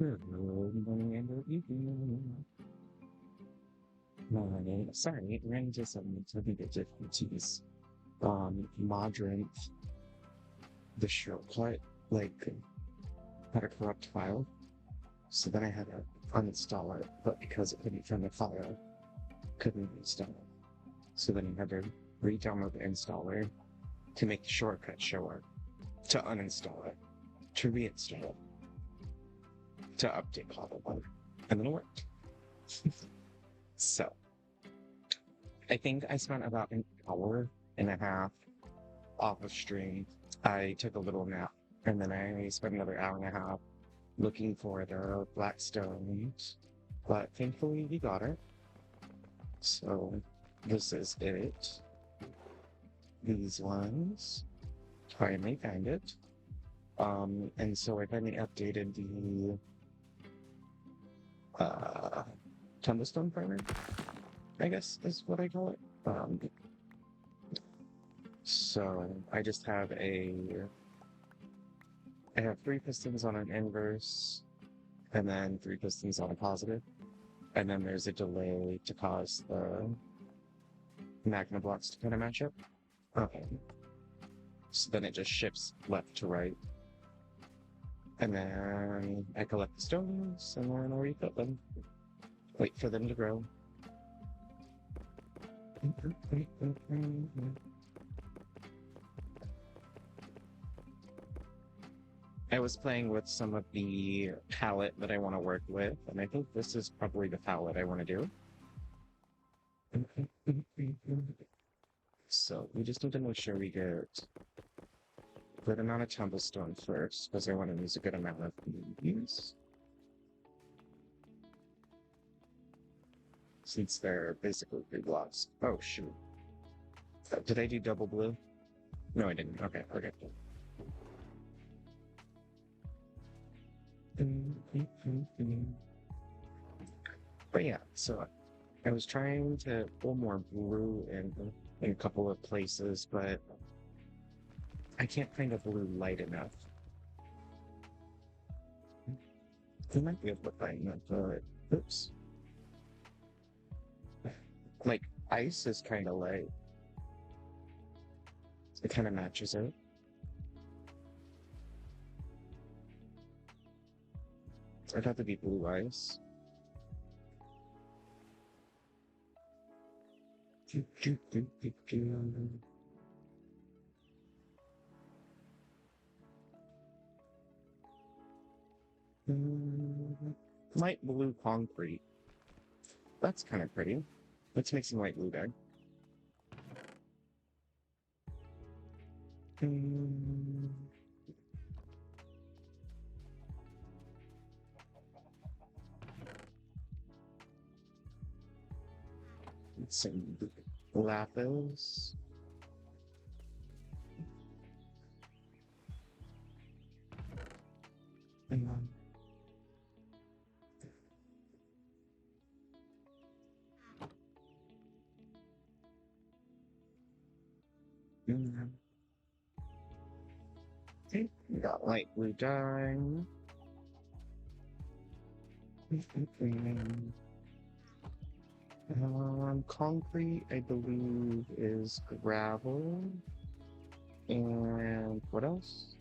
Good morning and good evening. Sorry, ran into some technical difficulties. Modern, the shortcut, like, had a corrupt file, so then I had to uninstall it, but because it couldn't find the file, couldn't install it. So then I had to re-download the installer to make the shortcut show up, to uninstall it, to reinstall it, to update probably, and then it worked. So, I think I spent about an hour and a half off of stream. I took a little nap, and then I spent another hour and a half looking for the black stones, but thankfully we got it. So this is it. These ones. Finally found it. And so I finally updated the Tombstone primer, I guess is what I call it. So I have 3 pistons on an inverse, and then 3 pistons on a positive, and then there's a delay to cause the magna blocks to kind of match up. Okay. So then it just shifts left to right. And then I collect the stones, and then I'll refill them. Wait for them to grow. I was playing with some of the palette that I want to work with, and I think this is probably the palette I want to do. So we just need to make sure we get a good amount of tumblestone first, because I want to use a good amount of these. Since they're basically 3 blocks. Oh, shoot. Did I do double blue? No, I didn't. Okay, okay. But yeah, so I was trying to pull more blue in a couple of places, but I can't find a blue light enough. I might be able to find that, but oops. Like, ice is kind of light. It kind of matches it. It'd have to be blue ice. Light blue concrete. That's kind of pretty. Let's make some light blue bag. Some lapis. Okay, we got light blue dye. Concrete, I believe, is gravel. And what else?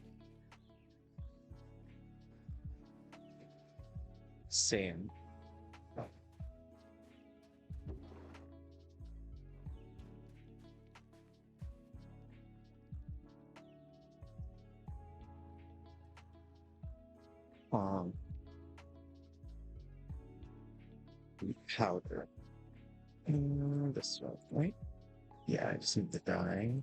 Sand. Um, Powder. This one, right? Yeah, I just need the dye.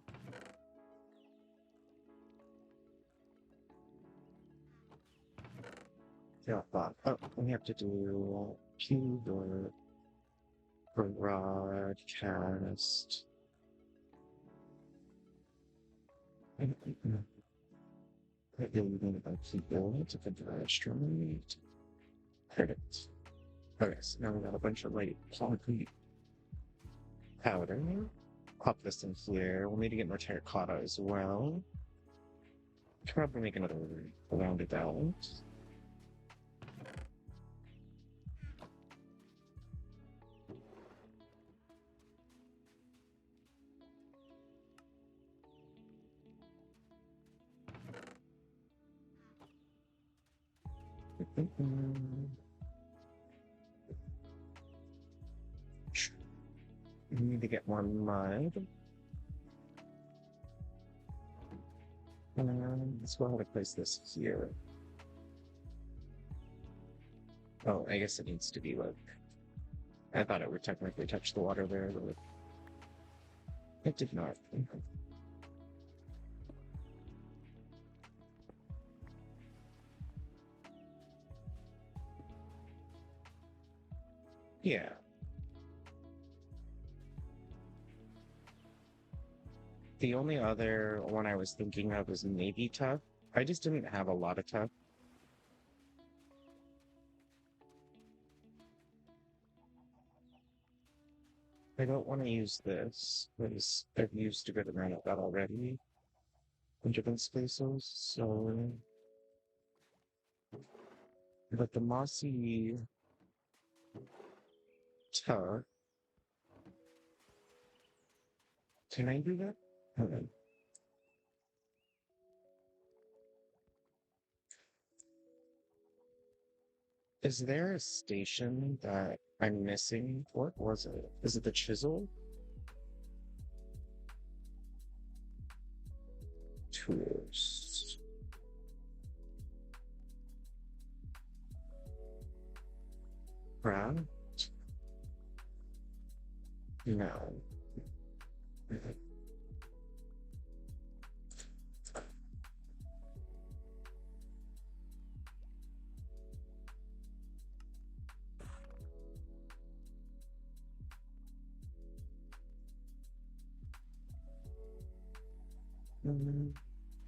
Yeah, but we have to do keyboard, broadcast. I really need about keyboard to put the instrument. Perfect. Okay, so now we got a bunch of like concrete powder. Pop this in here. We'll need to get more terracotta as well. Probably make another rounded out. We need to get more mud. Let's go ahead and place this here. Oh, I guess it needs to be like... I thought it would technically touch the water there, but it did not. Yeah. The only other one I was thinking of was maybe tough. I just didn't have a lot of tough. I don't want to use this because I've used a good amount of that already in different spaces. So, but the mossy tuck, can I do that? Hold on. Is there a station that I'm missing? What was it? Is it the chisel? Tools. Craft? No.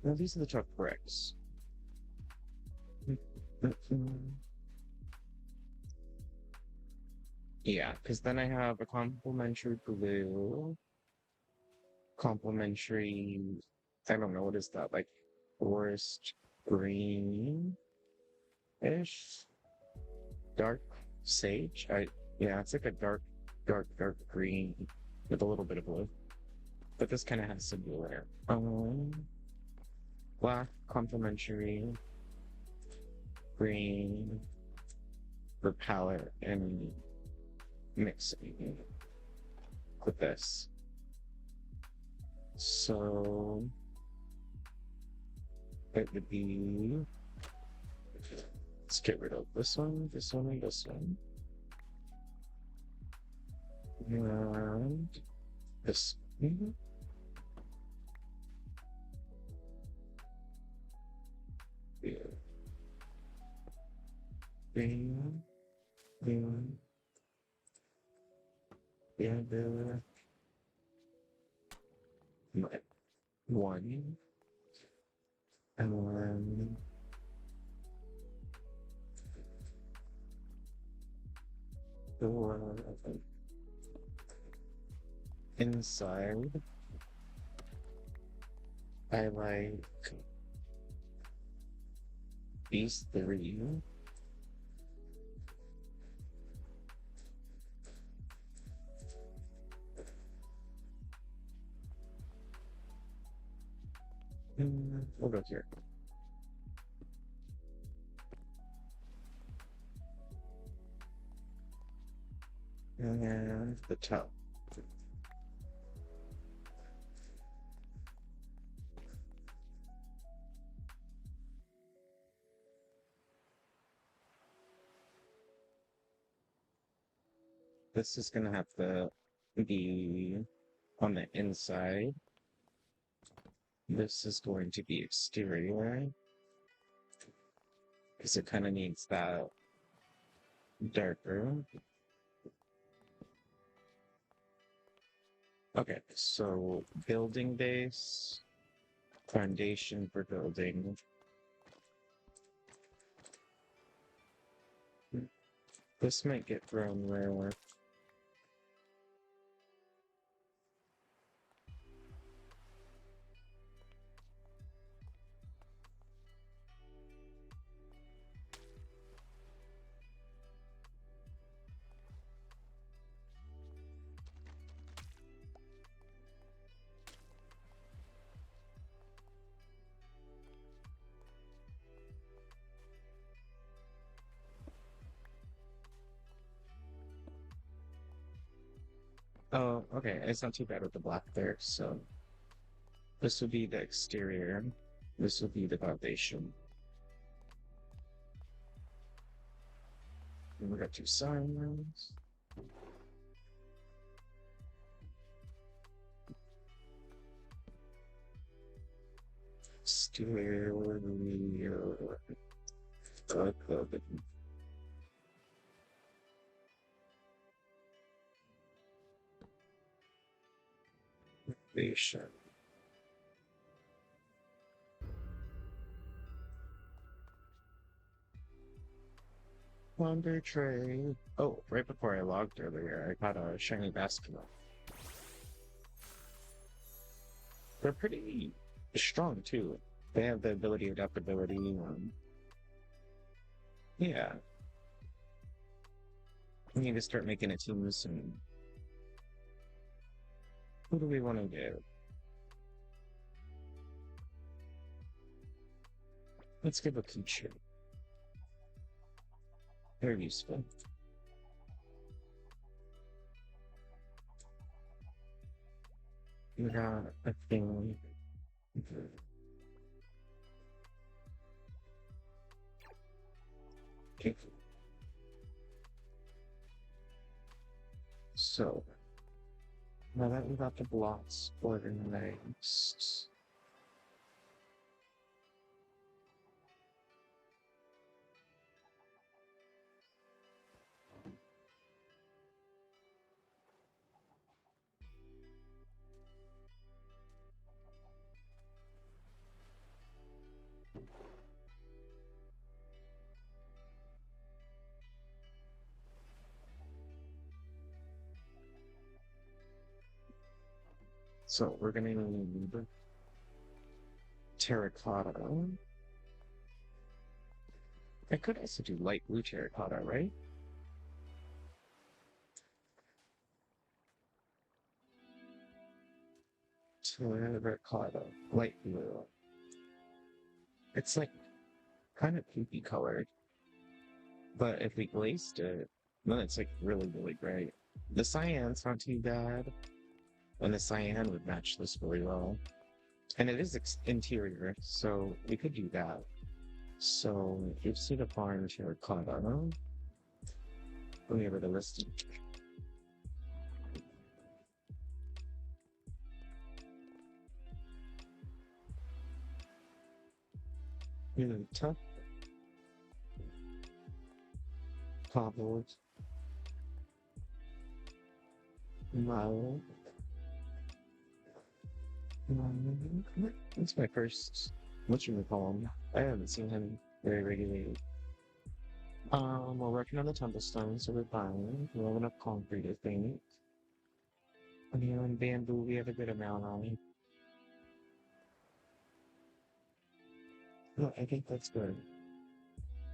No, these are the tough bricks. Yeah, because then I have a complimentary blue, complimentary, I don't know, what is that, like forest green-ish? Dark sage? Yeah, it's like a dark green with a little bit of blue. But this kind of has some blue in it. Black, complementary, green, for palette, and mixing with this. So it would be, let's get rid of this one, this one, and this one. And this. Bing, bing, and one, and then the inside. I like these three. We'll go here. And the top. This is gonna have to be on the inside. This is going to be exterior. Because it kind of needs that darker. Okay, so building base, foundation for building. This might get thrown where. Oh, okay. It's not too bad with the black there. So this would be the exterior. This would be the foundation. And we got two sides. Exterior. Foundation. Wonder tray. Oh, right before I logged earlier, I got a shiny basketball. They're pretty strong too. They have the ability adaptability. Yeah, we need to start making a team soon. Who do we want to do? Let's give a creature. Very useful. We got a thing. Okay. So now that we got the blocks organized, so we're gonna need terracotta. I could also do light blue terracotta, right? Terracotta, light blue. It's like kind of pinky colored, but if we glazed it, then it's like really, really bright. The cyan's not too bad, and the cyan would match this really well. And it is interior, so we could do that. So if you see the barn terracotta, let me over the list. Really tough. Cobbled. Mild. It's my first, what you would call him. I haven't seen him very regularly. We're working on the tumblestone, so we're fine. We have enough concrete, I think. And bamboo, we have a good amount on. No, I think that's good.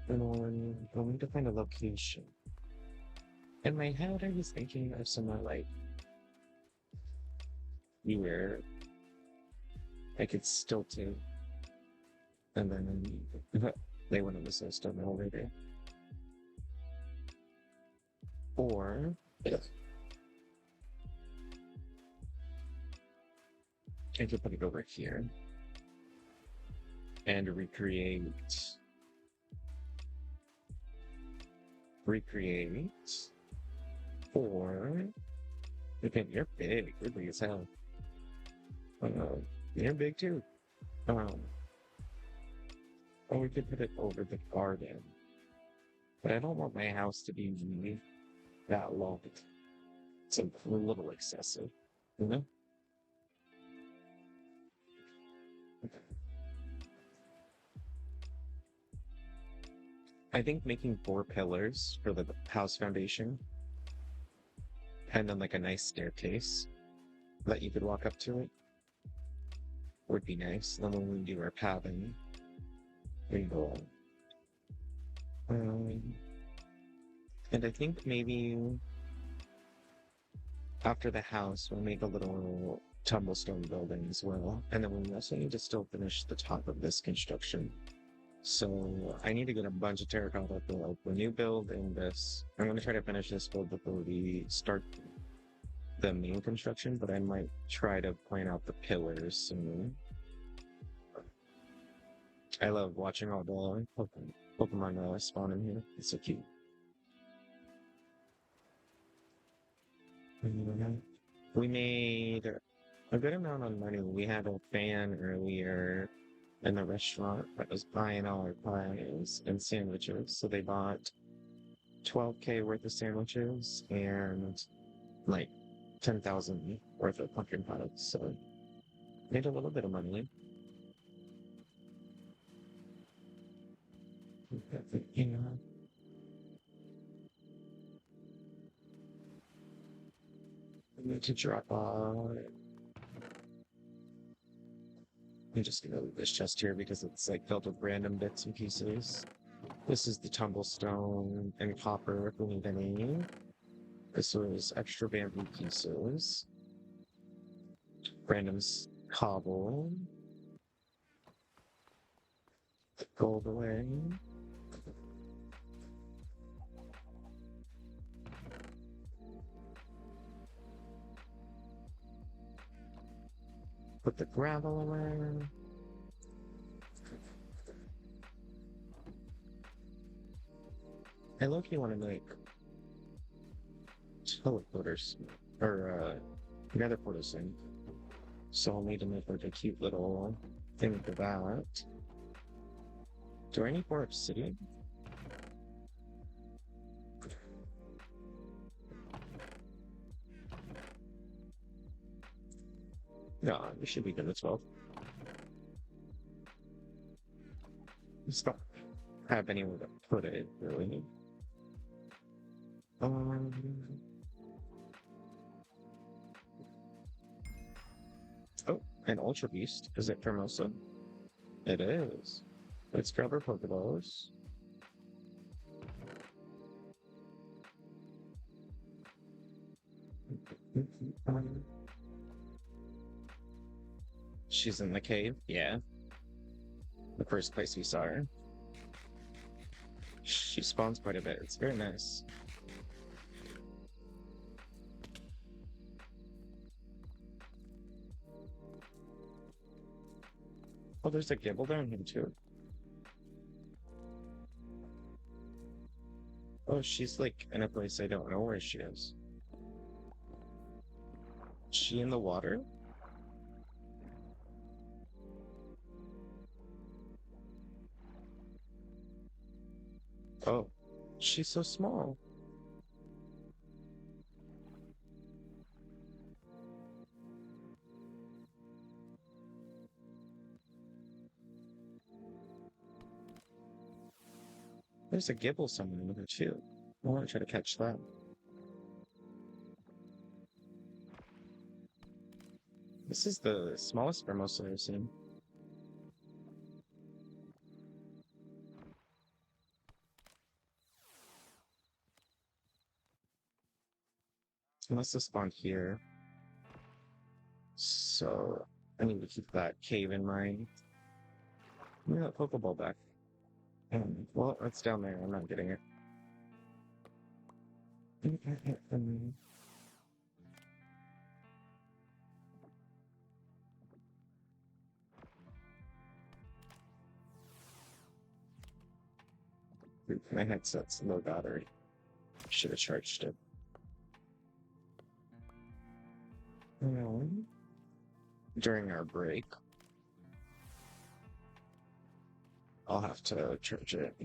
And we'll need to find a location. In my head, I was thinking of somewhere like where I could still do, and then they went on the system already. Or I could put it over here and recreate, or okay, you're big, you're big as hell. You're big too. Um, or we could put it over the garden, but I don't want my house to be that long. It's a little excessive, you know? I think making 4 pillars for the house foundation and then like a nice staircase that you could walk up to it would be nice. Then when we do our pathing, we go on. And I think maybe after the house, we'll make a little tumblestone building as well. And then we also need to still finish the top of this construction. So I need to get a bunch of terracotta for like the new build and this. I'm going to try to finish this build before we start the main construction, but I might try to plan out the pillars soon. I love watching all the Pokemon spawn in here. It's so cute. We made a good amount of money. We had a fan earlier in the restaurant that was buying all our pies and sandwiches. So they bought 12K worth of sandwiches and like 10,000 worth of pumpkin pies. So made a little bit of money. You know, I need to drop off. I'm just gonna leave this chest here because it's like filled with random bits and pieces. This is the tumblestone and copper if we need any. This was extra bamboo pieces. Random cobble. Gold away. Put the gravel away. I low-key want to make teleporters or nether portals in. So I'll need to make like a cute little thing for that. Do I need more obsidian? No, we should be good at 12. Just don't have anywhere to put it, really. Um, oh, an Ultra Beast. Is it Formosa? It is. Let's grab our Pokeballs. She's in the cave? Yeah. The first place we saw her. She spawns quite a bit. It's very nice. Oh, there's a Gibble down here too. Oh, she's like in a place I don't know where she is. Is she in the water? Oh, she's so small. There's a Gibble somewhere in there too. I want to try to catch that. This is the smallest Formosa I've seen. Unless this spawned here. So I need to keep that cave in mind. Give me that Pokeball back. Well, it's down there. I'm not getting it. My headset's low battery. Should have charged it. During our break, I'll have to charge it.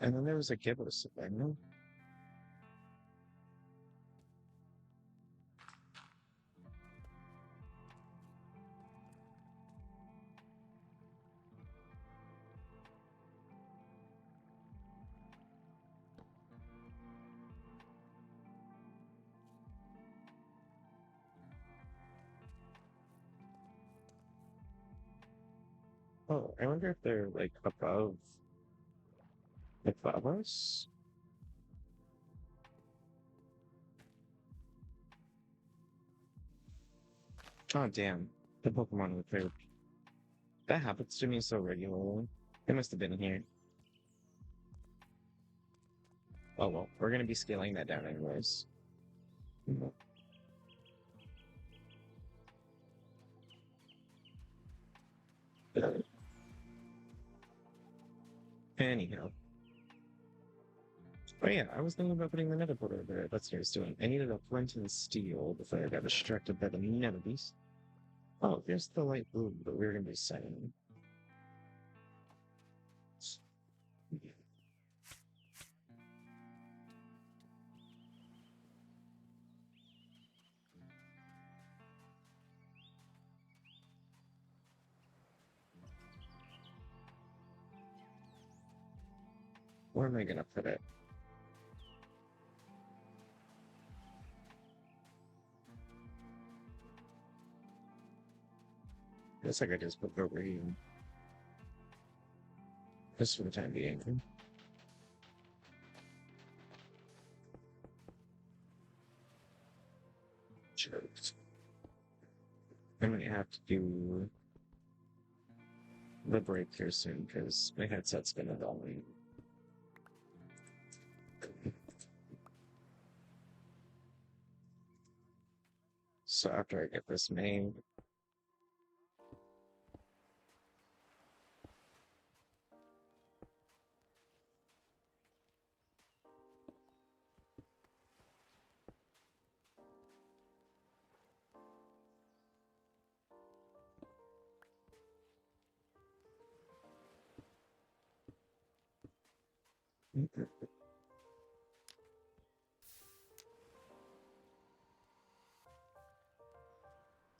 And then there was a Gibbous thing. Oh, I wonder if they're like above us? Oh, damn. The Pokemon were clear. That happens to me so regularly. They must have been here. Oh well, we're gonna be scaling that down anyways. Anyhow. Oh yeah, I was thinking about putting the nether portal over there. That's what I was doing. I needed a flint and steel before I got distracted by the nether beast. Oh, here's the light blue that we were gonna be setting. Where am I gonna put it? Looks like I just put it over here. Just for the time being. Sure. I'm gonna have to do the break here soon because my headset's been annoying. So after I get this made,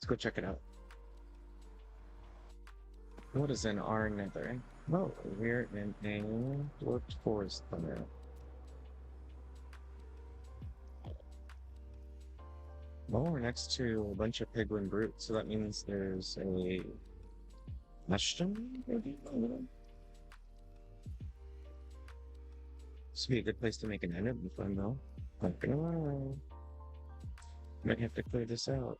let's go check it out. What is in our nether? Oh, we're in a dwarfed forest thunder. Well, we're next to a bunch of piglin brutes, so that means there's a mushroom, maybe? This would be a good place to make an enemy fun, though. Not gonna lie. Might have to clear this out.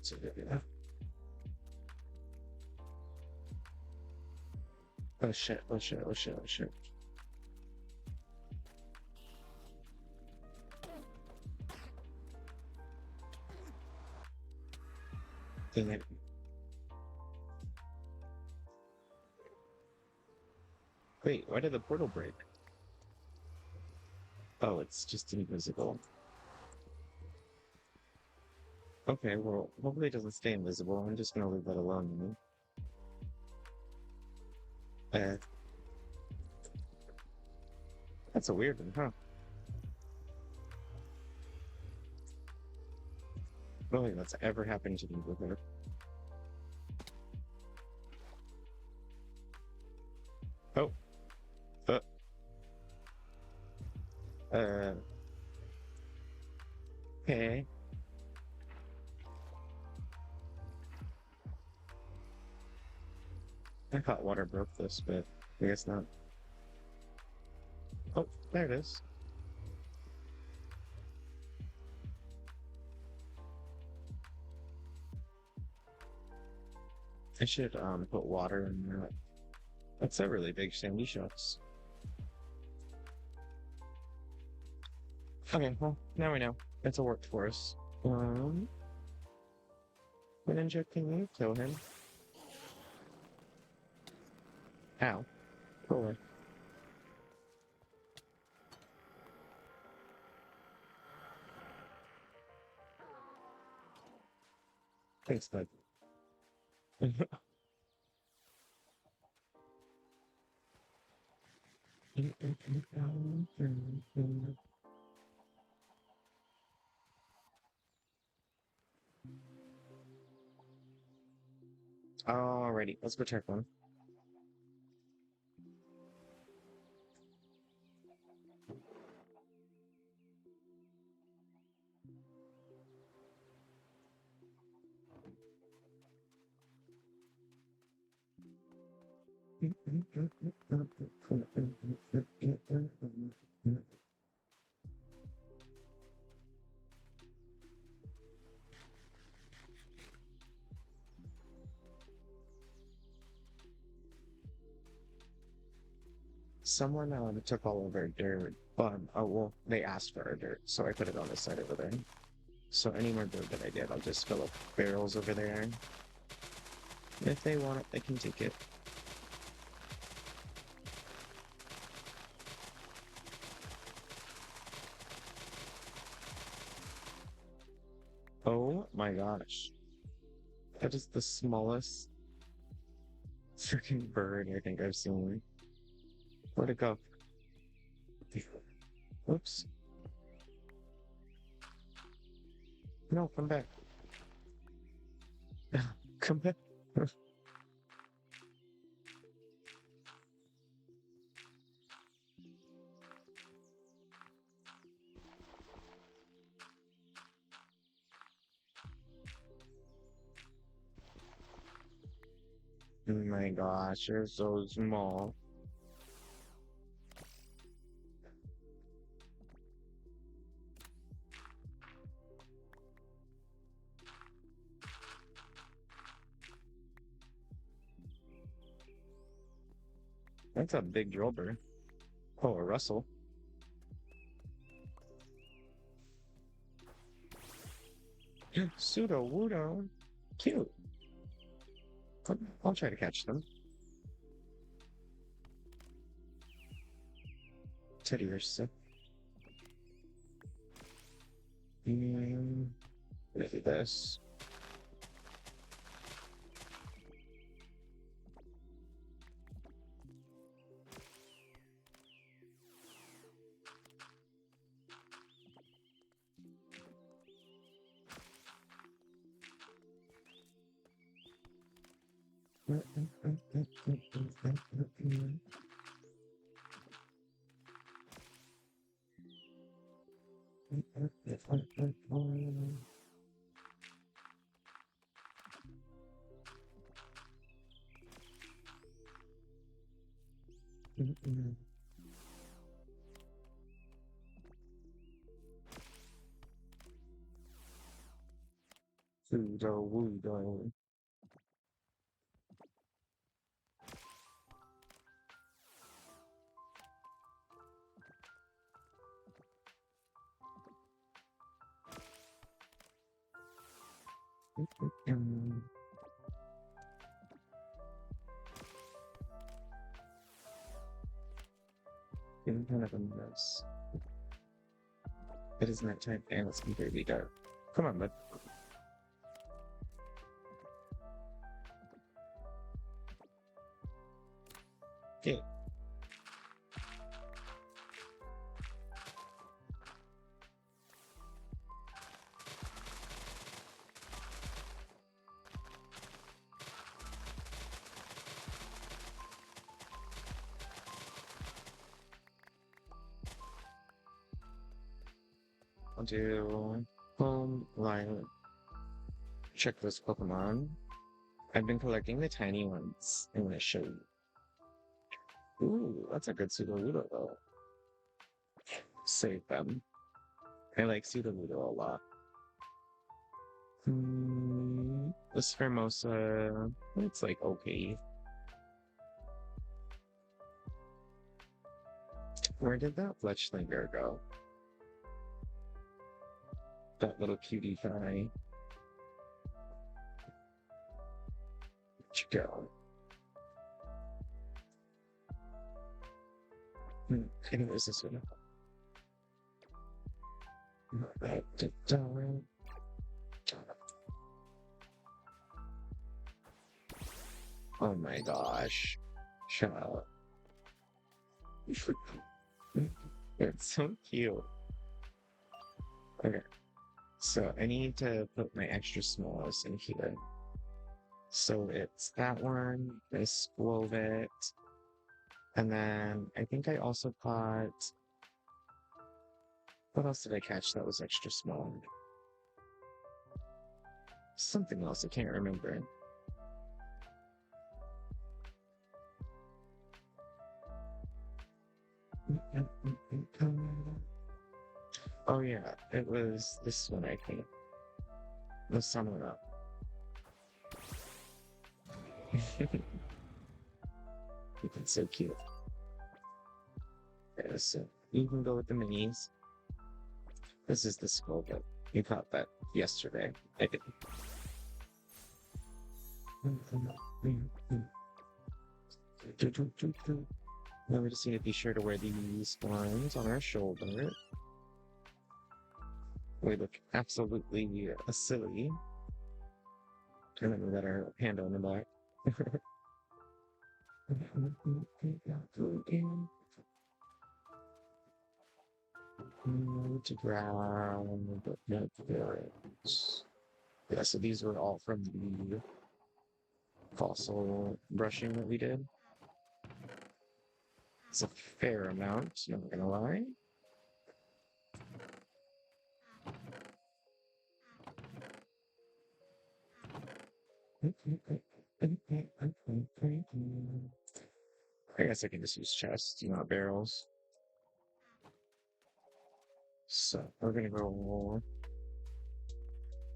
So, yeah. Oh shit, oh shit, oh shit, oh shit. Dang it. Wait, why did the portal break? Oh, it's just invisible. Okay, well, hopefully it doesn't stay invisible. I'm just gonna leave that alone, you know? That's a weird one, huh? I don't think that's ever happened to me before. Oh. Uh. Uh. Okay. I thought water broke this, but I guess not. Oh, there it is. I should put water in that. That's a really big sandy shocks. Okay, well, now we know. It's a worked for us. Ninja, can you kill him? Ow. Go away. Thanks, bud. Alrighty, let's go check one. Someone took all of our dirt, but oh well, they asked for our dirt, so I put it on the side over there. So any more dirt that I get, I'll just fill up barrels over there. If they want it, they can take it. Oh my gosh. That is the smallest freaking bird I think I've seen. Where'd it go? Oops. No, come back. Come back. Oh my gosh, you're so small. That's a big drover. Oh, a Russell. Pseudo Wudo. Cute. I'll try to catch them. Teddy, you're sick. Look at this. Pseudo Wudo. Getting kind of a mess. It is nighttime and it's completely dark. Come on, bud. Okay. I'll do home line. Check this Pokemon. I've been collecting the tiny ones. I'm gonna show you. Ooh, that's a good Sudowoodo though. Save them. I like Sudowoodo a lot. This Formosa, it's like okay. Where did that Fletchlinger go? That little cutie guy. Where'd you go? I know this one. Oh my gosh. Shut up. It's so cute. Okay, so I need to put my extra smallest in here. So it's that one, this Glovet, and then I think I also caught. What else did I catch that was extra small? Something else, I can't remember. Oh yeah, it was this one, I think. The summer up. It's so cute. Yeah, so you can go with the minis. This is the skull bit. You caught that yesterday. I did. Now we just need to be sure to wear these ones on our shoulder. We look absolutely silly. And then we got our hand on the back. To ground, but not ferrets. Yeah, so these were all from the fossil brushing that we did. It's a fair amount, not gonna lie. I guess I can just use chests, not barrels. So we're gonna go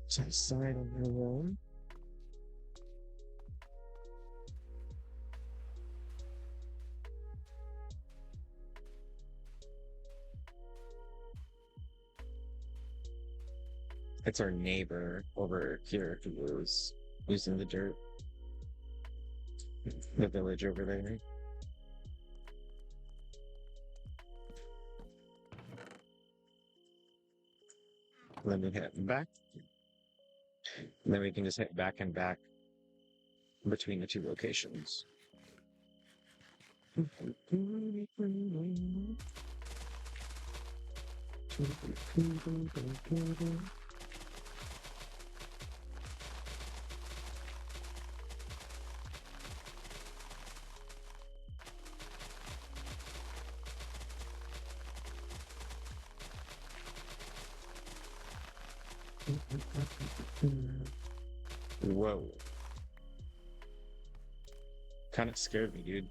to the side of the room. It's our neighbor over here who was using the dirt. The village over there. Then we hit back. And then we can just hit back and back between the two locations. Whoa. Kind of scared me, dude.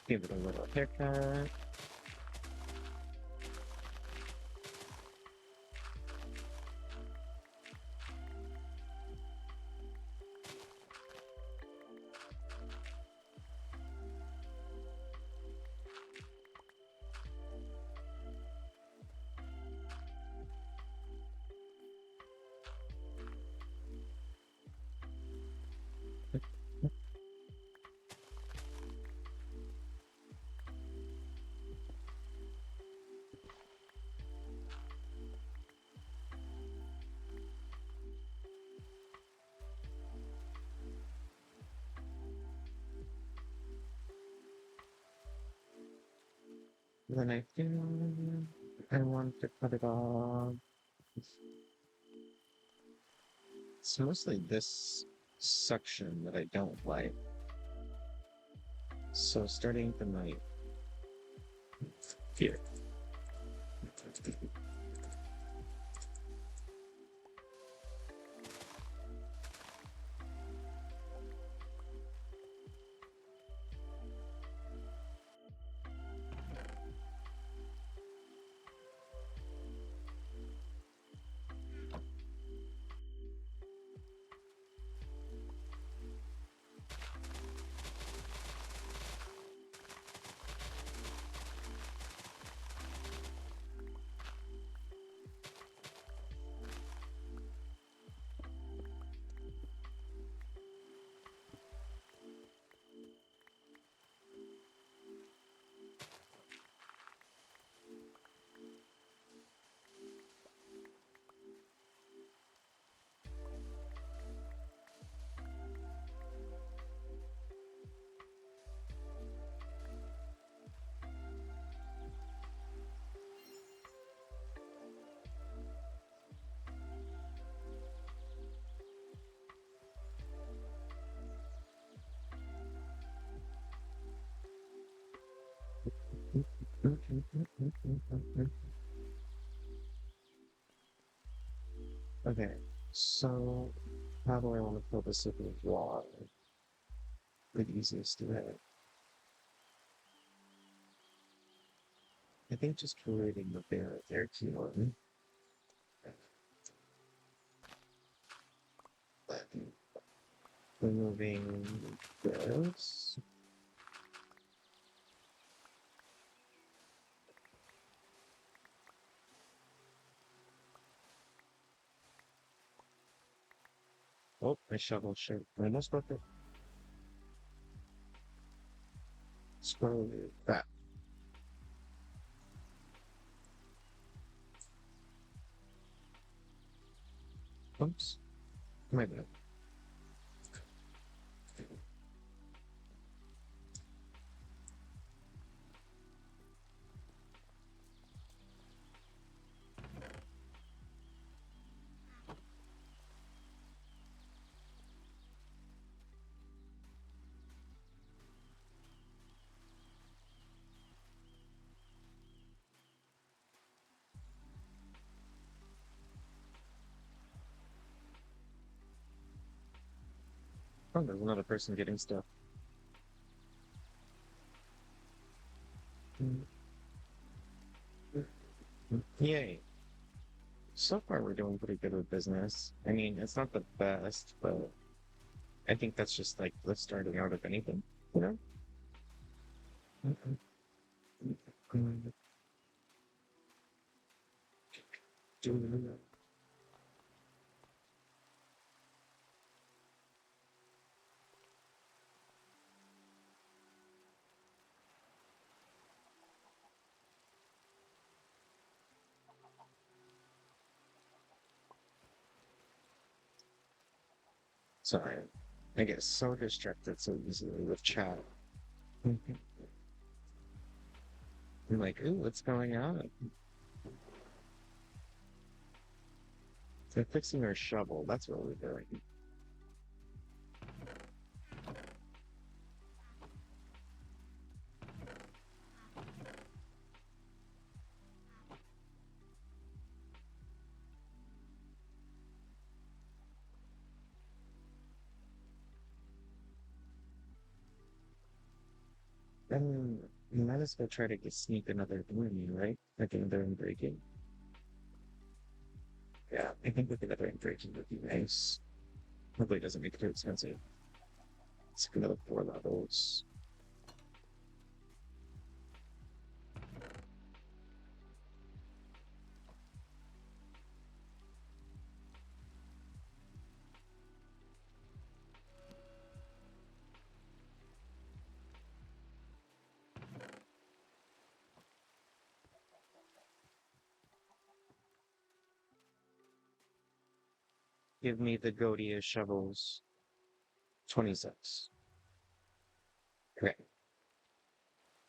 Give it a little haircut. Then I want to cut it off. It's mostly this section that I don't like. So starting from my here. Okay, so how do I want to fill this up with water? The easiest way. I think just creating the there keyword. Removing this. Oh, my shovel shirt. Almost broke it. Scroll that. Oops. My bad. Oh, there's another person getting stuff. Yay. So far, we're doing pretty good with business. I mean, it's not the best, but I think that's just like the starting out of anything, you know? Sorry. I get so distracted so easily with chat. I'm like, ooh, what's going on? They're fixing our shovel. That's what we're doing. then you might as well try to sneak another win, right? Like another unbreaking. Yeah, I think with another unbreaking would be nice. Hopefully it doesn't make it too expensive. It's like another 4 levels. Give me the Godia shovels. 26. Okay,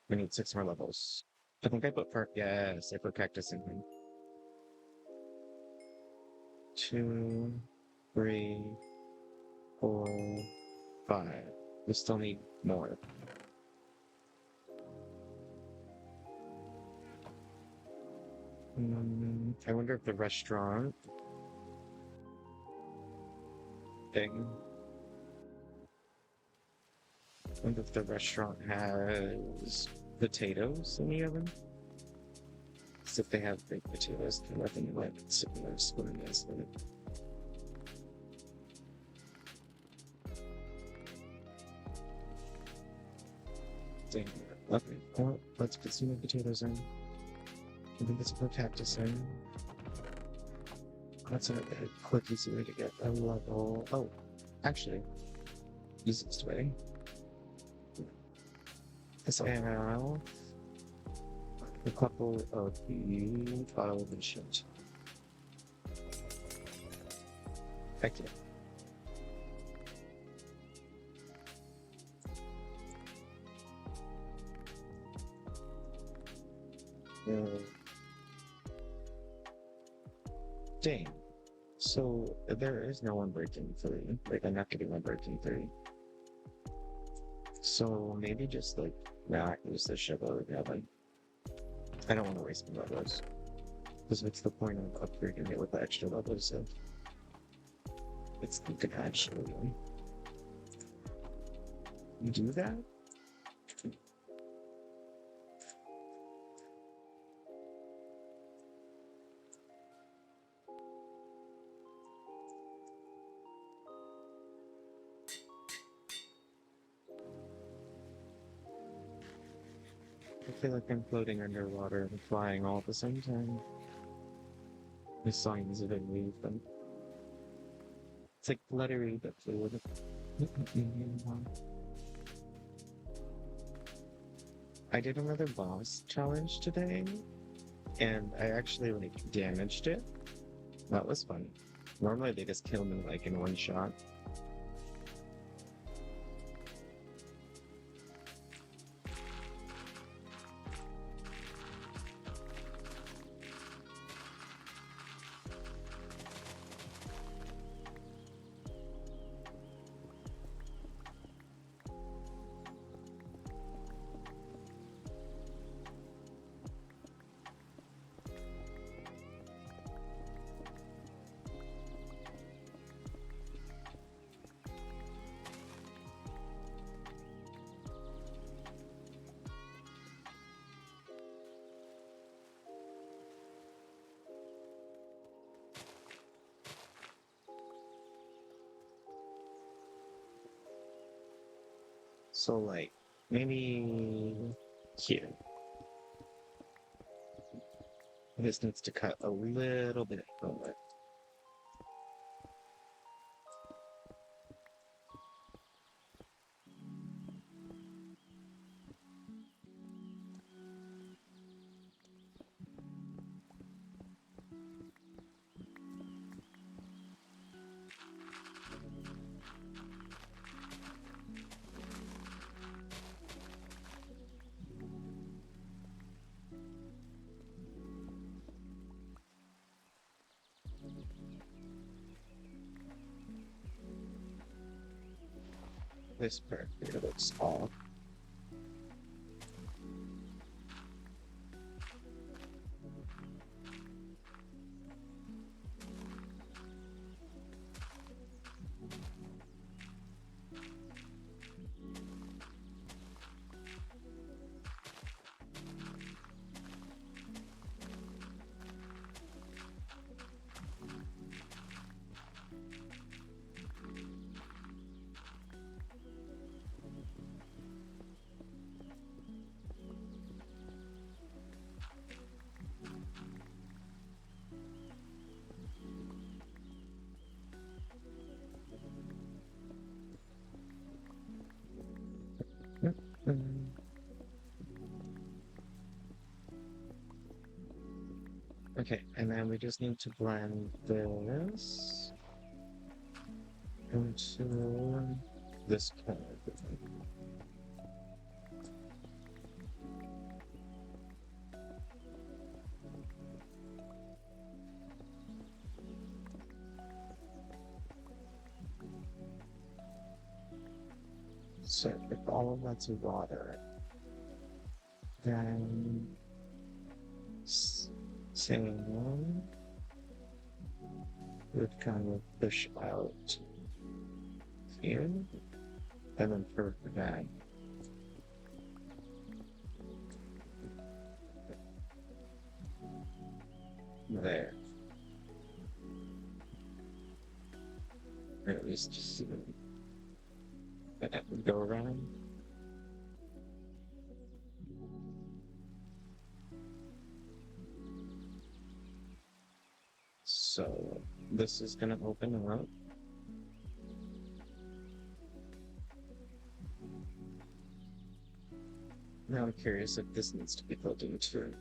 we need 6 more levels. I think I put yes, I put cactus in here. 2, 3, 4, 5. We still need more. I wonder if the restaurant thing. I wonder if the restaurant has potatoes in the oven. So if they have baked potatoes, then I think like similar spoon is with it. Dang. Okay, well, let's put some more potatoes in. I think let's put cactus in. That's a quick, easy way to get a level. Oh, actually, easiest way is I have a couple of the bottles and shit. Heck yeah. Dang. So there is no one breaking 3. Like I'm not getting one breaking 3. So maybe just like not use the shovel again. I don't want to waste my levels. Because what's the point of upgrading it with the extra levels if it's you can actually do that? I feel like I'm floating underwater and flying all at the same time. The signs of it leave them. It's like fluttery but fluid. I did another boss challenge today, and I actually like damaged it. That was fun. Normally they just kill me like in one shot. So like maybe here. This needs to cut a little bit from it. This part here looks off. Okay, and then we just need to blend this into this kind of thing. So if all of that's water, then same would kind of push out here, and then for that. There. Or at least just go around. So this is gonna open up. Now I'm curious if this needs to be filled in too.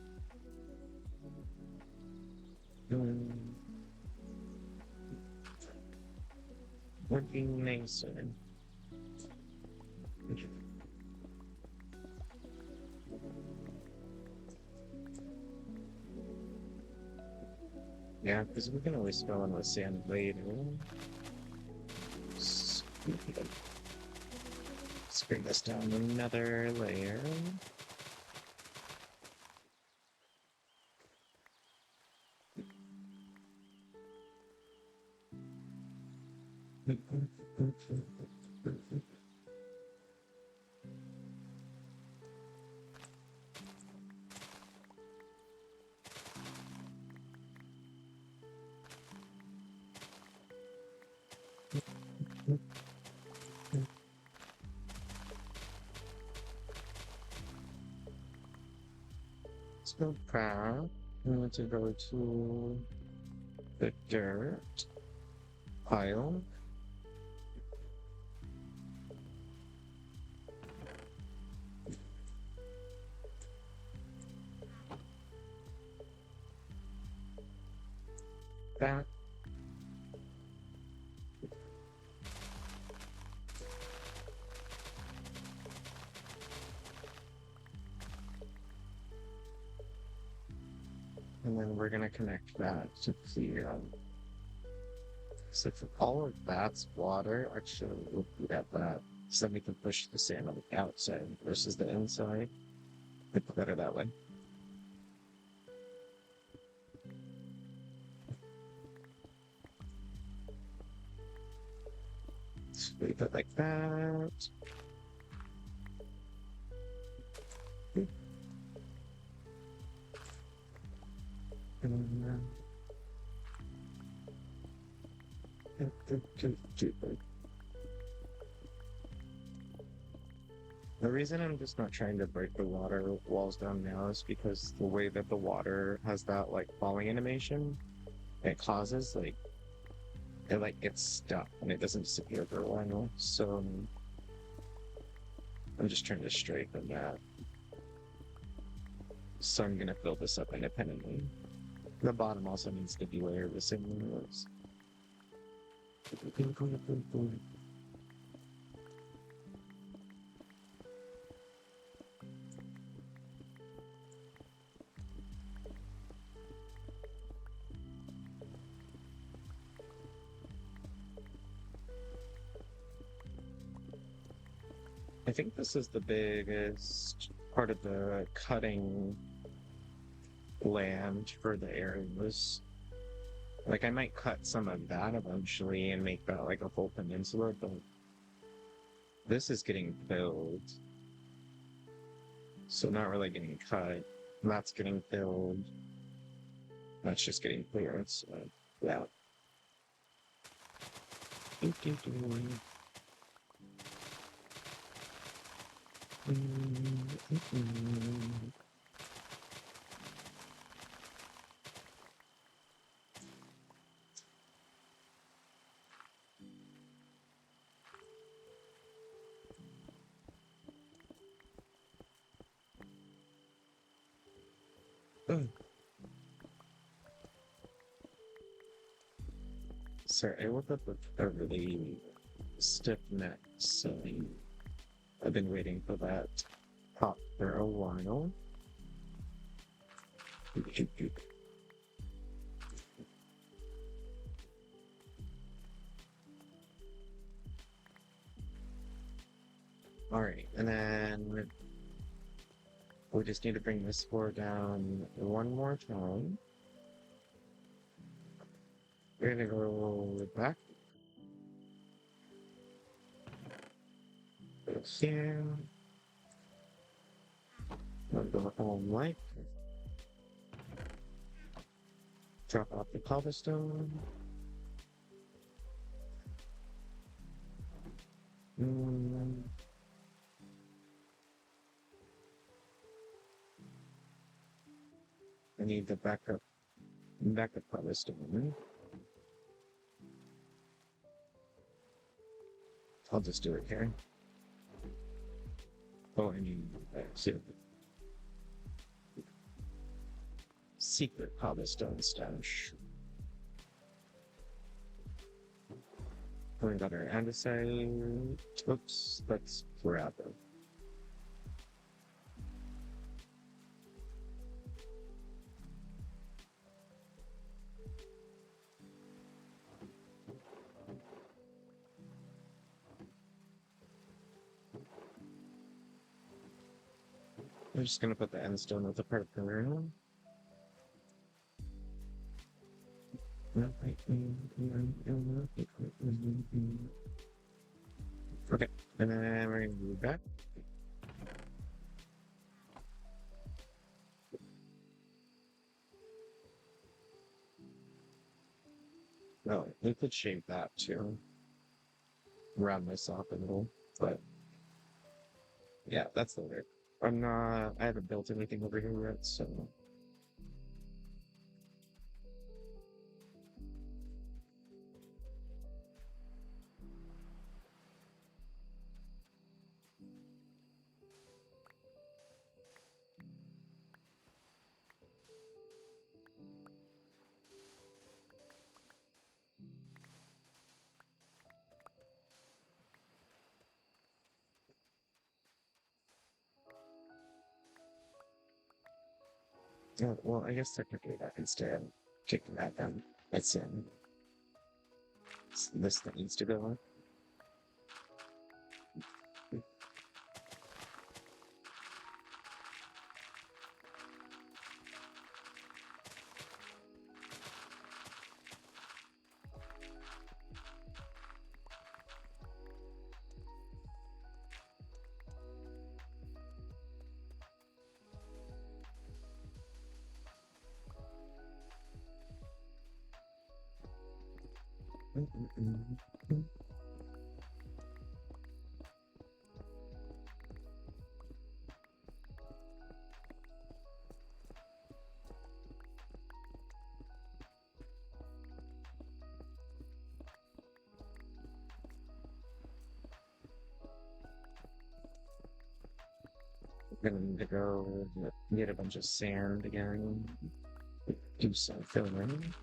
Would be nicer. Yeah, because we can always fill in with sand later. Let's bring this down another layer. Let's go back. We want to go to the dirt pile. Back. And then we're gonna connect that to the so for all of that's water, actually we'll get that. So then we can push the sand on the outside versus the inside. It's better that way. So leave it like that. And the reason I'm just not trying to break the water walls down now is because the way that the water has that like falling animation, it causes like it like gets stuck and it doesn't disappear for a while. So I'm just trying to straighten that. So I'm gonna fill this up independently. The bottom also needs to be layered the same way it was. I think this is the biggest part of the cutting land for the areas. Like I might cut some of that eventually and make that like a full peninsula, but this is getting filled. So not really getting cut. That's getting filled. That's just getting cleared, so yeah. Sorry, I woke up with a really stiff neck, so I've been waiting for that pop for a while. Alright, and then we just need to bring this floor down one more time. We're gonna go back here. We'll go home light. Drop off the cobblestone. I need the backup cobblestone. I'll just do it here. Oh, I need secret cobblestone stash. We got our andesite. Oops, let's grab it. I'm just gonna put the end stone with the parker. Okay, and then we're gonna move back. Oh, we could shape that too. Round this off a little, but yeah, that's the way. I haven't built anything over here yet, so. Yeah, well, I guess technically that instead of kicking that down, it's in. This that needs to go on. Gonna need to go get a bunch of sand again. Do some filling.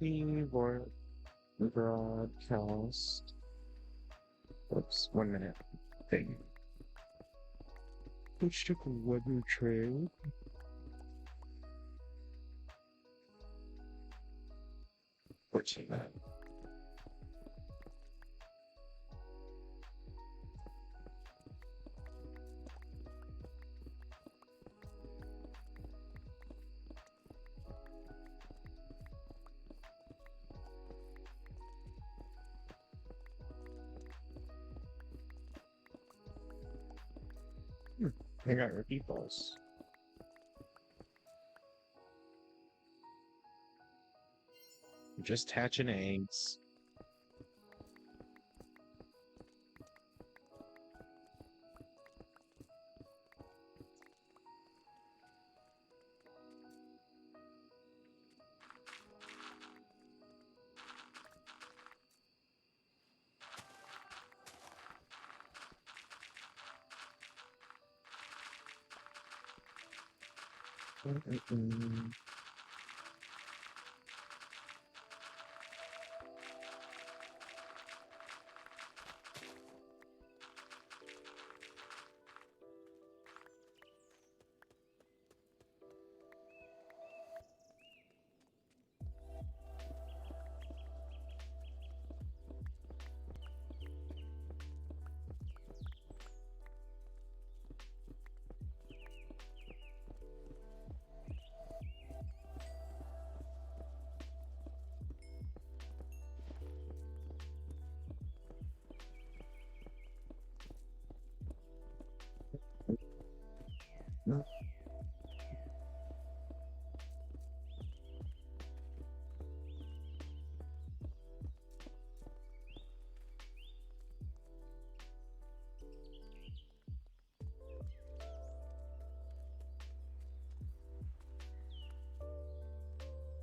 The broadcast. Oops, 1 minute thing. Which took weather trail. What's that? I got repeat balls. Just hatching eggs. Mm-mm-mm.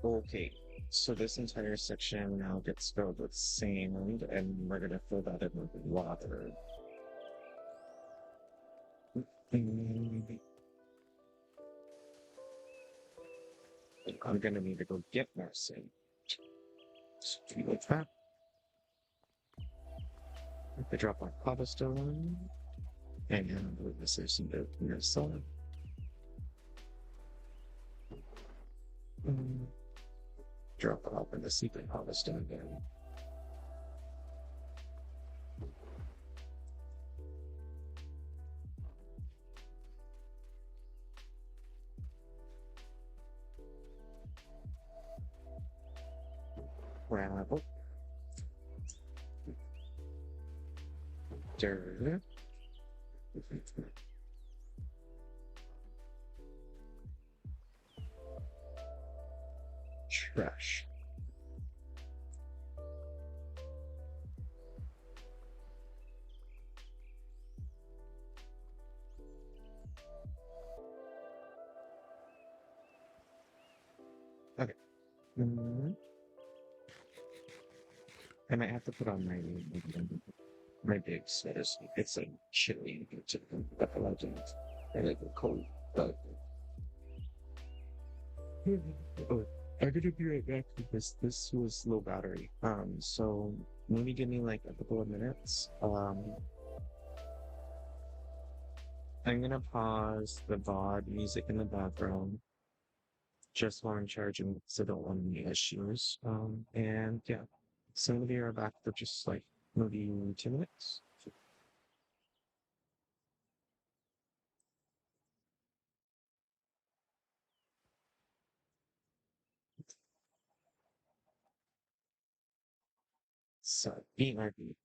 Okay, so this entire section now gets filled with sand, and we're gonna fill that in with water. Mm, I'm gonna need to go get more sand. So like that. I drop our cobblestone, and this is some of solid. Drop it off in the secret cobblestone again. Gravel. Dirt. Trash. Okay. Mm, I might have to put on my big sweaters. It's like chilly. But I like it. I like it cold. But oh, I'm gonna be right back because this was low battery. So maybe give me like a couple of minutes. I'm gonna pause the VOD music in the background just while I'm charging so I don't want any issues. And yeah, so I'm gonna be right back for just like maybe 2 minutes. So being RP.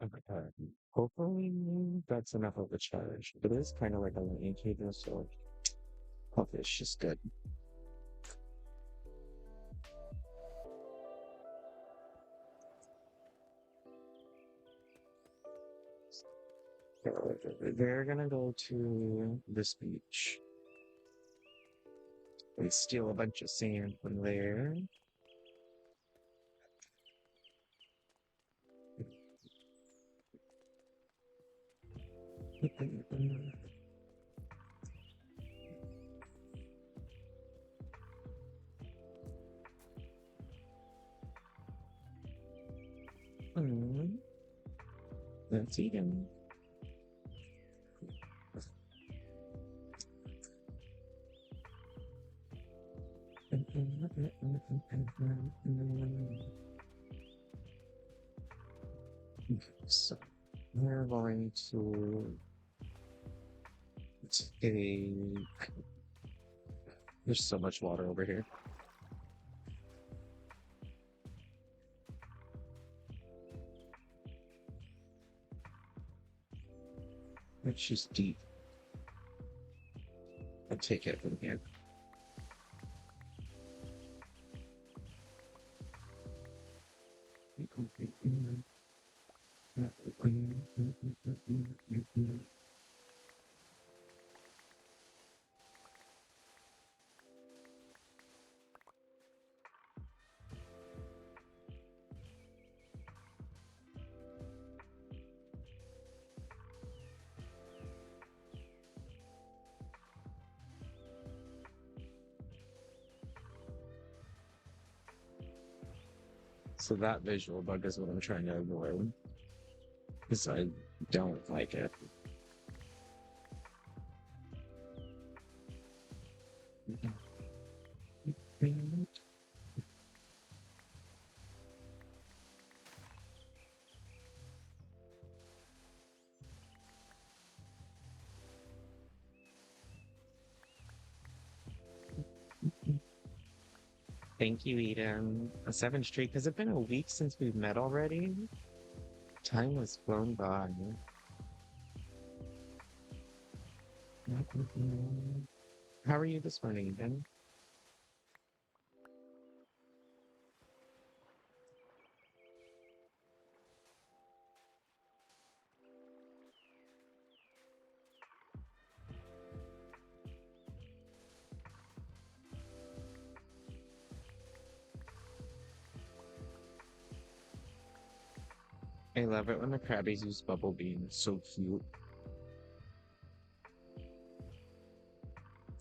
Okay. Hopefully that's enough of a charge. It is kind of like a lightning cable, so hopefully it's just good. So they're gonna go to this beach. We steal a bunch of sand from there. Let's eat him. So we're going to take. There's so much water over here. It's just deep. I'll take it from here. So that visual bug is what I'm trying to avoid, because I don't like it. Thank you, Eden. A 7th streak. Has it been a week since we've met already? Time has flown by. How are you this morning, Eden? 'I love it when the Krabbies use bubble bean. It's so cute.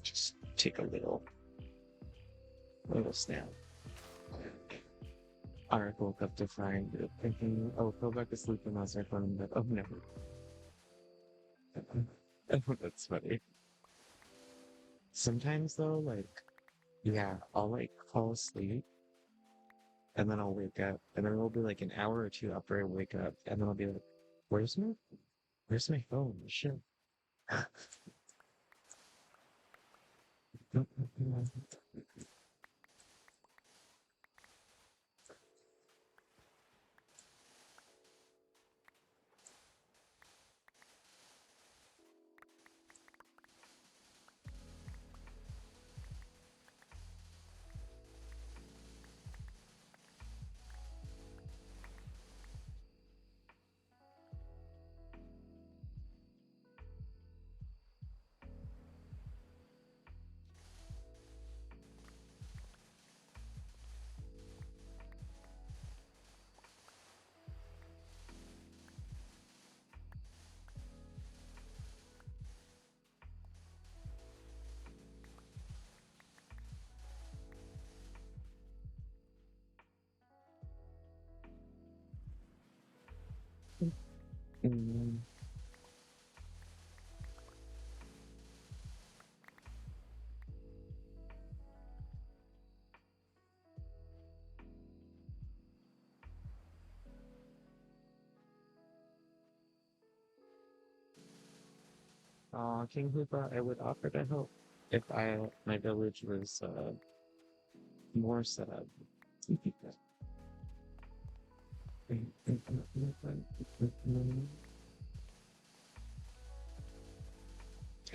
Just take a little snap. Arik woke up to find it thinking, oh, go back to sleep and I'll start going to bed. Oh, never. That's funny. Sometimes though, like, yeah, I'll like fall asleep and then I'll wake up and then it'll be like an hour or two after I wake up and then I'll be like, where's my where's my phone? Shit. Mm. King Hoopa, I would offer to help if my village was more set up. I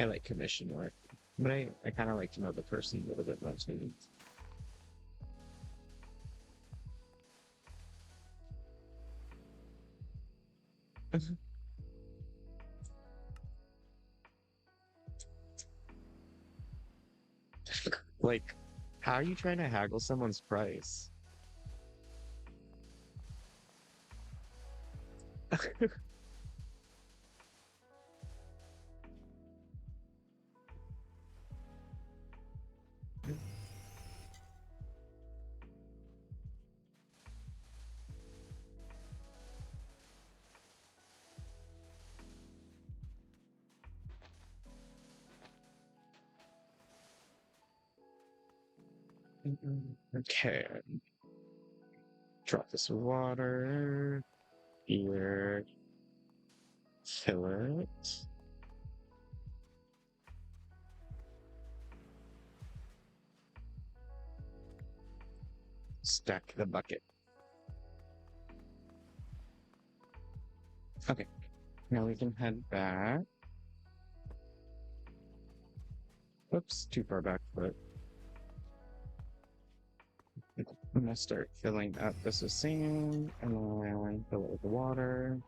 like commission work, but I kind of like to know the person a little bit more too. Like, how are you trying to haggle someone's price? Okay, drop this water here, fill it, stack the bucket. Okay, now we can head back. Oops, too far back, but I'm gonna start filling up this with sand, and then fill it with the water.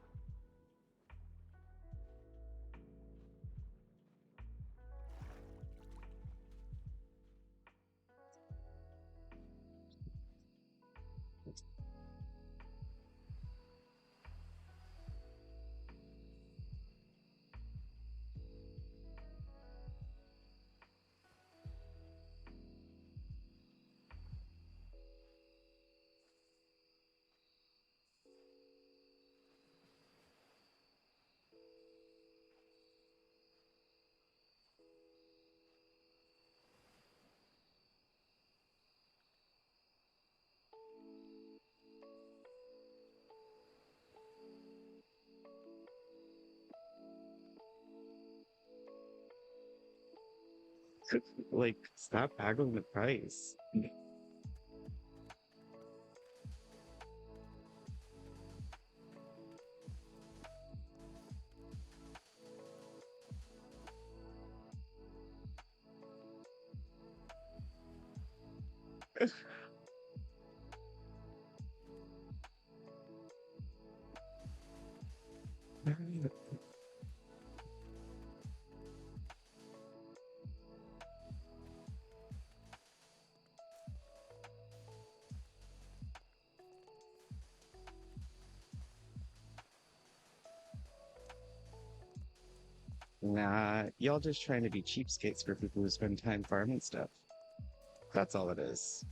Like, stop haggling the price. Nah, y'all just trying to be cheapskates for people who spend time farming stuff. That's all it is.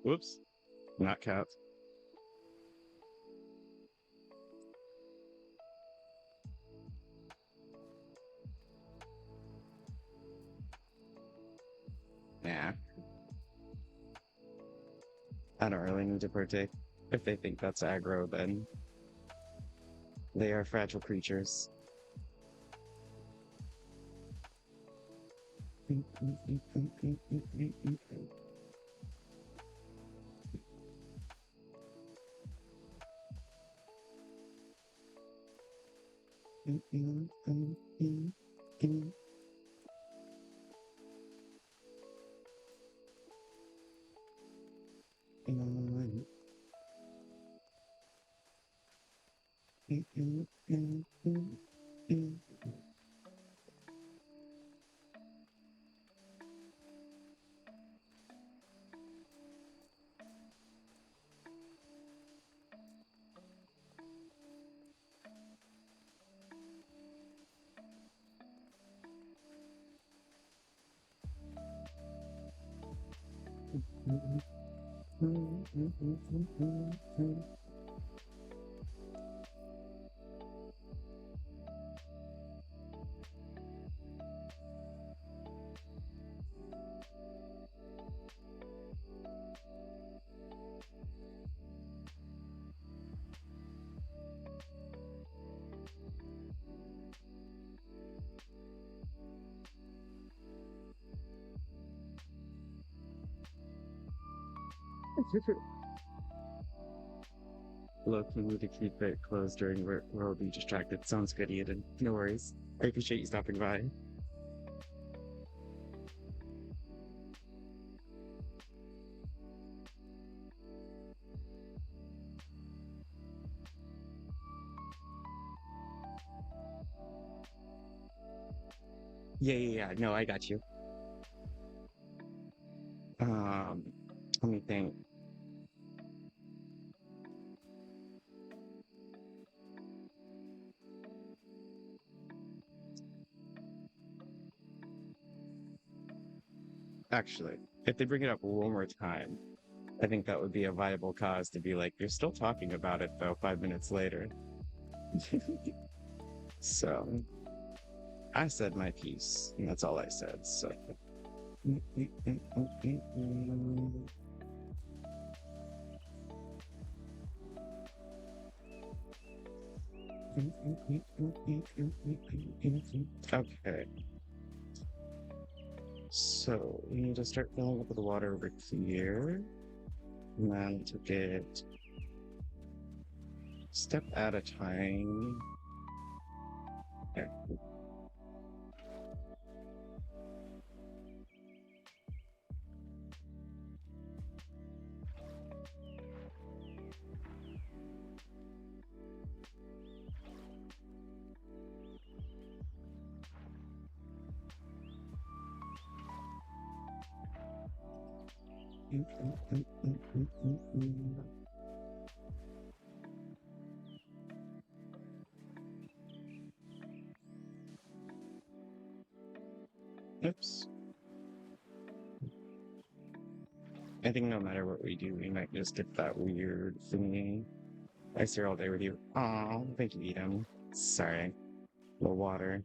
Whoops, not cat. Nah, I don't really need to partake. If they think that's aggro, then they are fragile creatures. Look, we need to keep it closed during where we'll be distracted. Sounds good, Eden. No worries. I appreciate you stopping by. Yeah. No, I got you. Um, Let me think. Actually, if they bring it up one more time, I think that would be a viable cause to be like, you're still talking about it though, 5 minutes later. So I said my piece, and that's all I said. So okay. So we need to start filling up with the water over here. And then to get step at a time. Okay. Oops. I think no matter what we do, we might just get that weird thingy. I stay all day with you. Oh, thank you, Edom. Sorry. The water.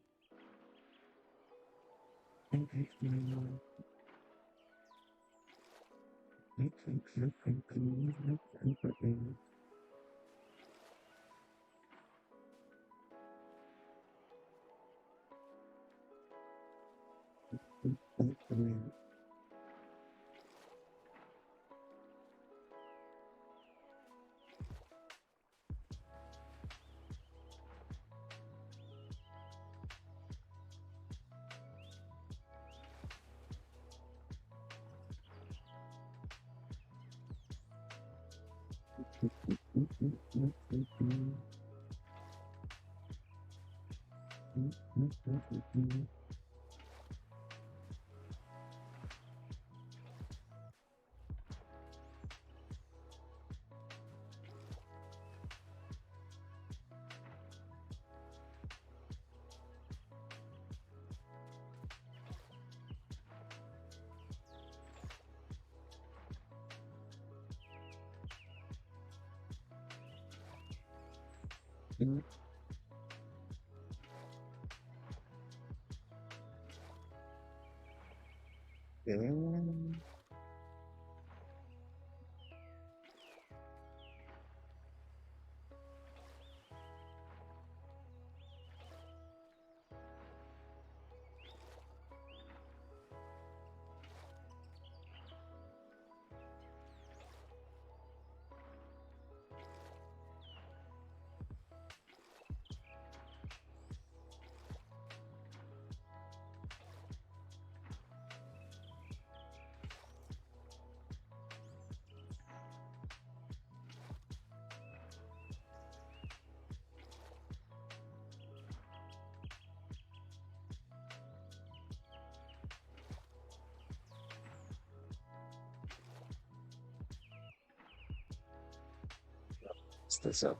mix this up.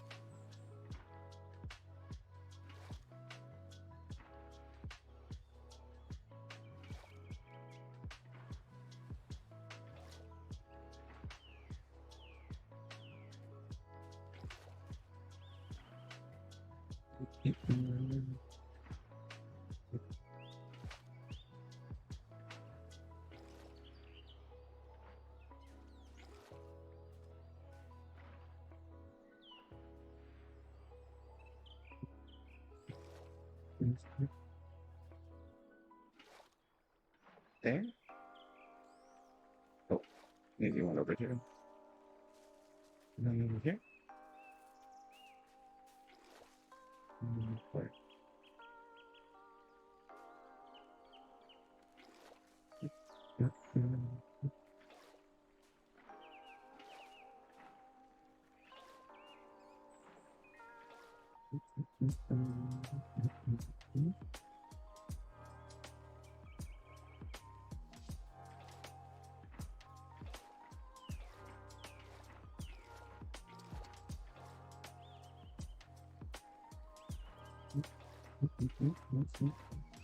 There. Oh, maybe one over here. And then over here. Where?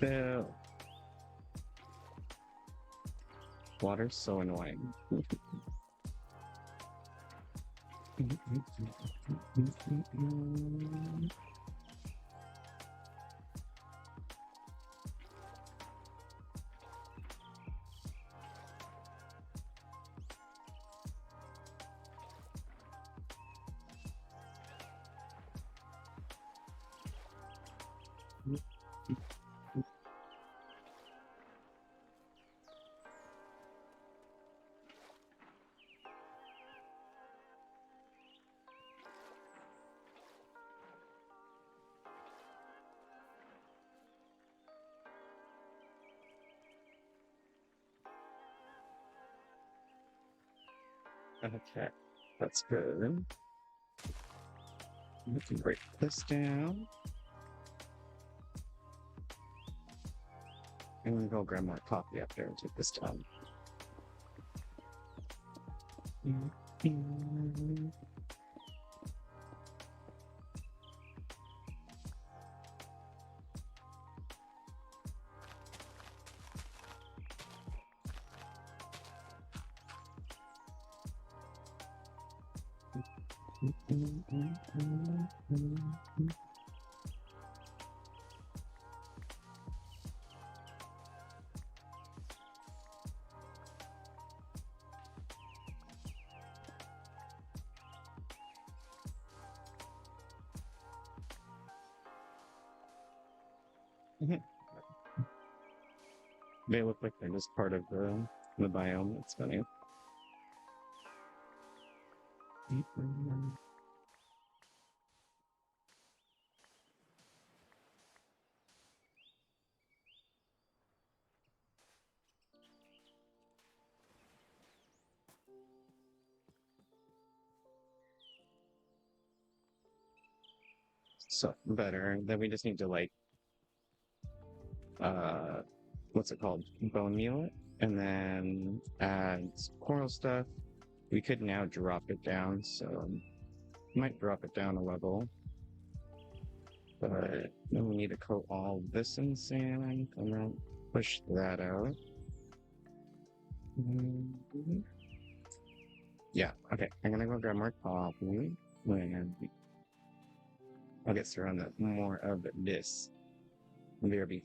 The water's so annoying. Okay, that's good. We can break this down. I'm gonna go grab more coffee up there and take this down. They look like they're just part of the biome. It's funny. So better. Then we just need to like what's it called? Bone meal it, and then add coral stuff. We could now drop it down, so might drop it down a level. But then we need to coat all this in sand and then push that out. Yeah, okay. I'm gonna go grab more coffee and I'll get started on more of this. BRB.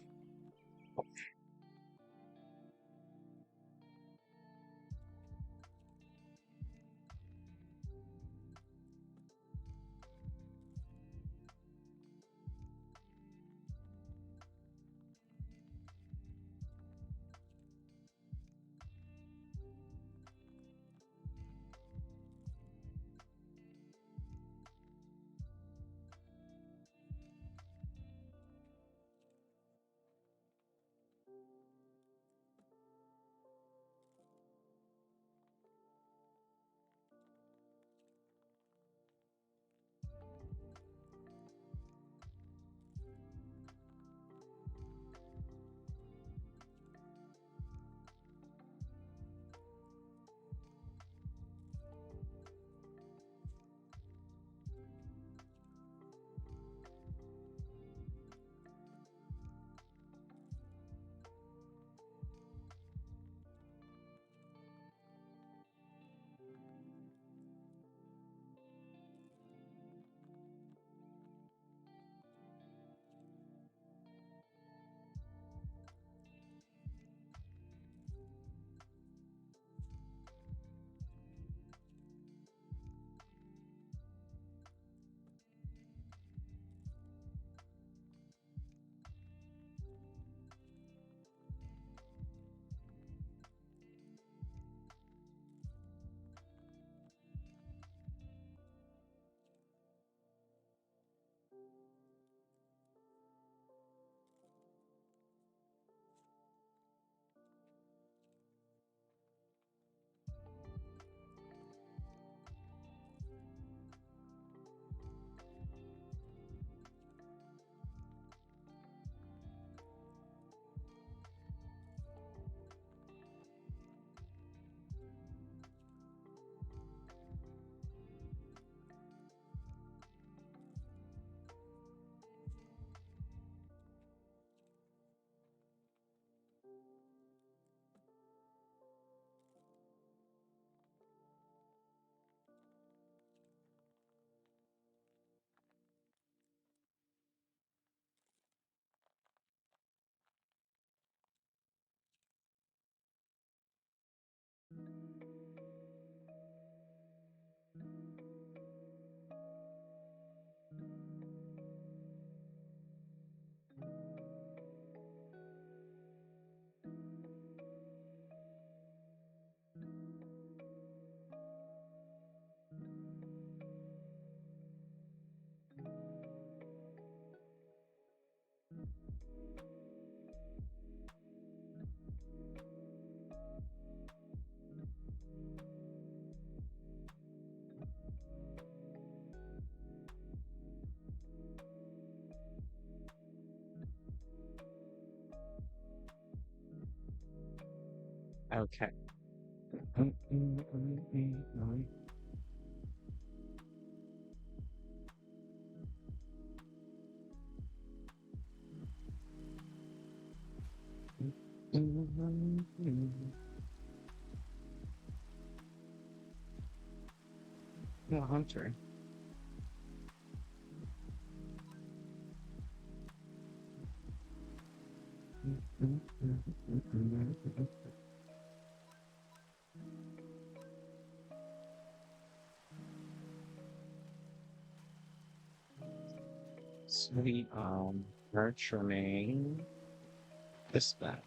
Okay. No, Hunter. Sweet, nurturing this back.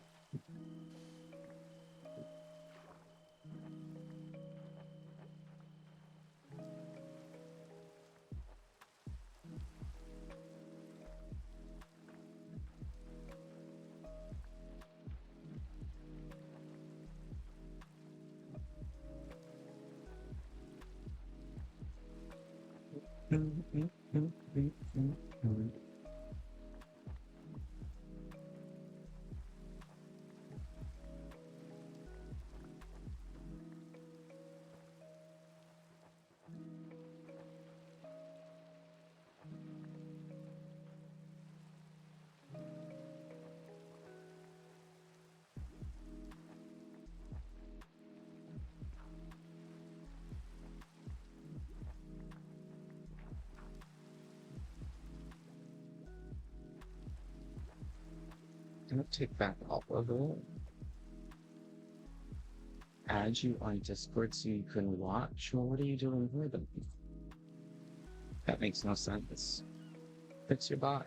Gonna take back all of it. Add you on Discord so you can watch. Well, what are you doing with them? That makes no sense. Fix your bot.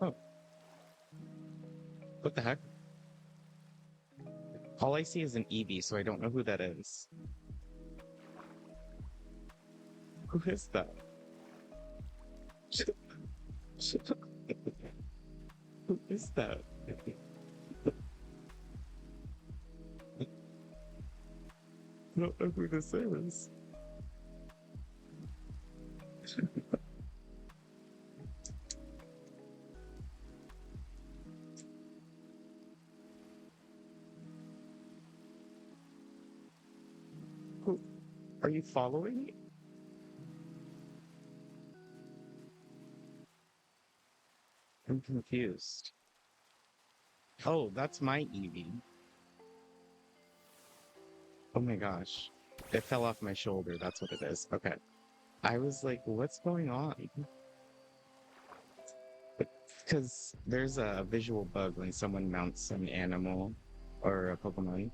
Oh, what the heck? All I see is an EV, so I don't know who that is. Who is that? Who is that? I don't know who this is. Who, are you following me? I'm confused. Oh, that's my EV. Oh my gosh. It fell off my shoulder. That's what it is. Okay. I was like, what's going on? Because there's a visual bug when someone mounts an animal or a Pokemon.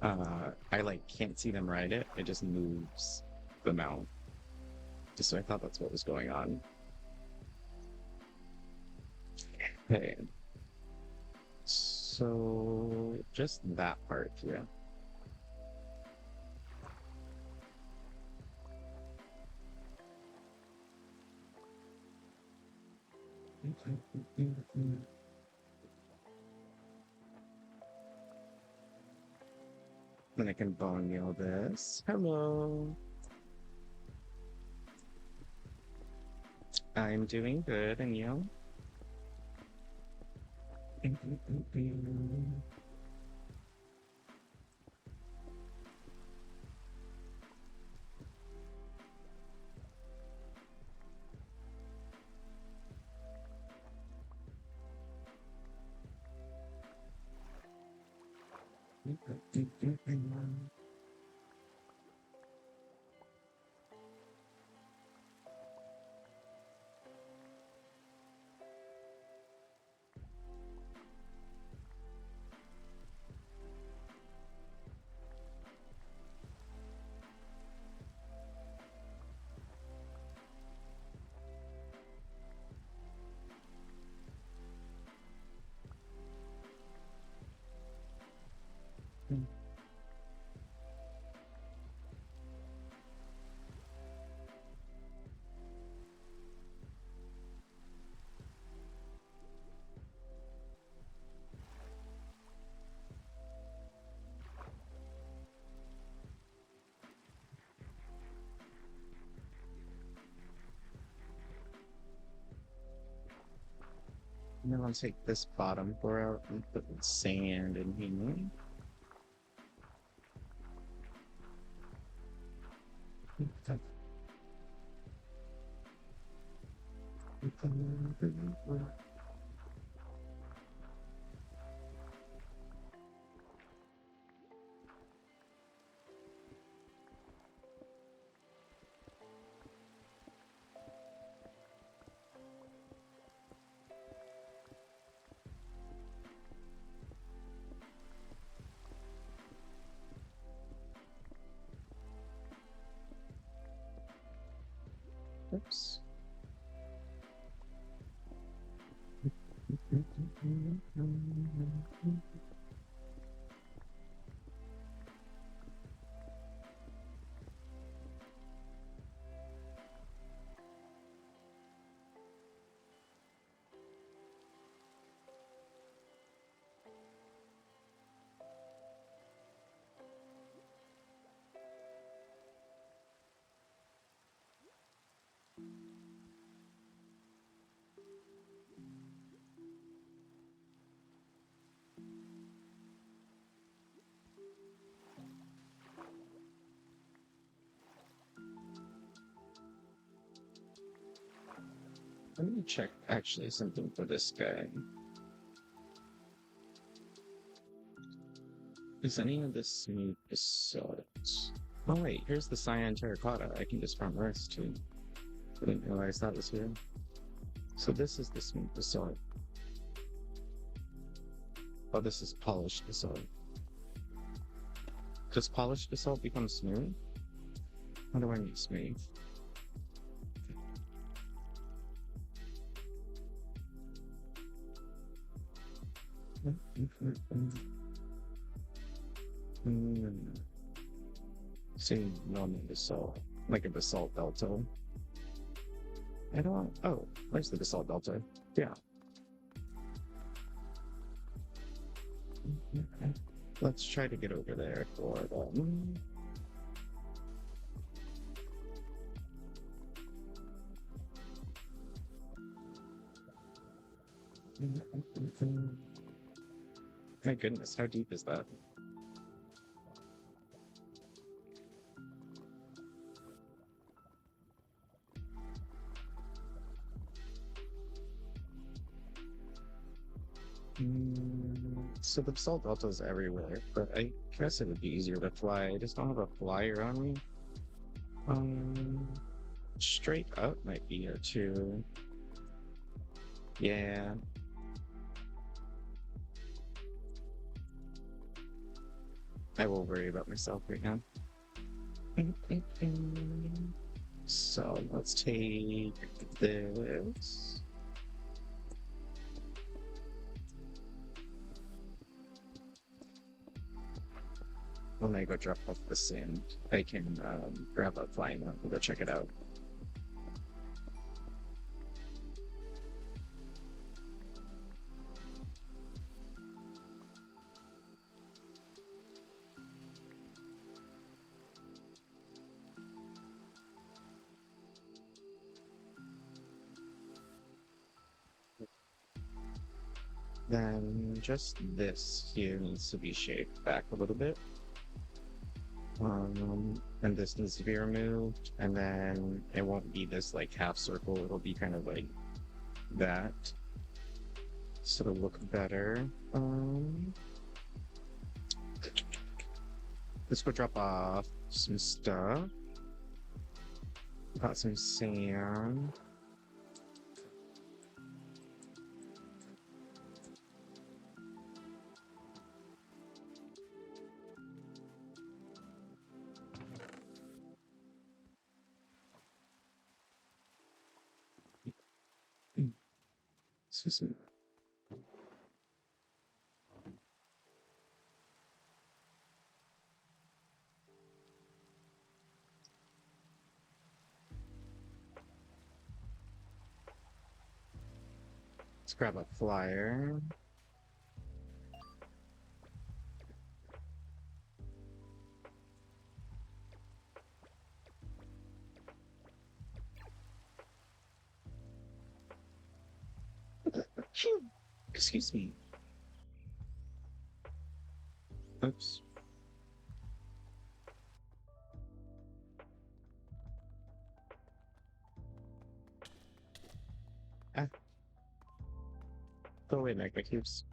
I like can't see them ride it. It just moves the mount. Just so I thought that's what was going on. Okay. So just that part, yeah. Then I can bone meal this. Hello. I'm doing good, and you? And then I'll take this bottom floor out and put sand in here. Oops. Let me check actually something for this guy. Is any of this smooth basalt? Oh wait, here's the cyan terracotta. I can just farm rice too. I didn't realize that was here. So this is the smooth basalt. Oh, this is polished basalt. Does polished basalt become smooth? How do I make smooth? See, normal basalt, like a basalt delta. I don't. Oh, where's the basalt delta? Yeah. Let's try to get over there for them. My goodness, how deep is that? So the basalt delta is everywhere, but I guess it would be easier to fly. I just don't have a flyer on me. Straight up might be here too. Yeah. I will worry about myself right now. So let's take this. When I go drop off the sand, I can grab a flying one and go check it out. Then just this here needs to be shaped back a little bit. And this needs to be removed, and then it won't be this like half circle, it'll be kind of like that. So it'll look better. Let's go drop off some stuff. Got some sand. Let's grab a flyer. Excuse me. Oops. Ah, go away, magma cubes.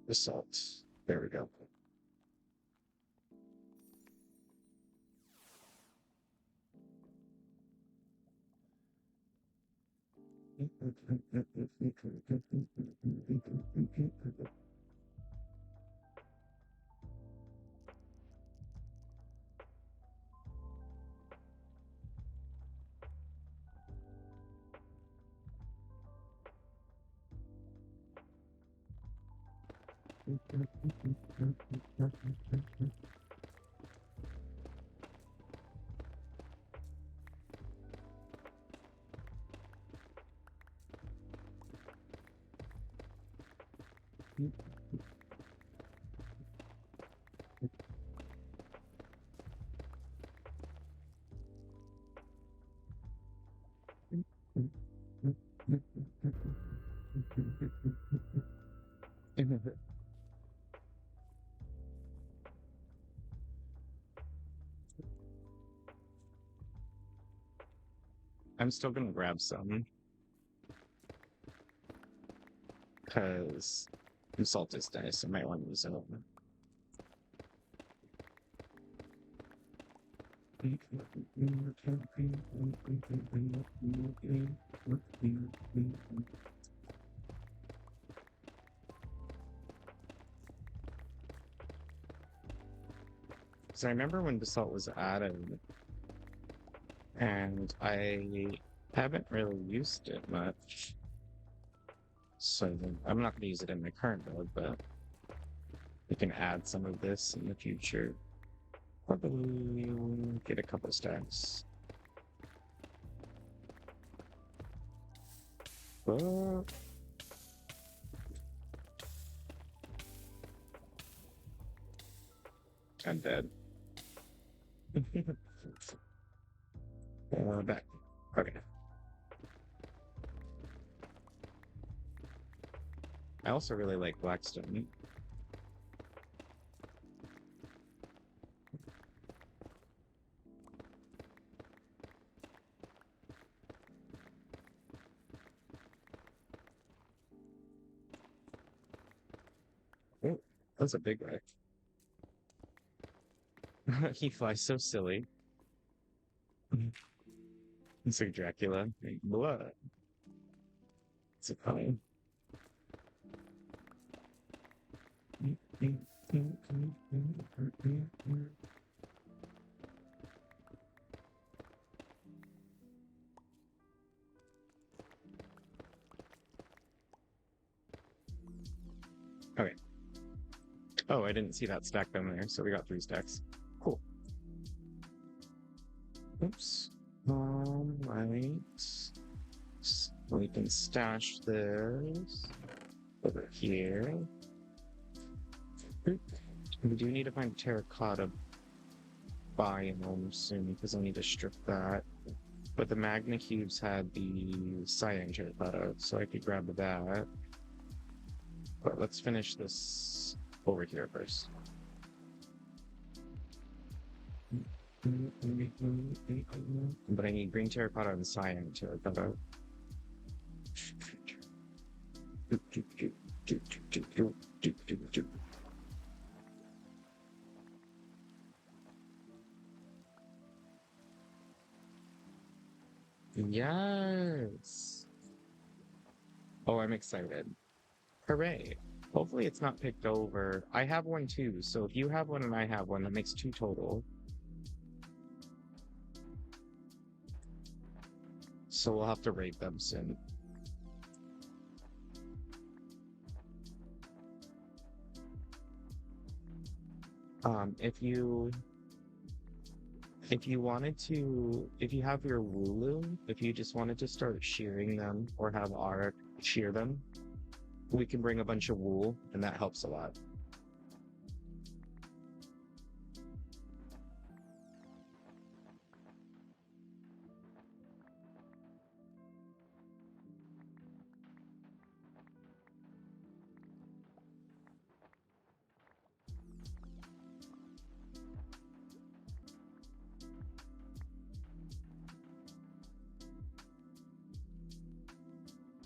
The salt. There we go. I'm still gonna grab some because salt is nice. I might want to use it. So I remember when basalt was added, and I haven't really used it much. So I'm not going to use it in my current build, but we can add some of this in the future. Probably get a couple stacks. Oh. I'm dead. Back. Okay. I also really like Blackstone. Oh, that's a big guy. He flies so silly. It's like Dracula. Like, blood. It's a funny. Okay. Oh, I didn't see that stack down there, so we got 3 stacks. Cool. Oops. Right. We can stash this over here. We do need to find terracotta biome soon because I need to strip that. But the magma cubes had the cyan terracotta, so I could grab that. But let's finish this over here first. But I need green terracotta and cyan terracotta. Yes. Oh, I'm excited. Hooray. Hopefully it's not picked over. I have one too, so if you have one and I have one, that makes 2 total. So we'll have to rate them soon. if you have your Wooloo, if you just wanted to start shearing them or have Arik shear them, we can bring a bunch of wool, and that helps a lot.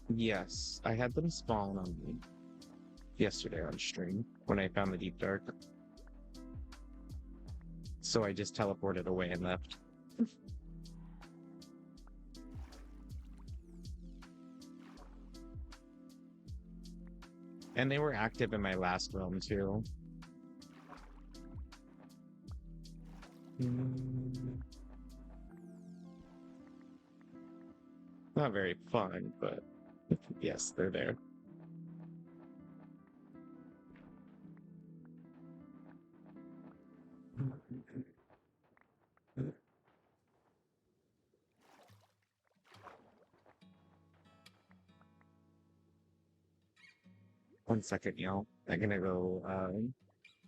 Yes, I had them spawn on me yesterday on stream when I found the deep dark. So I just teleported away and left. And they were active in my last realm too. Not very fun, but yes, they're there. One second, y'all. I'm gonna go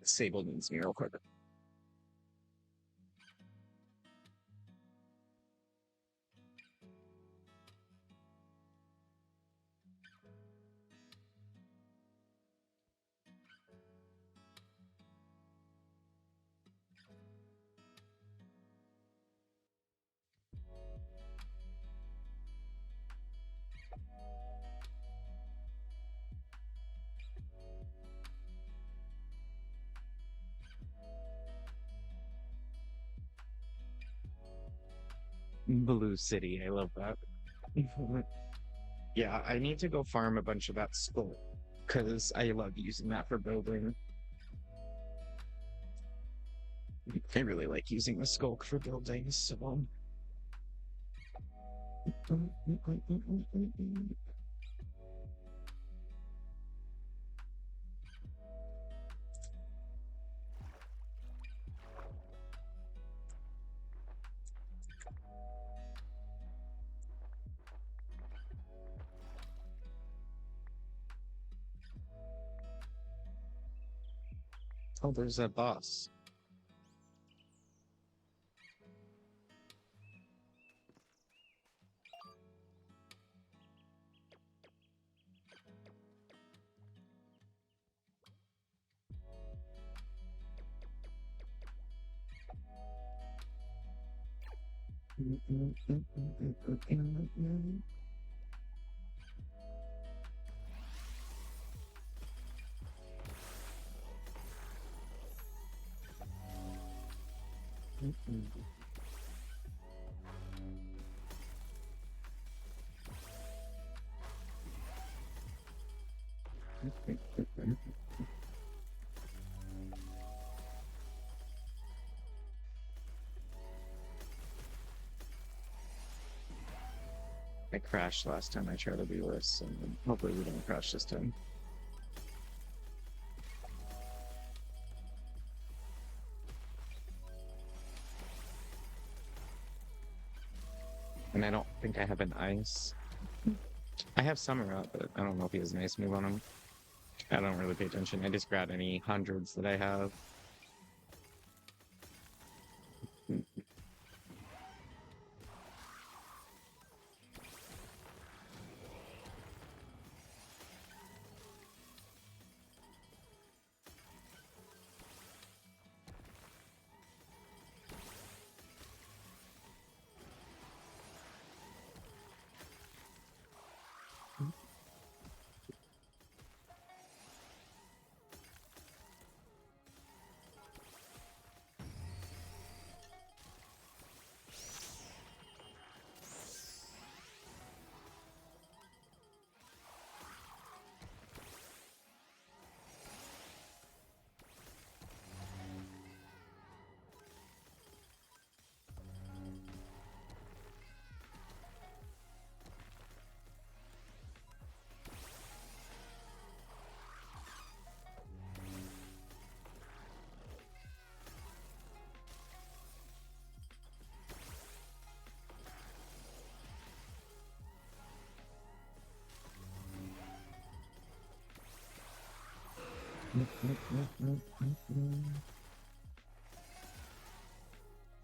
Sable needs me real quick. Blue City, I love that. Yeah, I need to go farm a bunch of that skull because I love using that for building. I really like using the skulk for building, so. Oh, there's a boss. I crashed last time I tried to be Bliss, and hopefully we don't crash this time. And I don't think I have an ice. I have Summer up, but I don't know if he has an ice move on him. I don't really pay attention. I just grab any hundreds that I have.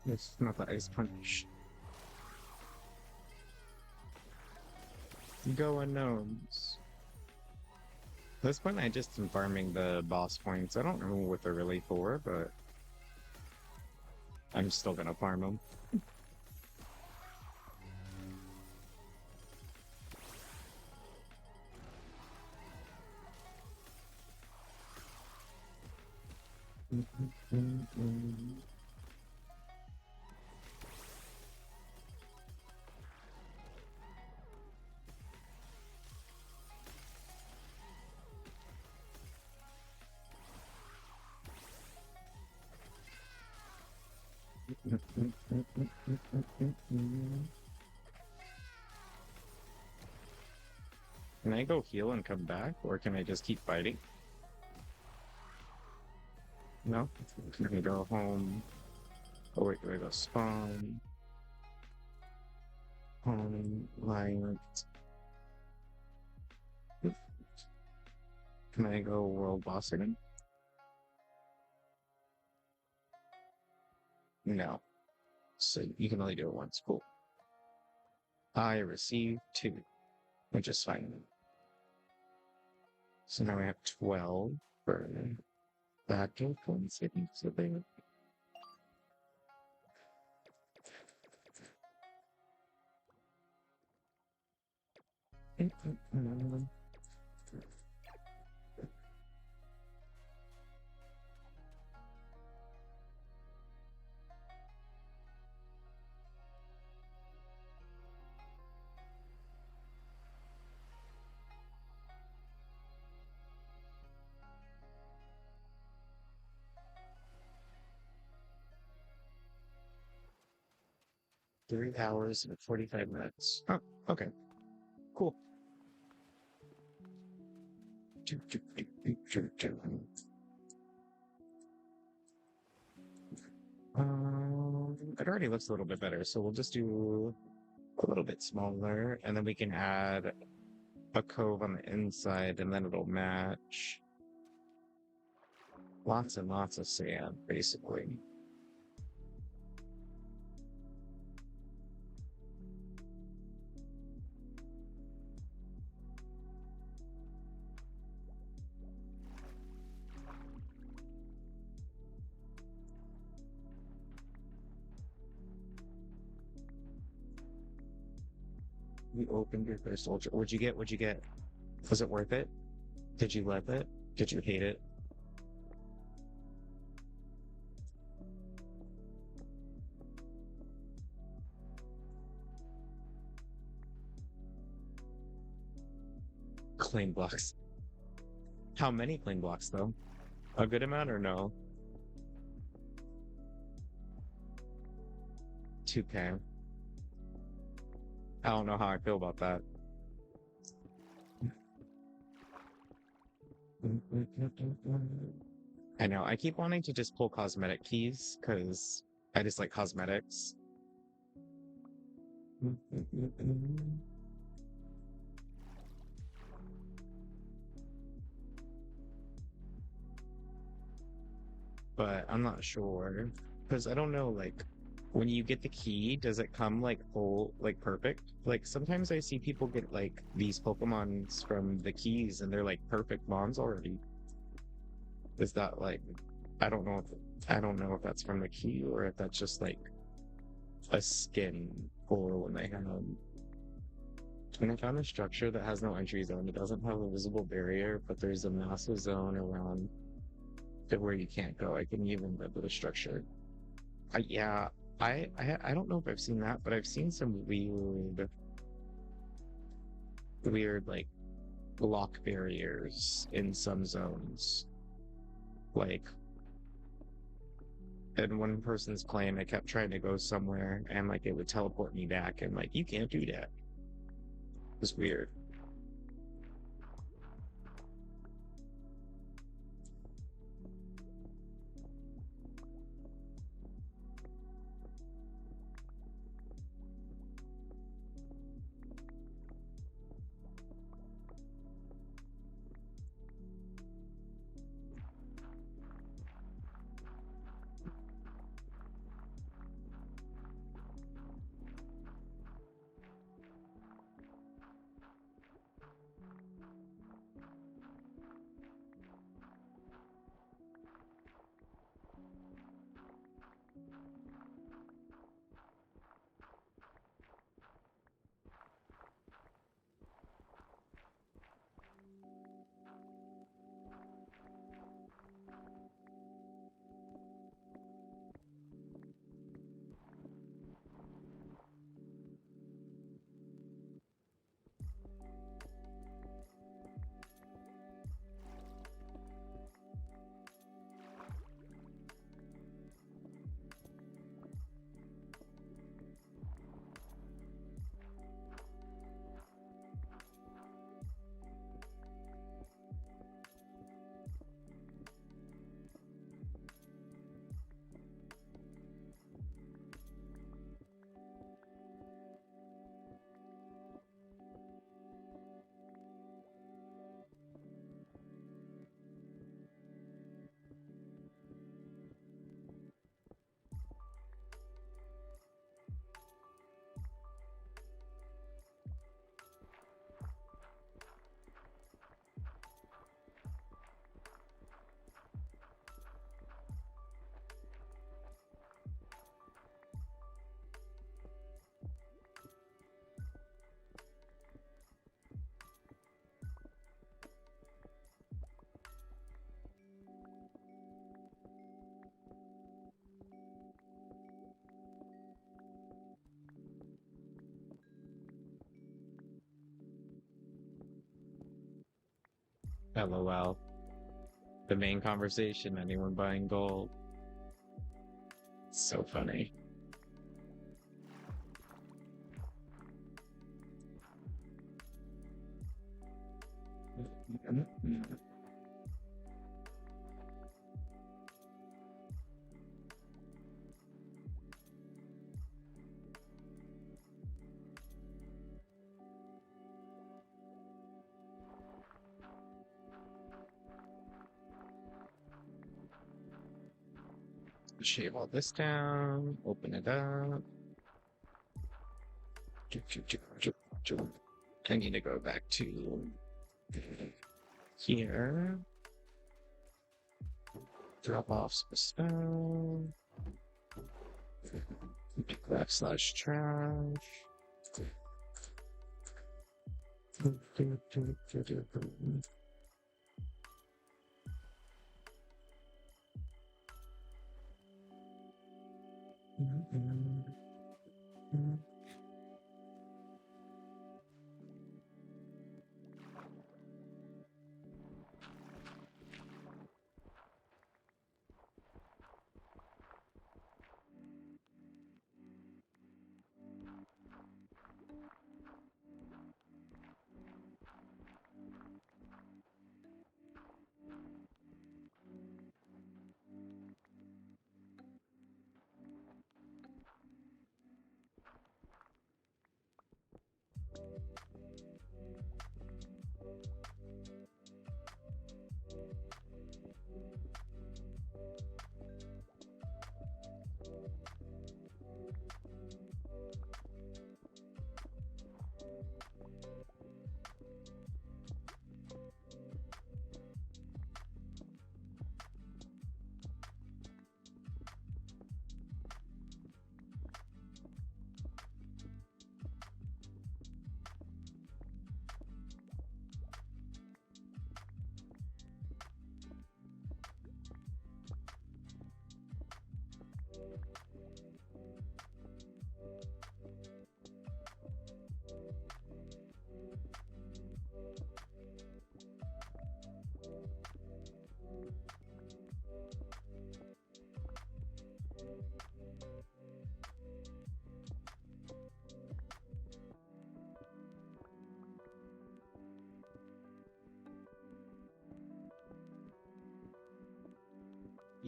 It's not the ice punch. Go unknowns. At this point, I just am farming the boss points. I don't know what they're really for, but I'm still gonna farm them. Can I go heal and come back, or can I just keep fighting? No? Can I go home? Oh wait, do I go spawn? Home, light. Can I go world boss again? No. So you can only do it once. Cool. I received 2, which is fine. So now we have 12 for battle points, I think, so they Mm-mm-mm. 3 hours and 45 minutes. Oh, okay. Cool. It already looks a little bit better, so we'll just do a little bit smaller, and then we can add a cove on the inside, and then it'll match. Lots and lots of sand, basically. You opened your first ultra. What'd you get? What'd you get? Was it worth it? Did you love it? Did you hate it? Claim blocks. How many claim blocks, though? A good amount or no? 2K. I don't know how I feel about that. I know. I keep wanting to just pull cosmetic keys because I just like cosmetics. But I'm not sure because I don't know. Like, when you get the key, does it come like full, like perfect? Like sometimes I see people get like these Pokemons from the keys and they're like perfect mons already. Is that like, I don't know I don't know if that's from the key or if that's just like a skin for when they have. And I found a structure that has no entry zone. It doesn't have a visible barrier, but there's a massive zone around to where you can't go. I can even live with a structure. Yeah, I don't know if I've seen that, but I've seen some weird like block barriers in some zones. Like in one person's claim, I kept trying to go somewhere and like it would teleport me back and like you can't do that. It was weird. LOL. The main conversation, anyone buying gold? So funny. Shave all this down, open it up. I need to go back to here. Drop off some stuff. /trash.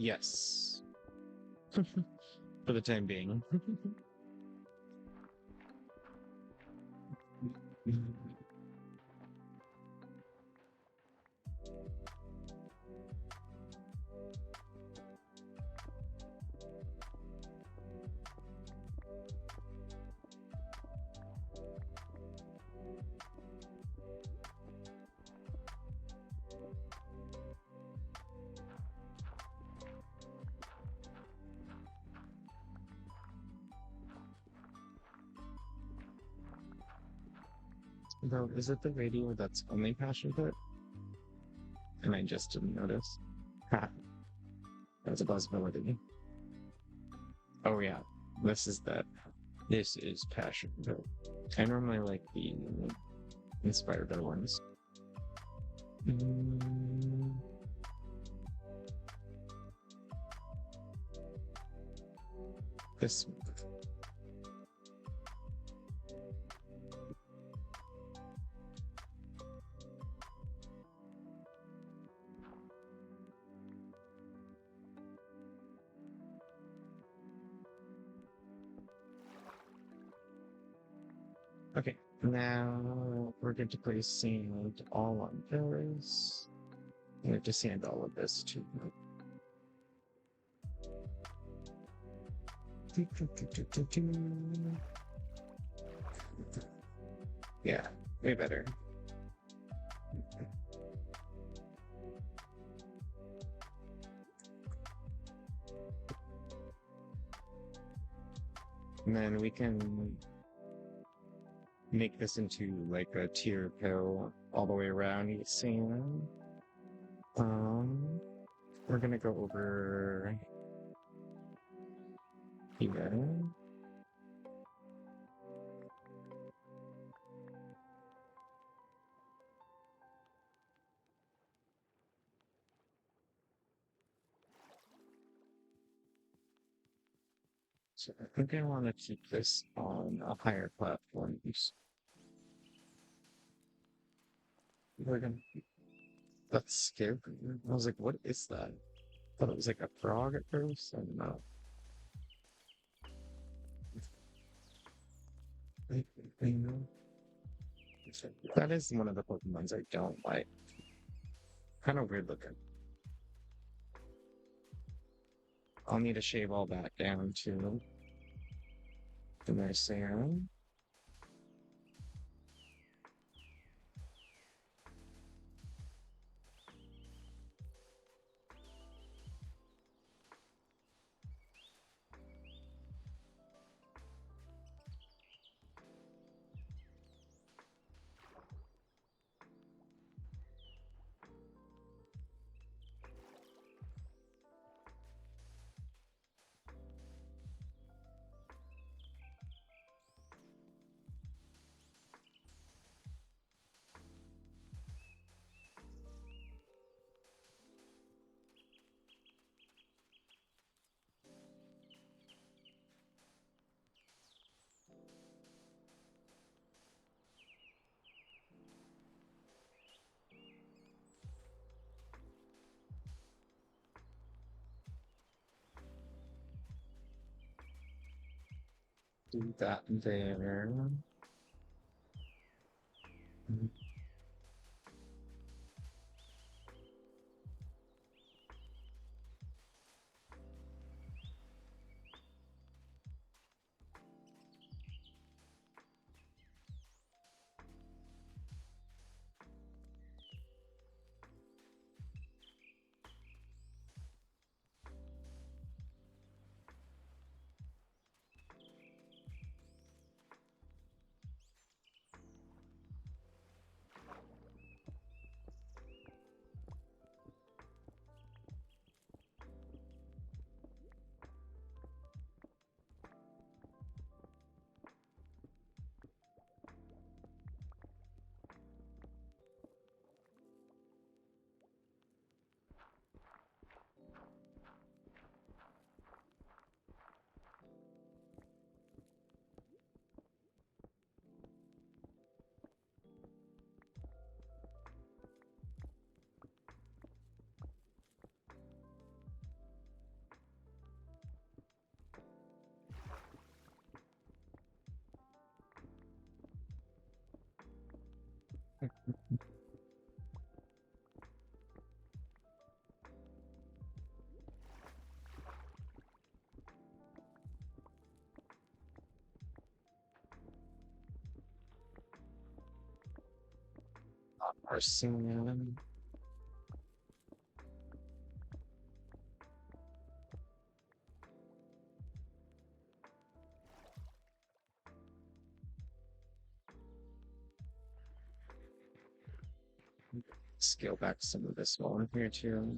Yes. For the time being. Bro, is it the radio that's only passion pit? And I just didn't notice. Ha. That's a possibility. Oh yeah, this is that. This is passion pit. I normally like the inspired by ones. This. Okay, now we're going to place sand all on this. We have to sand all of this too. Yeah, way better. And then we can make this into like a tier pill all the way around each scene. We're gonna go over here. So I think I want to keep this on a higher platform. We're gonna, that's scary. I was like, what is that? I thought it was like a frog at first. I don't know. That is one of the Pokemons I don't like. Kind of weird looking. I'll need to shave all that down too. The nice serum. Do that there. Arsenal. Scale back some of this one here too.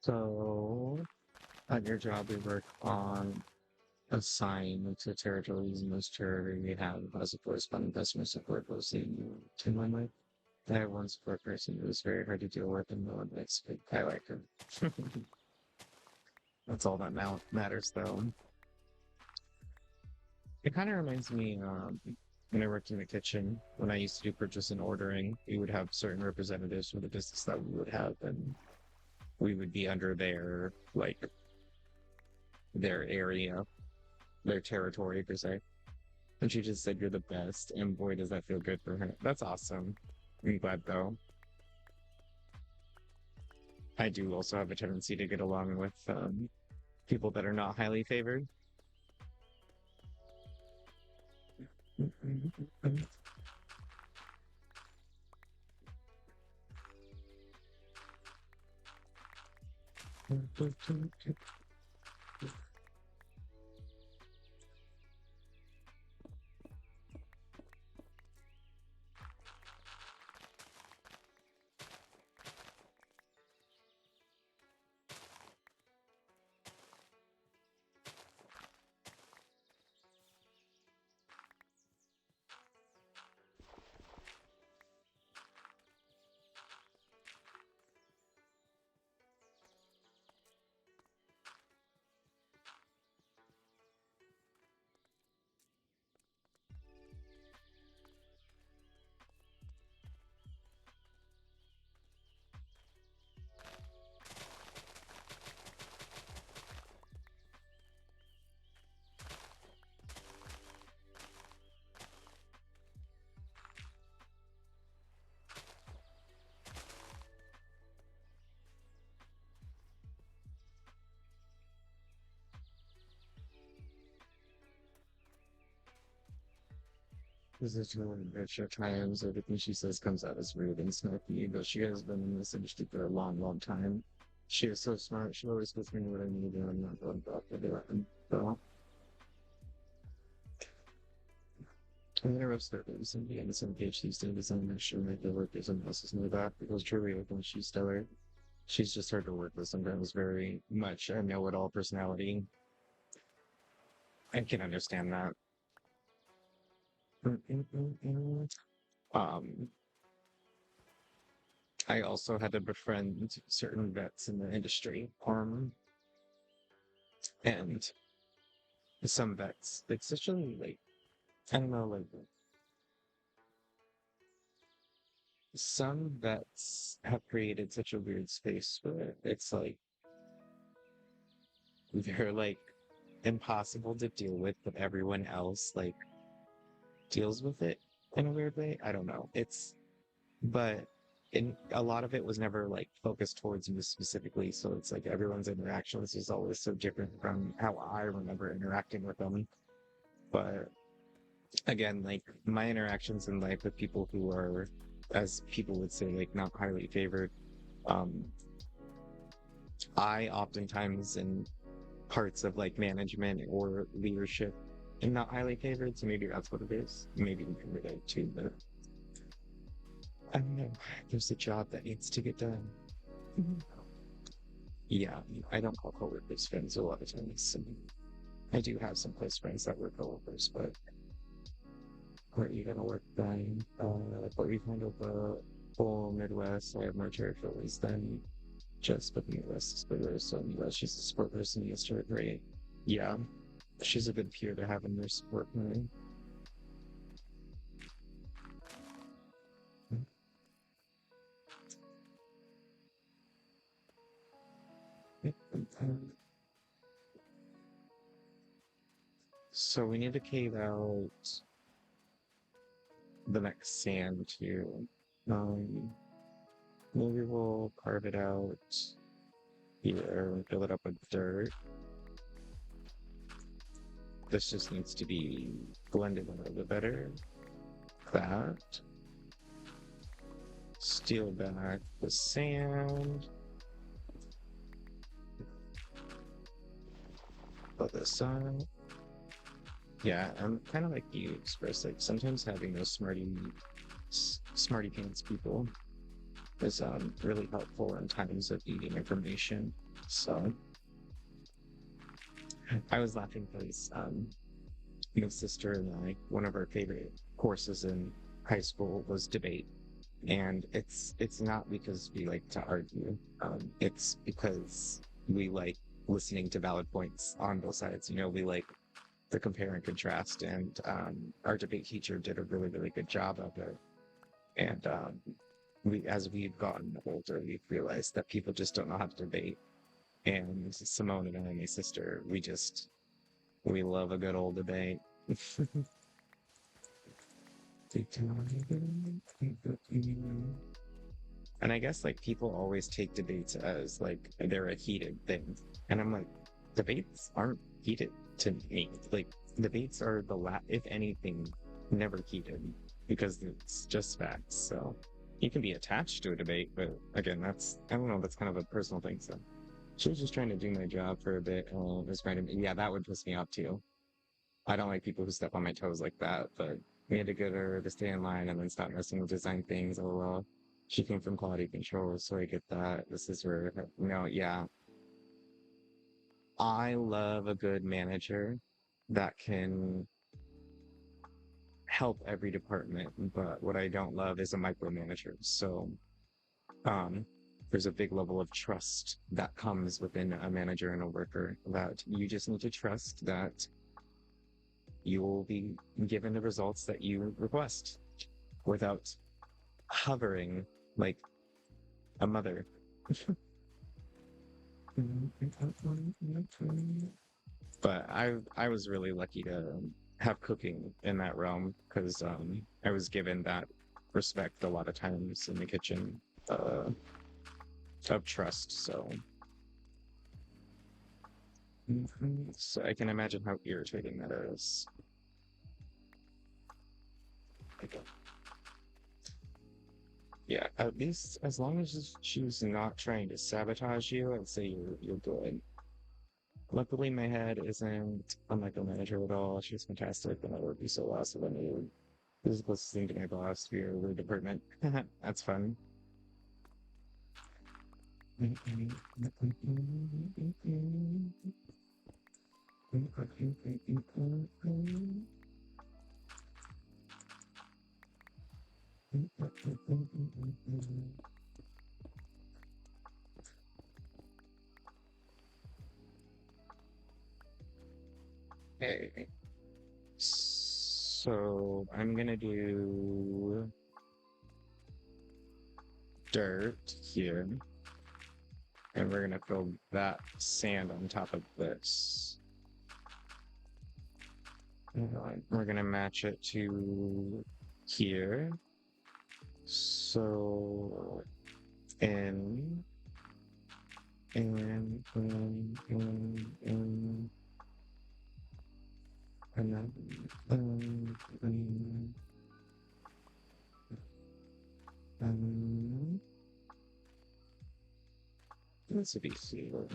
So at your job, we work on assign to territories, and those territory we have as a corresponding customer support posting to my life. I have one support person who was very hard to deal with, and no one likes me. I like her. That's all that now matters, though. It kind of reminds me when I worked in the kitchen, when I used to do purchase and ordering, we would have certain representatives from the business that we would have, and we would be under their their area, their territory per se. And she just said, "You're the best," and boy, does that feel good for her. That's awesome. I'm glad though. I do also have a tendency to get along with people that are not highly favored. This is really rich at times. Everything she says comes out as rude and snarky, but she has been in this industry for a long, long time. She is so smart. She always puts me what I need, and I'm not going to do it. So, I'm gonna roast her and be in some PhD students and make sure that the work isn't else know that because truly, I think she's stellar. She's just hard to work with sometimes, very much a know-it-all personality. I can understand that. Um, I also had to befriend certain vets in the industry, and some vets, especially like I don't know, like some vets have created such a weird space where it's like they're like impossible to deal with, but everyone else like deals with it in a weird way. I don't know. But in a lot of it was never like focused towards me specifically. So it's like everyone's interactions is always so different from how I remember interacting with them. But again, like my interactions in life with people who are, as people would say, like not highly favored, um, I oftentimes in parts of like management or leadership am not highly favored. So maybe that's what it is. Maybe we can relate to, but I don't know. There's a job that needs to get done. Mhm. Yeah, I don't call coworkers friends a lot of times. I do have some close friends that were coworkers, but where are you gonna work then? But we've handled the whole Midwest. I have more territories than just the Midwest is bigger. So Midwest, she's a support person. You start great. Yeah, she's a good peer to have in their support line. So we need to cave out the next sand too. Um, Maybe we'll carve it out here, fill it up with dirt. This just needs to be blended a little bit better. That. Steal back the sand. Put this on. Yeah, I'm kind of like you, Express. Like sometimes having those smarty pants people is really helpful in times of needing information. So I was laughing because my sister and I, one of our favorite courses in high school was debate. And it's not because we like to argue. It's because we like listening to valid points on both sides. You know, we like the compare and contrast, and our debate teacher did a really, really good job of it. And as we've gotten older, we've realized that people just don't know how to debate. And Simone and I, my sister, we love a good old debate. And I guess like people always take debates as like they're a heated thing. And I'm like, debates aren't heated to me. Like debates are if anything, never heated because it's just facts. So you can be attached to a debate, but again, I don't know, that's kind of a personal thing. So She was just trying to do my job for a bit and was trying to, yeah, that would piss me off too. I don't like people who step on my toes like that, but we had to get her to stay in line and then stop messing with design things. Oh well. She came from quality control, so I get that. This is where, no, yeah. I love a good manager that can help every department, but what I don't love is a micromanager. So, um, there's a big level of trust that comes within a manager and a worker that you just need to trust that you will be given the results that you request without hovering like a mother. But I was really lucky to have cooking in that realm because I was given that respect a lot of times in the kitchen uh, of trust. So I can imagine how irritating that is. Yeah, at least as long as she's not trying to sabotage you, I'd say you're good. Luckily, my head isn't a micromanager at all. She's fantastic, and I would be so lost if I knew. This is the closest thing to my boss for your department. That's fun. Okay, so I'm gonna do dirt here, and we're gonna fill that sand on top of this. And we're gonna match it to here. So, and and and then um, this would be here.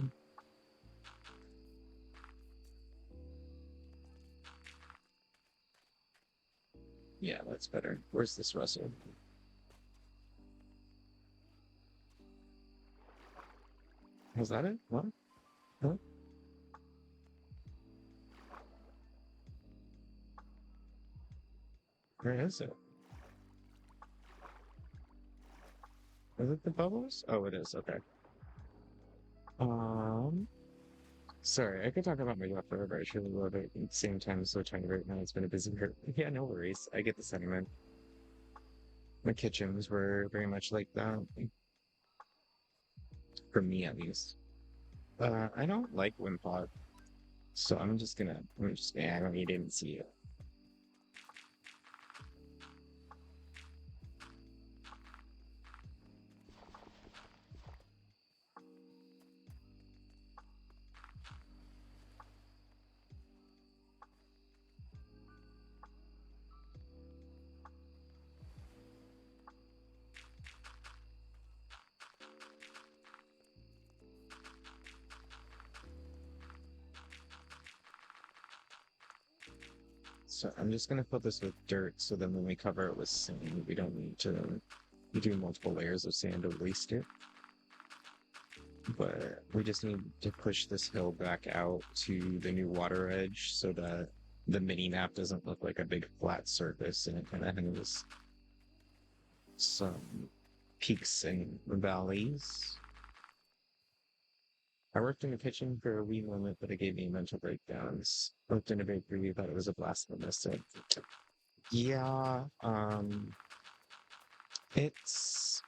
Yeah, that's better. Where's this Russell? Was that it? What? What? Where is it? Is it the bubbles? Oh, it is. Okay. Um, sorry, I could talk about my job forever. I truly love it. At the same time, I'm so tiny right now. It's been a busy year. Yeah, no worries. I get the sentiment. My kitchens were very much like that, for me at least. I don't like Wimpod, so yeah, I don't need to see it. So I'm just gonna fill this with dirt, so then when we cover it with sand, we don't need to do multiple layers of sand to waste it. But we just need to push this hill back out to the new water edge so that the mini map doesn't look like a big flat surface and it kind of has some peaks and valleys. I worked in the kitchen for a wee moment, but it gave me mental breakdowns. Worked in a bakery, thought it was a blast from the set. Yeah, it's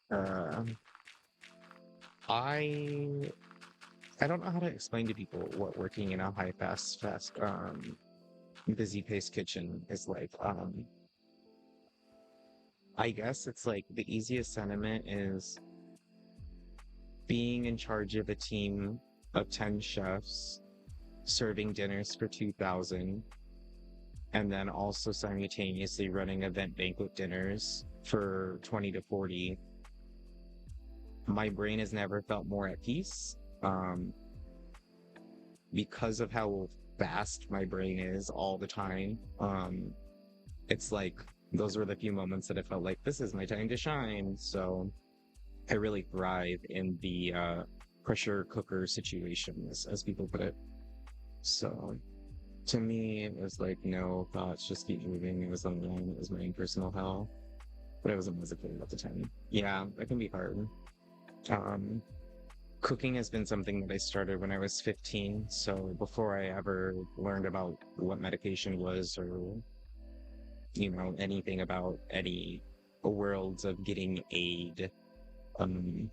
uh, I I don't know how to explain to people what working in a high fast busy paced kitchen is like. I guess it's like the easiest sentiment is being in charge of a team of 10 chefs serving dinners for 2,000 and then also simultaneously running event banquet dinners for 20 to 40. My brain has never felt more at peace. Um, because of how fast my brain is all the time. It's like those were the few moments that I felt like this is my time to shine. So I really thrive in the pressure cooker situations, as people put it. So to me, it was like, no thoughts, just keep moving. It was online, it was my own personal hell, but I wasn't musical at the time. Yeah, it can be hard. Um, Cooking has been something that I started when I was 15. So before I ever learned about what medication was or, anything about any worlds of getting aid, um,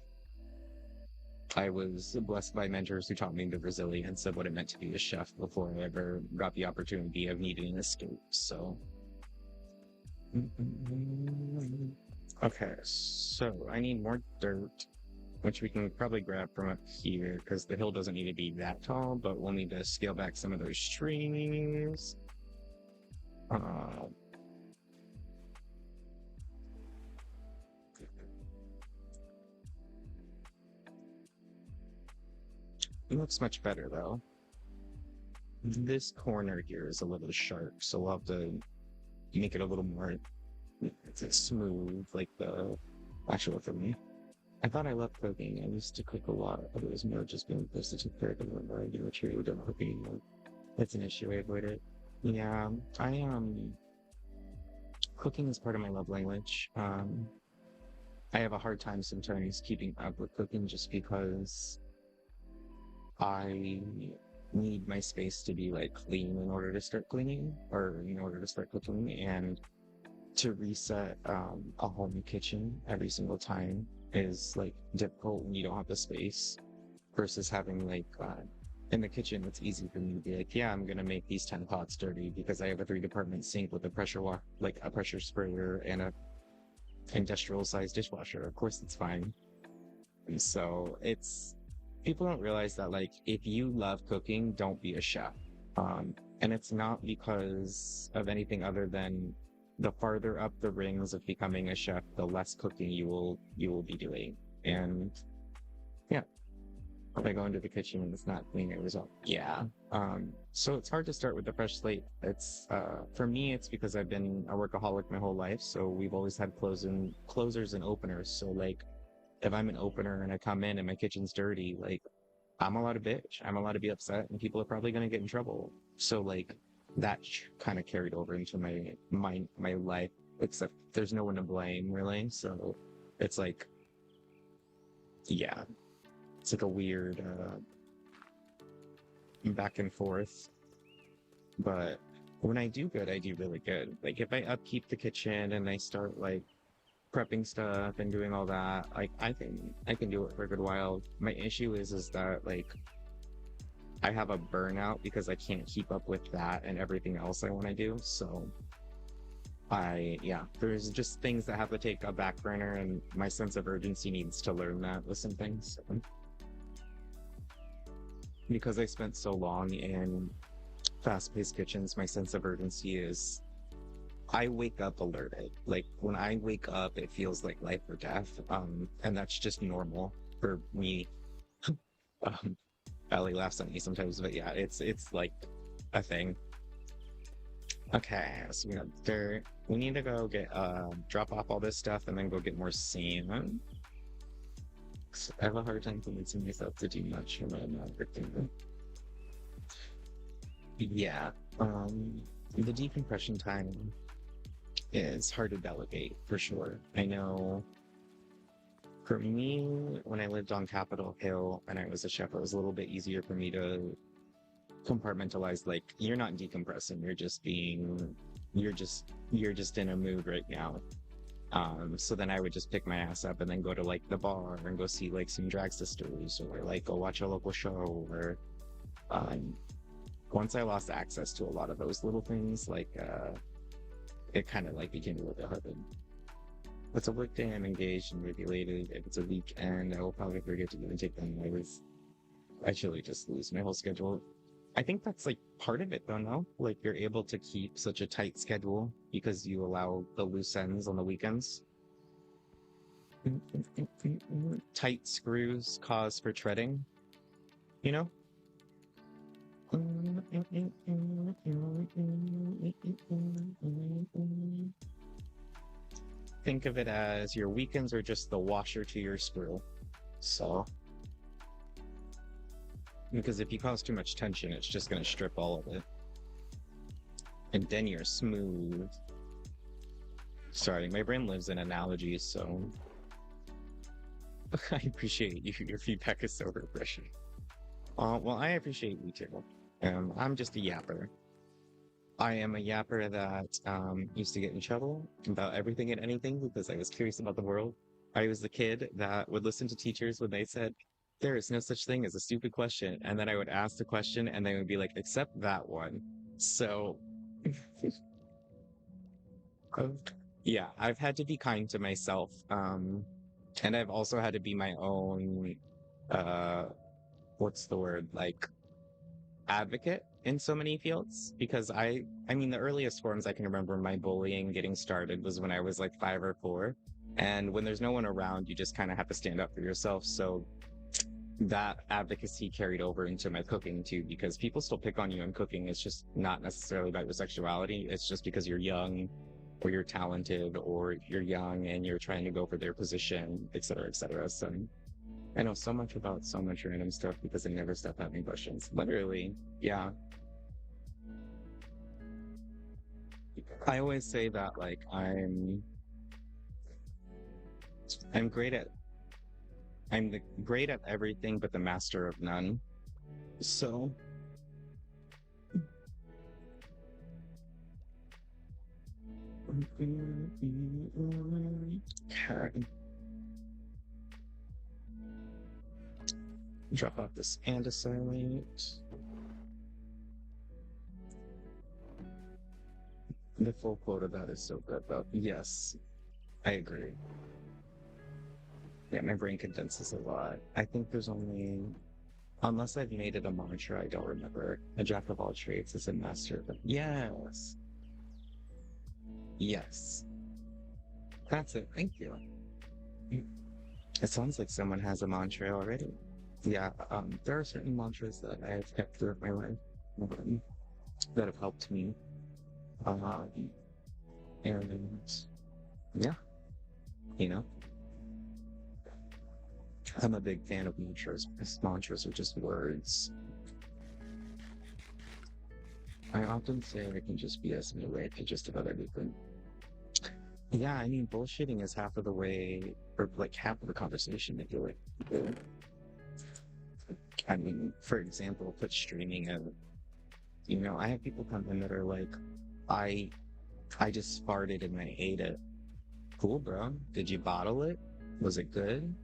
I was blessed by mentors who taught me the resilience of what it meant to be a chef before I ever got the opportunity of needing an escape. So, okay, so I need more dirt, which we can probably grab from up here because the hill doesn't need to be that tall, but we'll need to scale back some of those trees. Uh, it looks much better though. This corner here is a little sharp, so we'll have to make it a little more smooth, like the actual for me. I thought I loved cooking. I used to cook a lot, but it was more just being supposed to take care of whenever I do a tree or don't cooking anymore. That's an issue. I avoid it. Yeah, I cooking is part of my love language. I have a hard time sometimes keeping up with cooking just because I need my space to be like clean in order to start cleaning or in order to start cooking, and to reset a home kitchen every single time is like difficult when you don't have the space versus having like in the kitchen. It's easy for me to be like, yeah, I'm gonna make these 10 pots dirty because I have a 3 department sink with a pressure like a pressure sprayer and a industrial sized dishwasher. Of course it's fine. And so it's people don't realize that like if you love cooking, don't be a chef. And it's not because of anything other than the farther up the rings of becoming a chef, the less cooking you will be doing. And yeah, if I go into the kitchen and it's not clean, it result. Yeah. So it's hard to start with a fresh slate. It's for me, it's because I've been a workaholic my whole life. So we've always had closers and openers. So like if I'm an opener and I come in and my kitchen's dirty, like I'm allowed to bitch. I'm allowed to be upset, and people are probably going to get in trouble. So like that kind of carried over into my life, except there's no one to blame really. So it's like, yeah, it's like a weird back and forth. But when I do good, I do really good. Like if I upkeep the kitchen and I start like prepping stuff and doing all that, like I can do it for a good while. My issue is that like I have a burnout because I can't keep up with that and everything else I want to do. So there's just things that have to take a back burner, and my sense of urgency needs to learn that with some things. So, because I spent so long in fast-paced kitchens, my sense of urgency is I wake up alerted. Like when I wake up, it feels like life or death. And that's just normal for me. Um, Ellie laughs at me sometimes, but yeah, it's like a thing. Okay, so we got dirt. We need to go get drop off all this stuff and then go get more sand. I have a hard time convincing myself to do much when I'm not working. Yeah, the decompression time is hard to delegate for sure. I know for me, when I lived on Capitol Hill and I was a chef, it was a little bit easier for me to compartmentalize. Like you're not decompressing, you're just in a mood right now. So then I would just pick my ass up and then go to like the bar and go see like some drag sisters or like go watch a local show or um once I lost access to a lot of those little things, like it kind of like became a little bit hard. It's a work day, I'm engaged and regulated. If it's a weekend, I will probably forget to even take them. I actually just lose my whole schedule. I think that's like part of it though, no? Like you're able to keep such a tight schedule because you allow the loose ends on the weekends. Tight screws cause for treading. you know? Think of it as your weekends are just the washer to your screw. So, because if you cause too much tension, it's just going to strip all of it. And then you're smooth. Sorry, my brain lives in analogies, so I appreciate you. Your feedback is so refreshing. Well, I appreciate you too. I'm just a yapper. I am a yapper that used to get in trouble about everything and anything because I was curious about the world. I was the kid that would listen to teachers when they said, there is no such thing as a stupid question. And then I would ask the question and they would be like, except that one. So, yeah, I've had to be kind to myself. And I've also had to be my own, uh, what's the word? Like, advocate in so many fields because I mean the earliest forms I can remember my bullying getting started was when I was like 5 or 4, and when there's no one around you just kind of have to stand up for yourself. So that advocacy carried over into my cooking too, because people still pick on you in cooking. It's just not necessarily about your sexuality, it's just because you're young or you're talented or you're young and you're trying to go for their position, et cetera, et cetera. So I know so much about so much random stuff because I never stop having questions. Literally, yeah. I always say that like I'm great at great at everything but the master of none. So okay. Drop off this andesite. The full quote of that is so good though. Yes, I agree. Yeah, my brain condenses a lot. I think there's only, unless I've made it a mantra, I don't remember. A jack of all trades is a master of. Yes. Yes. That's it. Thank you. It sounds like someone has a mantra already. Yeah, there are certain mantras that I have kept throughout my life that have helped me. Um, and yeah, you know, I'm a big fan of mantras because mantras are just words. I often say I can just BS my way to just about everything. Yeah, I mean, bullshitting is half of the way, or like half of the conversation, I feel like. I mean, for example, put streaming and, I have people come in that are like, I I just farted and I ate it. Cool, bro. Did you bottle it? Was it good?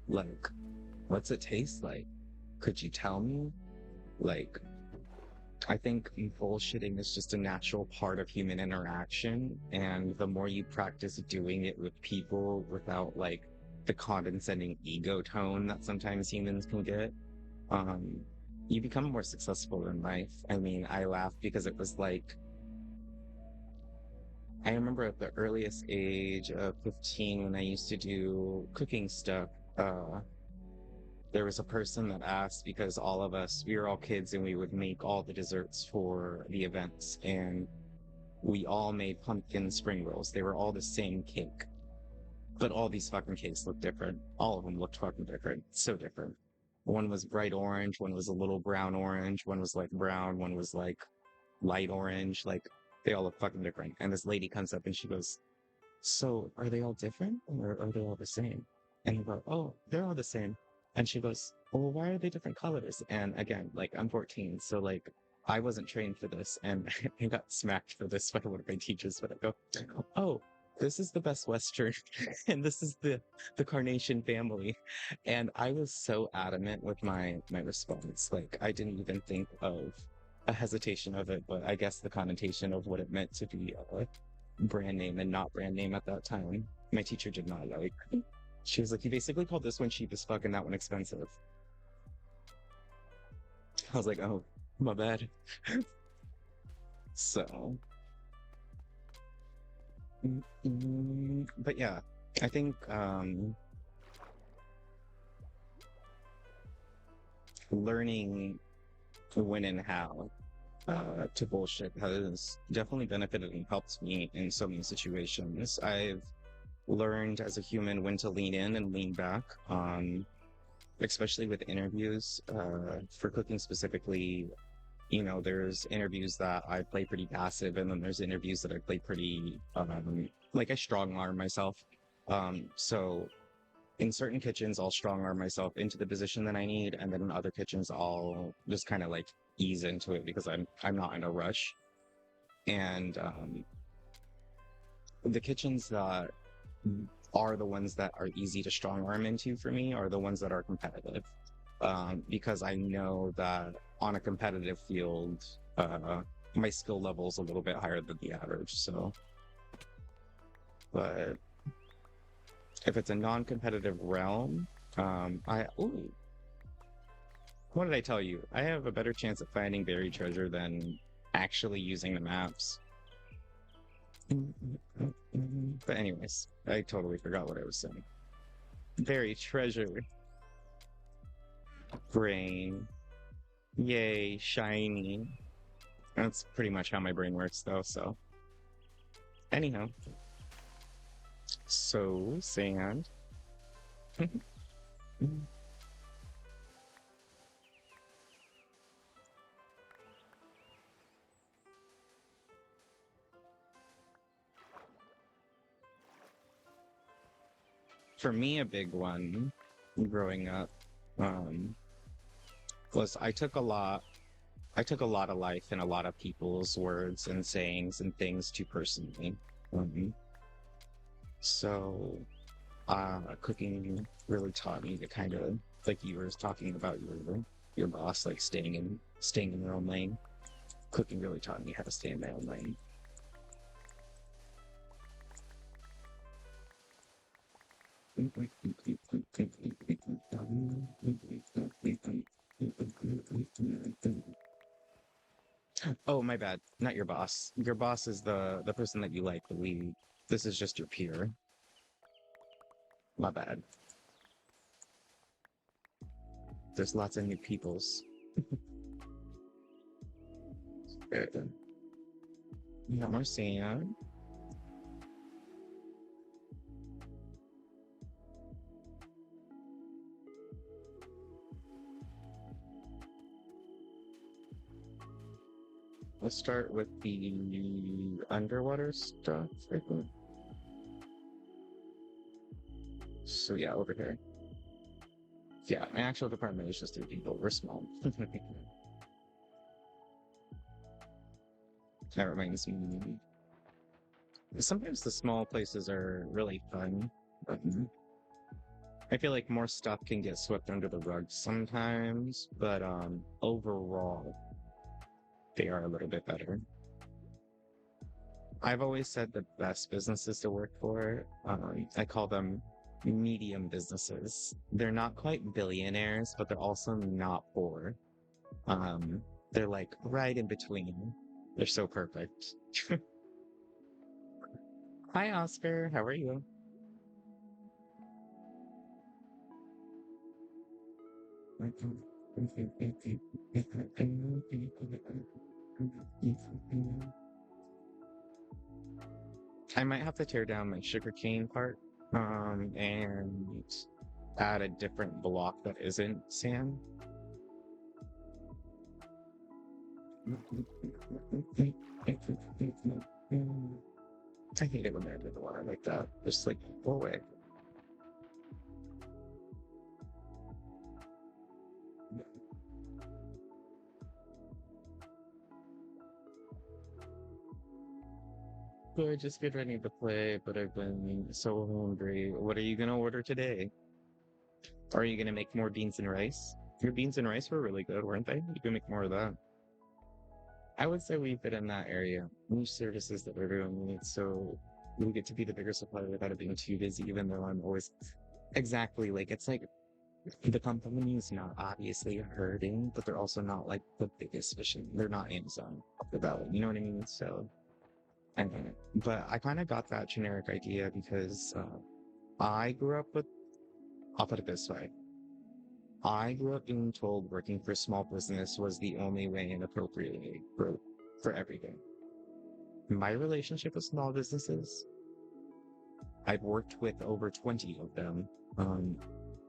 Like, what's it taste like? Could you tell me? Like, I think bullshitting is just a natural part of human interaction. And the more you practice doing it with people without like the condescending ego tone that sometimes humans can get, um, you become more successful in life. I mean, I laugh because it was like, I remember at the earliest age of 15 when I used to do cooking stuff, uh, there was a person that asked because all of us, we were all kids and we would make all the desserts for the events. And we all made pumpkin spring rolls. They were all the same cake, but all these fucking cakes looked different. All of them looked fucking different. So different. One was bright orange, one was a little brown orange, one was like brown, one was like light orange. Like they all look fucking different. And this lady comes up and she goes, so are they all different or are they all the same? And I go, oh, they're all the same. And she goes, well, why are they different colors? And again, like I'm 14, so like I wasn't trained for this and I got smacked for this by one of my teachers. But I go, oh, this is the Best Western and this is the Carnation family. And I was so adamant with my response. Like I didn't even think of a hesitation of it, but I guess the connotation of what it meant to be brand name and not brand name at that time. My teacher did not like. She was like, you basically called this one cheap as fuck and that one expensive. I was like, oh, my bad. So, but yeah, I think learning when and how to bullshit has definitely benefited and helped me in so many situations. I've learned as a human when to lean in and lean back, especially with interviews. For cooking specifically, there's interviews that I play pretty passive, and then there's interviews that I play pretty, like I strong arm myself. So in certain kitchens, I'll strong arm myself into the position that I need, and then in other kitchens, I'll just kind of like ease into it because I'm not in a rush. And the kitchens that are the ones that are easy to strong arm into for me are the ones that are competitive. Because I know that on a competitive field, my skill level is a little bit higher than the average. So, but if it's a non-competitive realm, what did I tell you? I have a better chance at finding buried treasure than actually using the maps. But anyways, I totally forgot what I was saying. Buried treasure. Brain. Yay, shiny. That's pretty much how my brain works though, so. Anyhow. So, sand. For me, a big one growing up, um, was I took a lot of life and a lot of people's words and sayings and things too personally. Um, so, cooking really taught me to kind of, like you were talking about your boss, like staying in your own lane. Cooking really taught me how to stay in my own lane. Oh, my bad. Not your boss. Your boss is the person that you like, but this is just your peer. My bad. There's lots of new peoples. Yeah, Marcia. Let's start with the underwater stuff, I think. So yeah, over here. Yeah, my actual department is just 3 people. We're small. That reminds me. Sometimes the small places are really fun, but I feel like more stuff can get swept under the rug sometimes, but overall, they are a little bit better. I've always said the best businesses to work for, I call them medium businesses. They're not quite billionaires, but they're also not poor. They're like right in between. They're so perfect. Hi, Oscar. How are you? I might have to tear down my sugarcane part, and add a different block that isn't sand. I hate it when they're under the water like that. Just like, go away. Good, just get ready to play, but I've been so hungry. What are you gonna order today? Are you gonna make more beans and rice? Your beans and rice were really good, weren't they? You can make more of that. I would say we fit in that area. Niche services that everyone needs, so we get to be the bigger supplier without it being too busy, even though I'm always exactly like it's like the company is not obviously hurting, but they're also not like the biggest fish. They're not Amazon up the valley. You know what I mean? So, I mean, but I kind of got that generic idea because I grew up with. I'll put it this way: I grew up being told working for small business was the only way and appropriate way for everything. My relationship with small businesses, I've worked with over 20 of them, um,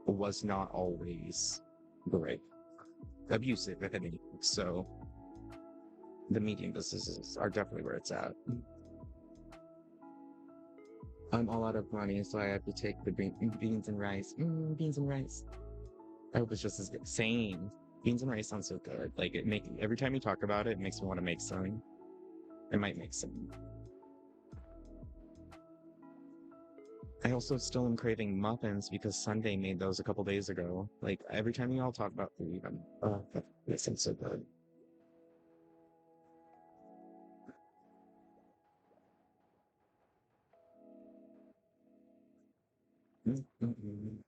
was not always great. Abusive, if anything. So the medium businesses are definitely where it's at. I'm all out of money, so I have to take the beans and rice. Beans and rice. I hope it's just as good. Same. Beans and rice sounds so good. Like it make every time you talk about it, it makes me want to make some. I might make some. I also still am craving muffins because Sunday made those a couple days ago. Like every time you all talk about food, I'm that sounds so good. Mm-mm-mm.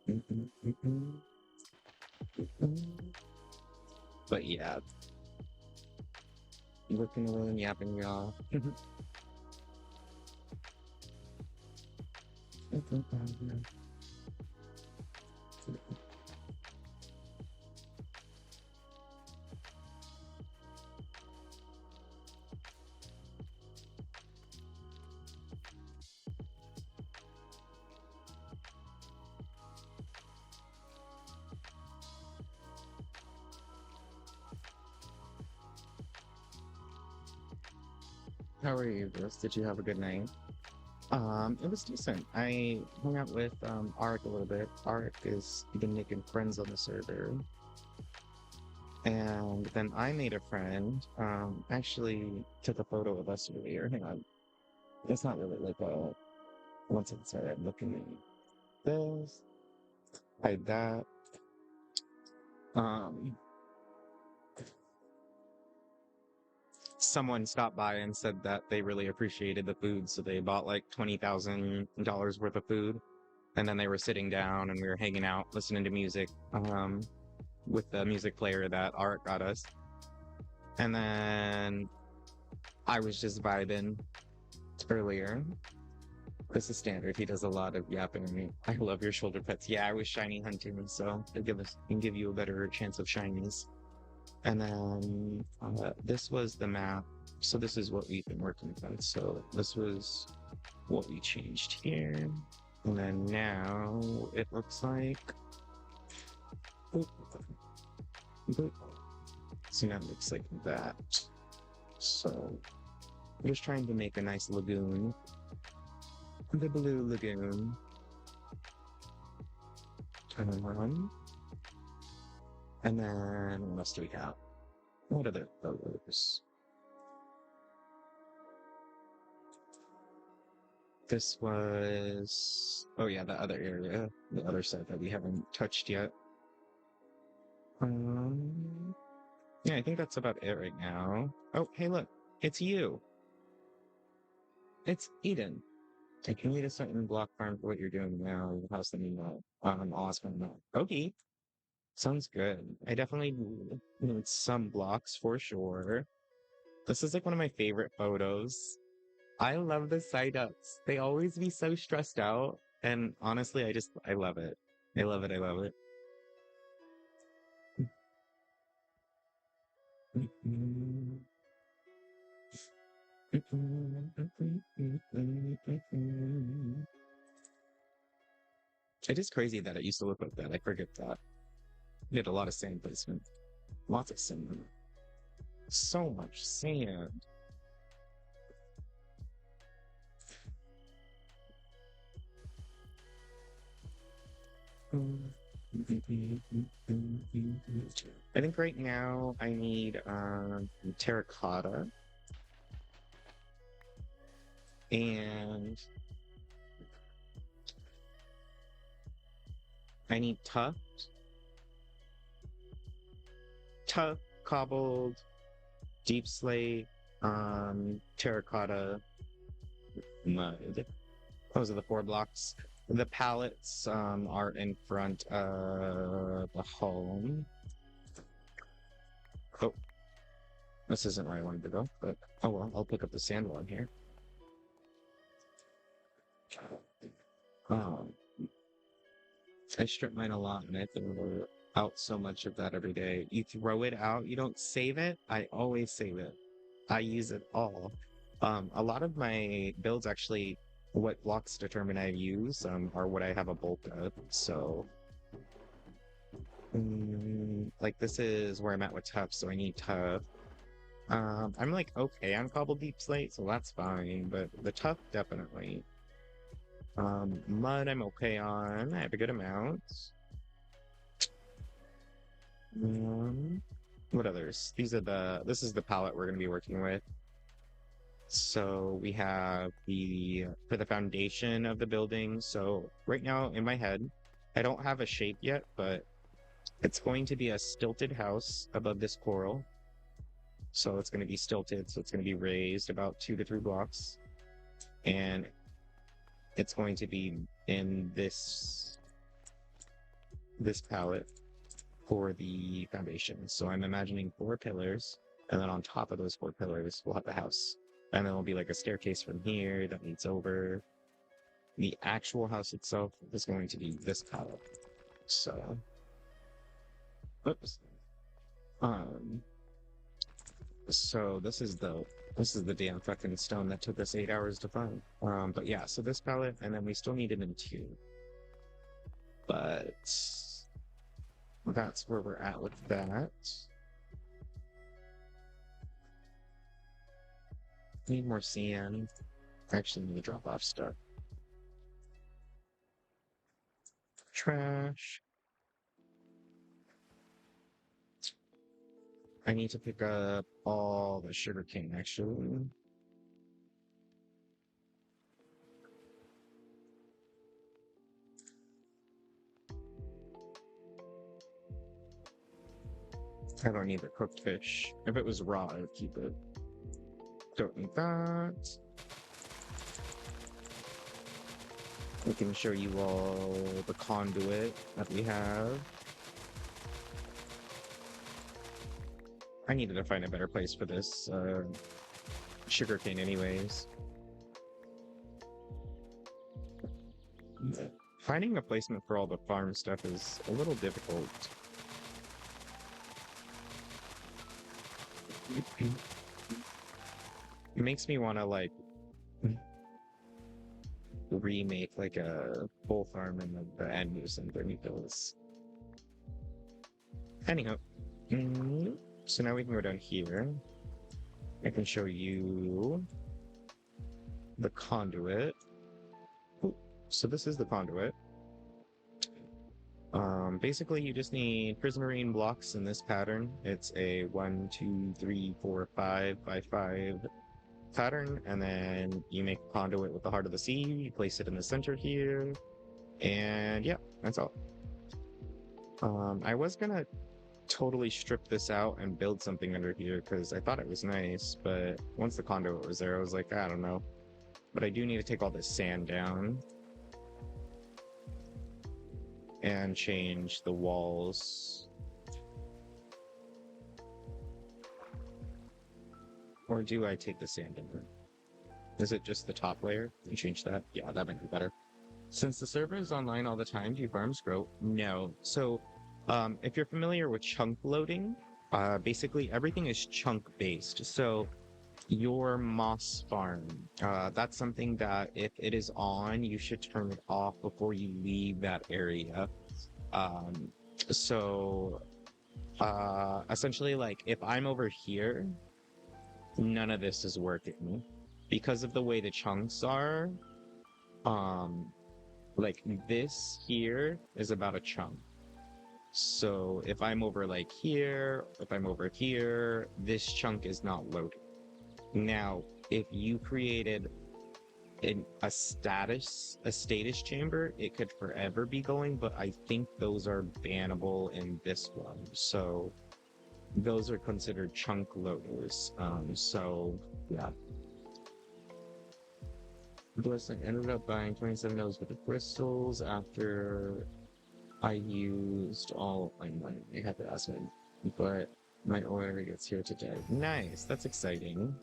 Mm-mm-mm-mm. But yeah, working away and yapping y'all. How are you, Bliss? Did you have a good night? It was decent. I hung out with Arik a little bit. Arik is been making friends on the server. And then I made a friend. Actually took a photo of us earlier. Hang on. It's not really like a once it's sorry, I'm looking at this. Hide that. Um Someone stopped by and said that they really appreciated the food, so they bought like $20,000 worth of food. And then they were sitting down and we were hanging out, listening to music, with the music player that Art got us. And then I was just vibing earlier. This is standard. He does a lot of yapping. I love your shoulder pets. Yeah, I was shiny hunting, so it can give you a better chance of shinies. And then this was the map. So this is what we've been working with. So this was what we changed here. And then now it looks like. So now it looks like that. So I'm just trying to make a nice lagoon. The blue lagoon. And then what else do we have? What other photos? This was, oh yeah, the other area, the other side that we haven't touched yet. Um, yeah, I think that's about it right now. Oh, hey, look, it's you. It's Eden. I can lead a certain block farm for what you're doing now. Your house, let me know. Awesome. Okay, sounds good. I definitely need some blocks for sure. This is like one of my favorite photos. I love the side ups. They always be so stressed out. And honestly, I love it. I love it. I love it. It is crazy that it used to look like that. I forget that. We had a lot of sand placement. Lots of sand. So much sand. I think right now I need terracotta and I need tuff, cobbled, deep slate, terracotta, mud. Those are the 4 blocks. The pallets are in front of the home. Oh, this isn't where I wanted to go, but oh well, I'll pick up the sand while I'm here. Um, I strip mine a lot, and I throw out so much of that every day. You throw it out, you don't save it. I always save it. I use it all. A lot of my builds actually, what blocks determine I use are what I have a bulk of. So, like this is where I'm at with tough, so I need tough. I'm like okay on cobbled deep slate, so that's fine, but the tough definitely. Mud I'm okay on. I have a good amount. What others? This is the palette we're gonna be working with. So we have for the foundation of the building. So right now in my head, I don't have a shape yet, but it's going to be a stilted house above this coral. So it's going to be stilted, so it's going to be raised about 2 to 3 blocks. And it's going to be in this palette for the foundation. So I'm imagining 4 pillars, and then on top of those 4 pillars, we'll have the house. And then it'll be like a staircase from here that leads over. The actual house itself is going to be this palette. So, oops. So this is the damn fucking stone that took us 8 hours to find. But yeah, so this palette, and then we still need it in 2. But that's where we're at with that. Need more sand. I actually need to drop off stuff. Trash. I need to pick up all the sugarcane, actually. I don't need the cooked fish. If it was raw, I would keep it. Don't need that. We can show you all the conduit that we have. I needed to find a better place for this sugarcane anyways. Finding a placement for all the farm stuff is a little difficult. It makes me want to like remake like a full farm in the end or something because anyhow. So now we can go down here. I can show you the conduit. Ooh, so this is the conduit. Basically you just need prismarine blocks in this pattern. It's a 1, 2, 3, 4, 5 by 5 pattern, and then you make a conduit with the heart of the sea. You place it in the center here, and yeah, that's all. I was gonna totally strip this out and build something under here because I thought it was nice, but once the conduit was there, I was like, I don't know. But I do need to take all this sand down and change the walls. Or do I take the sand in? Is it just the top layer and change that? Yeah, that might be better. Since the server is online all the time, do farms grow? No. So, if you're familiar with chunk loading, basically everything is chunk based. So, your moss farm, that's something that if it is on, you should turn it off before you leave that area. Essentially, like if I'm over here, none of this is working because of the way the chunks are. Like this here is about a chunk. So if I'm over like here, if I'm over here, this chunk is not loaded. Now, if you created a status chamber, it could forever be going, but I think those are bannable in this one. So those are considered chunk loaders. So yeah. Bliss, I ended up buying $27 worth of crystals after I used all my money. I had to ask him, but my order gets here today. Nice, that's exciting.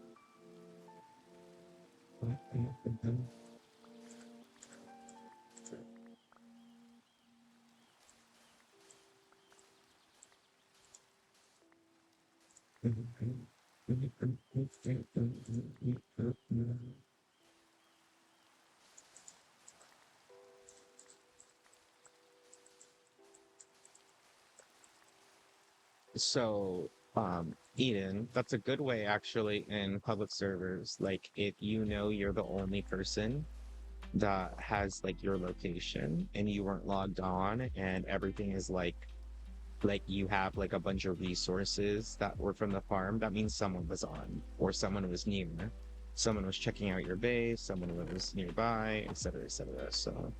So, Eden, that's a good way actually in public servers. Like, if you know you're the only person that has like your location and you weren't logged on and everything is like you have like a bunch of resources that were from the farm, that means someone was on or someone was near. Someone was checking out your base, someone was nearby, etc., etc. So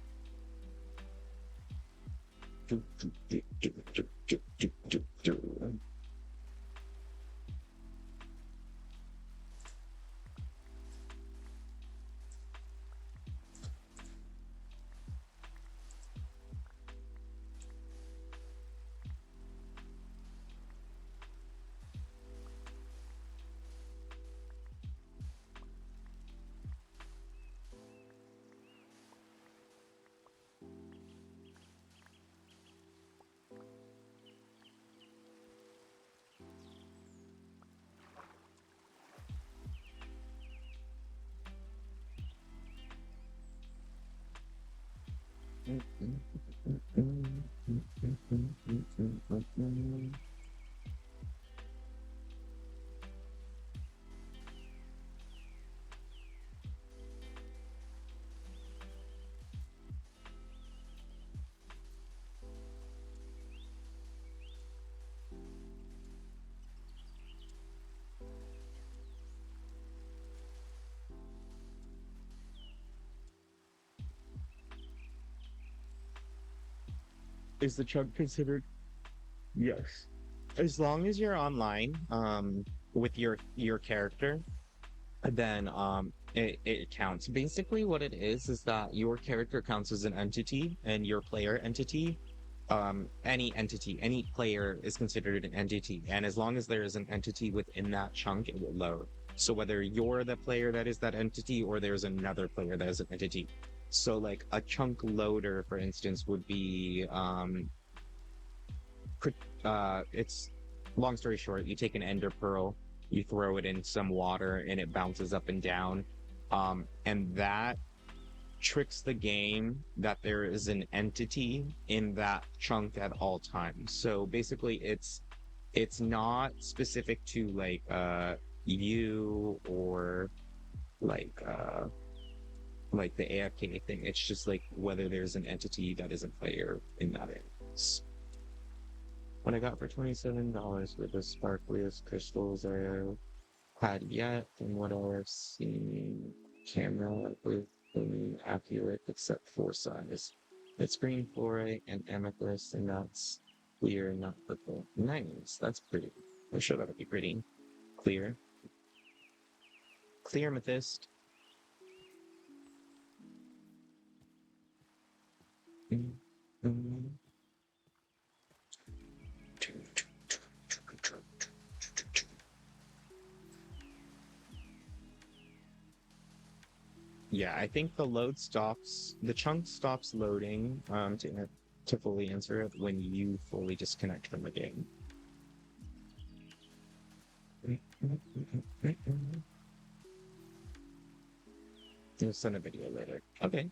is the chunk considered? Yes. As long as you're online, with your character, then it counts. Basically, what it is that your character counts as an entity, and your player entity, any entity, any player is considered an entity, and as long as there is an entity within that chunk, it will load. So whether you're the player that is that entity, or there's another player that is an entity. So like a chunk loader, for instance, would be it's long story short, you take an ender pearl, you throw it in some water, and it bounces up and down. And that tricks the game that there is an entity in that chunk at all times. So basically it's not specific to like you or like uh like the AFK thing. It's just like whether there's an entity that is a player in that area. What I got for $27 were the sparkliest crystals I had yet, and what I've seen camera with accurate except for size. It's green fluorite and amethyst, and that's clear, not purple. Nice, that's pretty. I'm sure that'll be pretty. Clear. Clear amethyst. Yeah, I think the chunk stops loading to fully answer it when you fully disconnect from the game. You'll send a video later. Okay.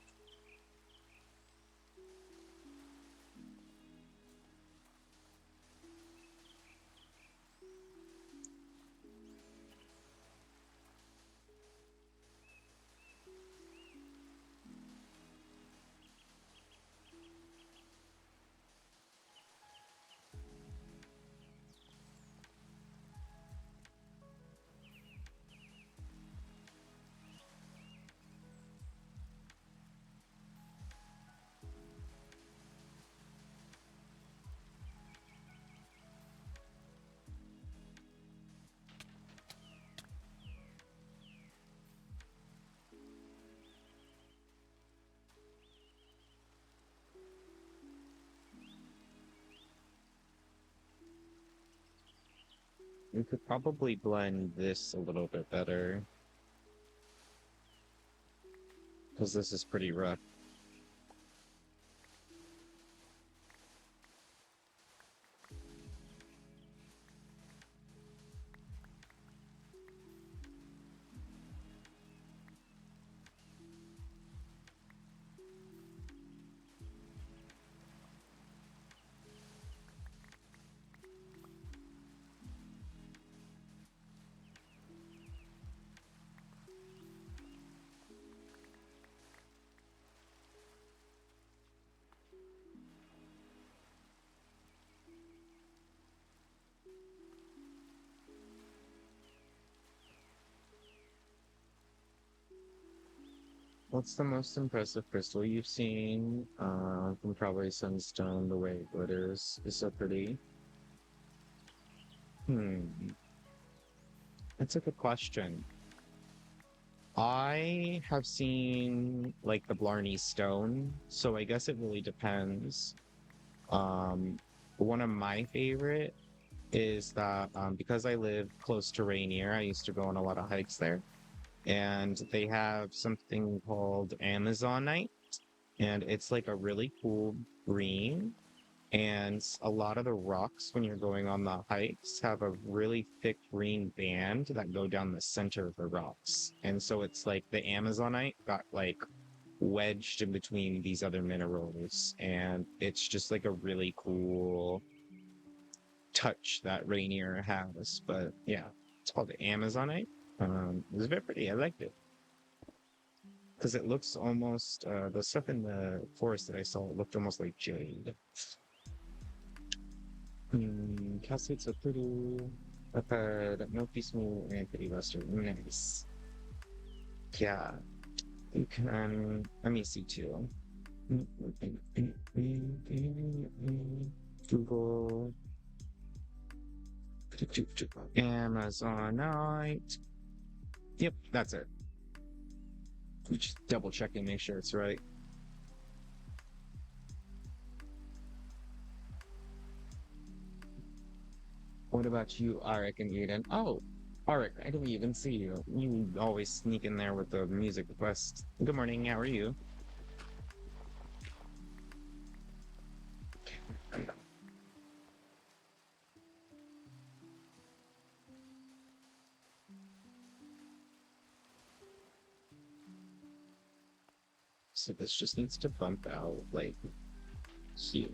We could probably blend this a little bit better because this is pretty rough. What's the most impressive crystal you've seen? Probably sunstone. The way it glitters is so pretty. Hmm, that's a good question. I have seen like the Blarney Stone, so I guess it really depends. Um, One of my favorite is that because I live close to Rainier, I used to go on a lot of hikes there, and they have something called Amazonite, and it's like a really cool green. And a lot of the rocks, when you're going on the hikes, have a really thick green band that go down the center of the rocks. And so it's like the Amazonite got like wedged in between these other minerals. And it's just like a really cool touch that Rainier has. But yeah, it's called the Amazonite. It was very pretty. I liked it because it looks almost the stuff in the forest that I saw looked almost like jade. Calcites are pretty. I've had milky smooth and pretty luster. Nice. Yeah, you can. Let me see too. Google Amazonite. Yep, that's it. Just double checking, make sure it's right. What about you, Arik and Eden? Oh, Arik, I didn't even see you. You always sneak in there with the music request. Good morning, how are you? So this just needs to bump out like here.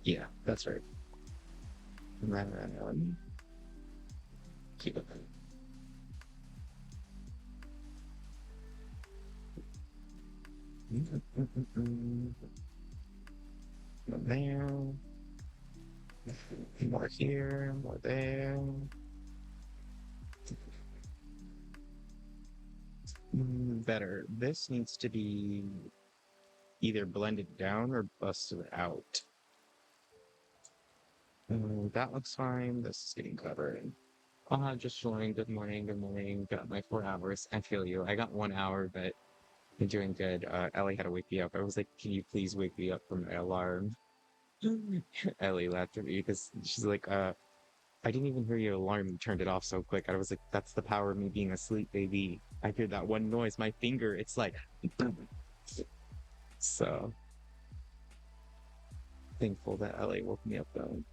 Yeah, that's right. And then keep it there, more here, more there. Better. This needs to be either blended down or busted out. That looks fine. This is getting covered. Just showing. Good morning. Good morning. Got my 4 hours. I feel you. I got 1 hour, but I'm doing good. Ellie had to wake me up. I was like, "Can you please wake me up from my alarm?" Ellie laughed at me because she's like, I didn't even hear your alarm. You turned it off so quick." I was like, "That's the power of me being asleep, baby. I hear that one noise. My finger. It's like." So thankful that Ellie woke me up though.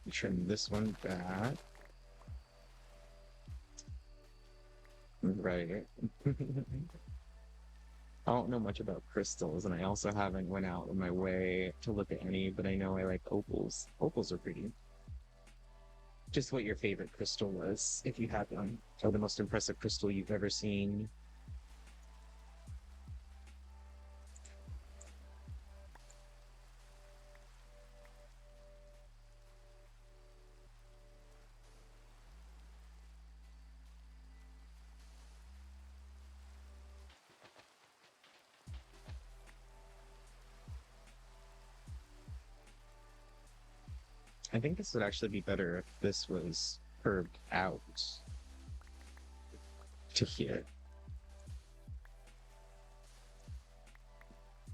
Trim this one back. Right. I don't know much about crystals, and I also haven't went out of my way to look at any, but I know I like opals. Opals are pretty. Just what your favorite crystal was, if you have one, or the most impressive crystal you've ever seen. I think this would actually be better if this was curved out to here,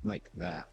like that.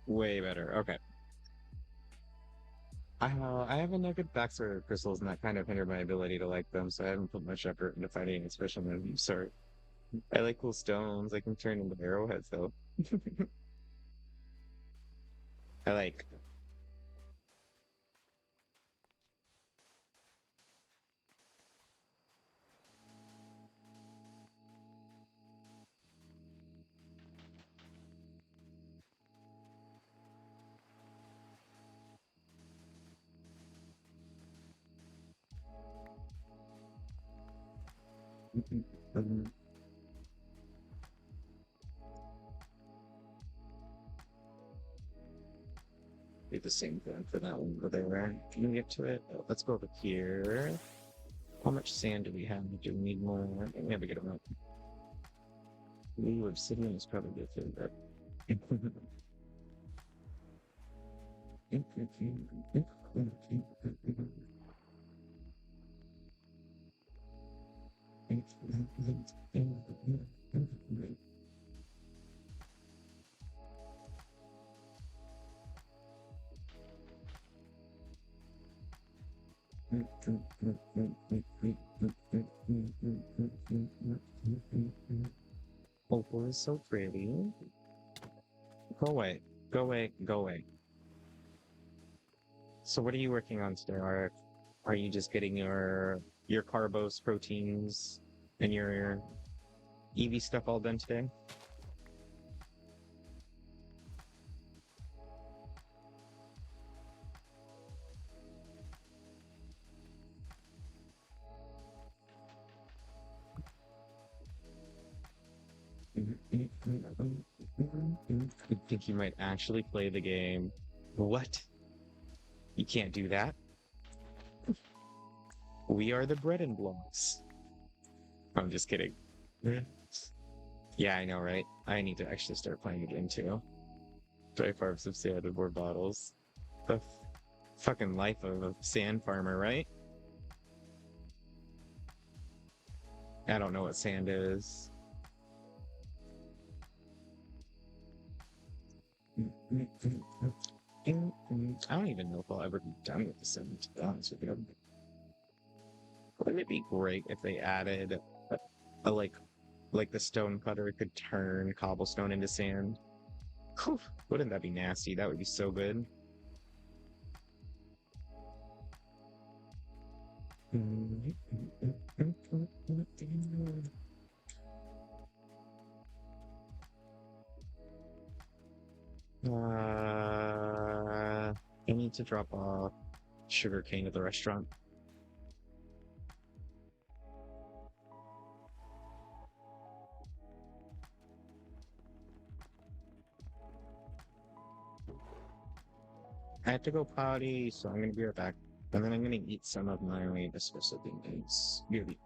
Way better. Okay. I have a negative backstory of crystals, and that kind of hindered my ability to like them, so I haven't put much effort into fighting, especially when you start. I like cool stones. I can turn into arrowheads, though. I like. Do the same thing for that one over there. Can we get to it? Oh, let's go over here. How much sand do we have? Do we need more? I think we have a good amount. Blue obsidian is probably good for that. Opal is so pretty. Go away. Go away. Go away. So what are you working on today? Are you just getting your carbos, proteins, and your EV stuff all done today? You think you might actually play the game? What? You can't do that? We are the bread and blocks. I'm just kidding. Yeah, I know, right? I need to actually start playing the game too. Dry farms of sand and more bottles. The fucking life of a sand farmer, right? I don't know what sand is. I don't even know if I'll ever be done with the sand, to be honest with you. Wouldn't it be great if they added a like the stone cutter could turn cobblestone into sand? Whew, wouldn't that be nasty? That would be so good. I need to drop off sugarcane at the restaurant. I have to go potty, so I'm gonna be right back. And then I'm gonna eat some of my espresso beans. Really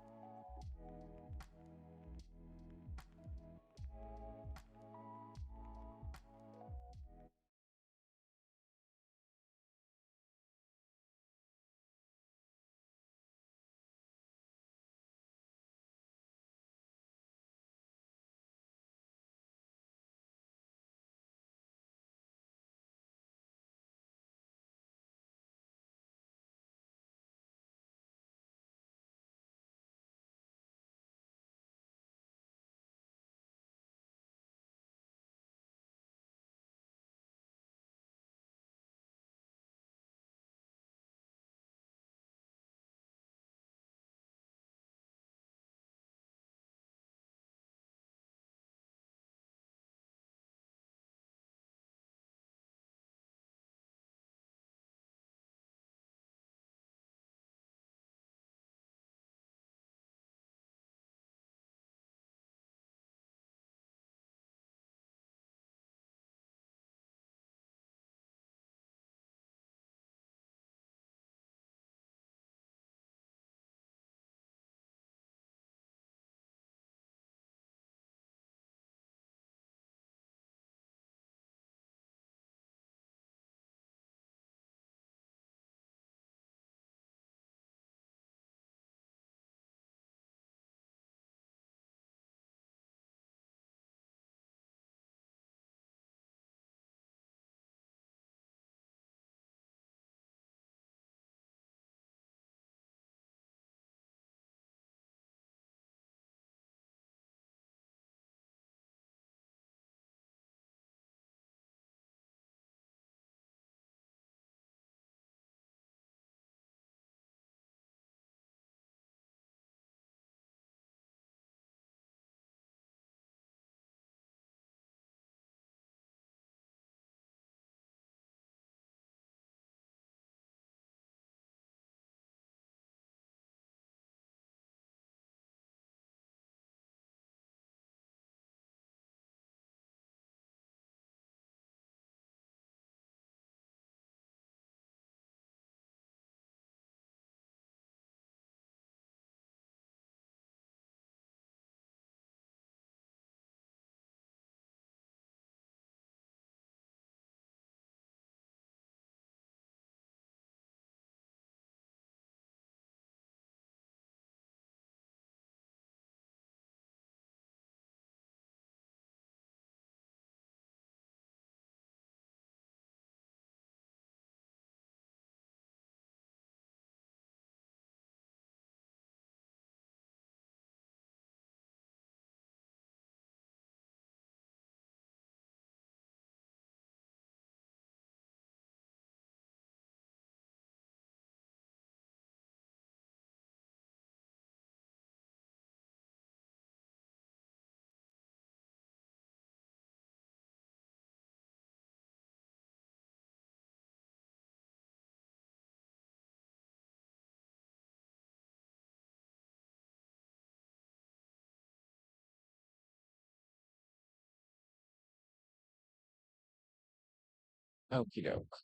Okie doke.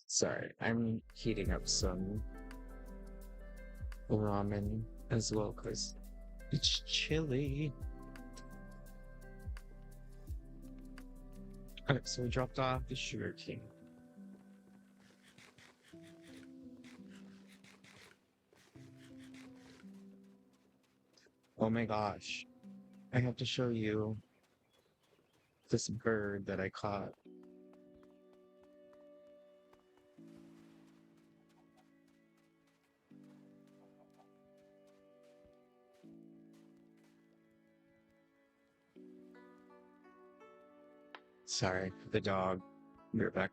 Sorry, I'm heating up some ramen as well because it's chilly. Alright, so we dropped off the sugar cane. Oh my gosh. I have to show you this bird that I caught. Sorry, the dog. You're back.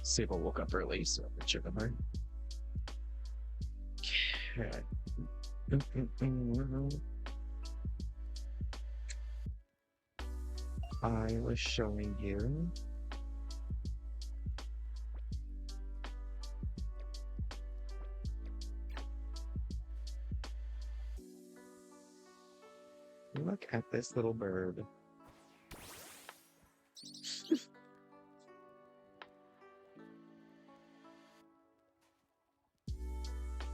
Sable woke up early, so I'm checking her. Okay. I was showing you. Look at this little bird.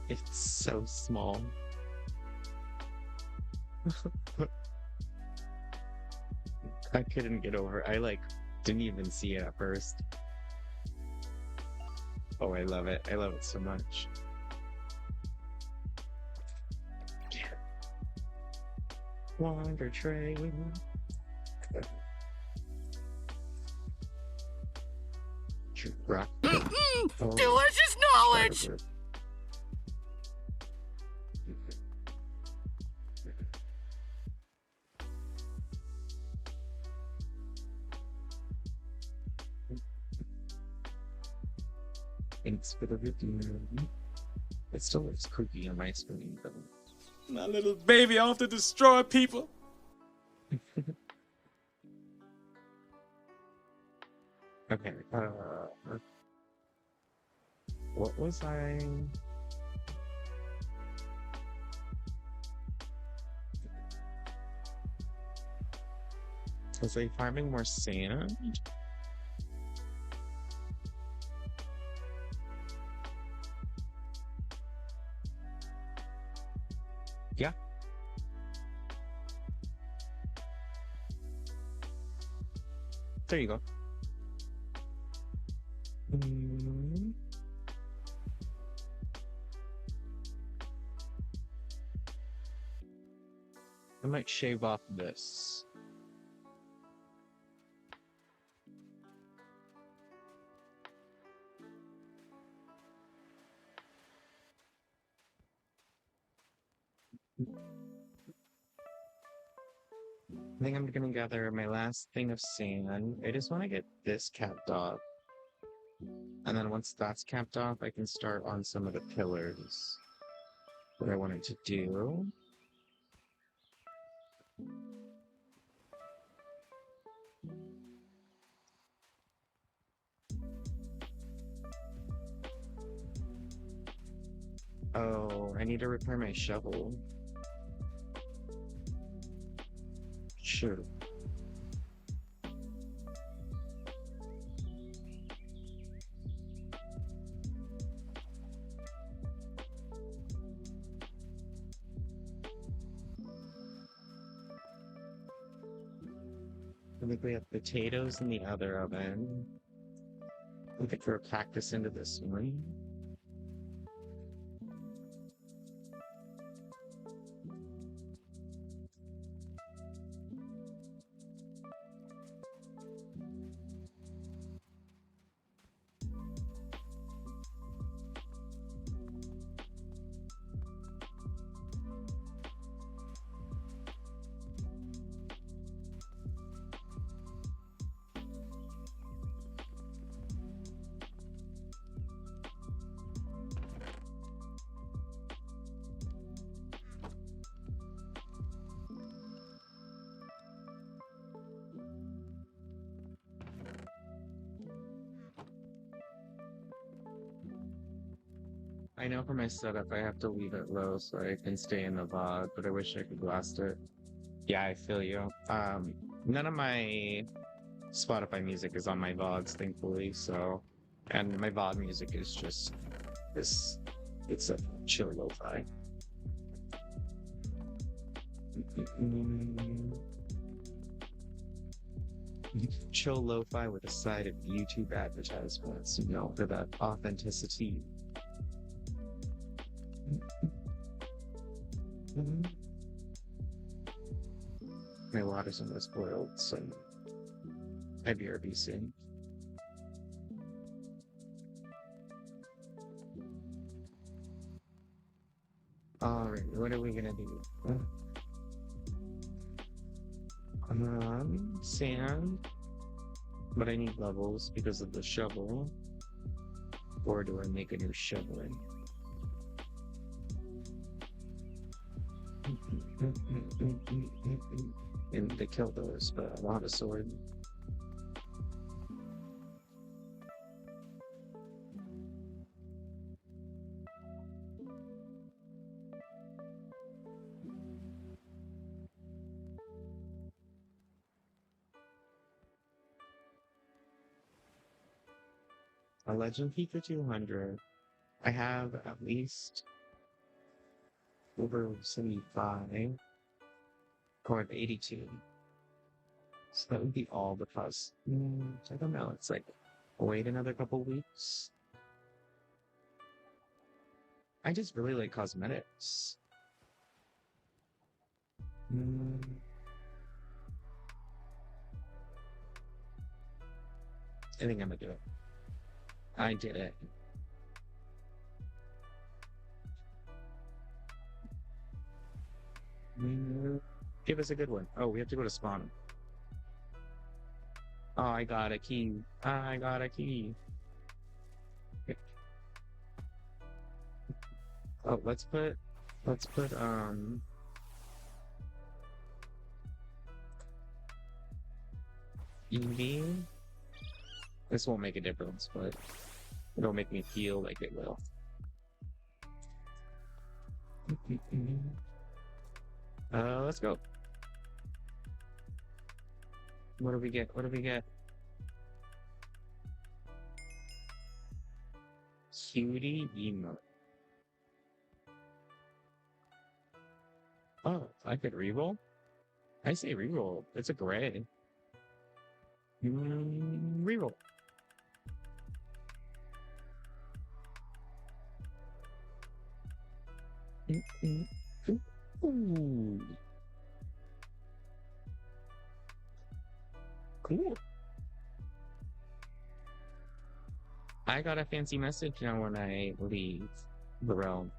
It's so small. I couldn't get over. I didn't even see it at first. Oh, I love it. I love it so much. Wander train. Rock. Oh, Delicious knowledge! Thanks for the review. It still looks creepy on my screen, though. My little baby off to destroy people. Okay, what was I? Was I farming more sand? Yeah. There you go. I might shave off this. I think I'm gonna gather my last thing of sand. I just want to get this capped off. And then once that's capped off, I can start on some of the pillars that I wanted to do. Oh, I need to repair my shovel. Sure. I think we have potatoes in the other oven. I think we'll pack this into this one. I know for my setup I have to leave it low so I can stay in the VOD, but I wish I could blast it. Yeah, I feel you. None of my Spotify music is on my VODs, thankfully, so and my VOD music is just this it's a chill lo-fi. Chill lo-fi with a side of YouTube advertisements, you know, for that authenticity. My water's almost boiled, so I BRB soon. Alright, what are we gonna do? Sand. But I need levels because of the shovel. Or do I make a new shoveling? And they kill those, but I want a sword. A legend key for 200. I have at least over 75. Or I have 82. So that would be all because I don't know. It's like wait another couple weeks. I just really like cosmetics. I think I'm gonna do it. I did it. Give us a good one. Oh, we have to go to spawn. Oh, I got a key. I got a key. Oh, let's put EV. This won't make a difference, but it'll make me feel like it will. Let's go. What do we get? What do we get? Cutie emote. Oh, I could reroll? I say reroll. It's a gray. Reroll. Ooh. Cool. I got a fancy message now when I leave the realm.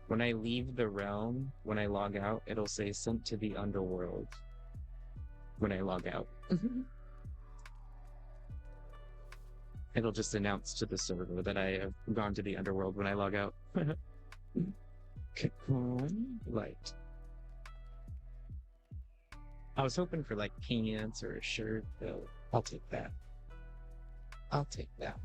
When I leave the realm, when I log out, it'll say sent to the underworld. When I log out. It'll just announce to the server that I have gone to the underworld when I log out. Light. I was hoping for like pants or a shirt, though. I'll take that. I'll take that.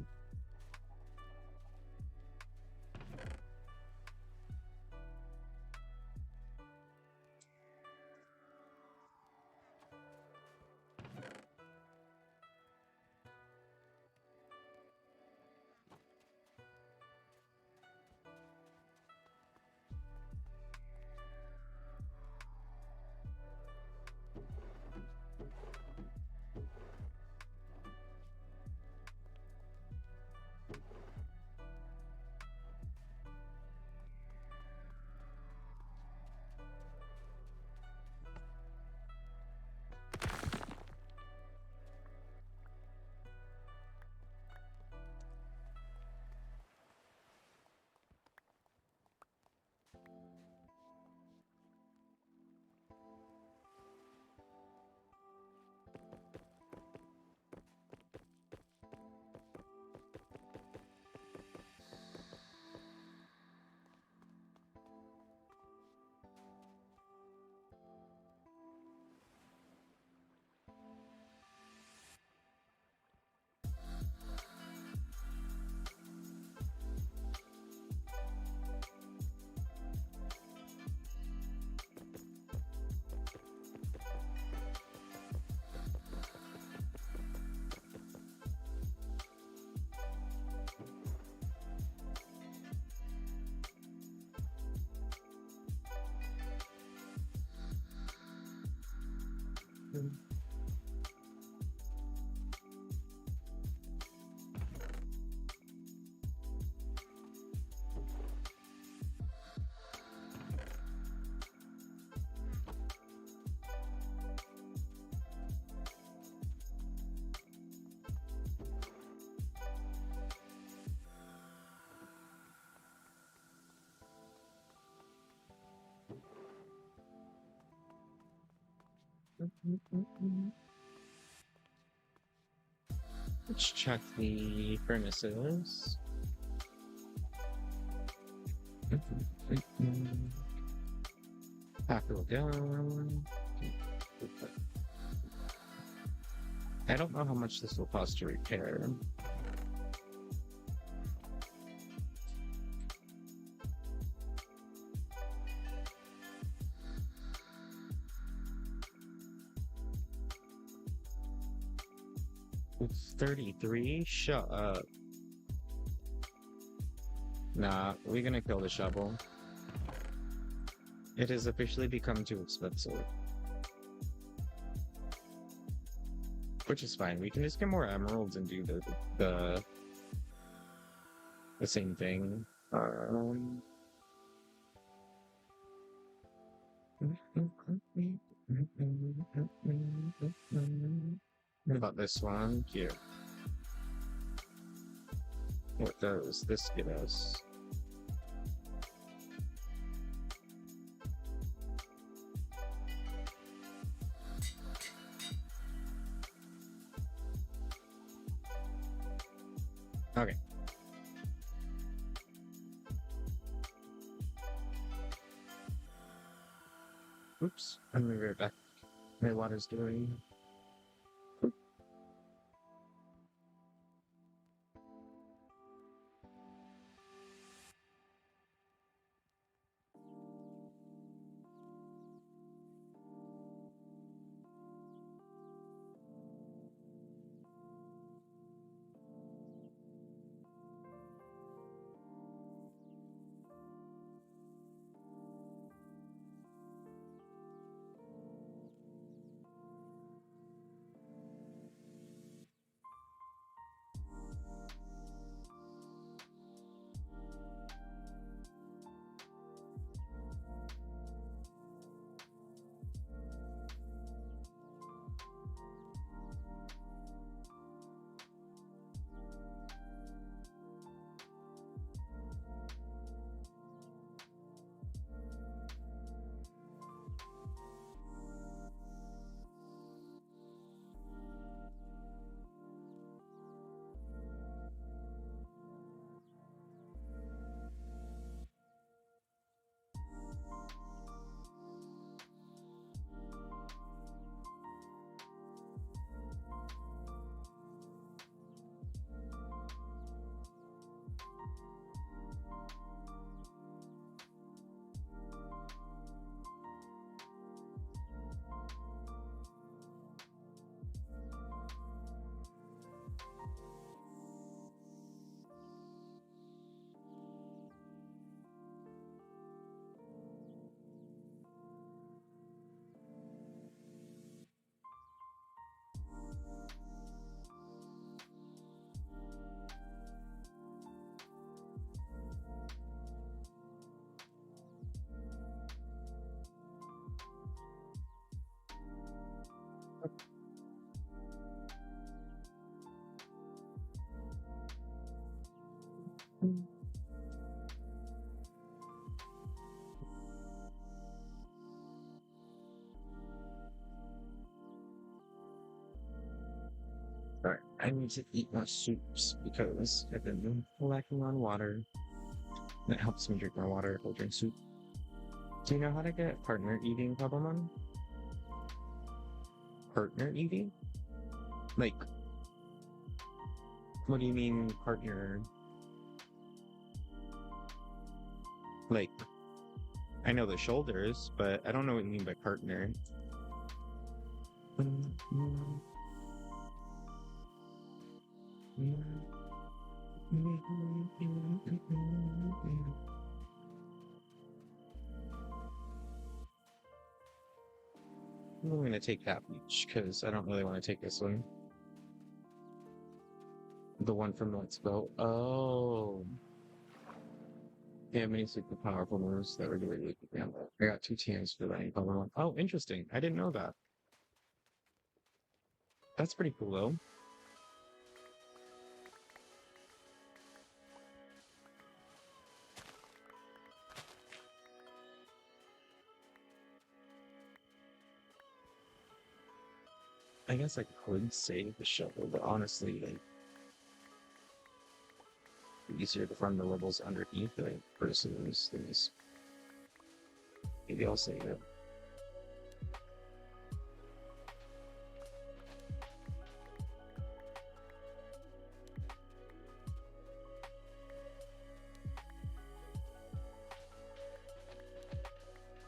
Let's check the furnaces. Tackle down. I don't know how much this will cost to repair. It's 33? Shut up. Nah, we're gonna kill the shovel. It has officially become too expensive. Which is fine. We can just get more emeralds and do the same thing. What about this one here? What does this give us? Okay. Oops, I'm gonna be right back. My water's doing. Alright, I need to eat my soups because I've been lacking on water. That helps me drink more water if I drink soup. Do you know how to get partner eating, Pabamon? Partner eating? Like, what do you mean partner? Like, I know the shoulders, but I don't know what you mean by partner. I'm going to take that beach because I don't really want to take this one. The one from Let's Go. Oh. Yeah, many super powerful moves that were really good. I got 2 TMs for that color one. Oh, interesting. I didn't know that. That's pretty cool though. I guess I could save the shovel, but honestly, like, easier to run the levels underneath it versus these. Maybe I'll save it.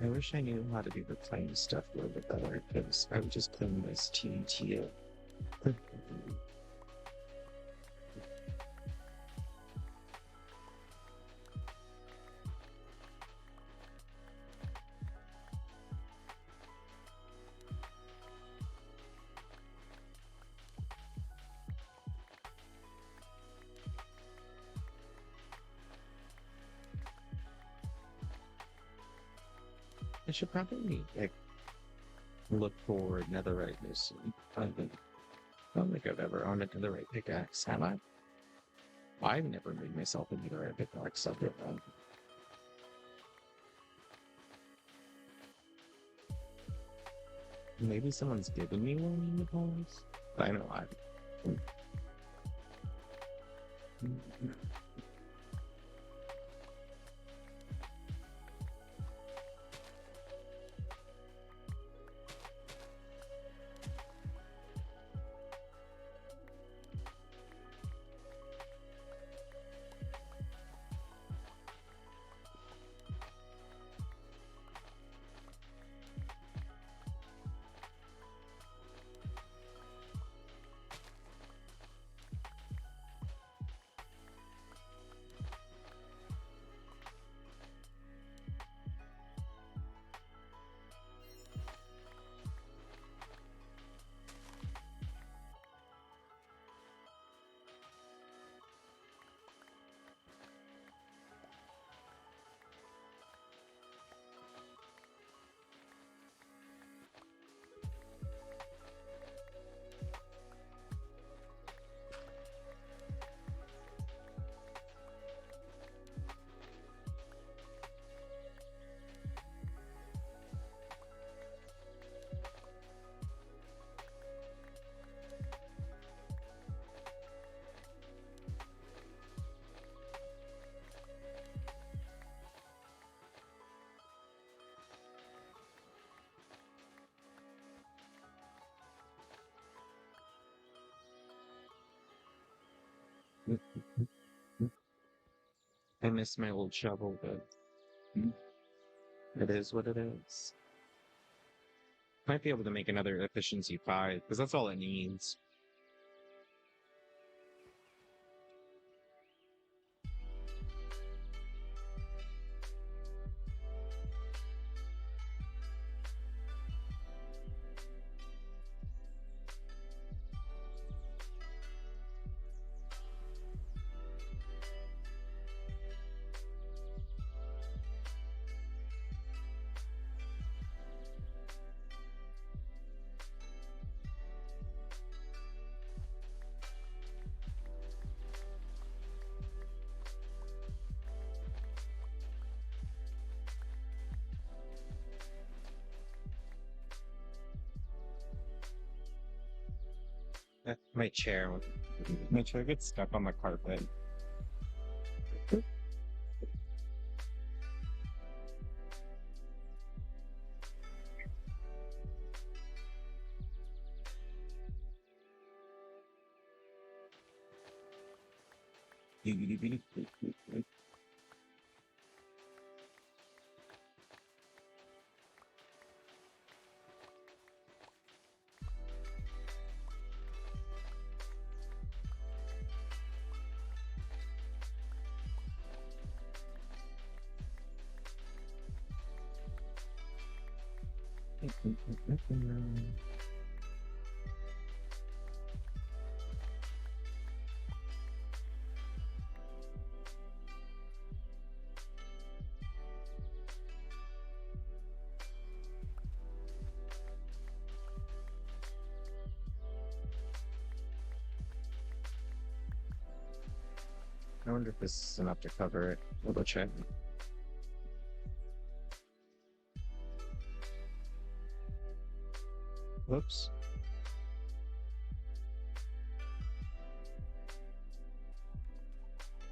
I wish I knew how to do the playing stuff a little bit better, because I would just play this TNT. I should probably like look for netherite this. I don't think I've ever owned a netherite pickaxe, have I? I've never made myself a netherite pickaxe. I've never done. Maybe someone's given me one in the past. I know I. I miss my old shovel, but it is what it is. Might be able to make another efficiency 5, because that's all it needs. My chair gets stuck on the carpet. I wonder if this is enough to cover it. We'll go check. Whoops.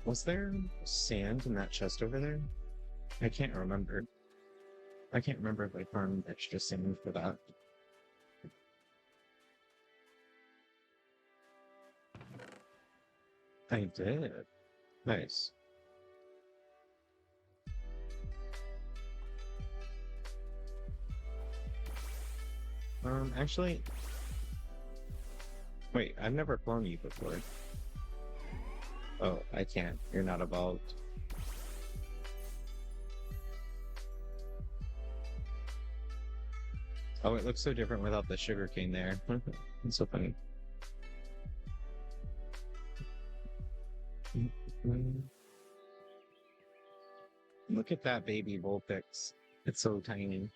Was there sand in that chest over there? I can't remember. I can't remember if I farmed extra sand for that. I did. Nice. Actually, wait, I've never cloned you before. Oh, I can't. You're not evolved. Oh, it looks so different without the sugarcane there. It's so funny. Look at that baby Vulpix. It's so tiny.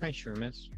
Hi, Shermis.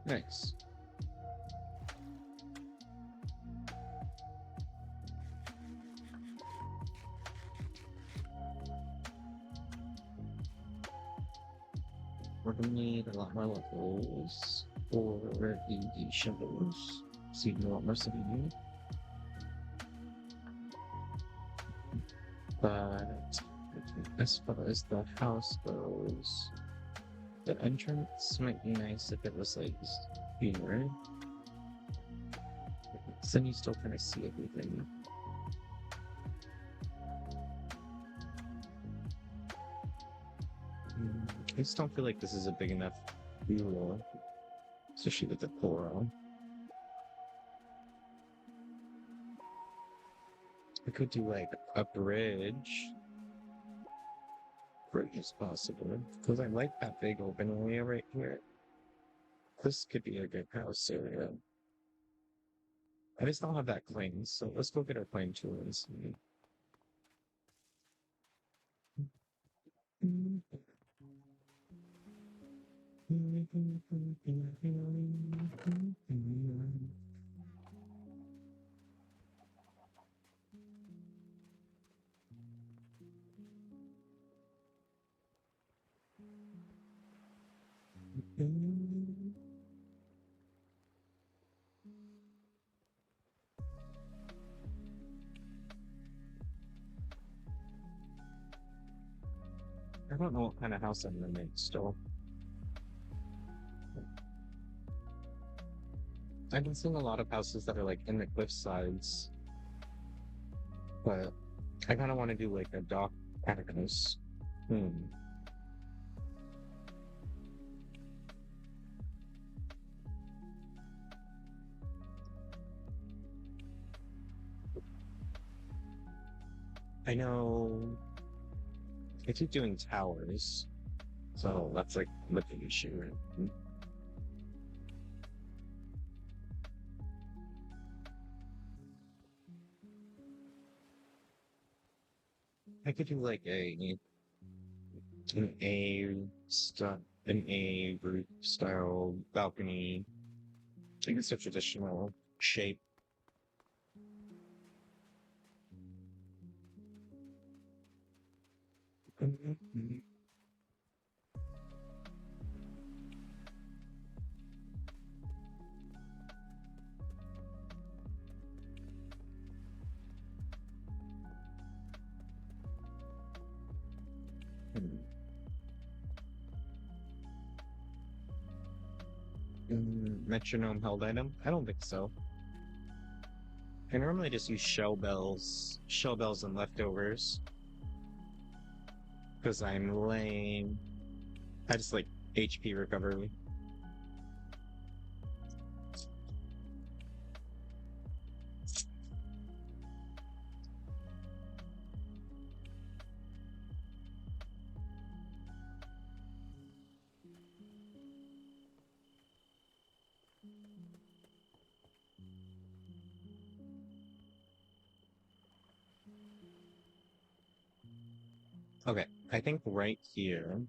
Nice. We're gonna need a lot more levels for the shovels, so you know what most of you need. But as far as the house goes, The entrance might be nice if it was like here. So then you still kind of see everything. I just don't feel like this is a big enough view, especially with the coral. I could do like a bridge. Bridge is possible because I like that big open area right here. This could be a good house area. I just don't have that claim, so let's go get our claim tool and see. I don't know what kind of house I'm gonna make still. I've been seeing a lot of houses that are like in the cliff sides, but I kind of want to do like a dock kind of house. I know I keep doing towers, so that's like the big issue. I could do like an A roof style balcony. I think it's a traditional shape. Metronome held item? I don't think so. I normally just use shell bells and leftovers. Because I'm lame. I just like HP recovery. Okay, I think right here.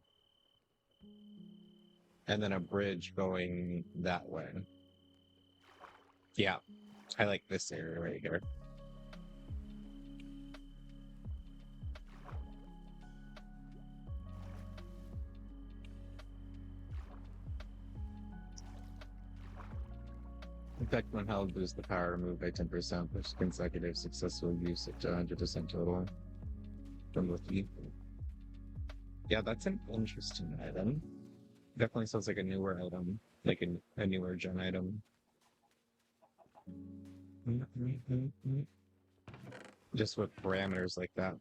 And then a bridge going that way. Yeah, I like this area right here. Effect when held boosts the power removed by 10% for consecutive successful use at 100% total. From Lucky. Yeah, that's an interesting item. Definitely sounds like a newer item, like a newer gen item. Just with parameters like that.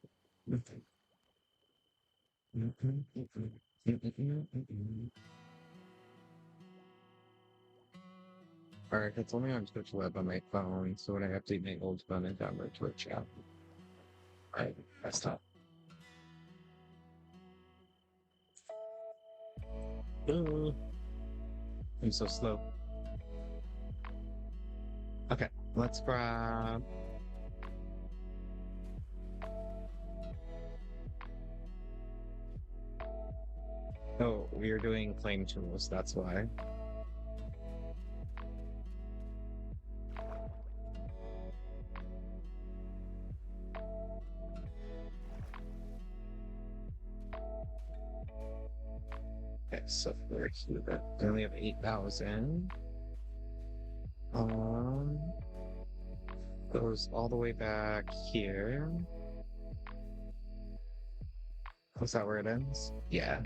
Alright, it's only on Twitch Web on my phone, so when I update my old phone, I download Twitch app. Alright, desktop. I'm so slow. Okay, let's grab... Oh, we are doing claim tools, that's why. Okay, so we're here. We only have 8,000. Goes all the way back here. Was that where it ends? Yeah.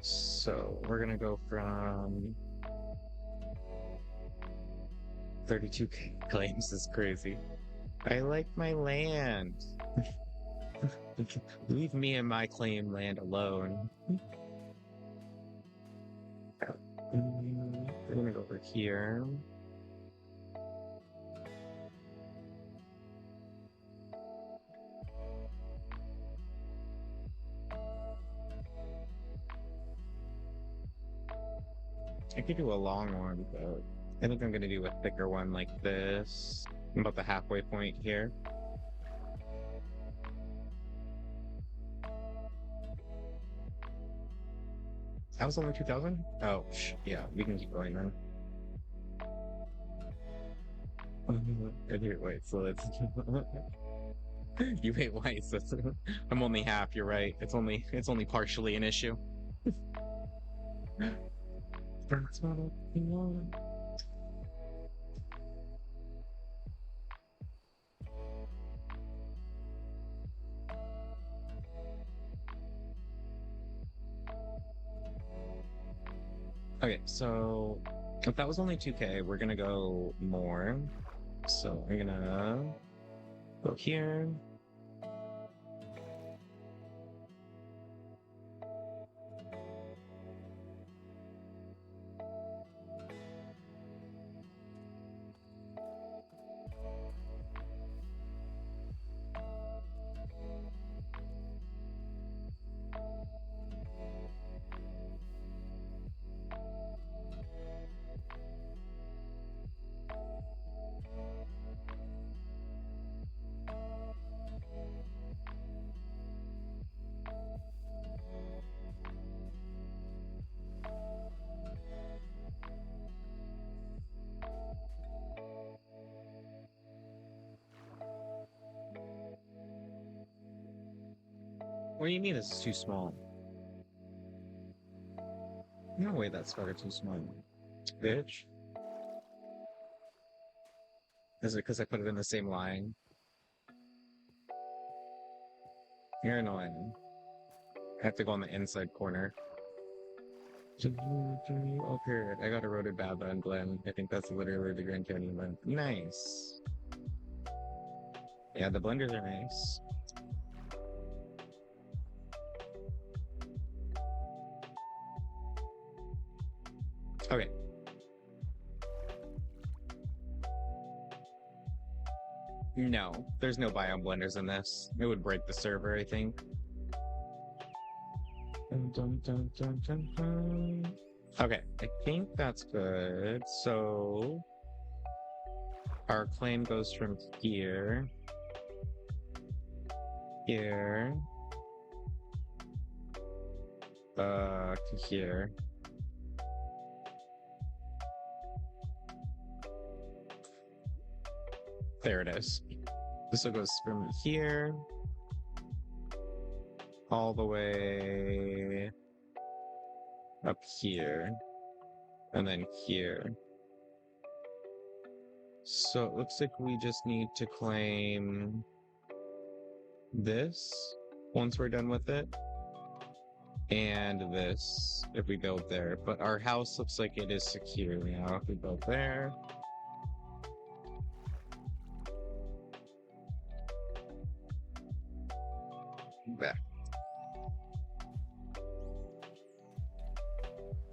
So we're gonna go from 32 claims is crazy. I like my land. Leave me and my claim land alone. We're gonna go over here. I could do a long one, but I think I'm gonna do a thicker one like this. About the halfway point here. That was only 2,000? Oh, yeah, we can keep going then. Wait, so it's you hate whites. I'm only half. You're right. It's only partially an issue. That's not what we want. Okay, so if that was only 2K, we're gonna go more. So I'm gonna go here. What do you mean this is too small? No way that's far too small. Bitch. Is it because I put it in the same line? You're annoying. I have to go on the inside corner. Oh, period. I got eroded Baba and Glen. I think that's literally the Grand Canyon blend. Nice. Yeah, the blenders are nice. Okay. No, there's no biome blenders in this. It would break the server, I think. Dun, dun, dun, dun, dun. Okay, I think that's good. So our claim goes from here, here, to here. There it is. This one goes from here all the way up here, and then here. So it looks like we just need to claim this once we're done with it, and this if we build there. But our house looks like it is secure now if we build there. Back.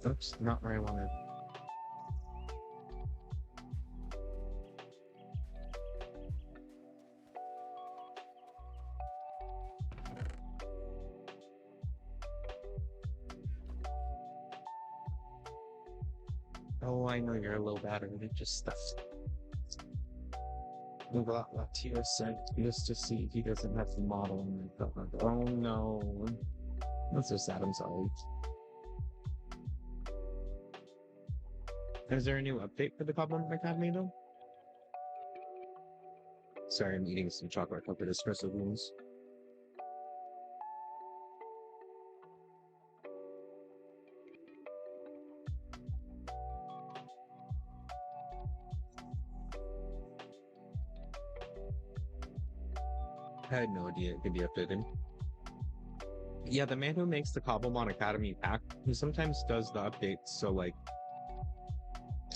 Oops, not where I wanted. Oh, I know you're a little battered. It just stuff. Latio sent just to see if he doesn't have the model in the cover. Oh no. That's so sad, I'm sorry. Is there a new update for the Compliment Academy though? Sorry, I'm eating some chocolate covered espresso beans. I had no idea it could be updated. Yeah, the man who makes the Cobblemon Academy pack, he sometimes does the updates, so like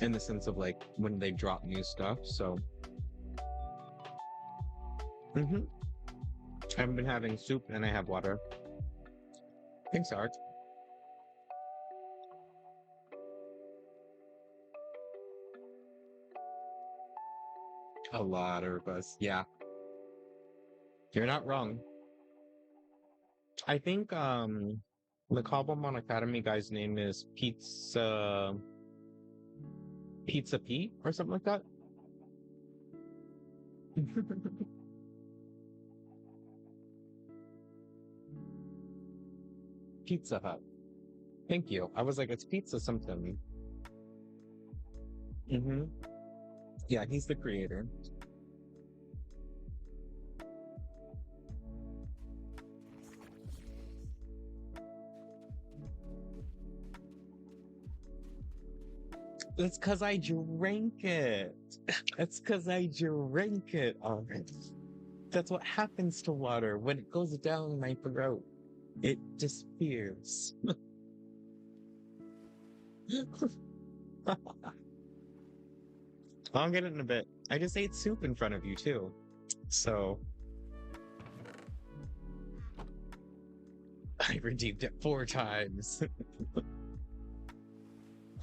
in the sense of like when they drop new stuff, so mm-hmm. I've been having soup and I have water. Thanks, Art. A lot of us. Yeah. You're not wrong. I think the Cobblemon Academy guy's name is Pizza Pete or something like that. Pizza Hut. Thank you. I was like, it's pizza something. Mm-hmm. Yeah, he's the creator. It's because I drank it. It's because I drank it. All right. That's what happens to water when it goes down my throat. It disappears. I'll get it in a bit. I just ate soup in front of you too. So I redeemed it 4 times.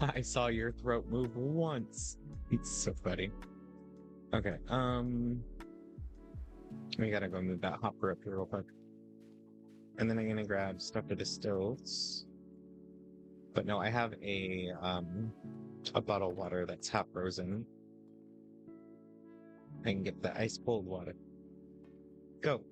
I saw your throat move once. It's so funny. Okay, we gotta go move that hopper up here real quick. And then I'm gonna grab stuff to distills. But no, I have a bottle of water that's half frozen. I can get the ice cold water. Go.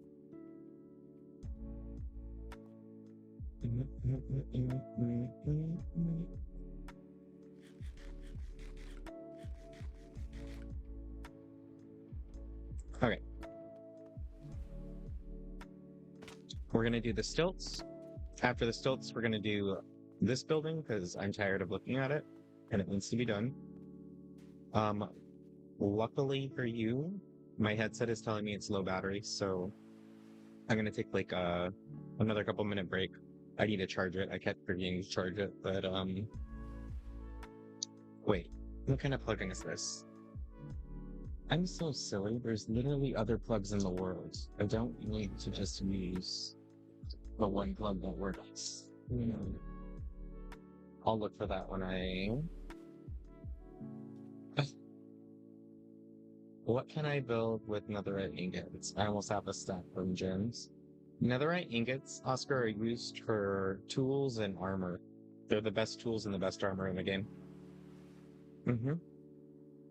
Okay. We're gonna do the stilts. After the stilts, we're gonna do this building because I'm tired of looking at it and it needs to be done. Luckily for you, my headset is telling me it's low battery, so I'm gonna take like another couple minute break. I need to charge it. I kept forgetting to charge it, but wait, what kind of plugging is this? I'm so silly. There's literally other plugs in the world. I don't need to just use the one plug that works. I'll look for that when I... What can I build with netherite ingots? I almost have a stack from gems. Netherite ingots, Oscar, are used for tools and armor. They're the best tools and the best armor in the game. Mm-hmm.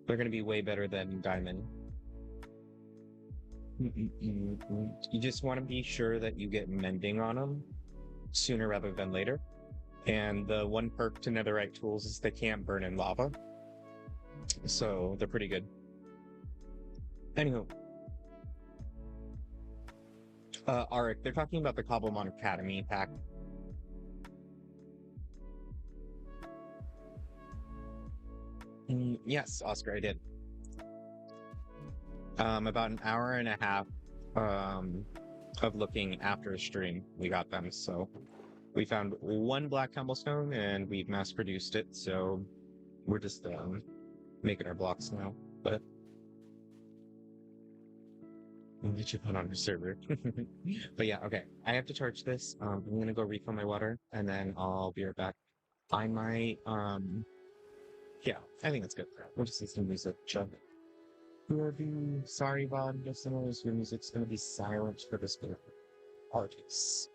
They're gonna be way better than diamond. You just want to be sure that you get mending on them sooner rather than later. And the one perk to netherite tools is they can't burn in lava. So they're pretty good. Anywho. Arik, they're talking about the Cobblemon Academy pack. Yes, Oscar, I did. About an hour and a half of looking after a stream, we got them. So we found 1 black cobblestone and we've mass produced it. So we're just making our blocks now. But we'll get you put on the server. But yeah, okay. I have to charge this. I'm gonna go refill my water and then I'll be right back. I might yeah, I think that's good. We'll just see some music. Chuck. Sorry, Bob, listeners, your music's gonna be silent for this bit. Artists.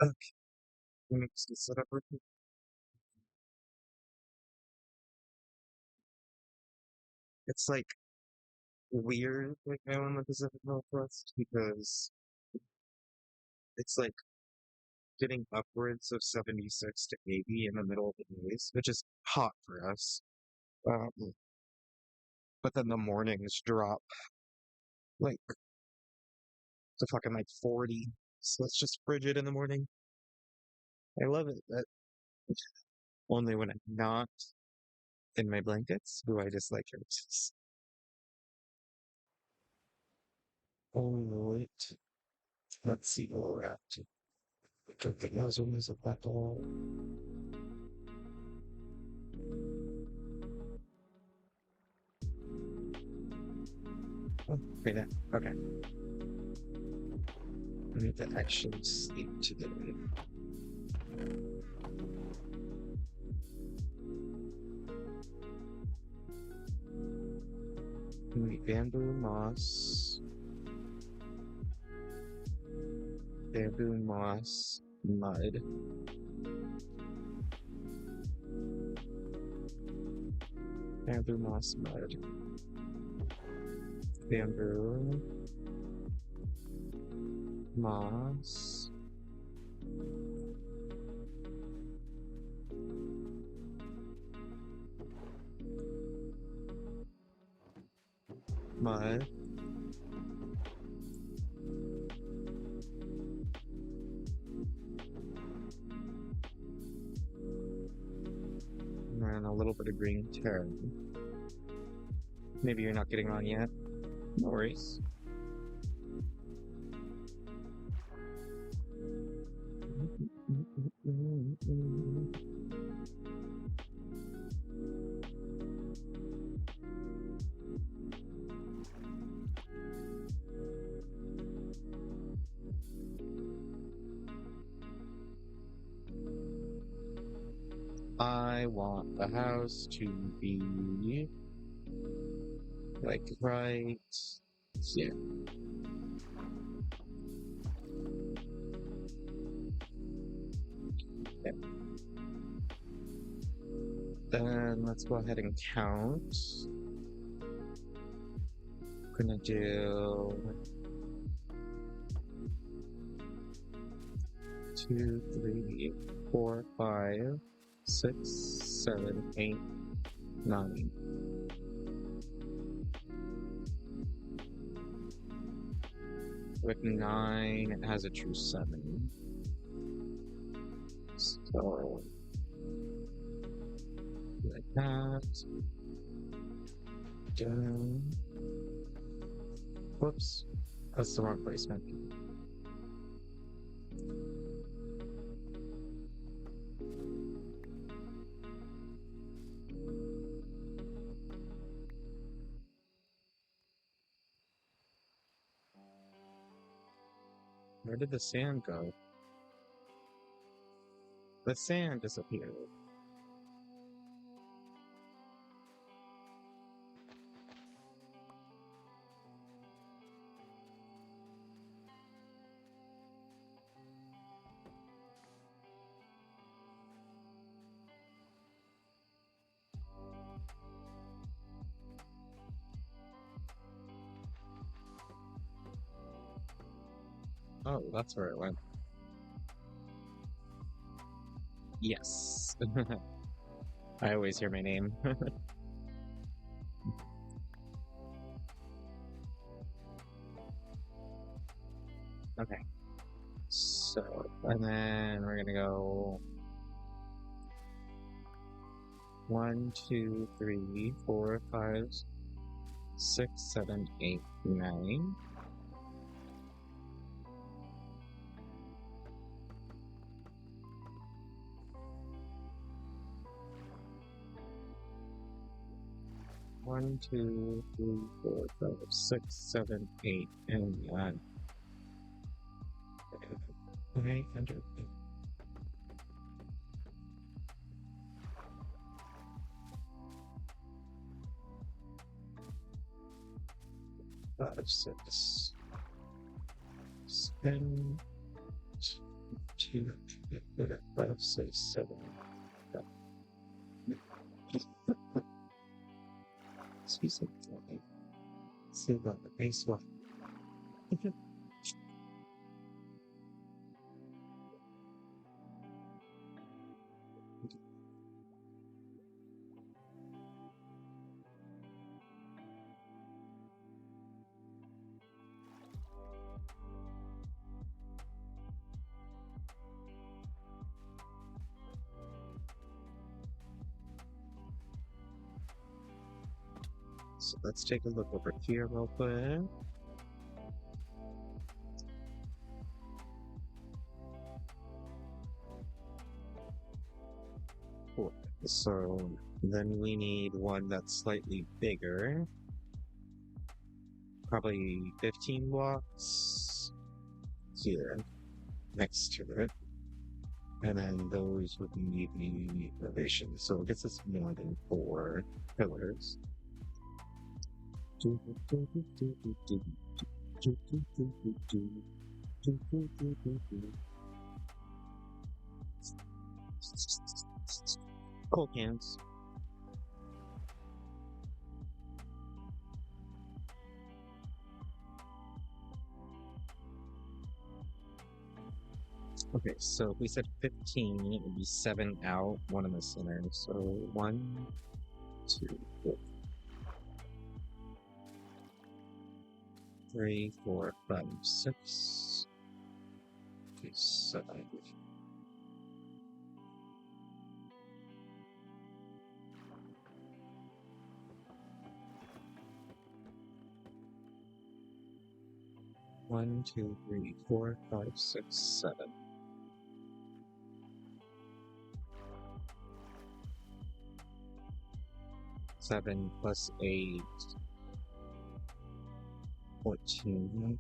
Okay, let me just set up real quick. It's like weird, like now in the Pacific Northwest, because it's like getting upwards of 76 to 80 in the middle of the days, which is hot for us. Um, but then the mornings drop like to fucking like 40. So it's just frigid in the morning. I love it, but only when I'm not in my blankets do I dislike it. Oh, wait. Let's see where we're at. Porque nós vamos a battle. Oh, wait, okay. I need to actually sleep today. We need bamboo moss, mud, bamboo moss, mud, bamboo moss, mud, and a little bit of green terra. Maybe you're not getting on yet. No worries. I want the house to be like right here. Okay. Then let's go ahead and count. I'm gonna do 2, 3, 4, 5, 6, 7, 8, 9. With 9, it has a true 7. So, like that. Down. Whoops. That's the wrong placement. Where did the sand go? The sand disappeared. Oh, that's where it went. Yes. I always hear my name. Okay. So, and then we're gonna go 1, 2, 3, 4, 5, 6, 7, 8, 9. One, 2, 3, 4, 5, 6, 7, 8, and 9. Okay, enter. 5, 6, 7, 2, 3, 4, 5, 6, 7. Excuse me. See about the base one. So let's take a look over here real quick. Cool. So then we need one that's slightly bigger. Probably 15 blocks here next to it. And then those would be the elevation. So it gets us more than 4 pillars. Cold cans. Okay, so if we said 15, it would be 7 out, 1 in the center. So 1, 2, 4. 3, 4, 5, 6. Okay, 7. 1, 2, 3, 4, 5, 6, 7. 7 plus 8. 14.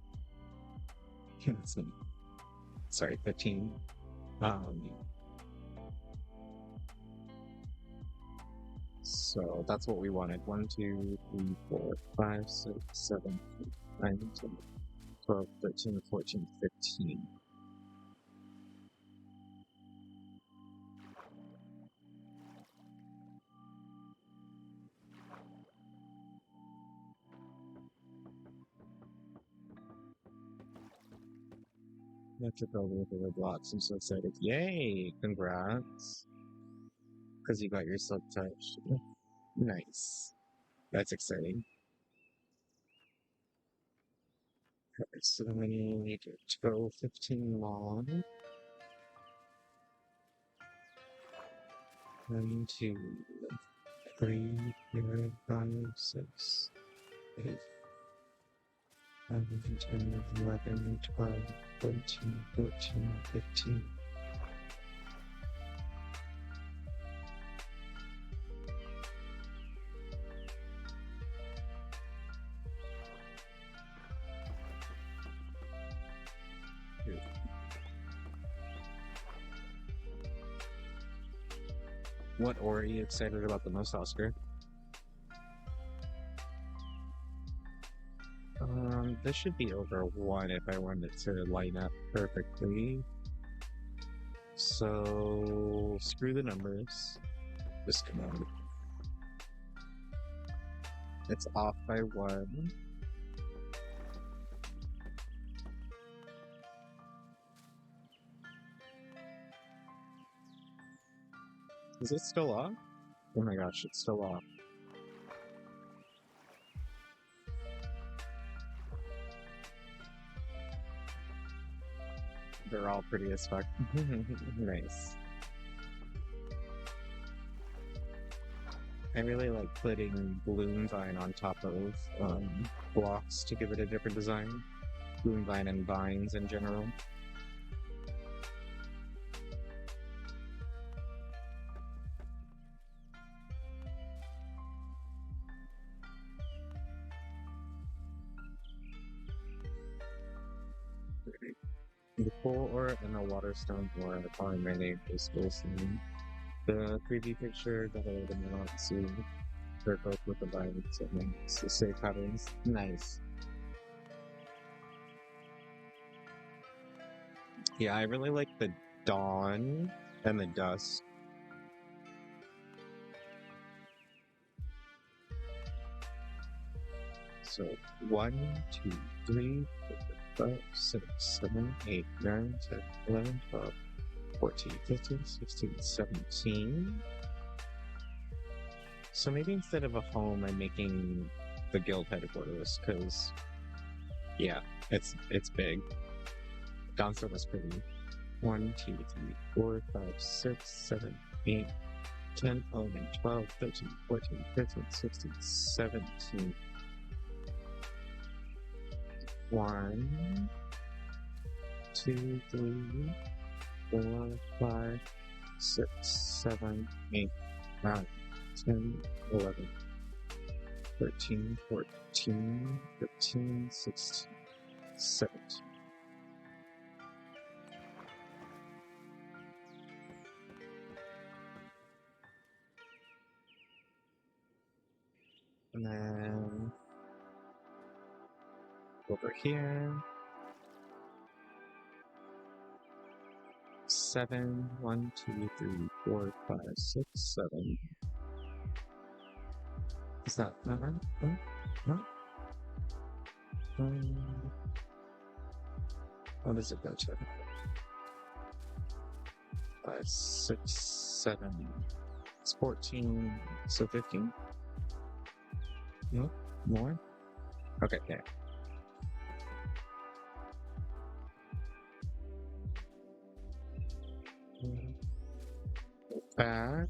Sorry, 15. So that's what we wanted. 1, 2, 3, 4, 5, 6, 7, 8, 9, 10, 12, 13, 14, 15. I took over with the blocks. I'm so excited. Yay! Congrats. Because you got your silk touch. Nice. That's exciting. Okay, so then we need to go 15 long. 1, 2, 3, 4, 5, 6, 8, 9, 10, 11, 12, 13, 14, 15. What ore are you excited about the most, Oscar? This should be over 1 if I want it to line up perfectly. So, screw the numbers. Just come on. It's off by 1. Is it still off? Oh my gosh, it's still off. They're all pretty as fuck. Nice. I really like putting balloon vine on top of blocks to give it a different design. Balloon vine and vines in general. The coal ore and the water stone ore are my name is Bliss. The 3D picture that I did not see, they're both with the vines and the safe patterns. Nice. Yeah, I really like the dawn and the dusk. So 1, 2, 3, 4, 5, 6, 7, 8, 9, 10, 11, 12, 14, 15, 16, 17. So maybe instead of a home, I'm making the guild headquarters, because, yeah, it's big. Donstar was pretty. 1, 2, 3, 4, 5, 6, 7, 8, 10, 11, 12, 13, 14, 15, 16, 17. 1, 2, 3, 4, 5, 6, 7, 8, 9, 10, 11, 13, 14, 15, 16, 17. And then over here, 7, 1, 2, 3, 4, 5, 6, 7. Is that not right? No? What does it go to? 5, 6, 7. It's 14, so 15? No? More? Okay, there. Back.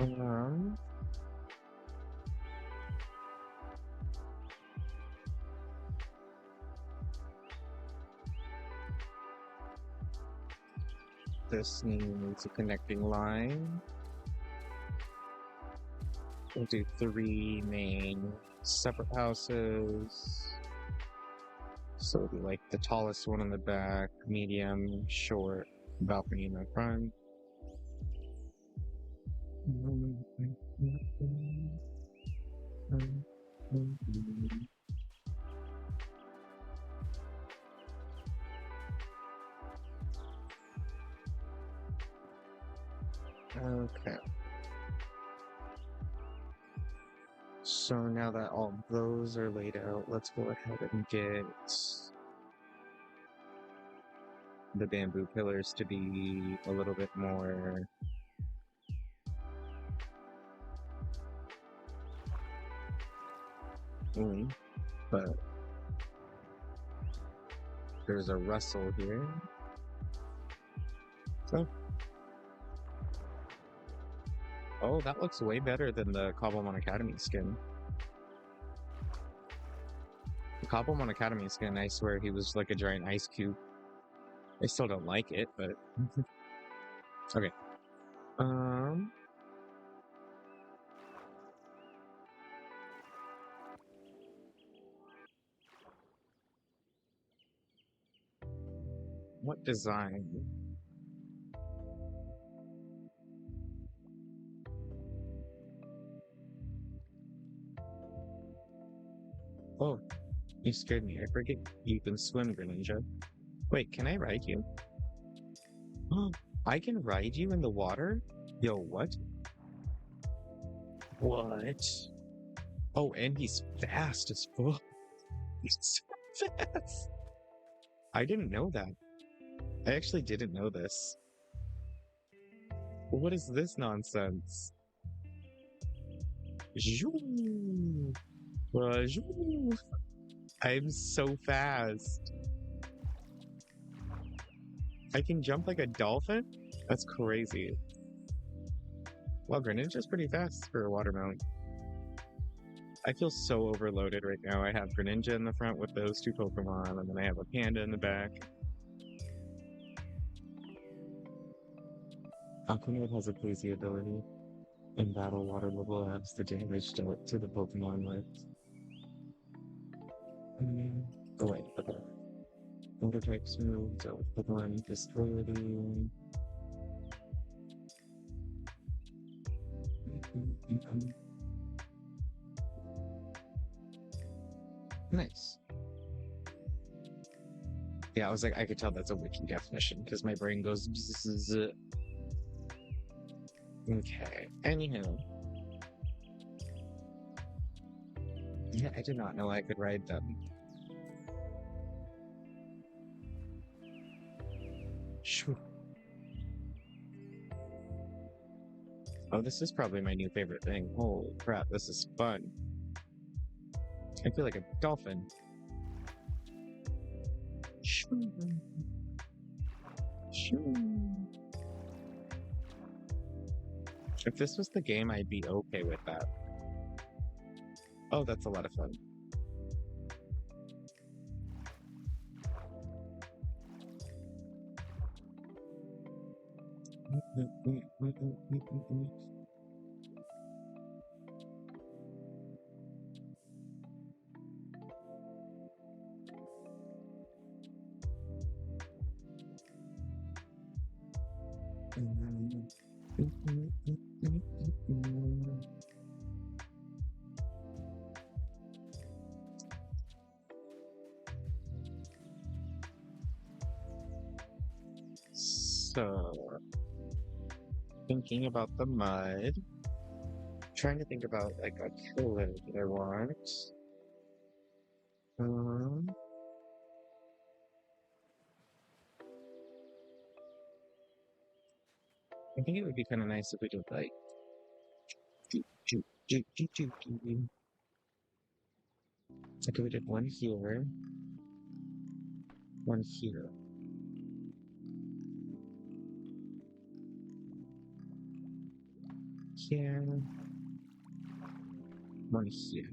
Um, this needs a connecting line. We'll do 3 main separate houses. So it'll be like the tallest one in the back, medium, short, balcony in the front. Okay. So now that all those are laid out, let's go ahead and get the bamboo pillars to be a little bit more but there's a rustle here. So, oh, that looks way better than the Cobblemon Academy skin. The Cobblemon Academy skin, I swear he was like a giant ice cube. I still don't like it, but okay. What design? Oh, you scared me. I forget you can swim, Greninja. Wait, can I ride you? Oh, I can ride you in the water? Yo, what? What? Oh, and he's fast as fuck. He's so fast. I didn't know that. I actually didn't know this. What is this nonsense? Zhoo! Zhoo! I'm so fast. I can jump like a dolphin? That's crazy. Well, Greninja's pretty fast for a watermelon. I feel so overloaded right now. I have Greninja in the front with those 2 Pokemon, and then I have a Panda in the back. Aquanet has a crazy ability. In battle, water level adds the damage dealt to the Pokemon with. Oh wait, okay. Water types move, dealt with Pokemon disability. Nice. Yeah, I was like, I could tell that's a wiki definition because my brain goes. Bzzz. Okay. Anywho. Yeah, I did not know I could ride them. Shoo. Oh, this is probably my new favorite thing. Holy crap, this is fun. I feel like a dolphin. Shoo. Shoo. If this was the game, I'd be okay with that. Oh, that's a lot of fun. So, thinking about the mud, trying to think about like a killer that I want. I think it would be kind of nice if we did like. Okay, we did one here, one here. Here, one here.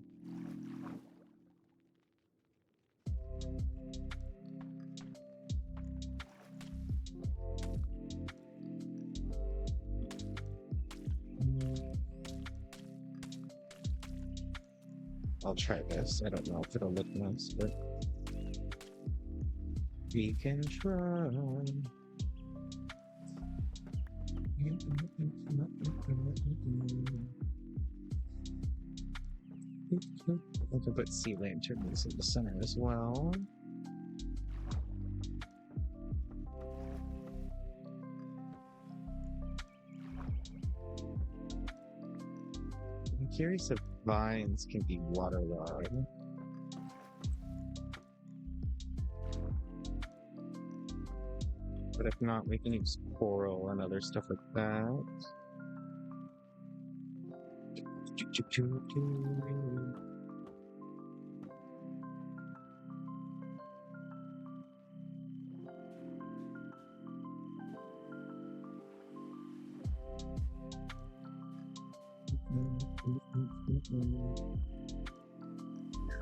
I'll try this. I don't know if it'll look nice, but we can try. I can put sea lanterns in the center as well. I'm curious if vines can be waterlogged. But if not, we can use coral and other stuff like that.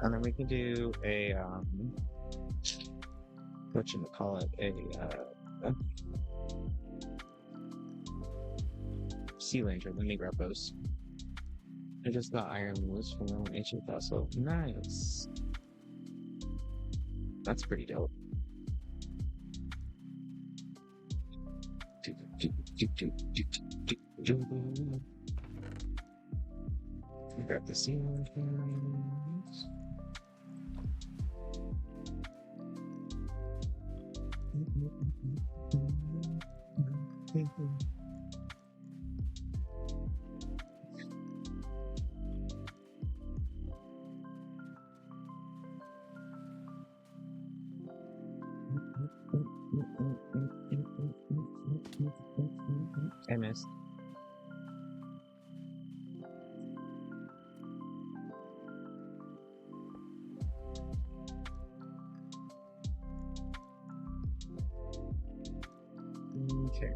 And then we can do a whatchamacallit, a sea lantern. Let me grab those. I just got iron moves from an ancient fossil. Nice. That's pretty dope. Grab the sea lanterns. I missed. Okay.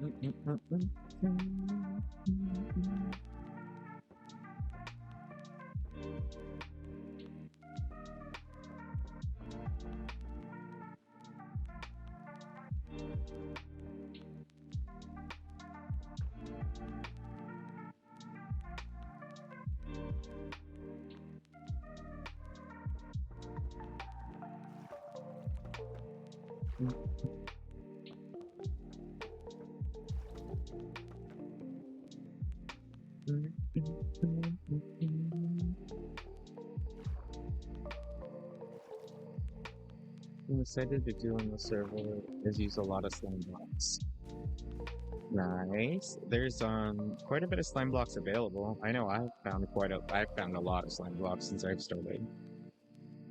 What I decided to do on the server is use a lot of slime blocks. Nice. There's quite a bit of slime blocks available. I know I've found a lot of slime blocks since I've started.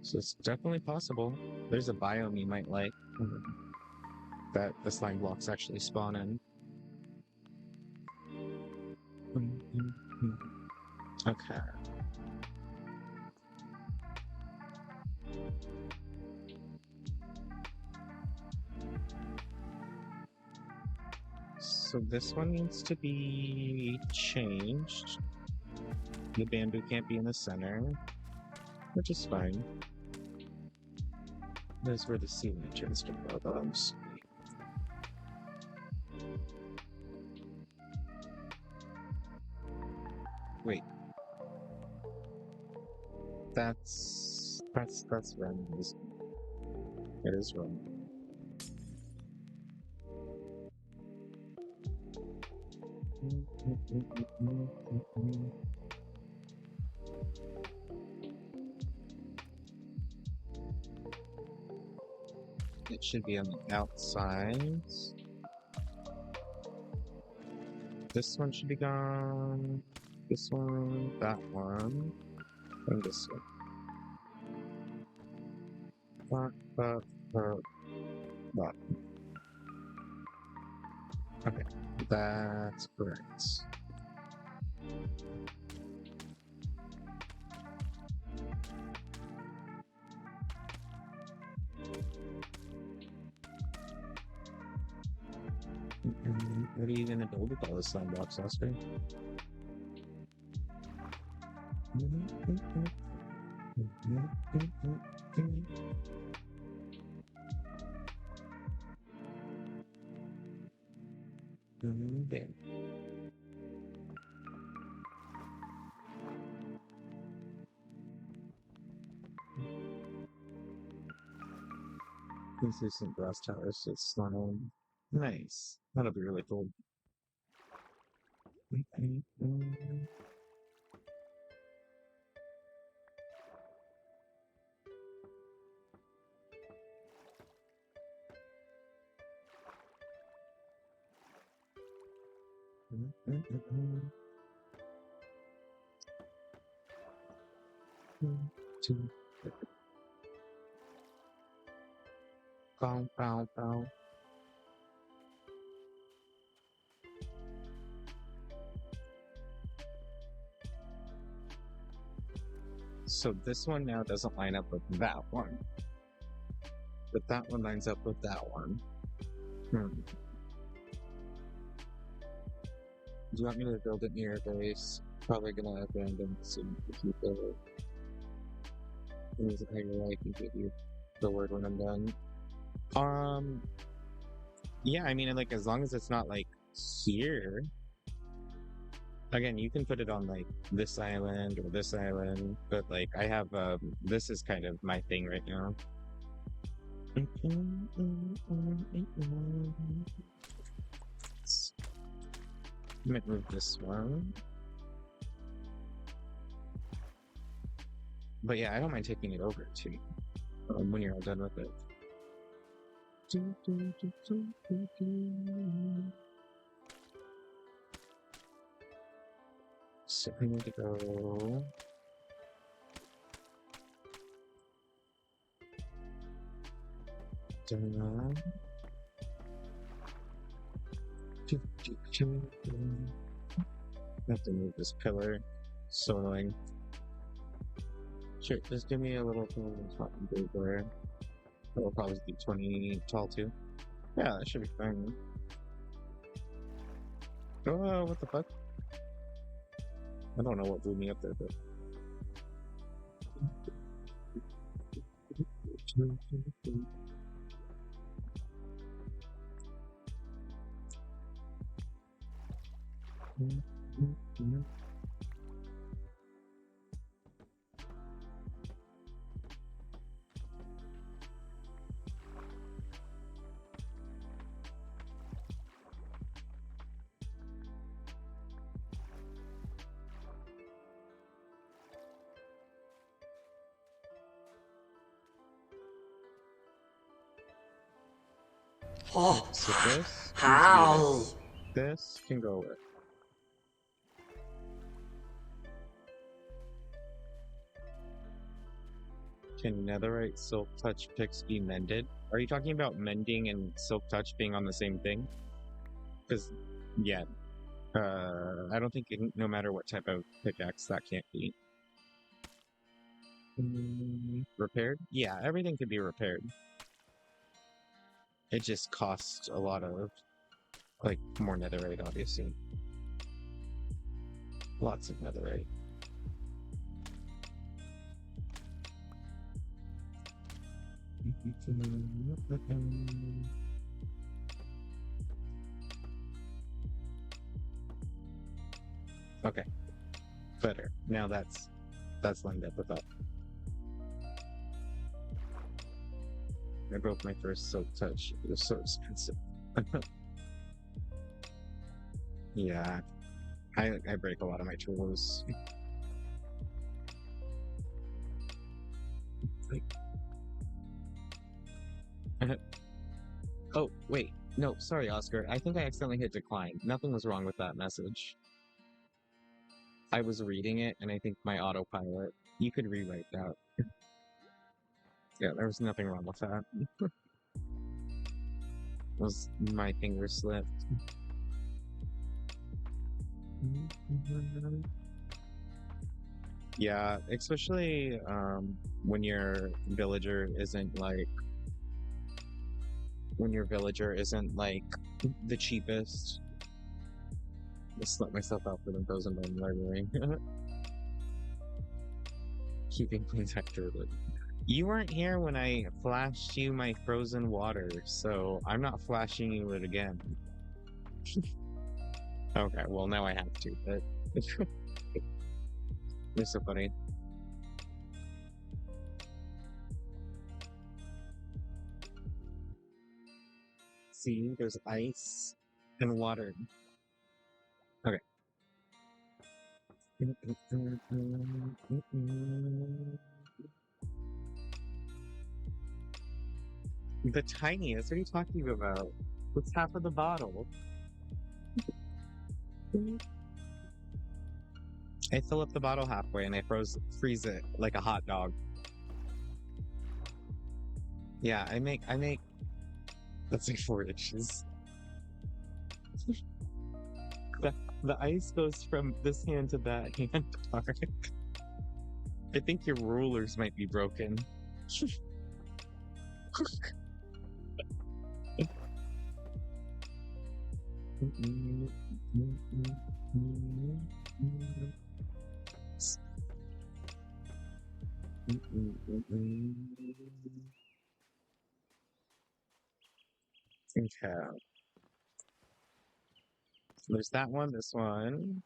So it's definitely possible. There's a biome you might like that the slime blocks actually spawn in. Okay. So this one needs to be changed. The bamboo can't be in the center, which is fine. There's where the ceiling entrance to those. Wait. That's wrong. It is wrong. It should be on the outside. This one should be gone. This one, that one, and this one. That. Okay, that's correct. What are you gonna build with all the slime blocks, Oscar? There. This isn't glass towers, it's slime. Nice. That'll be really cool. Bow, bow, bow. So this one now doesn't line up with that one. But that one lines up with that one. Do you want me to build it near your base? Probably gonna abandon soon if you build it. Is it how you like and give you the word when I'm done? Yeah, I mean, like, as long as it's not, like, here. Again, you can put it on, like, this island or this island, but, like, I have, this is kind of my thing right now. Might move this one. But yeah, I don't mind taking it over, too, when you're all done with it. So I need to go. Down. I have to move this pillar. So annoying. Sure, just give me a little thing on top and go there. That'll probably be 20 tall too. Yeah, that should be fine. Oh, what the fuck? I don't know what blew me up there, but. Oh, So this needs to be hi. this can go with. Can netherite silk touch picks be mended? Are you talking about mending and silk touch being on the same thing? Because, yeah, I don't think no matter what type of pickaxe that can't be. Repaired? Yeah, everything can be repaired. It just costs a lot of, like, more netherite, obviously. Lots of netherite. Okay, better. Now that's lined up with that. I broke my first silk touch. It was so expensive. Yeah, I break a lot of my tools. Oh, wait. No, sorry, Oscar. I think I accidentally hit decline. Nothing was wrong with that message. I was reading it, and I think my autopilot. You could rewrite that. Yeah, there was nothing wrong with that. Was my finger slipped. Yeah, especially when your villager isn't like the cheapest. Just let myself out for them frozen bone library. Keeping protector. You weren't here when I flashed you my frozen water, so I'm not flashing you it again. Okay, well now I have to, but it's so funny. See, there's ice and water. Okay. The tiniest? What are you talking about? What's half of the bottle? I fill up the bottle halfway and I freeze it like a hot dog. Yeah, I make that's like 4 inches. The ice goes from this hand to that hand, Mark. I think your rulers might be broken. Okay. There's that one, this one.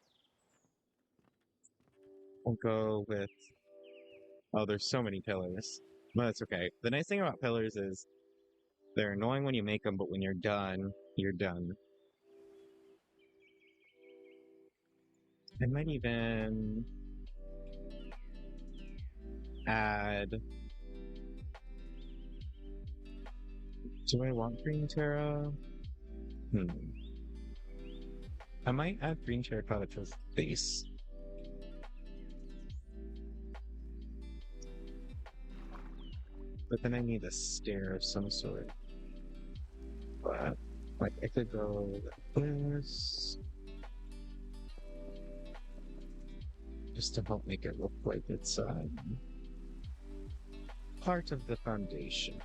We'll go with... Oh, there's so many pillars. But that's okay. The nice thing about pillars is they're annoying when you make them, but when you're done, you're done. I might even add... Do I want green terra? I might add green terracotta to his base. But then I need a stair of some sort. But, like, I could go with this. Just to help make it look like it's part of the foundation.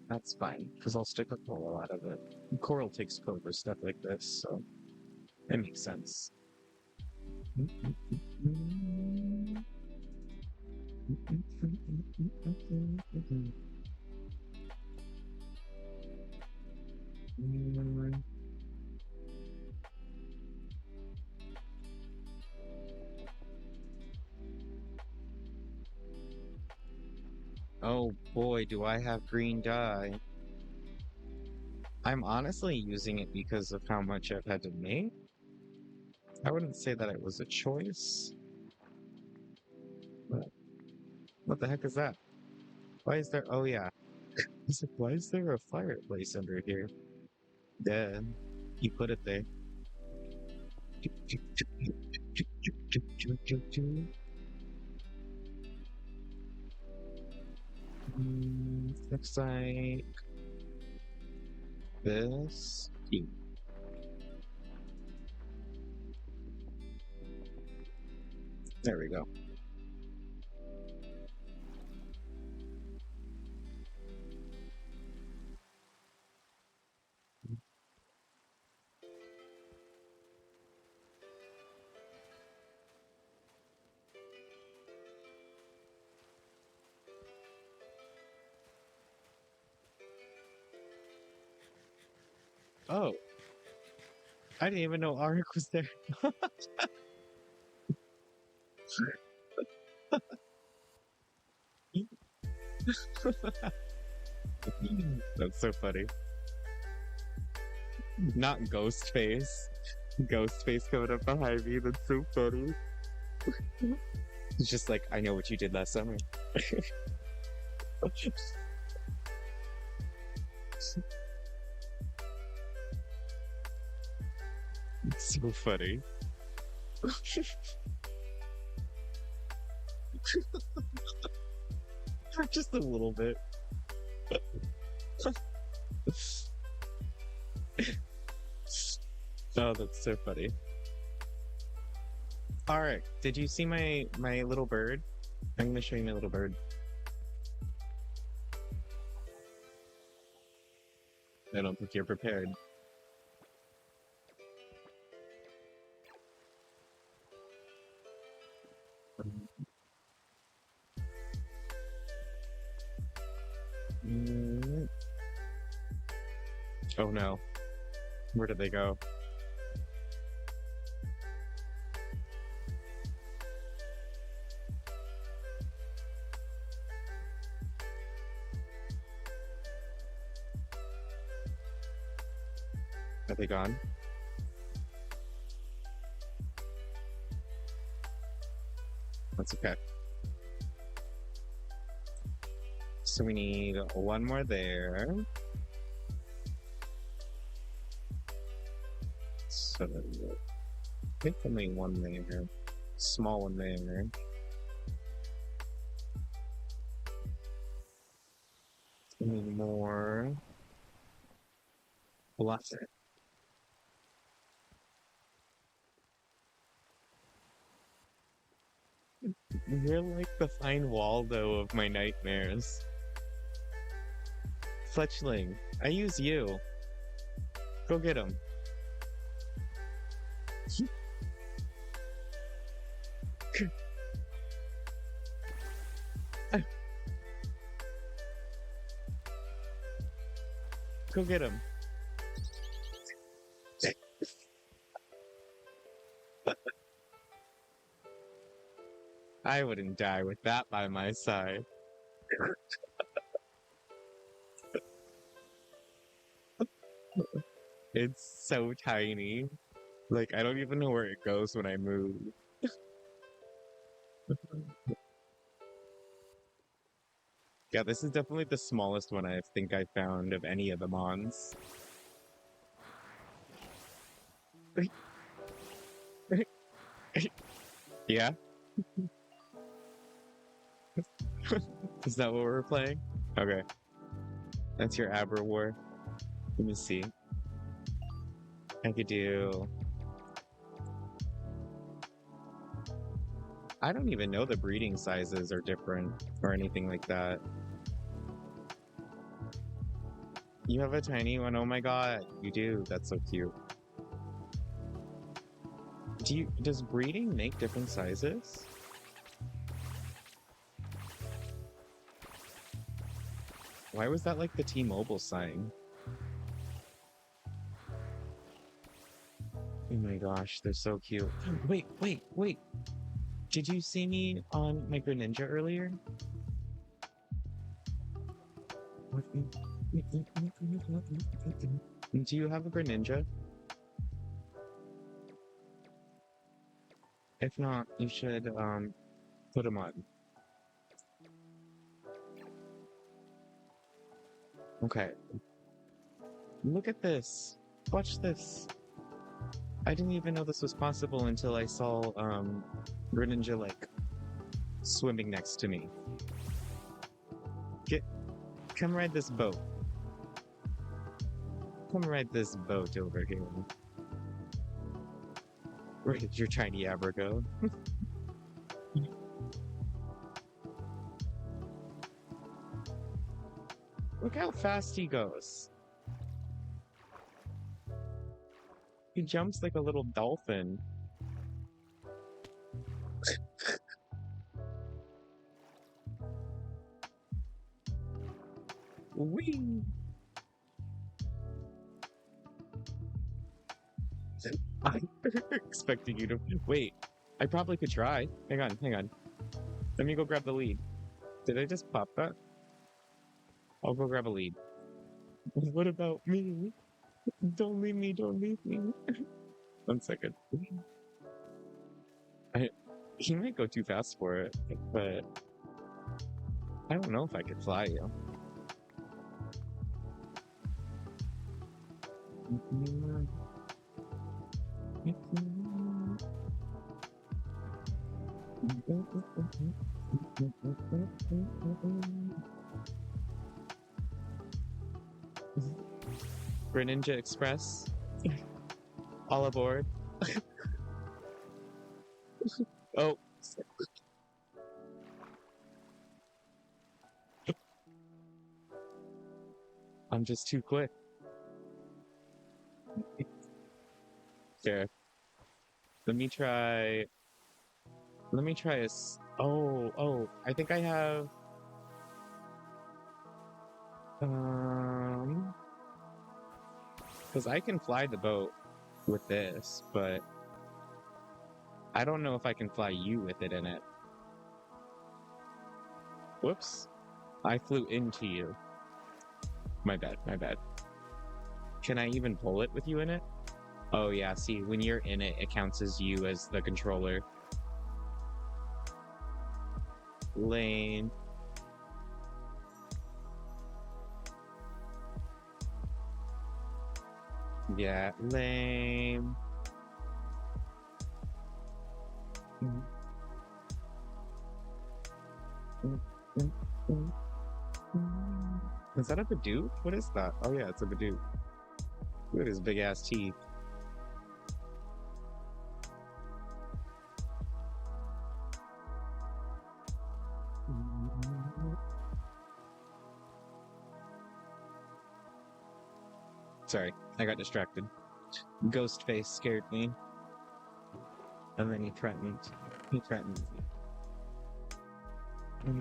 That's fine, because I'll stick a coral out of it. Coral takes code for stuff like this, so it makes sense. Oh boy, do I have green dye. I'm honestly using it because of how much I've had to make. I wouldn't say that it was a choice. But what the heck is that? Why is there? Oh yeah. I was like, why is there a fireplace under here? Yeah, you put it there. Looks like this. There we go. Oh, I didn't even know Arik was there. That's so funny. Not Ghostface. Ghostface coming up behind me. That's so funny. It's just like, I know what you did last summer. It's so funny. Just a little bit. Oh, that's so funny. Alright, did you see my little bird? I'm gonna show you my little bird. I don't think you're prepared. Oh no. Where did they go? Are they gone? That's okay. So we need one more there. So I think only one there. Small one there. We need more. Lots of it. You're like the fine Waldo of my nightmares. Fletchling, I use you. Go get him. Go get him. I wouldn't die with that by my side. It's so tiny. Like, I don't even know where it goes when I move. Yeah, this is definitely the smallest one I think I found of any of the mons. Yeah? Is that what we're playing? Okay. That's your Abra War. Let me see. I could do... I don't even know the breeding sizes are different or anything like that. You have a tiny one? Oh my god, you do. That's so cute. Does breeding make different sizes? Why was that like the T-Mobile sign? Oh my gosh, they're so cute. Wait. Did you see me on my Greninja earlier? Do you have a Greninja? If not, you should put him on. Okay. Look at this. Watch this. I didn't even know this was possible until I saw Greninja like swimming next to me. Come ride this boat. Come ride this boat over here. Where did your tiny Abra go? Look how fast he goes. He jumps like a little dolphin. Whee! I'm expecting you to... Wait, I probably could try. Hang on. Let me go grab the lead. Did I just pop that? I'll go grab a lead. What about me? Don't leave me. 1 second. He might go too fast for it, but I don't know if I could fly you. Greninja Express. All aboard. Oh. I'm just too quick. There. Let me try a... Oh, I think I have... Because I can fly the boat with this, but I don't know if I can fly you with it in it. Whoops. I flew into you. My bad. Can I even pull it with you in it? Oh yeah, see, when you're in it, it counts as you as the controller. Lame. Yeah, lame. Is that a Bidoof? What is that? Oh yeah, it's a Bidoof. Look at his big ass teeth. Sorry, I got distracted. Ghostface scared me. And then he threatened. He threatened me.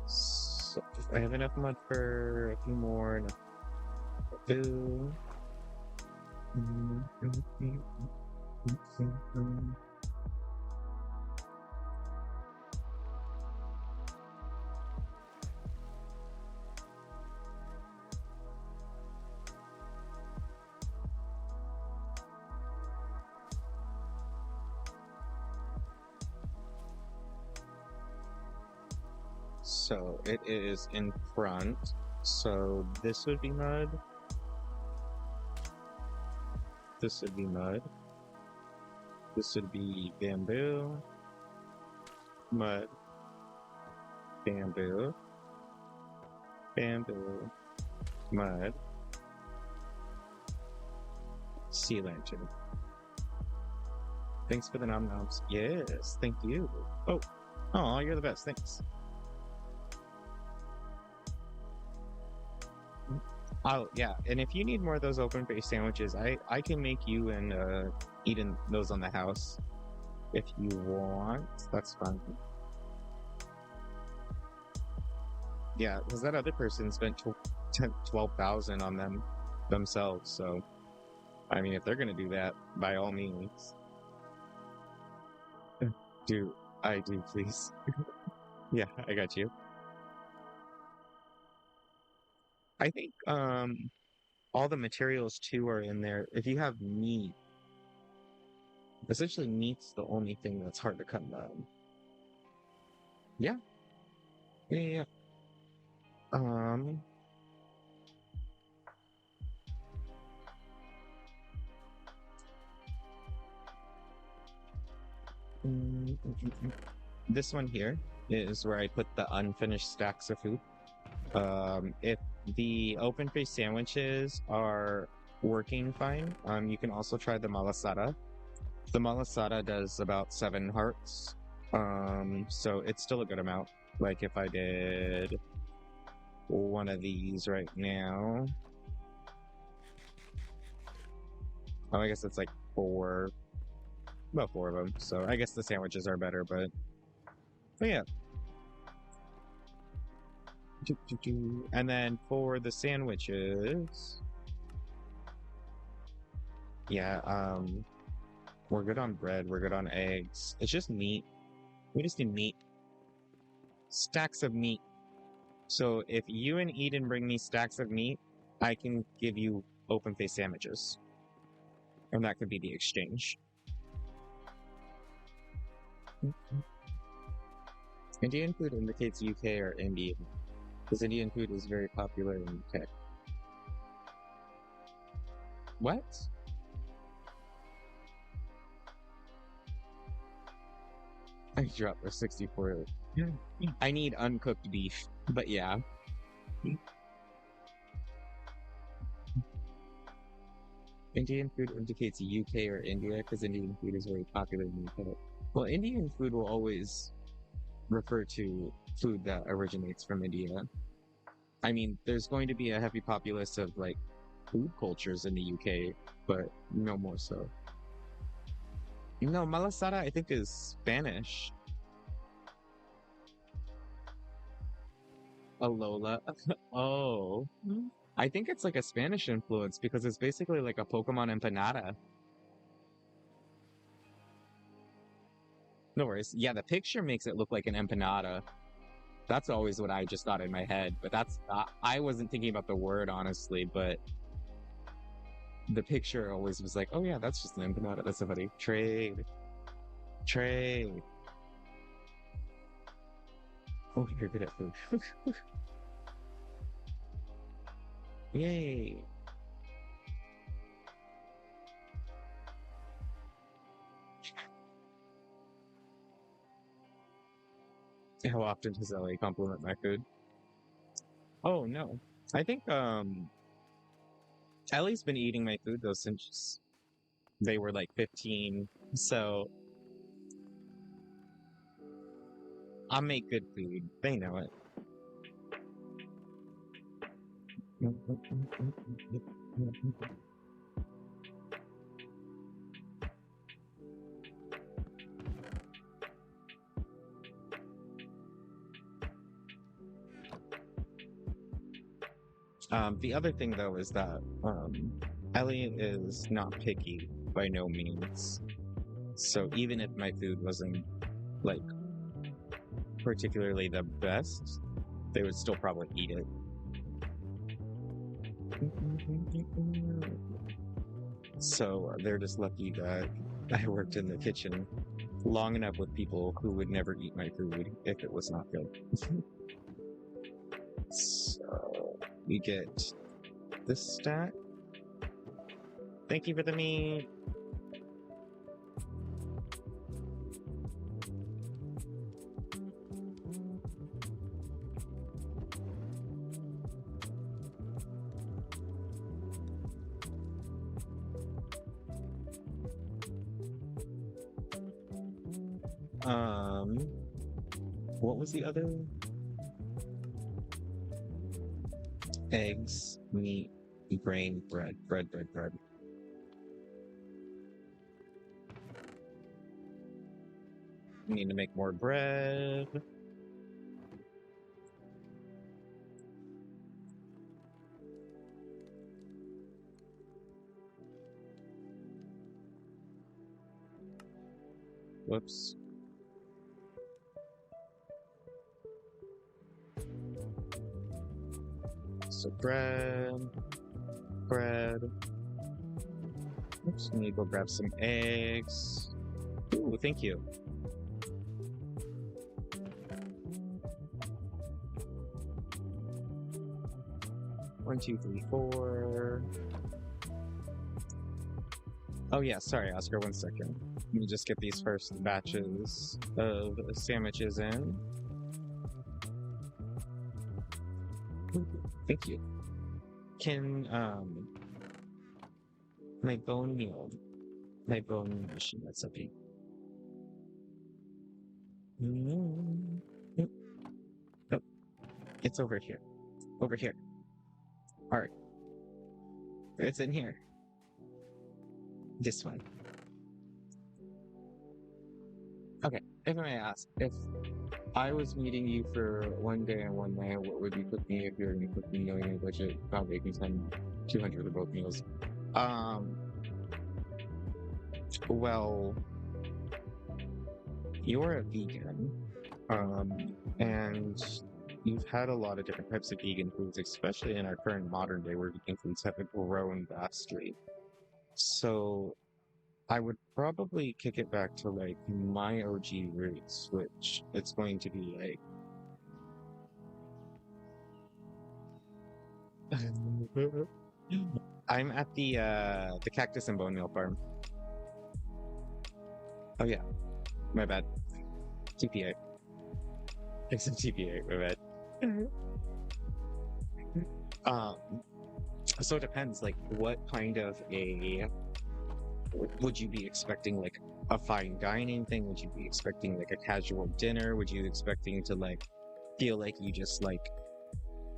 So, I have enough mud for a few more. Enough food. So it is in front. So this would be mud. This would be mud. This would be bamboo. Mud. Bamboo. Bamboo. Mud. Sea lantern. Thanks for the nom noms. Yes, thank you. Oh, you're the best. Thanks. Oh, yeah. And if you need more of those open face sandwiches, I can make you and eat in those on the house if you want. That's fine. Yeah, because that other person spent 12,000 on them themselves. So, I mean, if they're gonna do that, by all means, do please. Yeah, I got you. I think all the materials too are in there. If you have meat, essentially meat's the only thing that's hard to cut down. Yeah. Yeah. This one here is where I put the unfinished stacks of food. If the open face sandwiches are working fine, you can also try the malasada. The malasada does about 7 hearts. So it's still a good amount. Like if I did one of these right now. Oh, I guess it's like 4. About 4 of them. So I guess the sandwiches are better, but yeah. And then for the sandwiches, yeah, we're good on bread, we're good on eggs. It's just meat. We just need meat. Stacks of meat. So if you and Eden bring me stacks of meat, I can give you open face sandwiches. And that could be the exchange. Indian food indicates UK or Indian, because Indian food is very popular in UK. What? I dropped a 64. I need uncooked beef, but yeah. Indian food indicates UK or India, because Indian food is very popular in the UK. Well, Indian food will always refer to food that originates from India. I mean, there's going to be a heavy populace of like food cultures in the UK, but no more so. No, malasada I think is Spanish. Alola. Oh. I think it's like a Spanish influence because it's basically like a Pokemon empanada. No worries. Yeah, the picture makes it look like an empanada. That's always what I just thought in my head, but that's I wasn't thinking about the word honestly, but the picture always was like, oh yeah, that's just an empanada. That's so funny. Trade. Oh, you're good at food. Yay. How often does Ellie compliment my food? Oh no. I think Ellie's been eating my food though since they were like 15. So I make good food. They know it. The other thing though is that Ellie is not picky by no means. So even if my food wasn't like particularly the best, they would still probably eat it. So they're just lucky that I worked in the kitchen long enough with people who would never eat my food if it was not good. So we get this stack. Thank you for the meat. What was the other? Eggs, meat, grain, bread. We need to make more bread. Whoops. So bread. Oops, let me go grab some eggs. Ooh, thank you. One, two, three, four. Oh yeah, sorry, Oscar, 1 second. Let me just get these first batches of sandwiches in. Thank you. Can, my bone machine, that's okay. Oh, it's over here. Over here. Alright. It's in here. This one. Okay, if I may ask, if I was meeting you for one day and one night, what would you cook me if you're gonna cook me knowing your budget? Probably you can spend 200 of both meals. Well, you're a vegan, and you've had a lot of different types of vegan foods, especially in our current modern day where vegan foods have grown vastly. So I would probably kick it back to like my OG roots, which it's going to be like I'm at the cactus and bone meal farm. Oh yeah, my bad. TPA. Except TPA, my bad. So it depends, like what kind of a would you be expecting, like a fine dining thing? Would you be expecting like a casual dinner? Would you expecting to like feel like you just like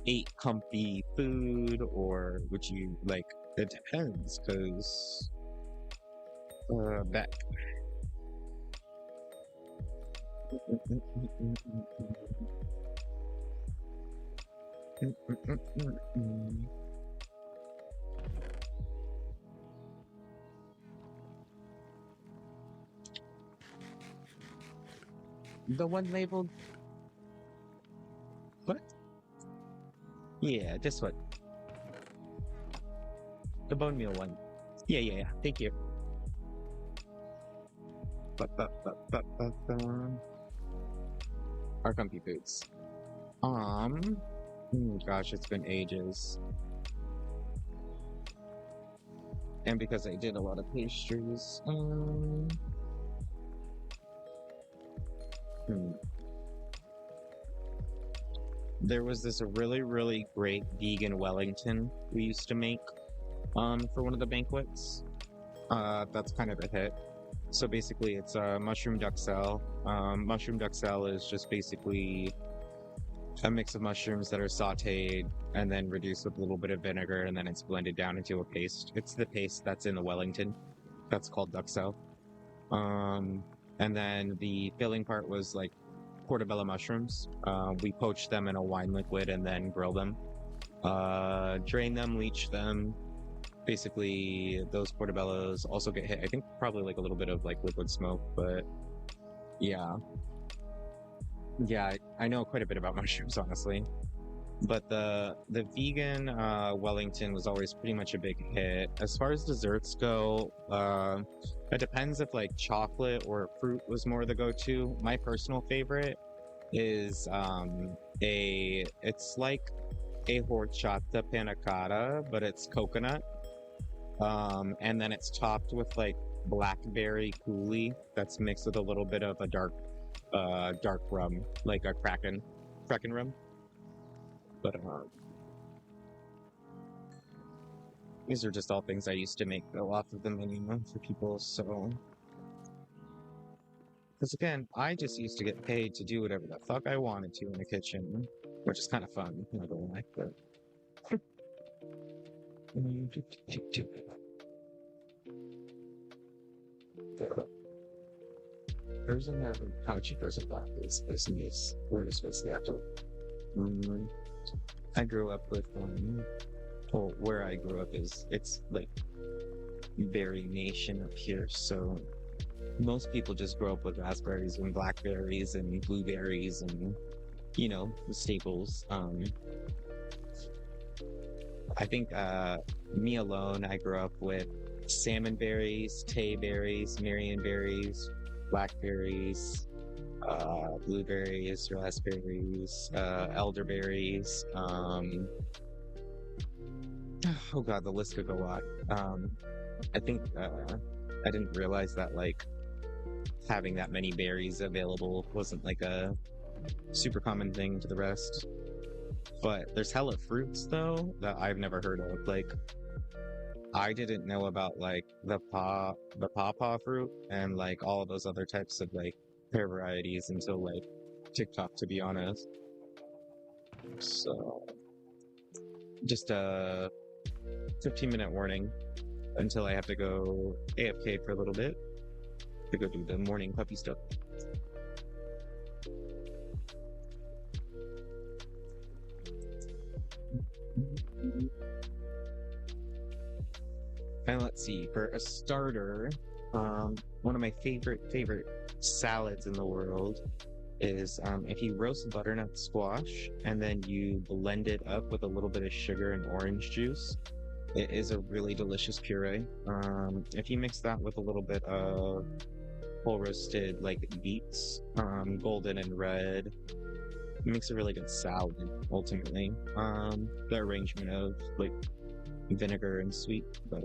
ate comfy food, or would you like it depends because back the one labeled what? Yeah, this one. The bone meal one. Yeah. Thank you. Our comfy foods. Gosh, it's been ages. And because I did a lot of pastries, there was this really, really great vegan Wellington we used to make for one of the banquets. That's kind of a hit. So basically it's mushroom duxelle. Mushroom duxelle is just basically a mix of mushrooms that are sauteed and then reduced with a little bit of vinegar, and then it's blended down into a paste. It's the paste that's in the Wellington. That's called duxelle. And then the filling part was like portobello mushrooms. We poached them in a wine liquid and then grill them. Drain them, leach them. Basically, those portobellos also get hit. I think probably like a little bit of like liquid smoke, but yeah. Yeah, I know quite a bit about mushrooms, honestly. But the vegan Wellington was always pretty much a big hit. As far as desserts go, it depends if like chocolate or fruit was more the go-to. My personal favorite is it's like a horchata panna cotta, but it's coconut. And then it's topped with like blackberry coulis that's mixed with a little bit of a dark rum, like a Kraken rum. But these are just all things I used to make go off of the menu for people. So, because again, I just used to get paid to do whatever the fuck I wanted to in the kitchen, which is kind of fun. I'm not gonna lie, but. There's another how cheap there's a black is where it's supposed to have to. I grew up with well, where I grew up it's like variation up here, so most people just grow up with raspberries and blackberries and blueberries and the staples. I think me alone, I grew up with salmon berries, tay berries, Marion berries, blackberries, blueberries, raspberries, elderberries. Oh god, the list could go on. I think I didn't realize that like having that many berries available wasn't like a super common thing to the rest. But there's hella fruits though that I've never heard of. Like I didn't know about like the pawpaw fruit and like all of those other types of like pear varieties until like TikTok, to be honest. So just a 15-minute warning until I have to go AFK for a little bit to go do the morning puppy stuff. And let's see, for a starter, one of my favorite salads in the world is if you roast butternut squash and then you blend it up with a little bit of sugar and orange juice. It is a really delicious puree. If you mix that with a little bit of whole roasted like beets, golden and red, it makes a really good salad ultimately. The arrangement of like vinegar and sweet, but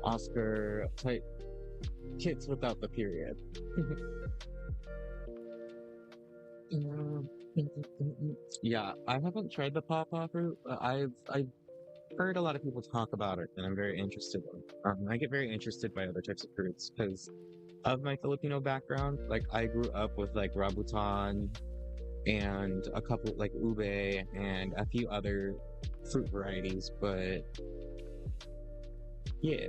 Oscar type kids without the period. Yeah, I haven't tried the pawpaw fruit. I've heard a lot of people talk about it, and I'm very interested in it. I get very interested by other types of fruits because of my Filipino background. Like I grew up with like rambutan and a couple like ube and a few other fruit varieties, but yeah.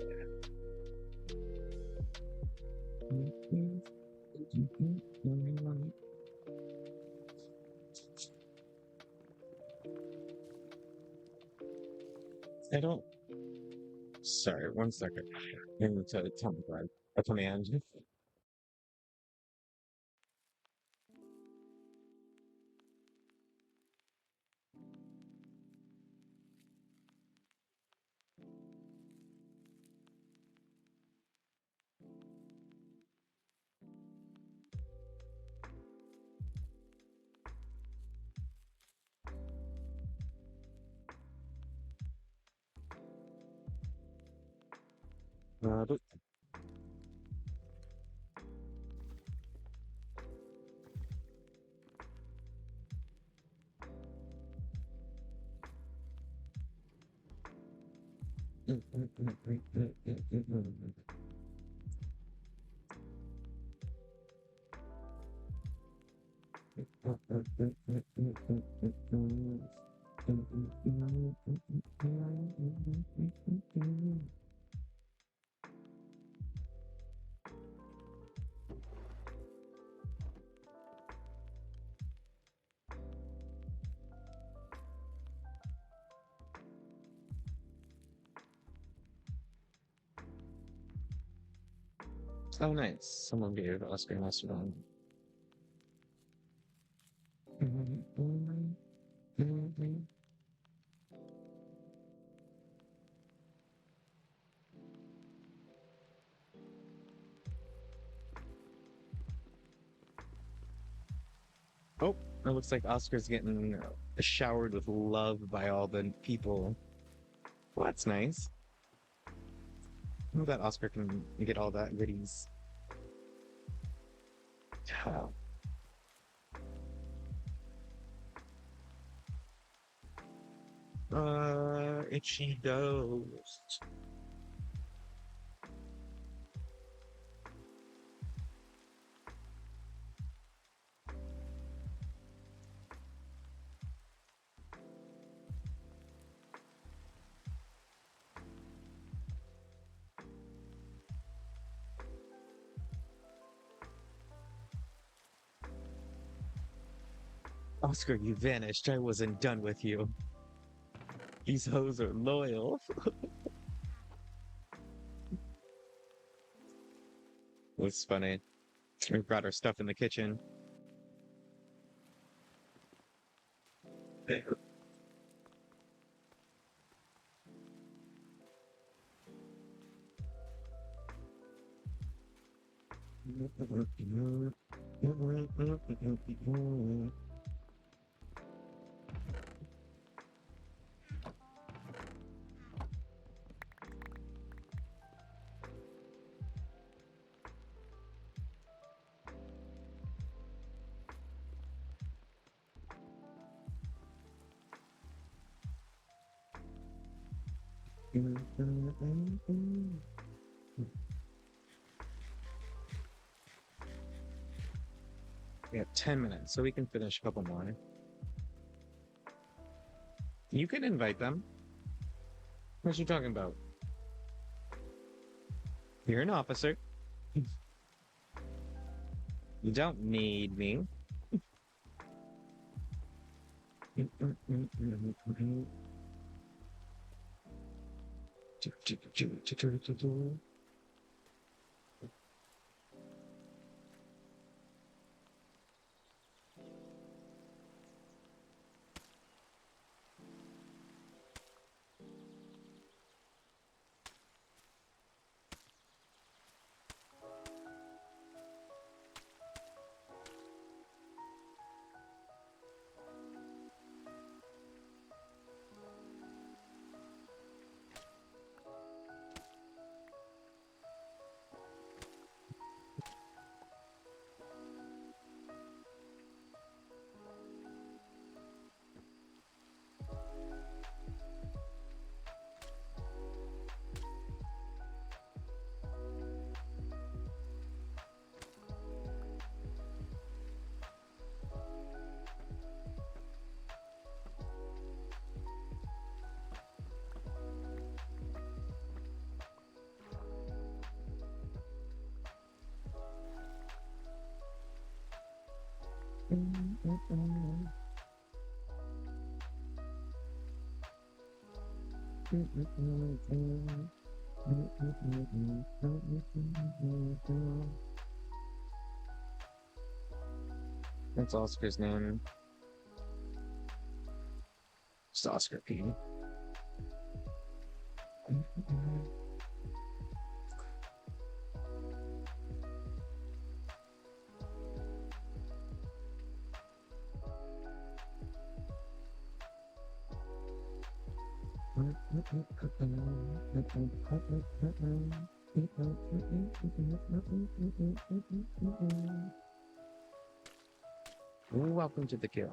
I don't. Sorry, one second. I need to tell me a command. But oh, nice. Someone gave Oscar Master on. Oh, it looks like Oscar's getting showered with love by all the people. Well, that's nice. I'm glad Oscar can get all that goodies. Itchy ghost. Oscar, you vanished. I wasn't done with you. These hoes are loyal. It's funny. We've got our stuff in the kitchen. We have 10 minutes, so we can finish a couple more. You can invite them. What you talking about? You're an officer. You don't need me. That's Oscar's name. It's Oscar P. Welcome to the guild.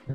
I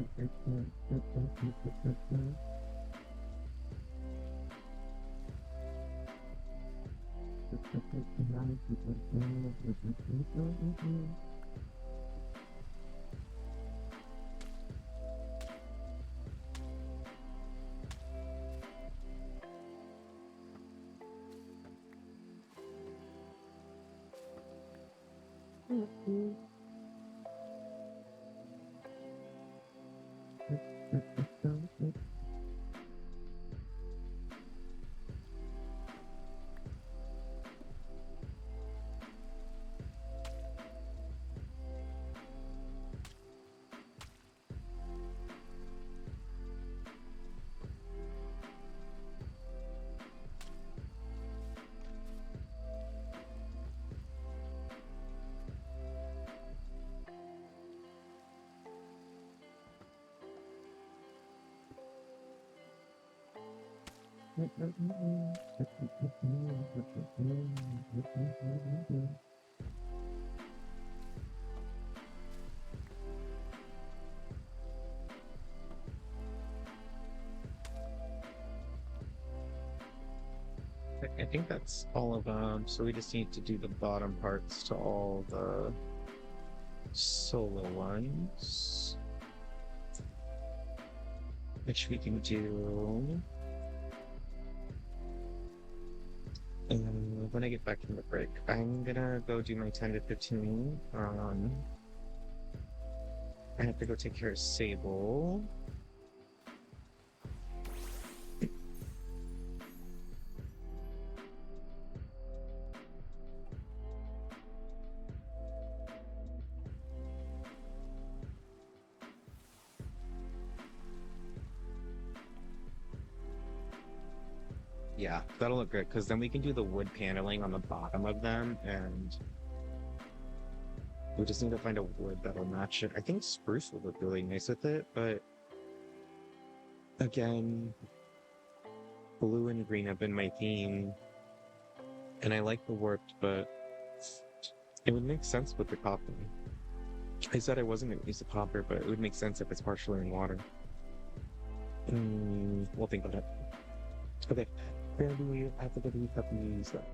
think that's all of them. So we just need to do the bottom parts to all the solo ones, which we can do when I get back from the break. I'm gonna go do my 10 to 15. I have to go take care of Sable. Yeah, that'll look good because then we can do the wood paneling on the bottom of them, and we just need to find a wood that'll match it. I think spruce will look really nice with it, but again, blue and green have been my theme, and I like the warped, but it would make sense with the copper. I said I wasn't going to use the copper, but it would make sense if it's partially in water. We'll think about it. Okay, apparently I have to go to use that.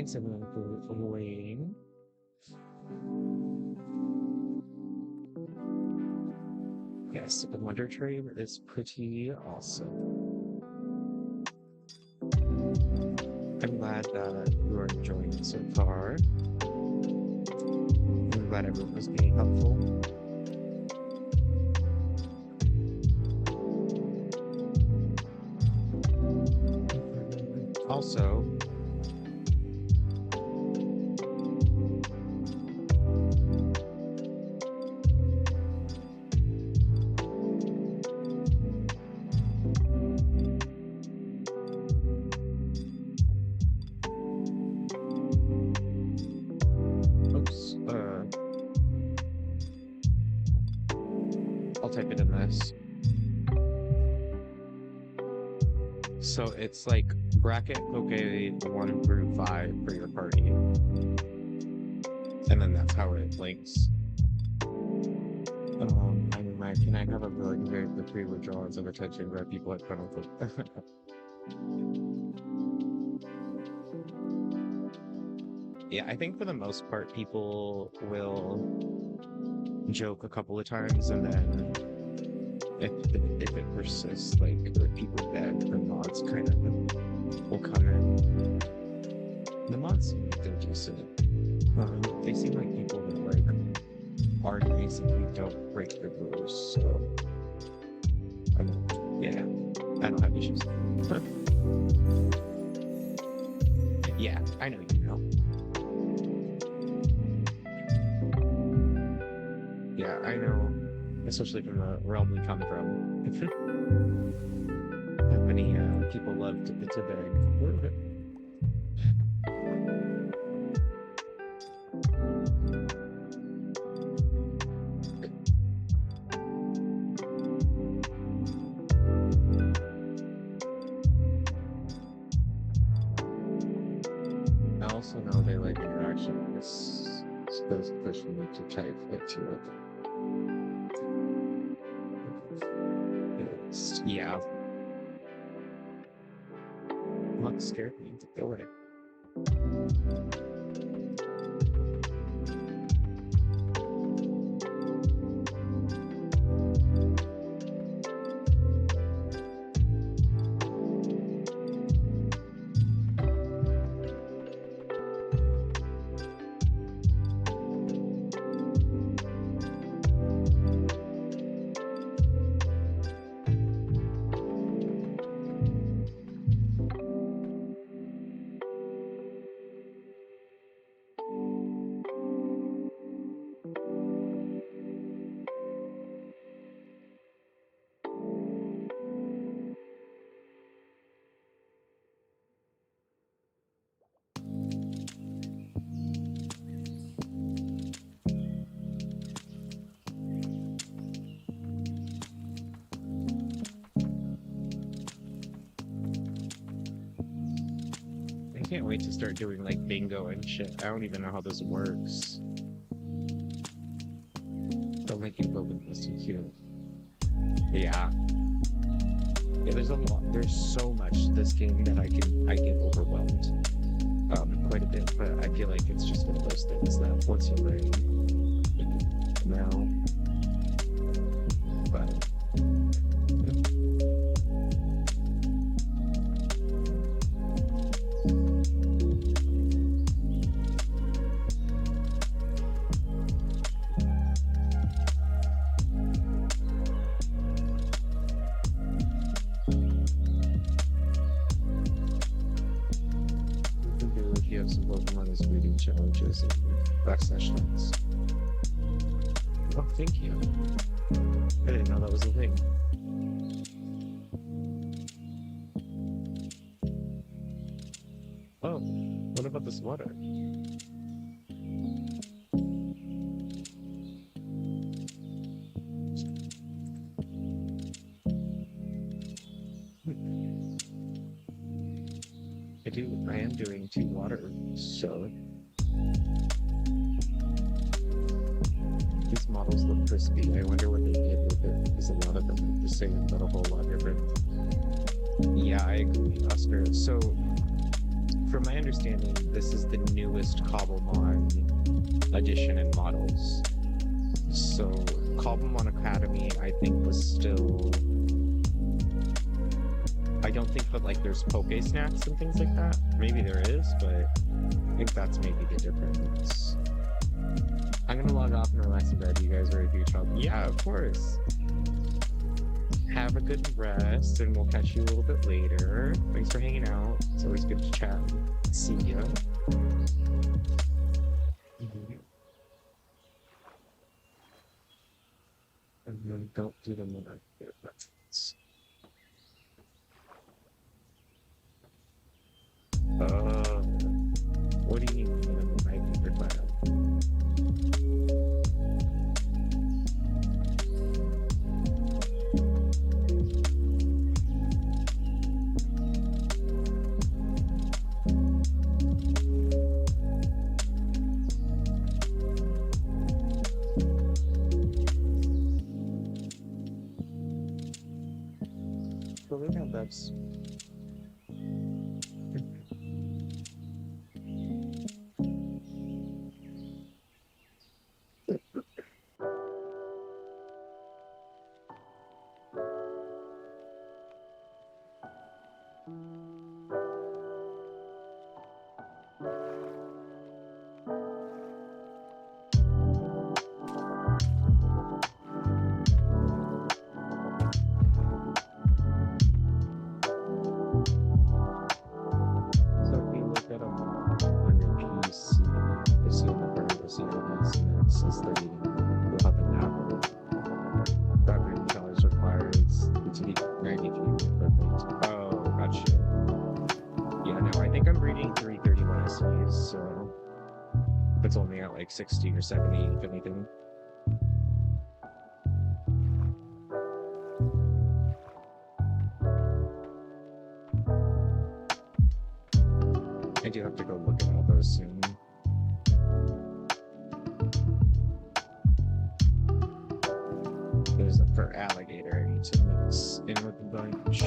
Thanks everyone for waiting. Yes, the Wonder Trade is pretty awesome. I'm glad that you are enjoying it so far. I'm glad everyone was being helpful. Also, oops, I'll type it in this. So it's like bracket poke 1 through 5 for your party. And then that's how it links. I mean, can I have a really great the free withdrawals of attention where people had fun with it? Yeah, I think for the most part, people will joke a couple of times, and then if it persists, like, or people beg, the mods kind of will come in. The mods seem like they're decent. They seem like people that, like, are nice and we don't break the rules, so... yeah, I don't have issues. Yeah, I know you know. Yeah, I know, especially from the realm we come from. How many people love to beg. I also know they like interaction. Those pushing me to type it to it. Yeah. What scared me to go away. I can't wait to start doing like bingo and shit. I don't even know how this works. Don't make you vote with this cute. Yeah. Yeah, there's a lot. There's so much to this game that I get overwhelmed. Quite a bit, but I feel like it's just one of those things that once you learn now. But you have some Pokemon as reading challenges and /links. Oh, thank you. I didn't know that was a thing. Oh, what about this water? I am doing 2 water, so these models look crispy. I wonder what they did with it, because a lot of them look the same, but a whole lot different. Yeah, I agree, Oscar. So, from my understanding, this is the newest Cobblemon edition and models. So Cobblemon Academy, I think, was still. I don't think that like there's poke snacks and things like that. Maybe there is, but I think that's maybe the difference. I'm gonna log off and relax in bed. You guys ready for your child? Yeah, of course. Have a good rest, and we'll catch you a little bit later. Thanks for hanging out. It's always good to chat. See ya. And then don't do them when I get buttons. What do you mean when I get your buttons? That's it's only at like 60 or 70, if anything. I do have to go look at all those soon. There's a fur alligator I need to mix in with the bunch.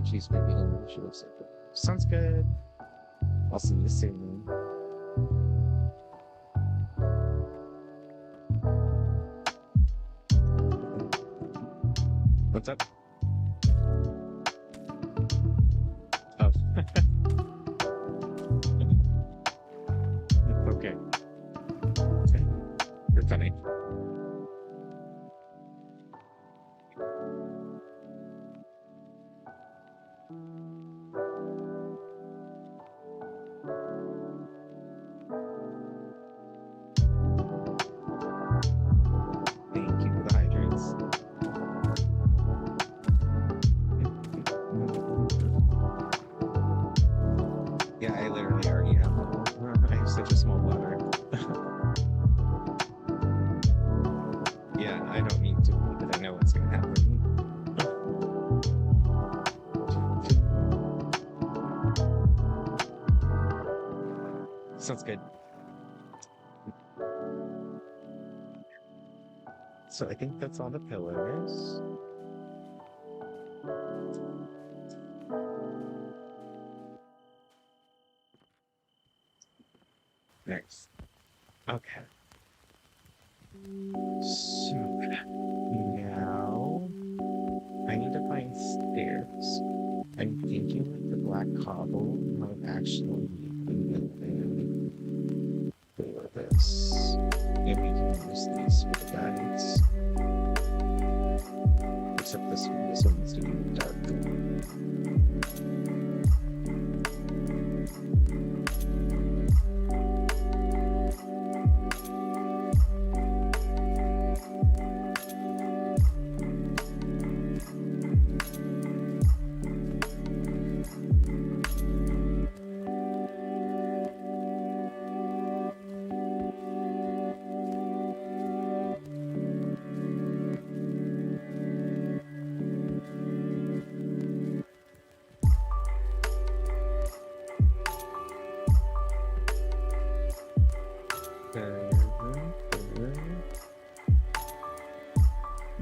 She's maybe home. She looks like that. Sounds good. I'll see you soon. What's up? Oh. Okay. Okay. You're funny. Sounds good. So I think that's all the pillars. Next. Okay. So now I need to find stairs. I'm thinking with the black cobble might actually for this. And we can use these for the guides. Except this one needs to be dark.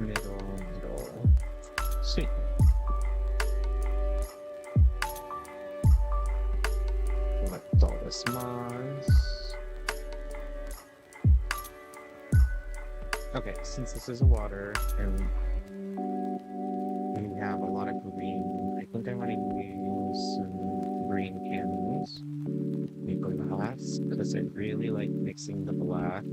Middle. Sweet. Collect all this moss. Okay, since this is a water and we have a lot of green, I think I want to use some green candles. Make glass, because I really like mixing the black.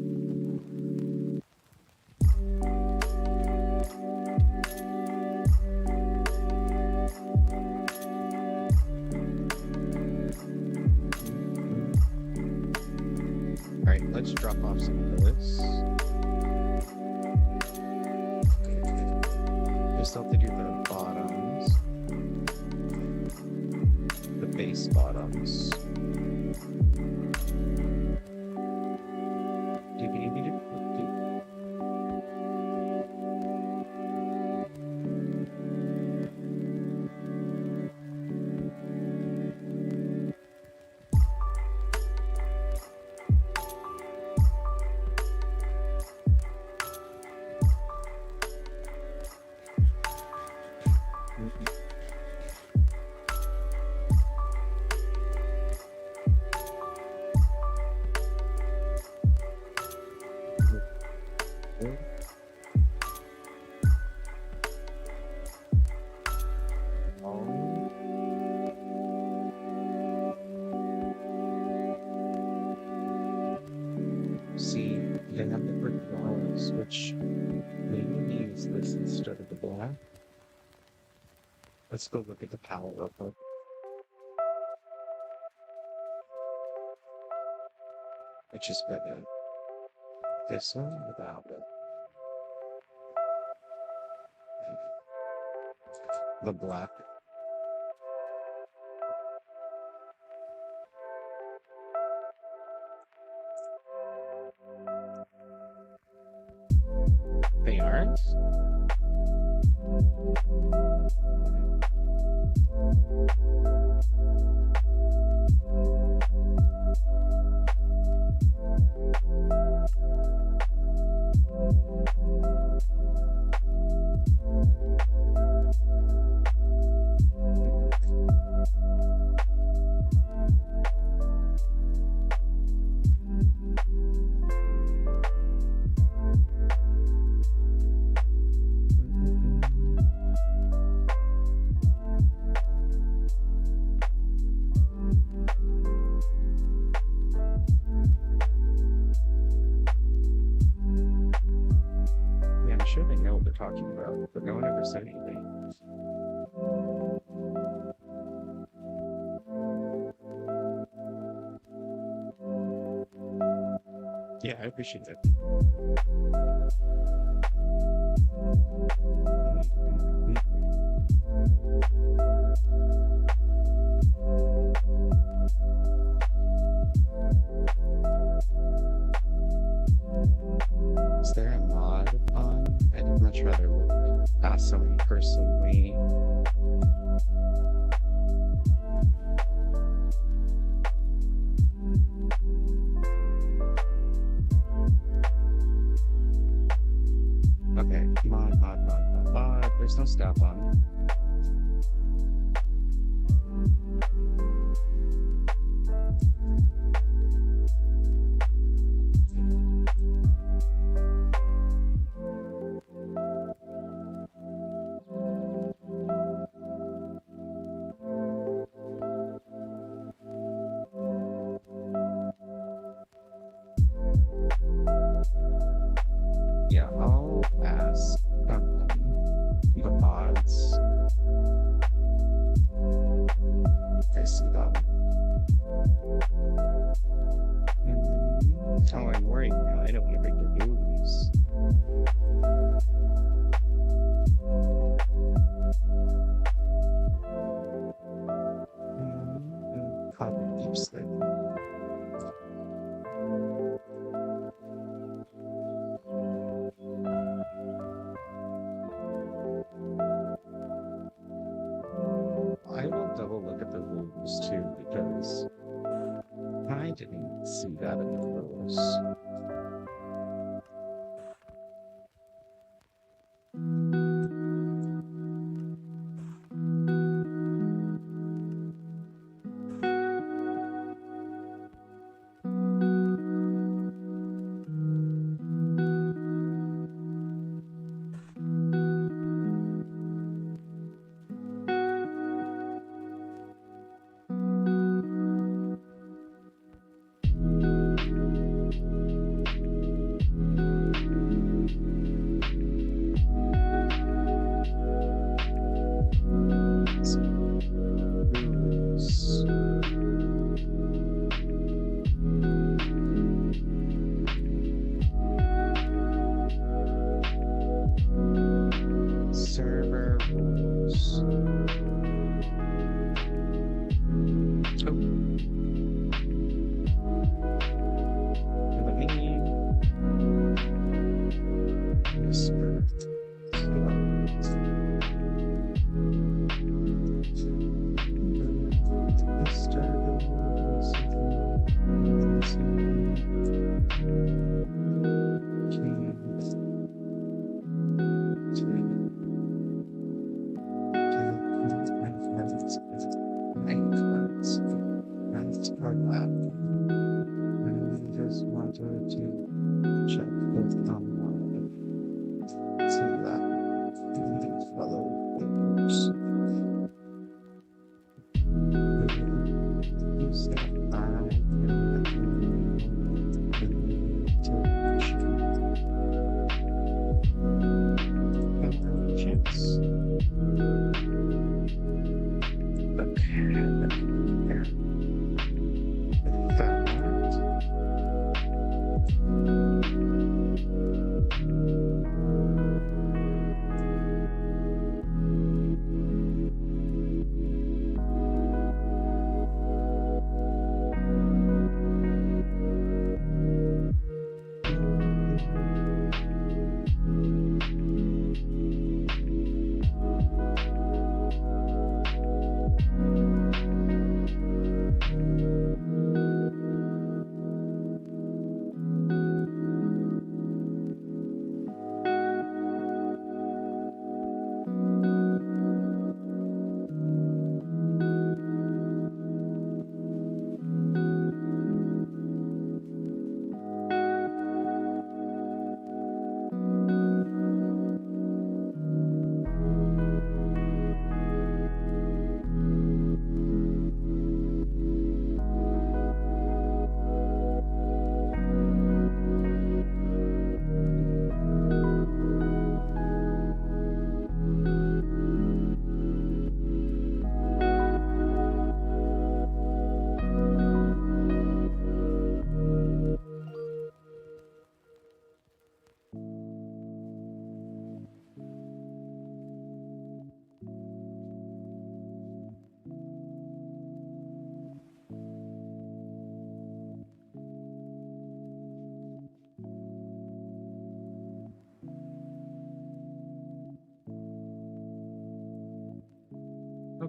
Alright, let's drop off some of this. We still have to do the bottoms. The base bottoms. See, they have the brick walls, which maybe we use this instead of the black. Let's go look at the palette real quick. Which is better? This one or that one? The black. They aren't? Yeah, I'm sure they know what they're talking about, but no one ever said anything. Yeah, I appreciate that. Is there a mod on? I'd much rather ask someone personally. Okay, mod. There's no stop on. Yeah, I'll ask the mods. I see that one. Oh, I'm worried now. I don't want to break the news. Copy deep slip. I will double look at the rules too, because I didn't see that in the rules.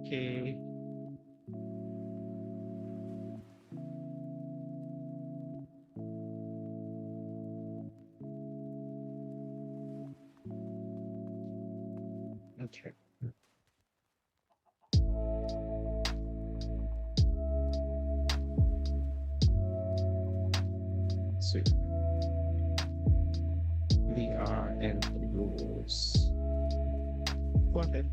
Okay. Okay. Sweet. VR and the rules. What it?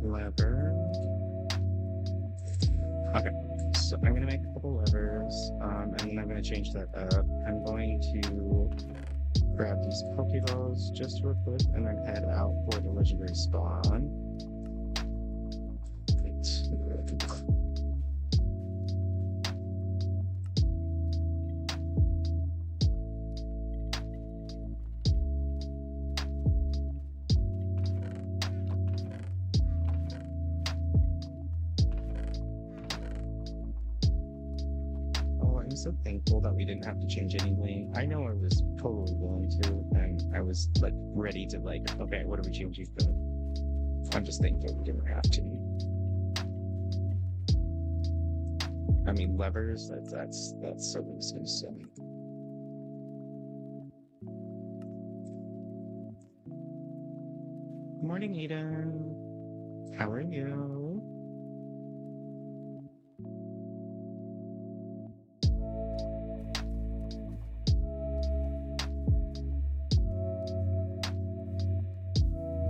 Lever. Okay, so I'm gonna make a couple levers, and then I'm gonna change that up. I'm going to grab these Pokeballs just real quick, and then head out for the legendary spawn. I'm so thankful that we didn't have to change anything. I know I was totally willing to, and I was like ready to like, okay, what are we changing for? I'm just thankful we didn't have to. I mean, levers. That's so silly. Morning, Eden. How are you?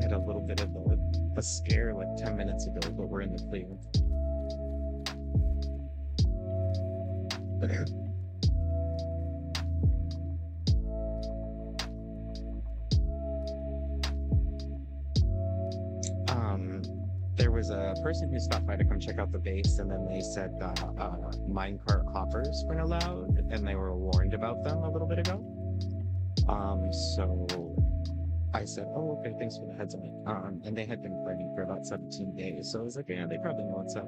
Had a little bit of a scare like 10 minutes ago, but we're in the clear. There was a person who stopped by to come check out the base, and then they said that minecart hoppers weren't allowed, and they were warned about them a little bit ago. So I said, oh, okay, thanks for the heads up. And they had been planning for about 17 days, so I was like, yeah, they probably know what's up.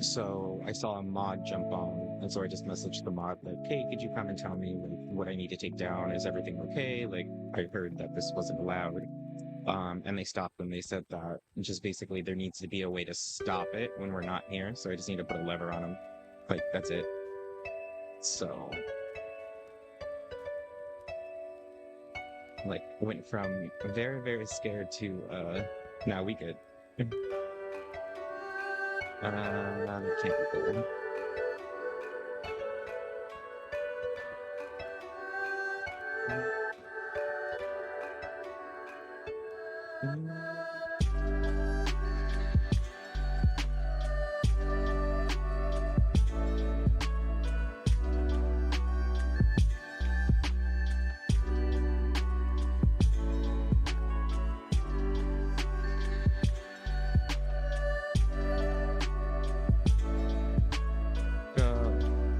So I saw a mod jump on, and so I just messaged the mod, like, hey, could you come and tell me like, what I need to take down? Is everything okay? Like, I heard that this wasn't allowed. And they stopped and they said that just basically there needs to be a way to stop it when we're not here, so I just need to put a lever on them. Like, that's it. So, like, went from very, very scared to, now we good. That can't be good.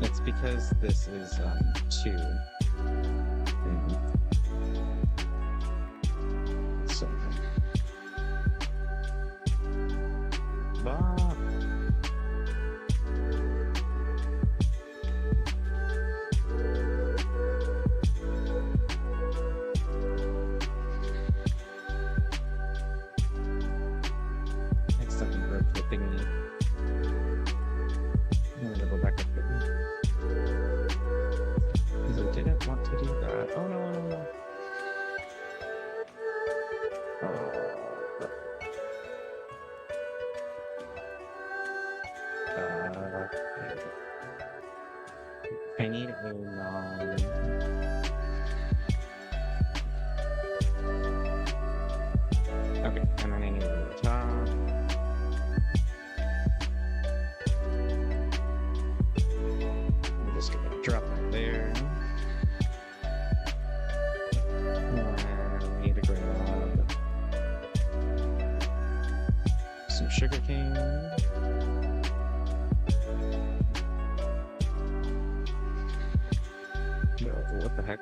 It's because this is 2. So Bob. Next time you broke the thingy. I'm gonna go back up there. Because I didn't want to do that. Oh no, no, no. I need a long... Okay, and then I need a little top. I'm just gonna drop that there. And we need to grab some sugar cane. What the heck?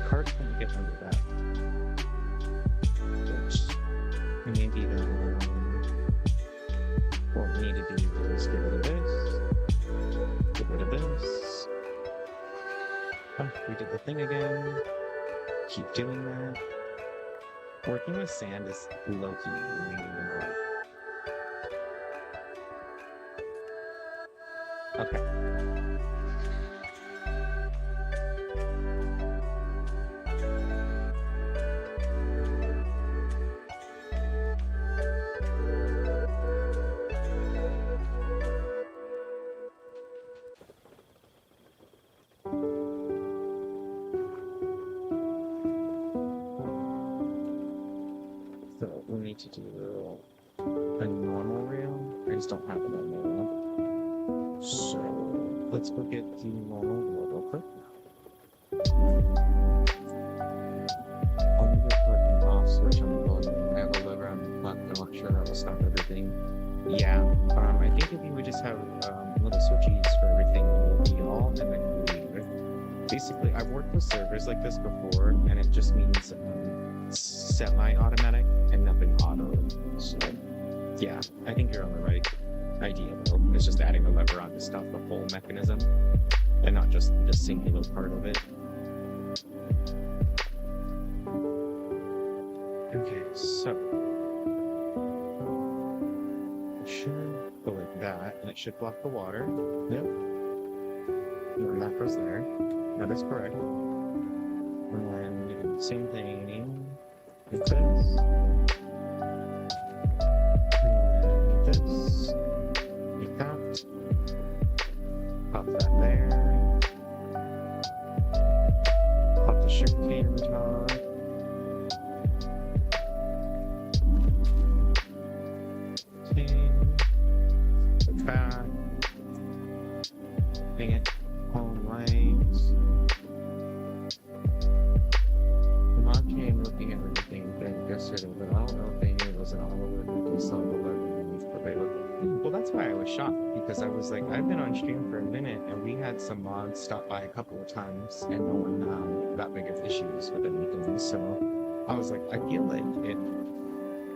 cart can't get under that. Which maybe what we need to do is get rid of this. Get rid of this. Oh, we did the thing again. Keep doing that. Working with sand is low-key really annoying. Okay. So we need to do a normal rail. I just don't have a normal rail. So let's go get the normal rail real quick. I'll move it for an off switch on the volume. I have a lever on the button. I'm not sure that will stop everything. Yeah, I think if you would just have little switchies for everything, it will be all, and then basically, I've worked with servers like this before, and it just means semi-automatic and nothing auto. So, yeah, I think you're on the right idea, though. It's just adding a lever on to stop the whole mechanism, and not just the singular part of it. Okay, so it should go like that, and it should block the water. Yep. And that goes there. That is correct. And then we do the same thing with this. And this. Like that. Pop that there. Pop the sugar cane on the top. Okay. Like that. Dang it. Home lights. The mod came looking at everything yesterday, but I don't know if they knew it was an auto load with some of the underneath, but they looked. Well, that's why I was shocked, because I was like, I've been on stream for a minute, and we had some mods stop by a couple of times, and no one had that big of issues with anything. So I was like, I feel like if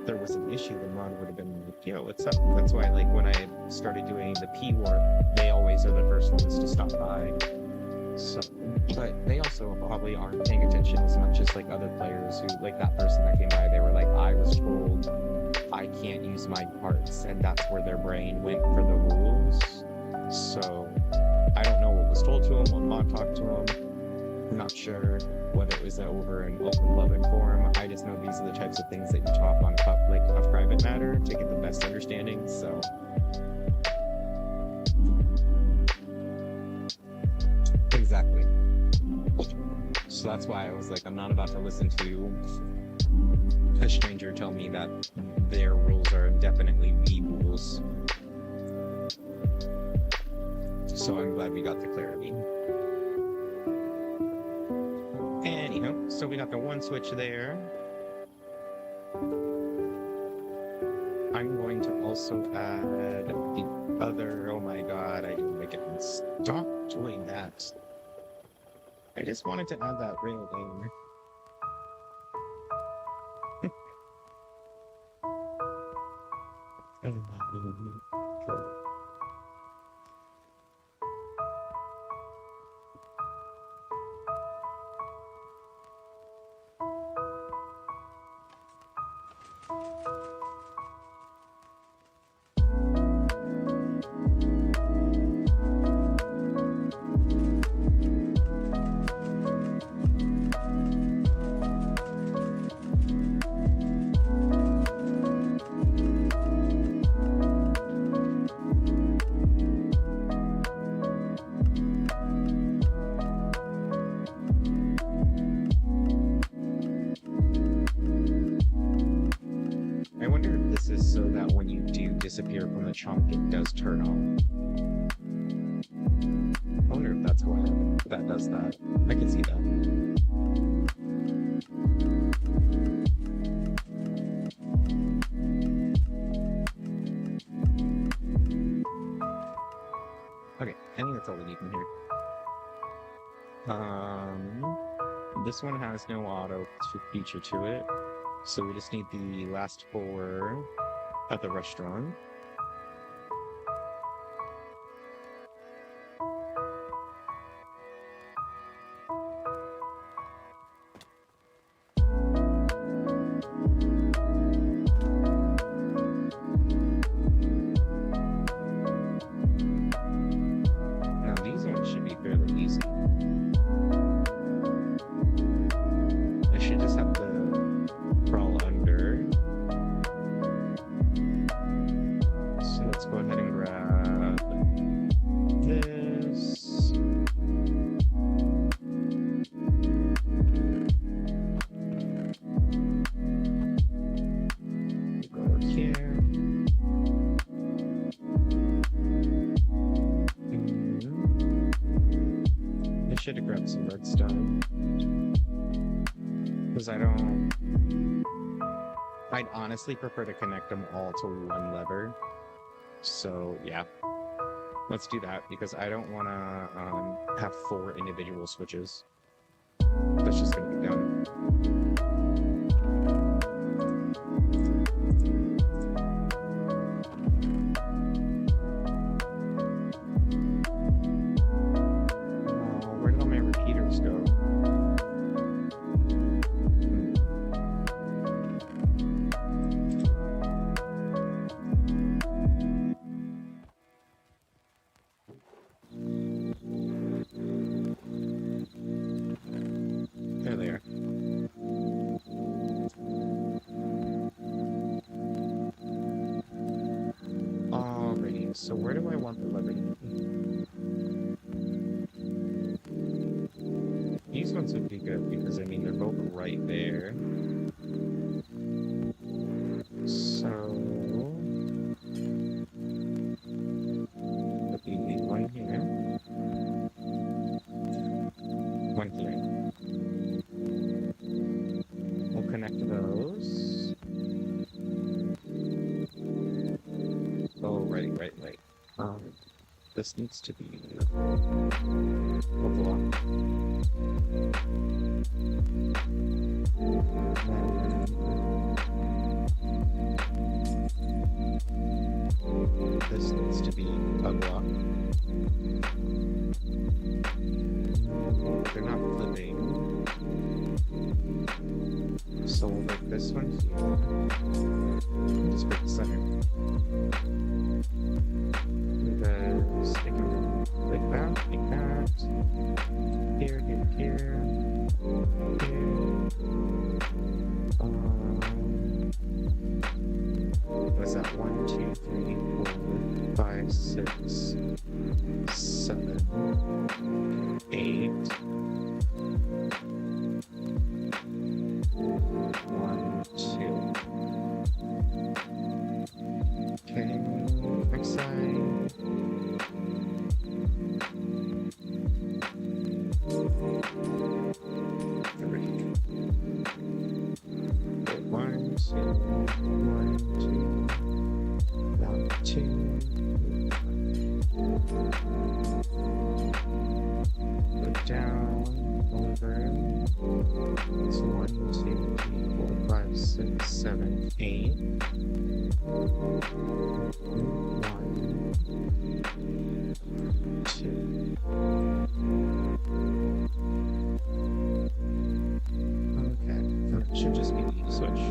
there was an issue, the mod would have been like, yo, what's up? That's why, like, when I started doing the P warp, they always are the first ones to stop by. So, but they also probably aren't paying attention as much as like other players who, like that person that came by, they were like, I was told I can't use my parts, and that's where their brain went for the rules. So I don't know what was told to them, what mod talked to them. I'm not sure whether it was over an open public forum. I just know these are the types of things that you talk on a private matter to get the best understanding. So exactly. So that's why I was like, I'm not about to listen to a stranger tell me that their rules are definitely the rules. So I'm glad we got the clarity. Anyhow, so we got the one switch there. I'm going to also add the other, oh my god, I didn't make it. Stop doing that. I just wanted to add that rail there. I wonder if this is so that when you do disappear from the chunk, it does turn on. I wonder if that's why that does that. I can see that. Okay, I think that's all we need from here. This one has no auto feature to it, so we just need the last four at the restaurant. Now these ones should be fairly easy. I should just have to crawl under. So let's go ahead and grab this. Go here. I should have grabbed some redstone. Because I'd honestly prefer to connect them all to one lever. So, yeah. Let's do that, because I don't want to have 4 individual switches. That's just going to be dumb. Oh, where did all my repeaters go? There they are. Alrighty, so where do I want the lever to be? These ones would be good because, I mean, they're both right there. So... There'll be one here. One here. We'll connect those. Oh, right. This needs to be a block. This needs to be a block. They're not flipping. So we'll make this one here. Just pick the center. Because they can like that, like that. Here. What's that? 1, 2, 3, 4, 5, 6, 7, 8. 1, 2. Okay, next side. Three. Okay, 1, 2, 1, 2. Down 2. Go down, over. It's 1, 2, 3, 4, 5, 6, 7, 8. 1, 2. Okay, that should just be the switch.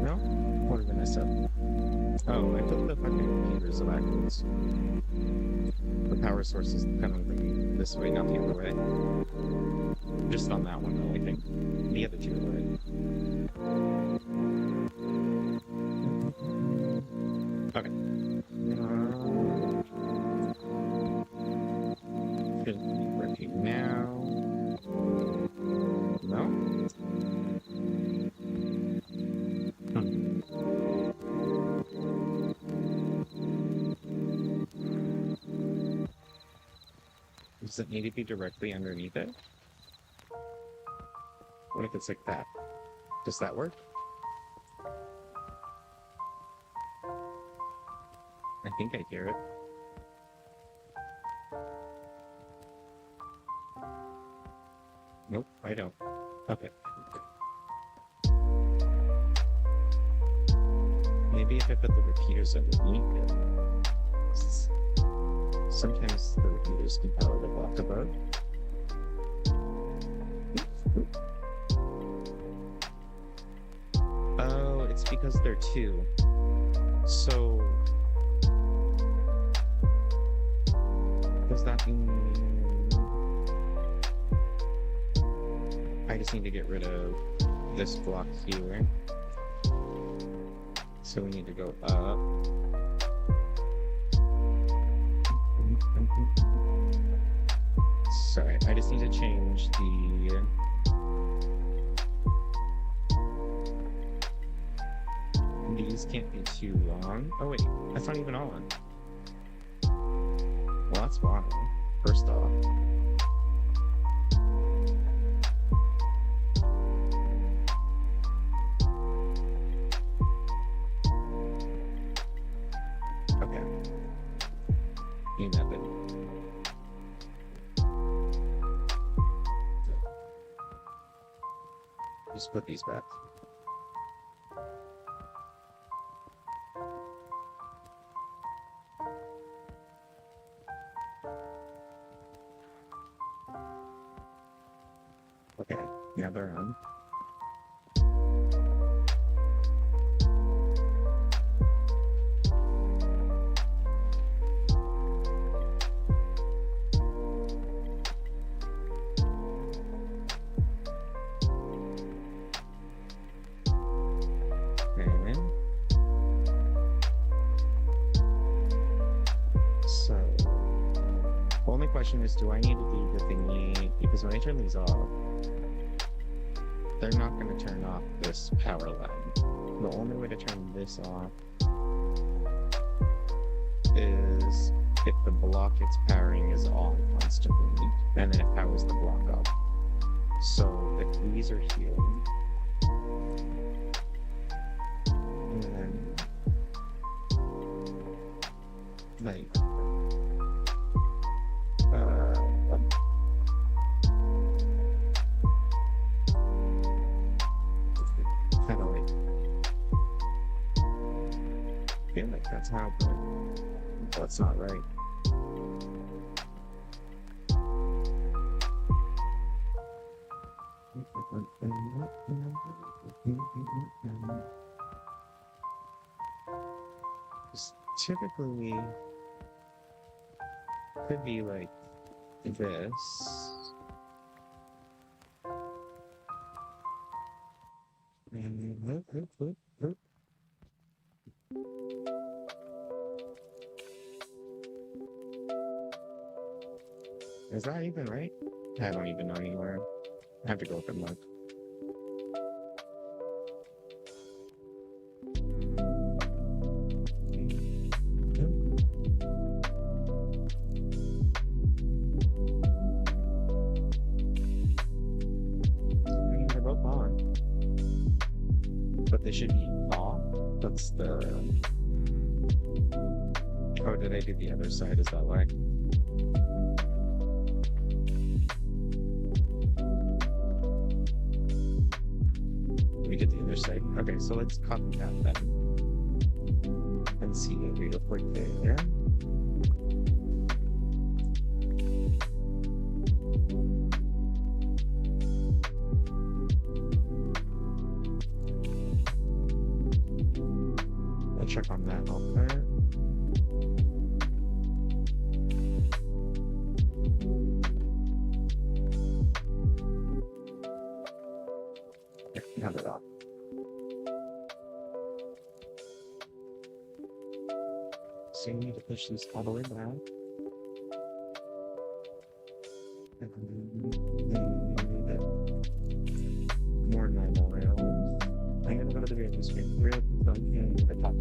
No? What did I mess up? Oh, I put the fucking meters backwards. The power source is kind of this way, not the other way. Just on that one, though, I think. The other two are right. Okay. Should be working now. No? Does it need to be directly underneath it? What if it's like that? Does that work? I think I hear it. Nope, I don't. Okay. Maybe if I put the repeaters underneath it. Sometimes the repeaters can power the block above. Oh, it's because they're two. So does that mean I just need to get rid of this block here? So we need to go up. Sorry, I just need to change the these can't be too long. Oh wait, that's not even on. Well, that's why. First off. Okay. New method. Just put these back. Okay, now they're on. Okay. So, only question is, do I need to do the thingy? Because when I turn these off, they're not going to turn off this power line. The only way to turn this off is if the block it's powering is on constantly, and then it powers the block up. So if these are here, and then like kind of like feel like that's how, but that's not right. Typically could be like this. Is that even right? I don't even know anywhere. I have to go up and look. They're both on. But they should be off. That's the... Oh, did I do the other side? Is that why? We did the other side. Okay, so let's copy that then. And see if we look like there. I'll check on that outfit. Have it up. So you need to push this all the way back. And then more normal rails. I'm gonna go to the rear of the screen. Rear of the phone and the top.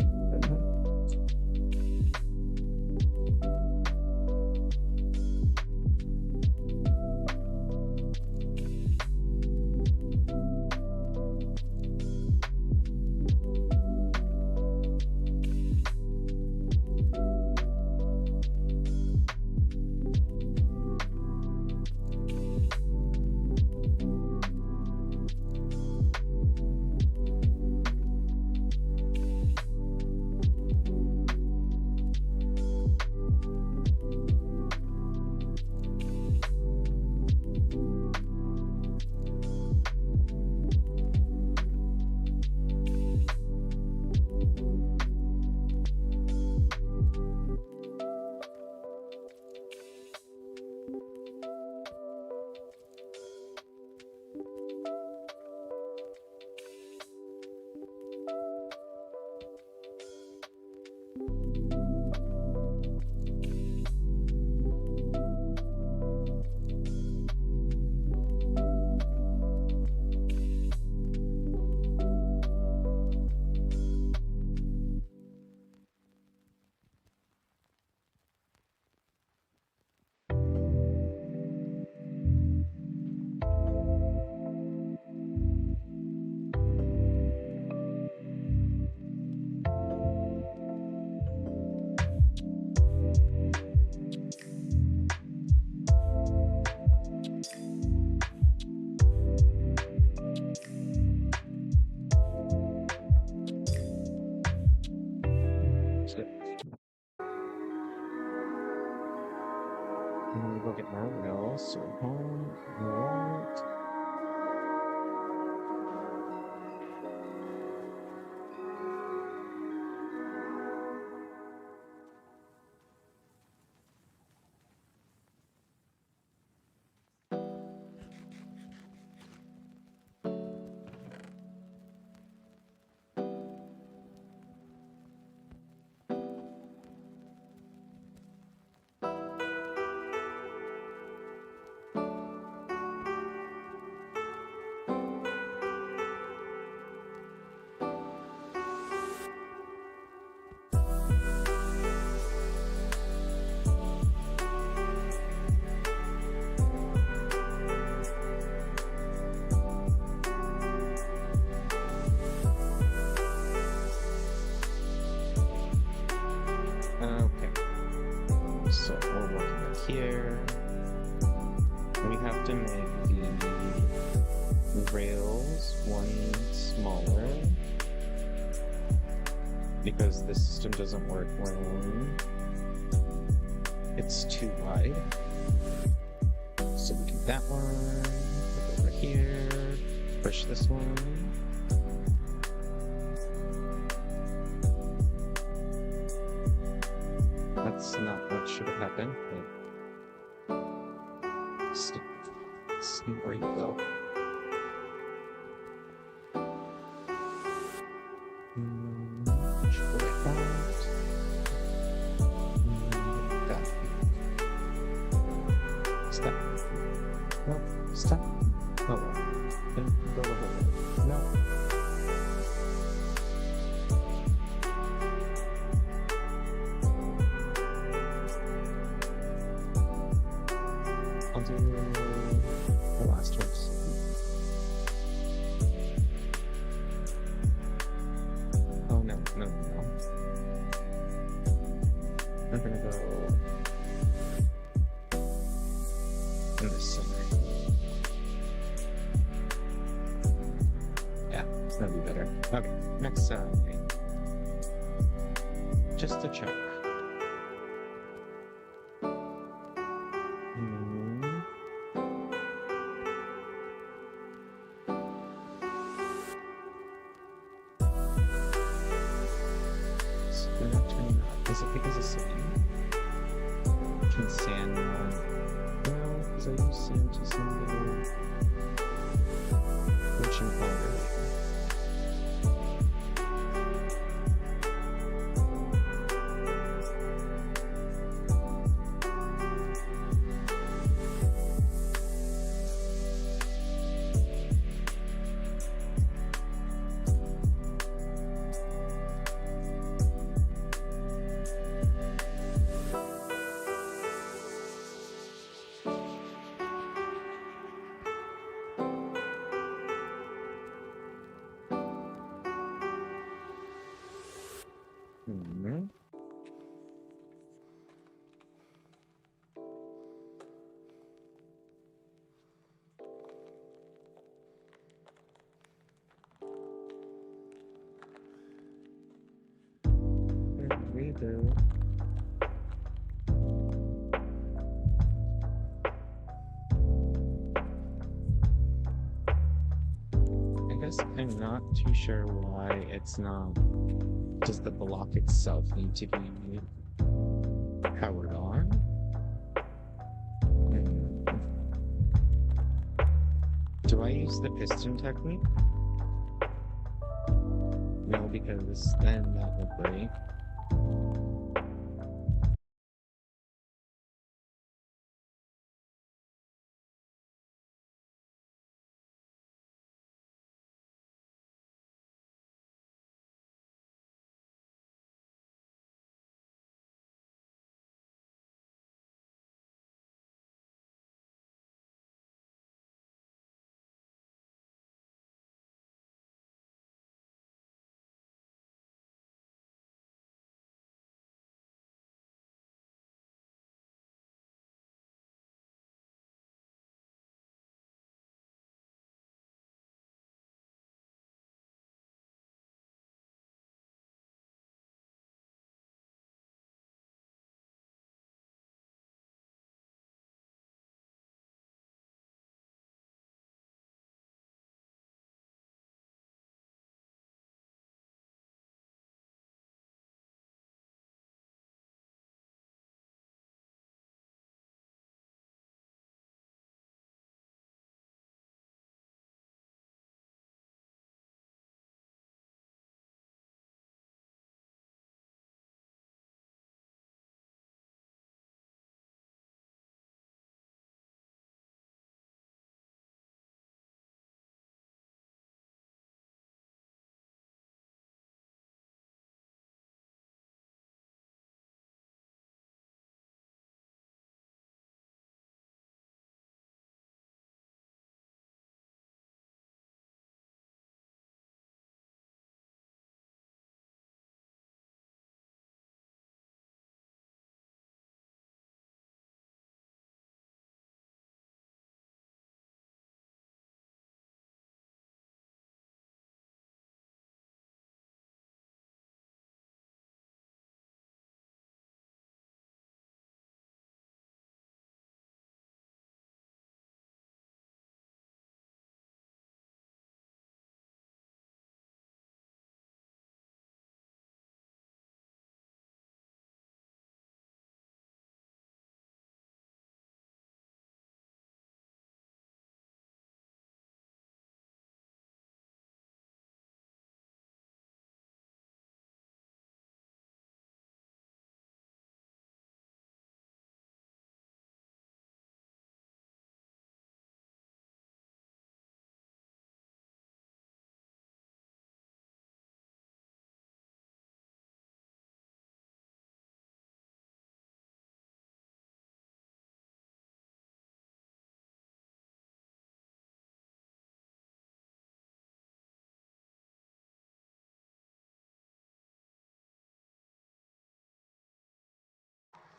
me go get more rails. So home, right. Okay. So we're working up here. We have to make the rails one smaller because the system doesn't work when it's too wide. So we do that one, put over here, push this one. That's not what should have happened, but see where you go. Just like that. That. Step. No, step. Oh well. Then go the whole way. No. I'll do the last ones. Oh no, no, no. I'm gonna go in the center. Yeah, that'll be better. Okay, next side. Just to check. Is it because it's sand? Can sand not? No, because I use sand to sand the ocean powder. Hmm. We do. I guess I'm not too sure why it's not. Does the block itself need to be powered on? Do I use the piston technique? No, because then that would break.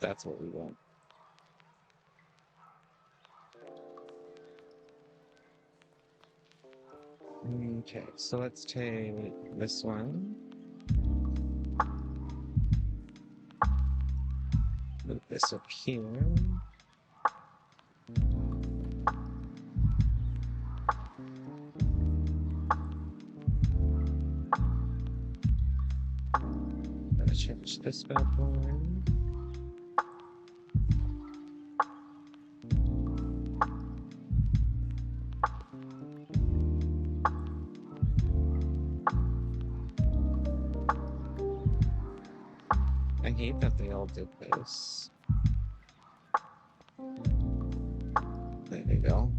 That's what we want. Okay, so let's take this one. Move this up here. Gotta change this bad boy. I hate that they all did this. There you go.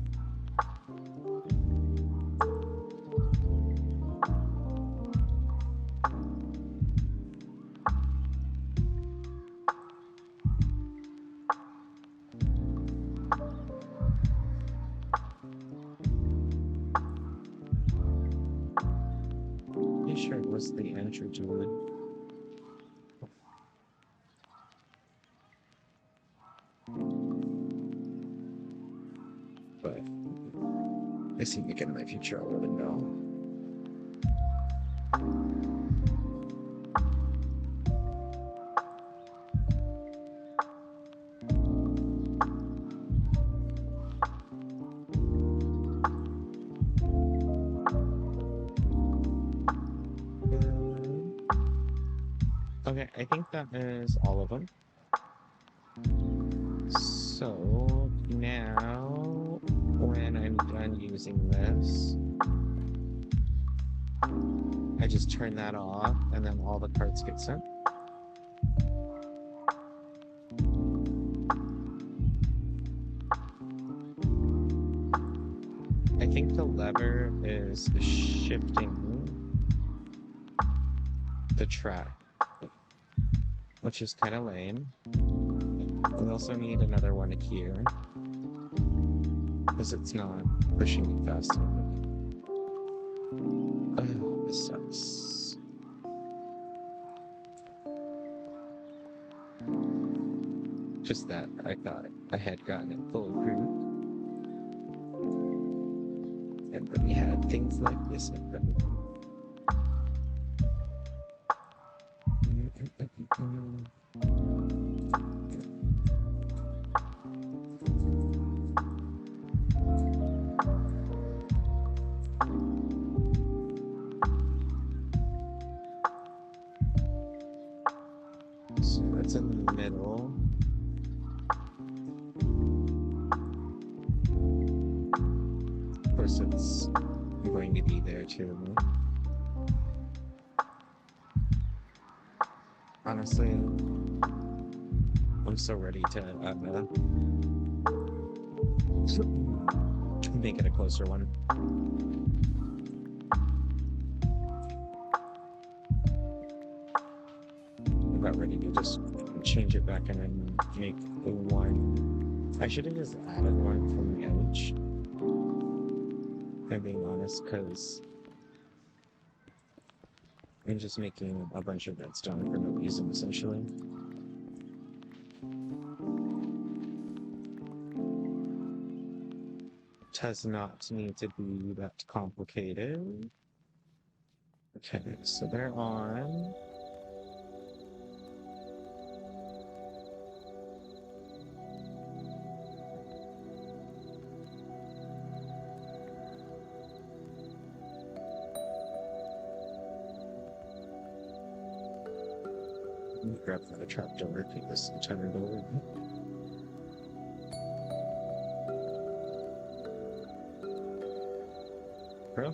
Pretty sure it was the entry to it. But I see me again in my future, I'll let it know. Okay, I think that is all of them. So now, when I'm done using this, I just turn that off and then all the cards get sent. I think the lever is shifting the track, which is kind of lame. We also need another one here, because it's not pushing me fast enough. Oh, this sucks. Just that I thought I had gotten it foolproof. And then we had things like this in front of them. So that's in the middle. Of course, it's going to be there too. Honestly, I'm so ready to make it a closer one. I'm about ready to just change it back in and make one. I should have just added one from the edge. I'm being honest, because I'm just making a bunch of redstone for no reason, essentially. Does not need to be that complicated. Okay, so they're on. Let me grab another trapdoor, take this and turn it over. Bro?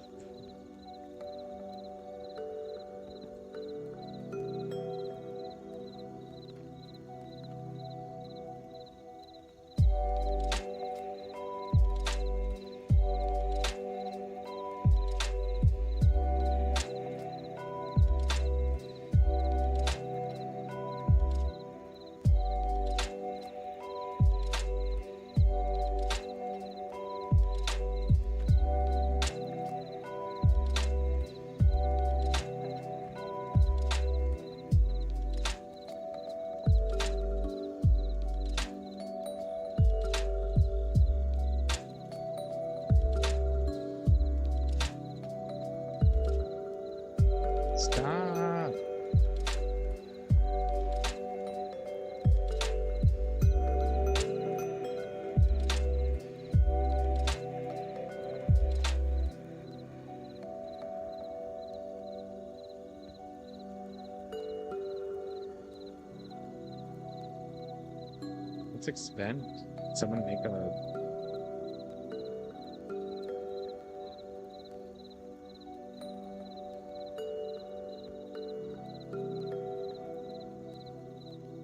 Stop. Let's expand. Someone make a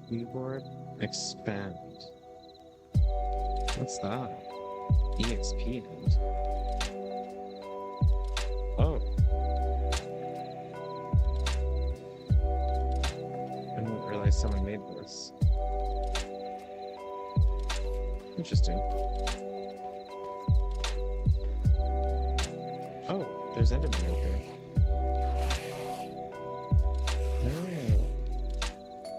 keyboard expand. What's that? EXP end. Oh. I didn't realize someone made this. Interesting. Oh, there's Enderman out there. Oh.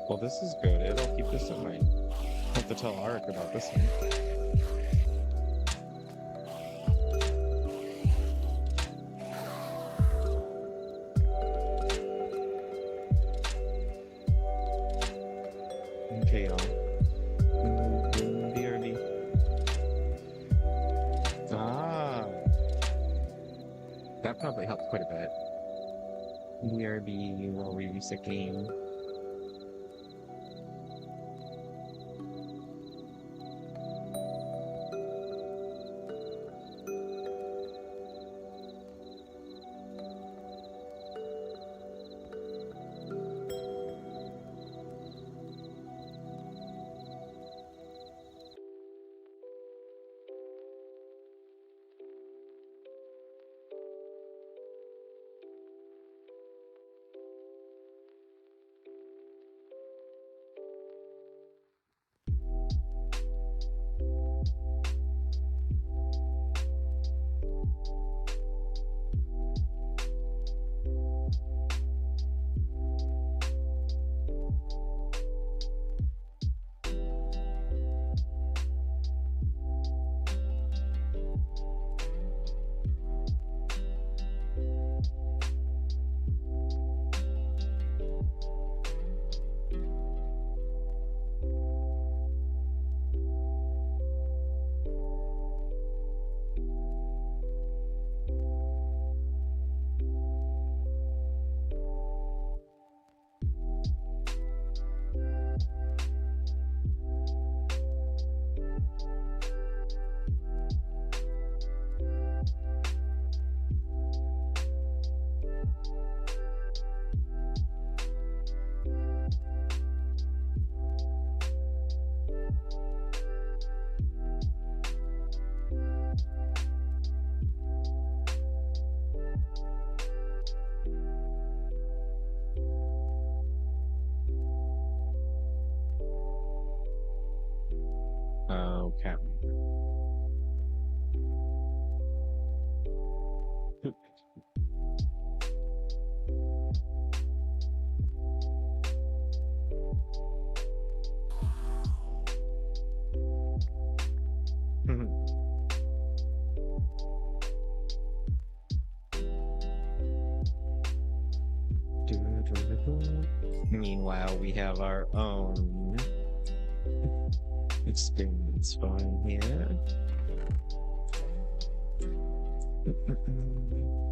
Well, this is good. I'll keep this in mind. I'll have to tell Arik about this one. Okay, y'all. BRB. Ah. That probably helped quite a bit. BRB while we reset game. Okay. Meanwhile, we have our own experience farm here.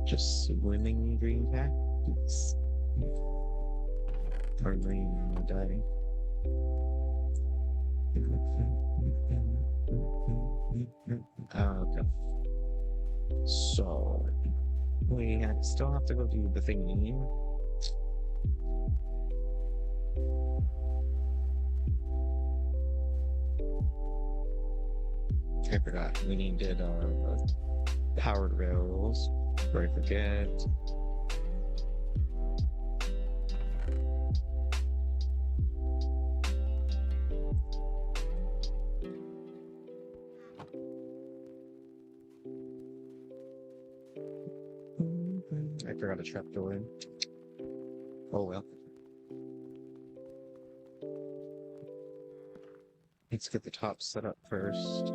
Just swimming in green cactus. Or green dye. Okay. So, we still have to go do the thingy. I forgot. We needed powered rails. Before I forget. I forgot a trapdoor. Oh well. Let's get the top set up first.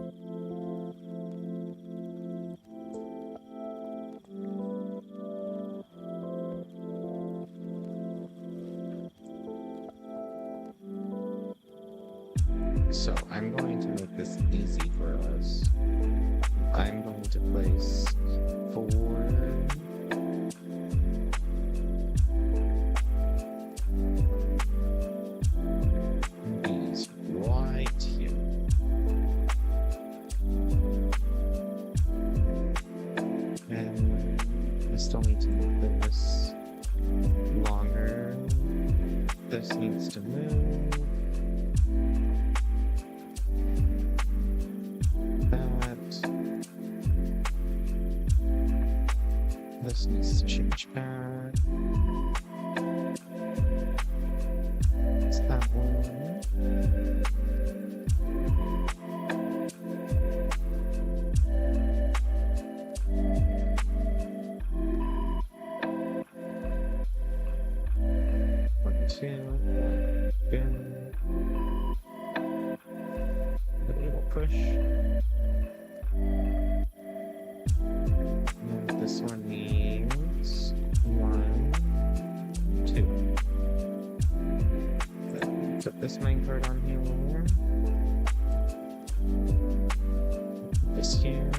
into place for these right here. And I still need to make this longer. This needs to move. This needs to change back. It's that one. One, two, bin. A little push. This one needs 1, 2. Then put this main card on here. This here.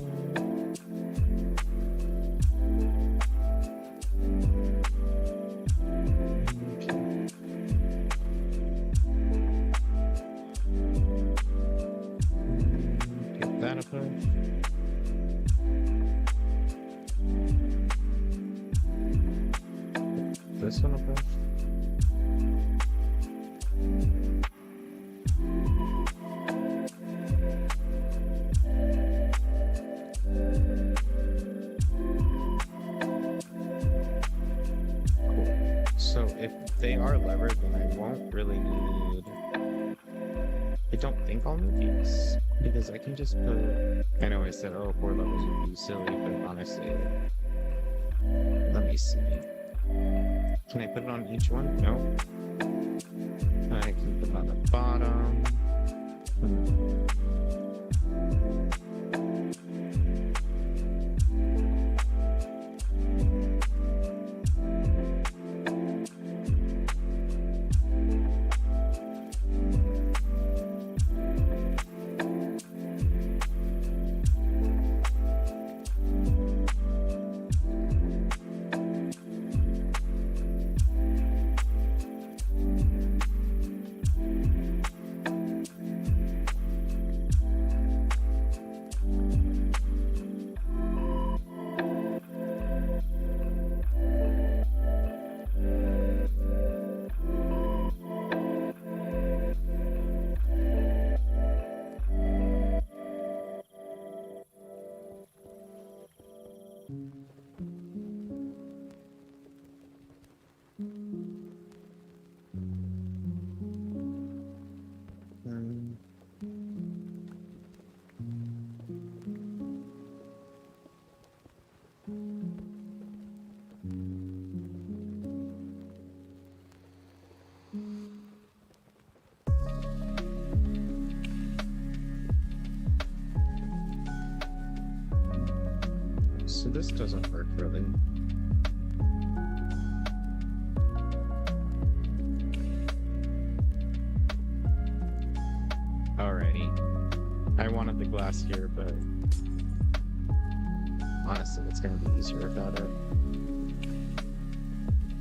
Get that a push. This one up there. Cool. So if they are levered, then I won't really need. I don't think I'll need these because I can just put. I know I said, oh, 4 levels would be silly, but honestly, let me see. Can I put it on each one? No. I can put it on the bottom. So this doesn't work really. Alrighty. I wanted the glass here, but honestly, it's gonna be easier without it.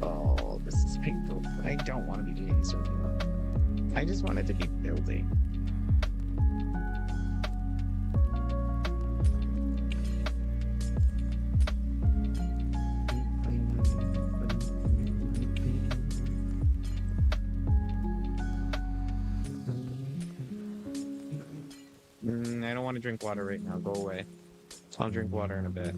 Oh, this is painful. I don't want to be doing this anymore. I just wanted to be building. I don't want to drink water right now. Go away. I'll drink water in a bit.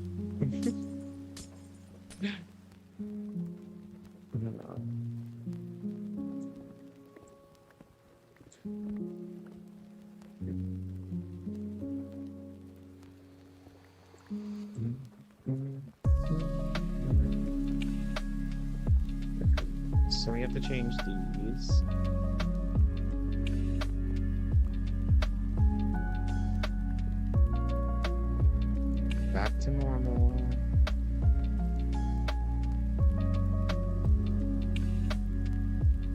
So we have to change these. Back to normal.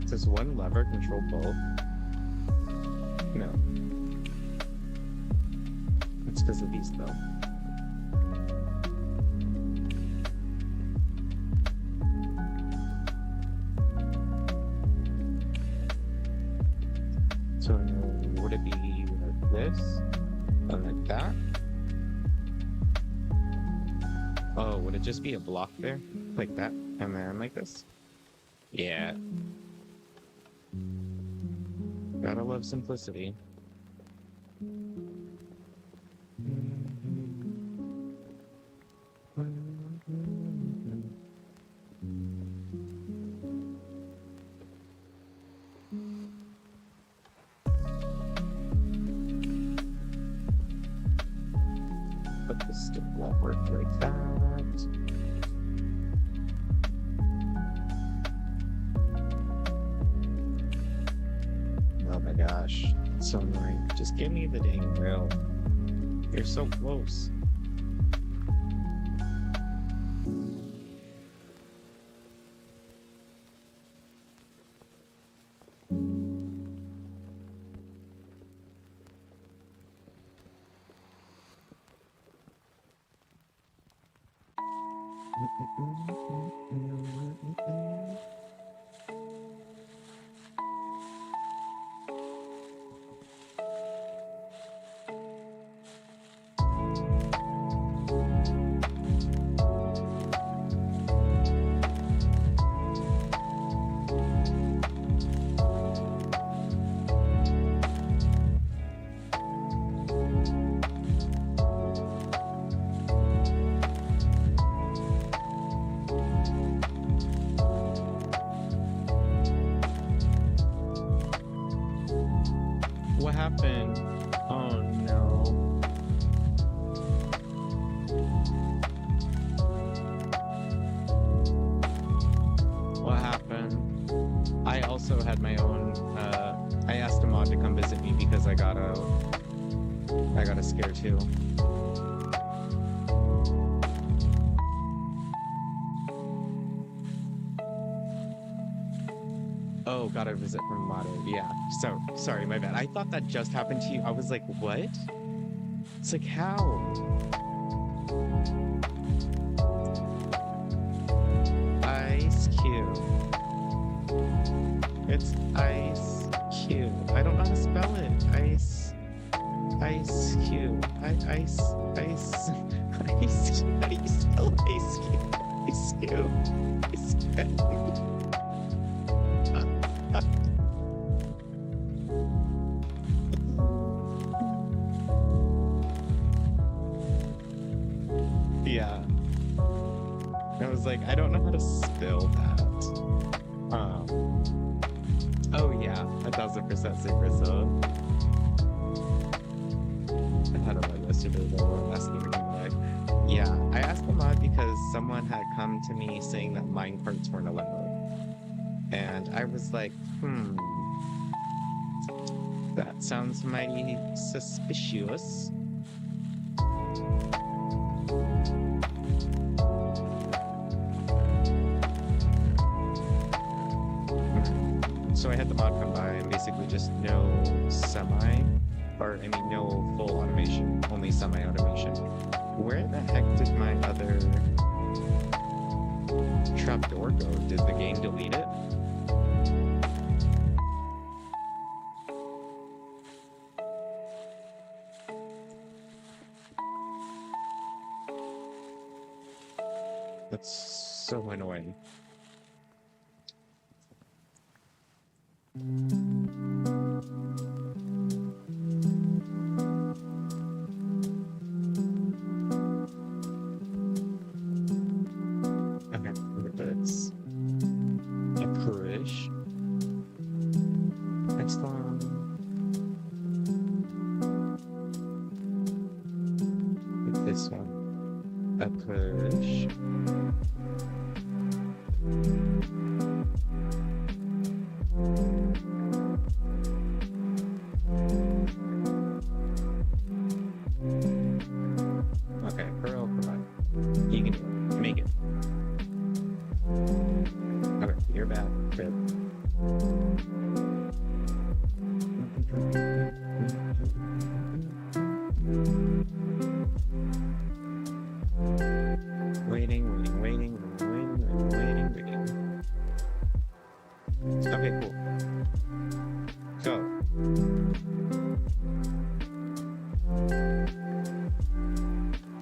Does one lever control both? No. It's because of these though. Oh, would it just be a block there? Like that? And then like this? Yeah. Gotta love simplicity. But this still won't work like that. Oh my gosh. It's so annoying. Just give me the dang rail. You're so close. What happened? Oh no. What happened? I also had my own, I asked a mod to come visit me because I got a scare too. Oh, got a visit from Motto. Yeah. So, sorry, my bad. I thought that just happened to you. I was like, what? It's like, how? Ice Cube. It's Ice Cube. I don't know how to spell it. Ice Cube. Ice. How do you spell Ice Cube? Ice Cube. Ice Cube. Yeah. I was like, I don't know how to spell that. Oh yeah, 1000% Super Zone. I had a mod yesterday though, asking me like, yeah, I asked the mod because someone had come to me saying that minecarts weren't allowed. And I was like, that sounds mighty suspicious. So I had the mod come by and basically just no no full automation, only semi-automation. Where the heck did my other trapdoor go? Did the game delete it? That's so annoying. Okay, that's a push. Next one. With this one. A push. Okay, Pearl, come on. You can do it. Make it. Okay, you're back. Good. Waiting. Okay, cool. Go.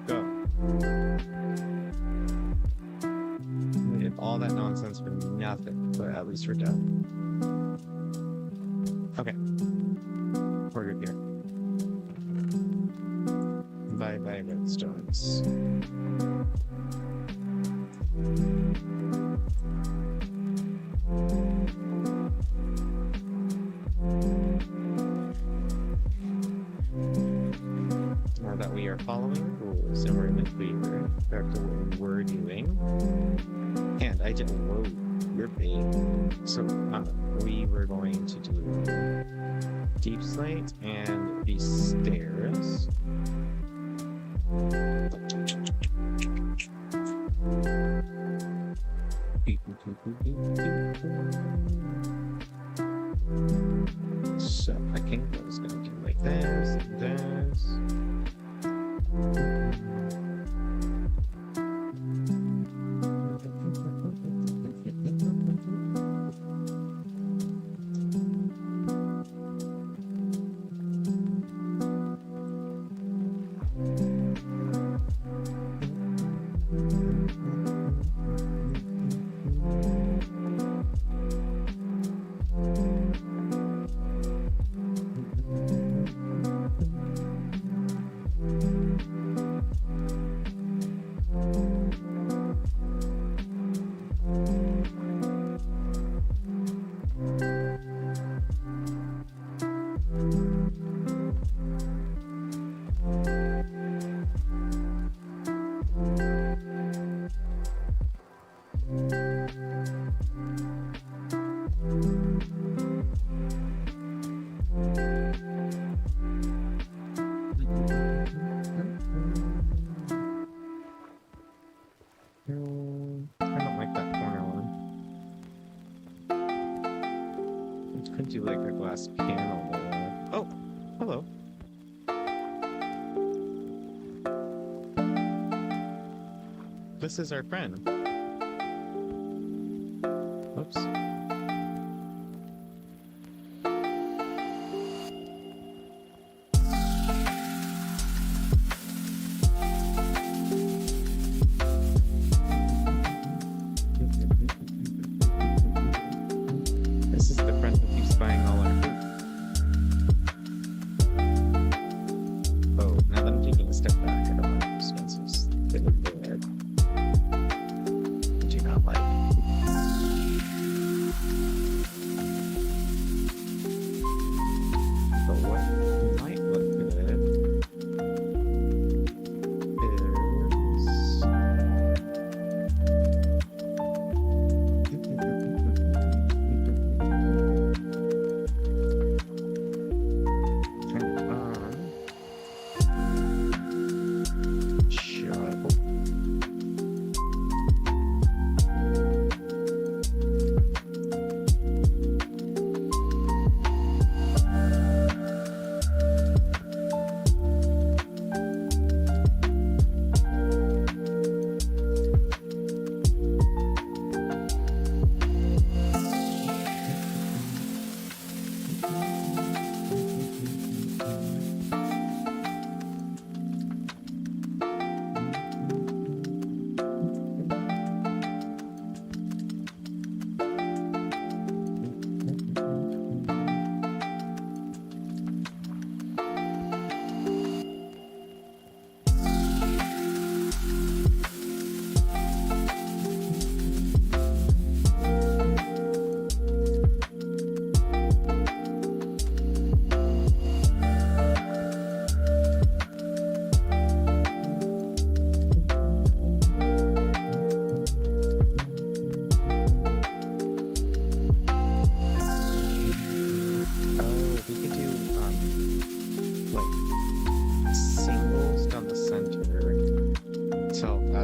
Go. nothing, but at least we're done. Okay. We're good here. Bye bye, redstones. Now that we are following rules and we're in the clear, back to what we were doing. And I just, whoa, you're big. So we were going to do deep slate and the stairs. So I think I was gonna do like this, this. I don't like that corner one. It could do like a glass panel there. Oh, hello. This is our friend. Oops. This is the friend who keeps buying all our food. Oh, now that I'm taking a step back, I don't like expenses. They look bad. I do not like. But what might look good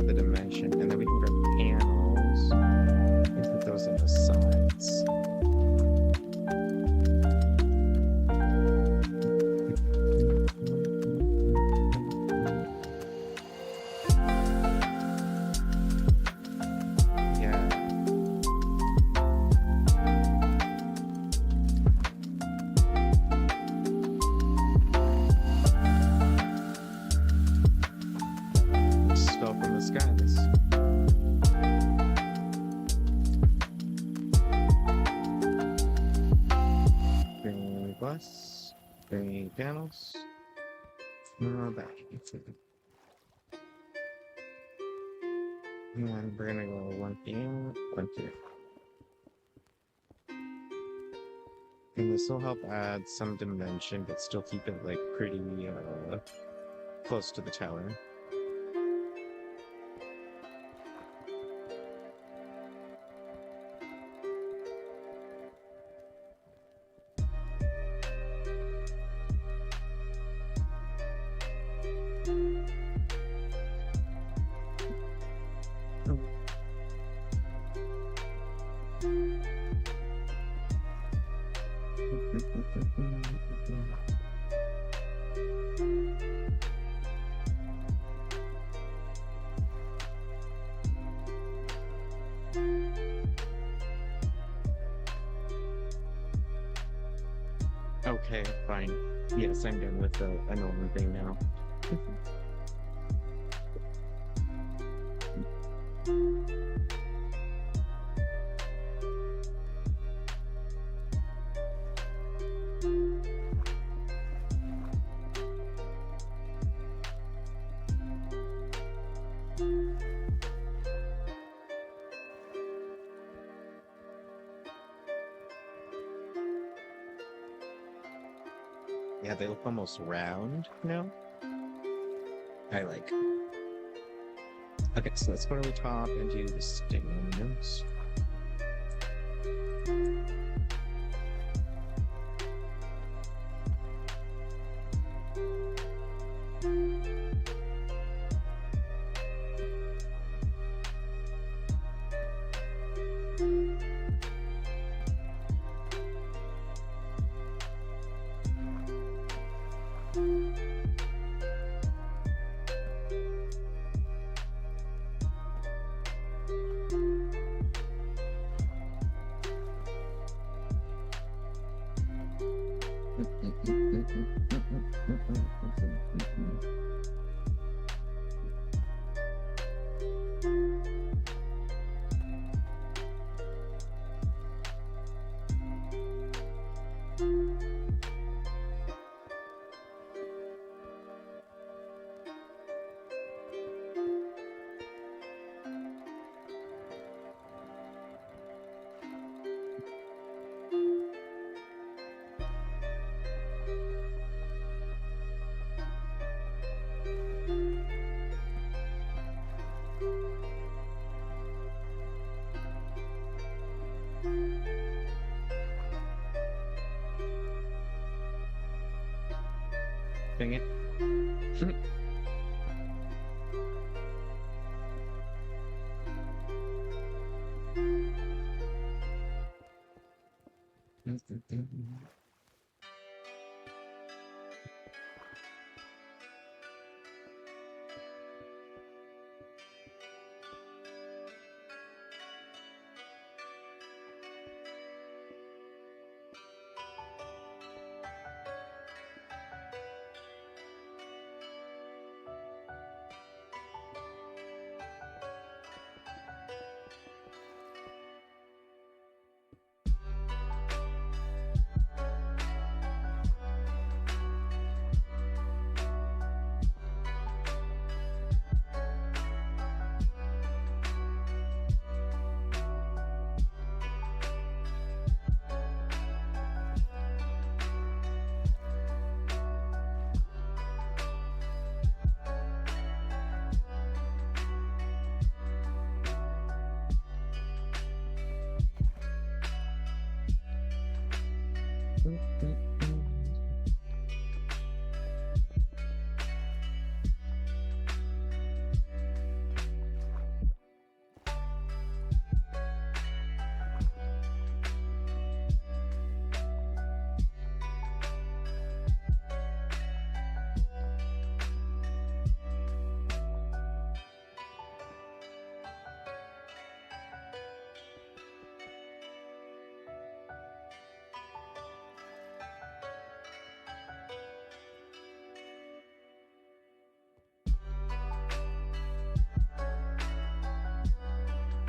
the dimension, and then we can go to panels and put those on the sides. Yeah. Just fell from the skies. plus 3 panels. Back. And we're gonna go 1 here, 1 here. And this will help add some dimension, but still keep it like pretty close to the tower. Okay, fine. Yes, I'm done with the annoying thing now. Yeah, they look almost round now. I like. Okay, so let's go to the top and do the stands. Dang it.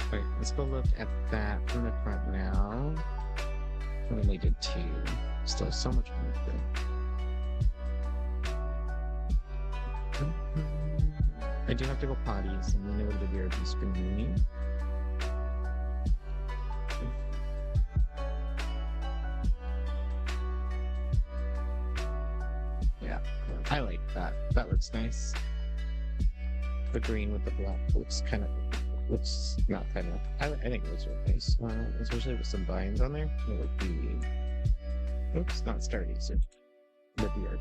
Okay, let's go look at that from the front now. I only did 2. Still so much more to go. I do have to go potty, so I'm gonna go to the BRB screen. Yeah, I like that. That looks nice. The green with the black looks not kind of. I think it looks really nice, especially with some vines on there. It would be. Oops, not starting soon. The beard.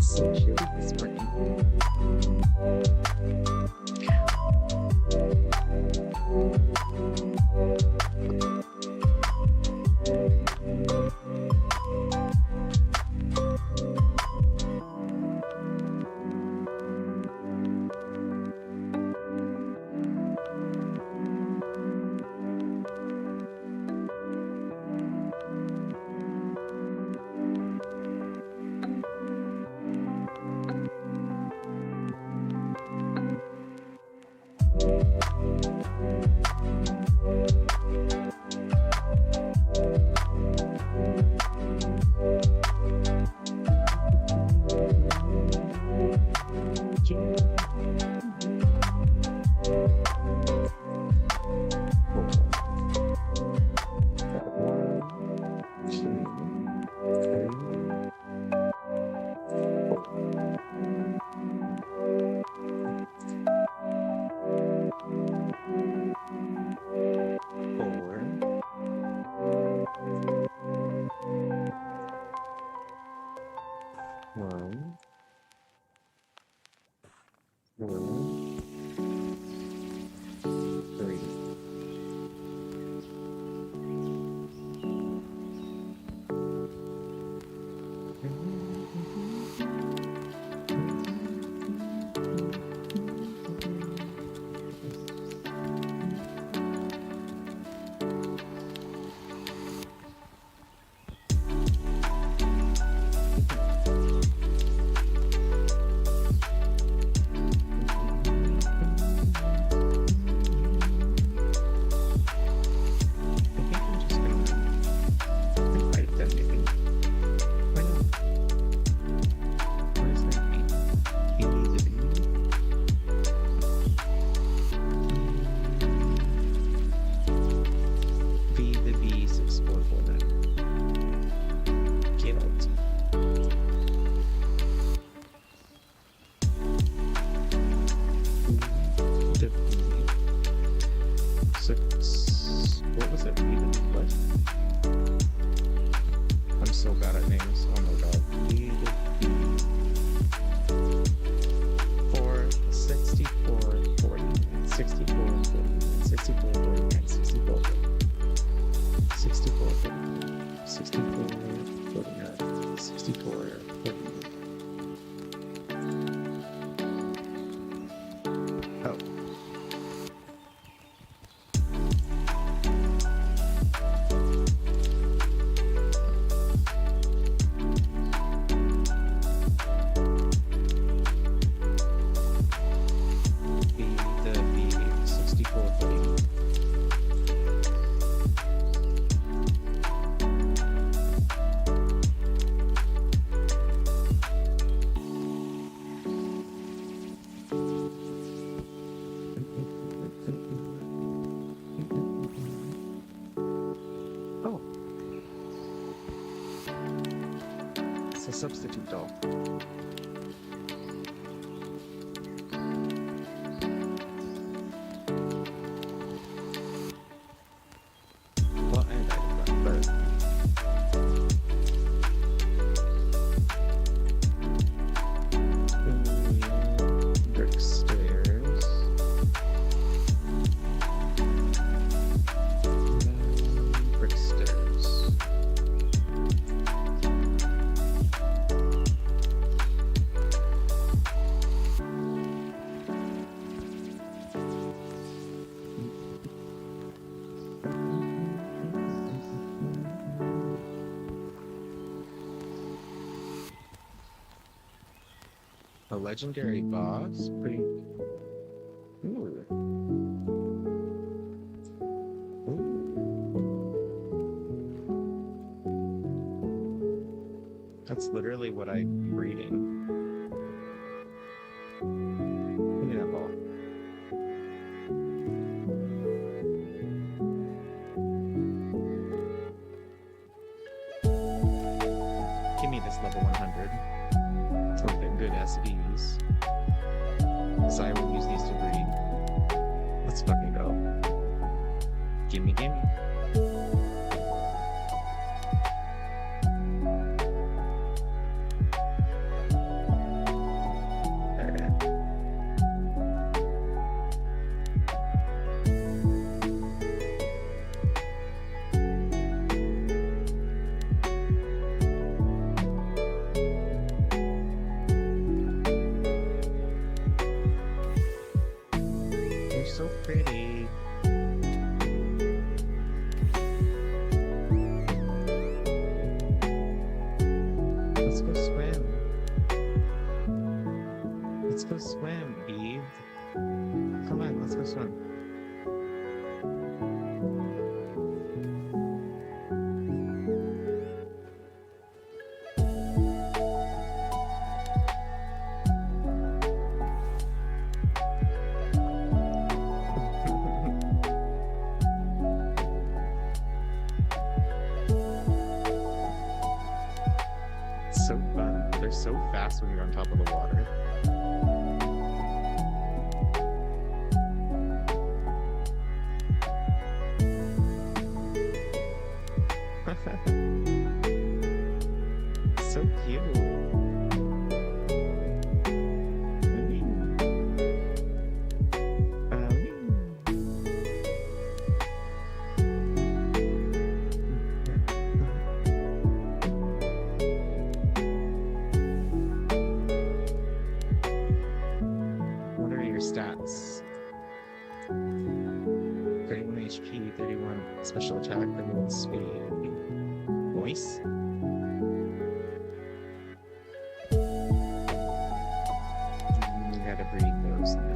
So cute this morning. 4, 3. What was it? What? I'm so bad at names. Oh my god. 4, 64, 40, 64, 49, 64, 49, 64, 64, 49, 64, 49, 64, 49. Oh. Oh. It's a substitute doll. Well, and I did that, but brick stairs. Brick stairs. A legendary boss? Pretty. Ooh. Ooh. That's literally what I'm reading. Give me that ball. Give me this level 100. Something good SVs. Because I will use these to breed. Let's fucking go. Gimme, gimme. They're so pretty. Let's go swim. Let's go swim, Eve. Come on, let's go swim. It's so fun. They're so fast when you're on top of the water. So cute. special attack, the movement speed. Voice. We gotta breed those now.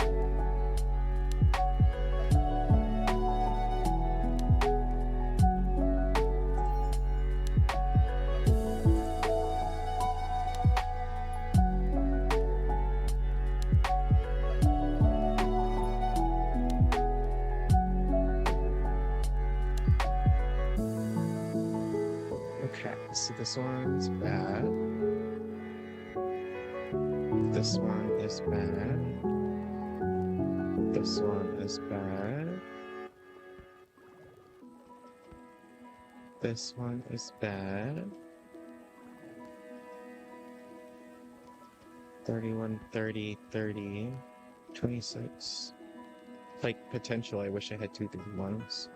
Okay, so this one's bad. This one is bad. This one is bad. This one is bad. 31, 30, 30, 26. Like, potential, I wish I had 2 31s.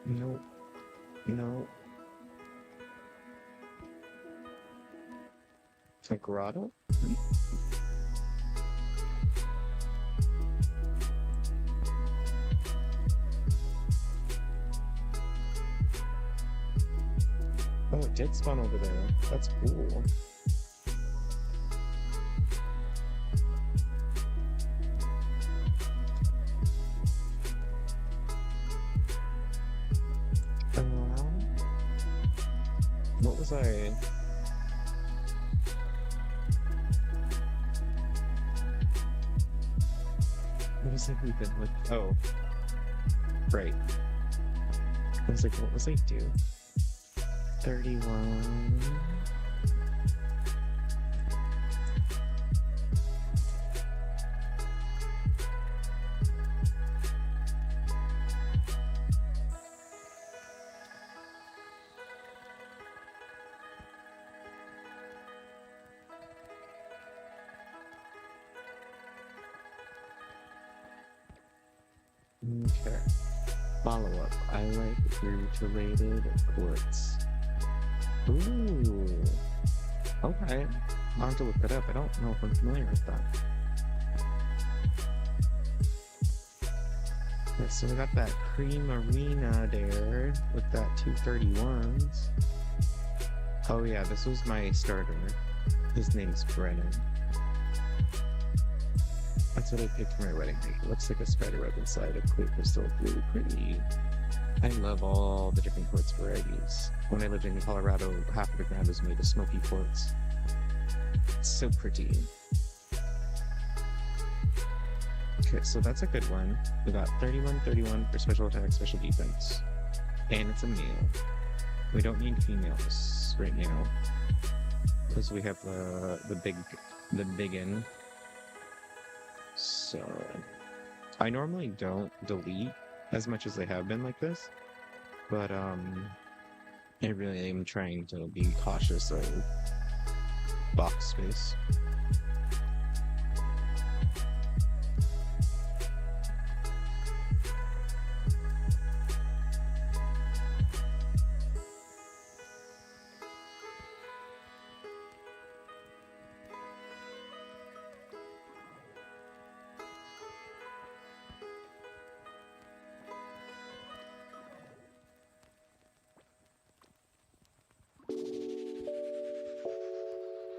No. No. A grotto? Oh, it did spawn over there. That's cool. What was I? What was I even like? Oh, right. I was like, what was I do? 31. Okay. Follow up. I like mutilated quartz. Ooh. Okay. I'll have to look that up. I don't know if I'm familiar with that. Okay, so we got that cream arena there with that 231s. Oh yeah, this was my starter. His name's Brennan. That's what I picked for my wedding cake. It looks like a spider web inside a clear crystal. Really pretty. I love all the different quartz varieties. When I lived in Colorado, half of the ground was made of smoky quartz. It's so pretty. Okay, so that's a good one. We got 31, 31 for special attack, special defense. And it's a male. We don't need females right now. Because we have the biggin. So, I normally don't delete as much as I have been like this, but I really am trying to be cautious of box space.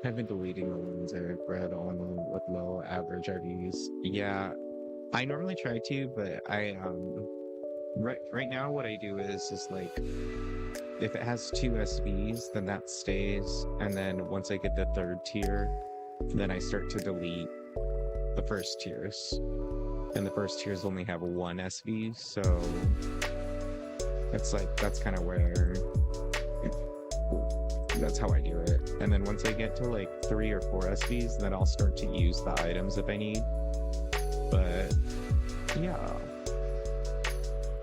I've been deleting the ones I've bred on with low average RVs. Yeah, I normally try to, but I right now what I do is like if it has 2 SVs, then that stays, and then once I get the 3rd tier, then I start to delete the first tiers, and the first tiers only have 1 SV, so it's like that's kind of where. That's how I do it. And then once I get to like 3 or 4 SVs, then I'll start to use the items if I need. But yeah,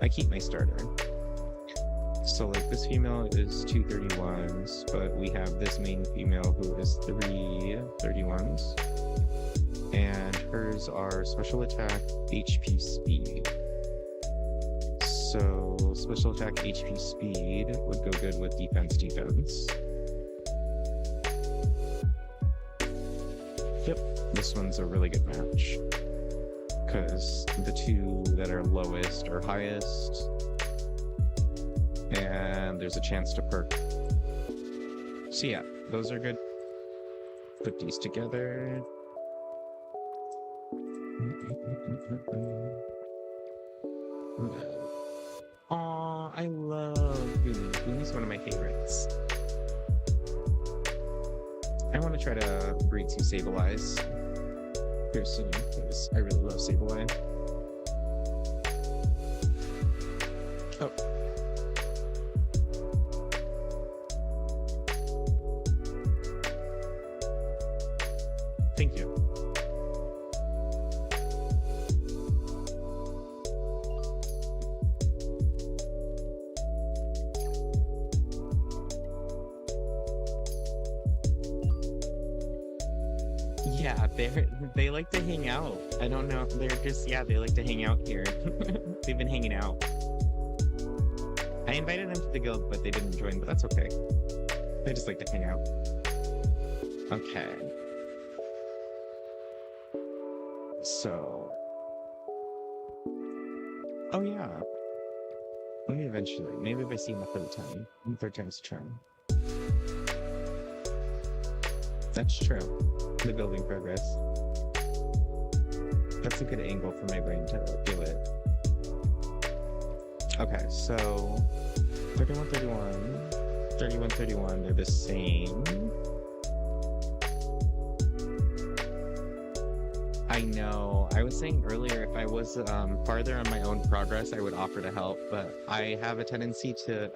I keep my starter. So like this female is 2 31s, but we have this main female who is 3 31s. And hers are special attack, HP speed. So special attack, HP speed would go good with defense. Yep, this one's a really good match. because the two that are lowest are highest, and there's a chance to perk. So yeah, those are good. Put these together. Aw, I love Gooey. Gooey's one of my favorites. I want to try to breed some Sableyes here soon, because I really love Sableye. Oh. Thank you. Yeah, they like to hang out. I don't know. They're just, yeah, they like to hang out here. They've been hanging out. I invited them to the guild, but they didn't join, but that's okay. They just like to hang out. Okay. So. Oh yeah. Maybe eventually. Maybe if I see him a third time. Third time's a charm. That's true. The building progress. That's a good angle for my brain to do it. Okay, so 31, 31, 31, 31, they're the same. I know. I was saying earlier, if I was farther on my own progress, I would offer to help, but I have a tendency to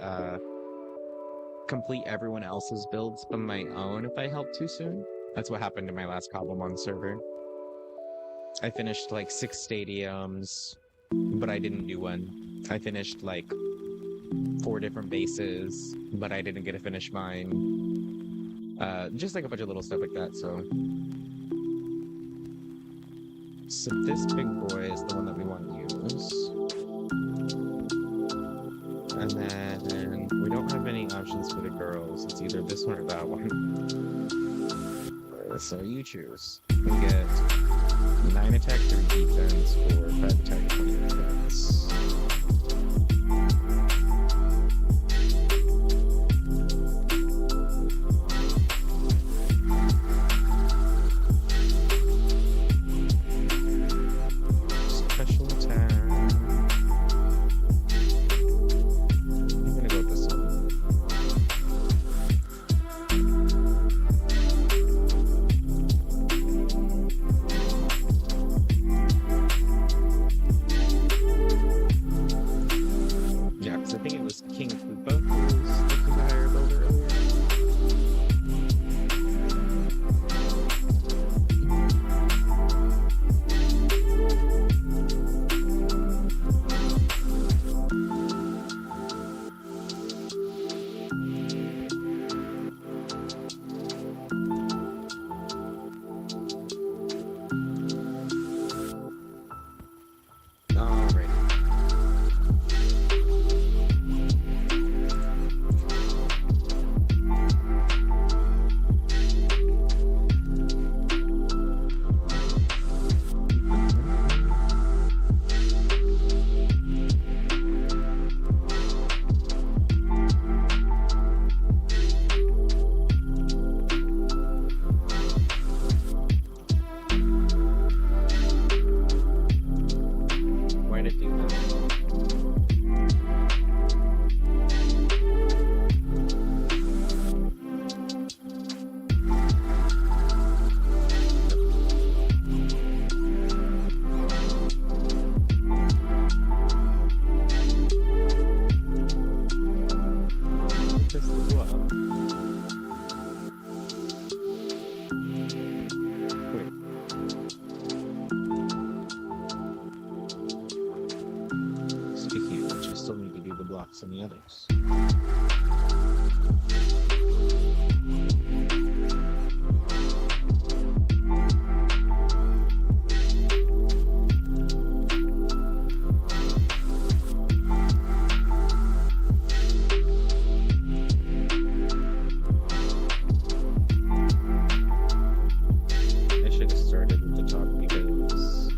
complete everyone else's builds on my own if I help too soon. That's what happened to my last Cobblemon server. I finished like 6 stadiums, but I didn't do one. I finished like 4 different bases, but I didn't get to finish mine. Just like a bunch of little stuff like that, so this big boy is the one that we want to use. And then we don't have any options for the girls. It's either this one or that one. So you choose. You get 9 attack, 3 defense, or 5 attack, 20 defense. Special attack. I'm gonna go with this one. Yeah, because I think it was King Koopa who was looking to hire a builder earlier. Alrighty. Why'd it do that? Just blew up. Wait. Speaking of which, I still need to do the blocks on the others. I should have started with the top because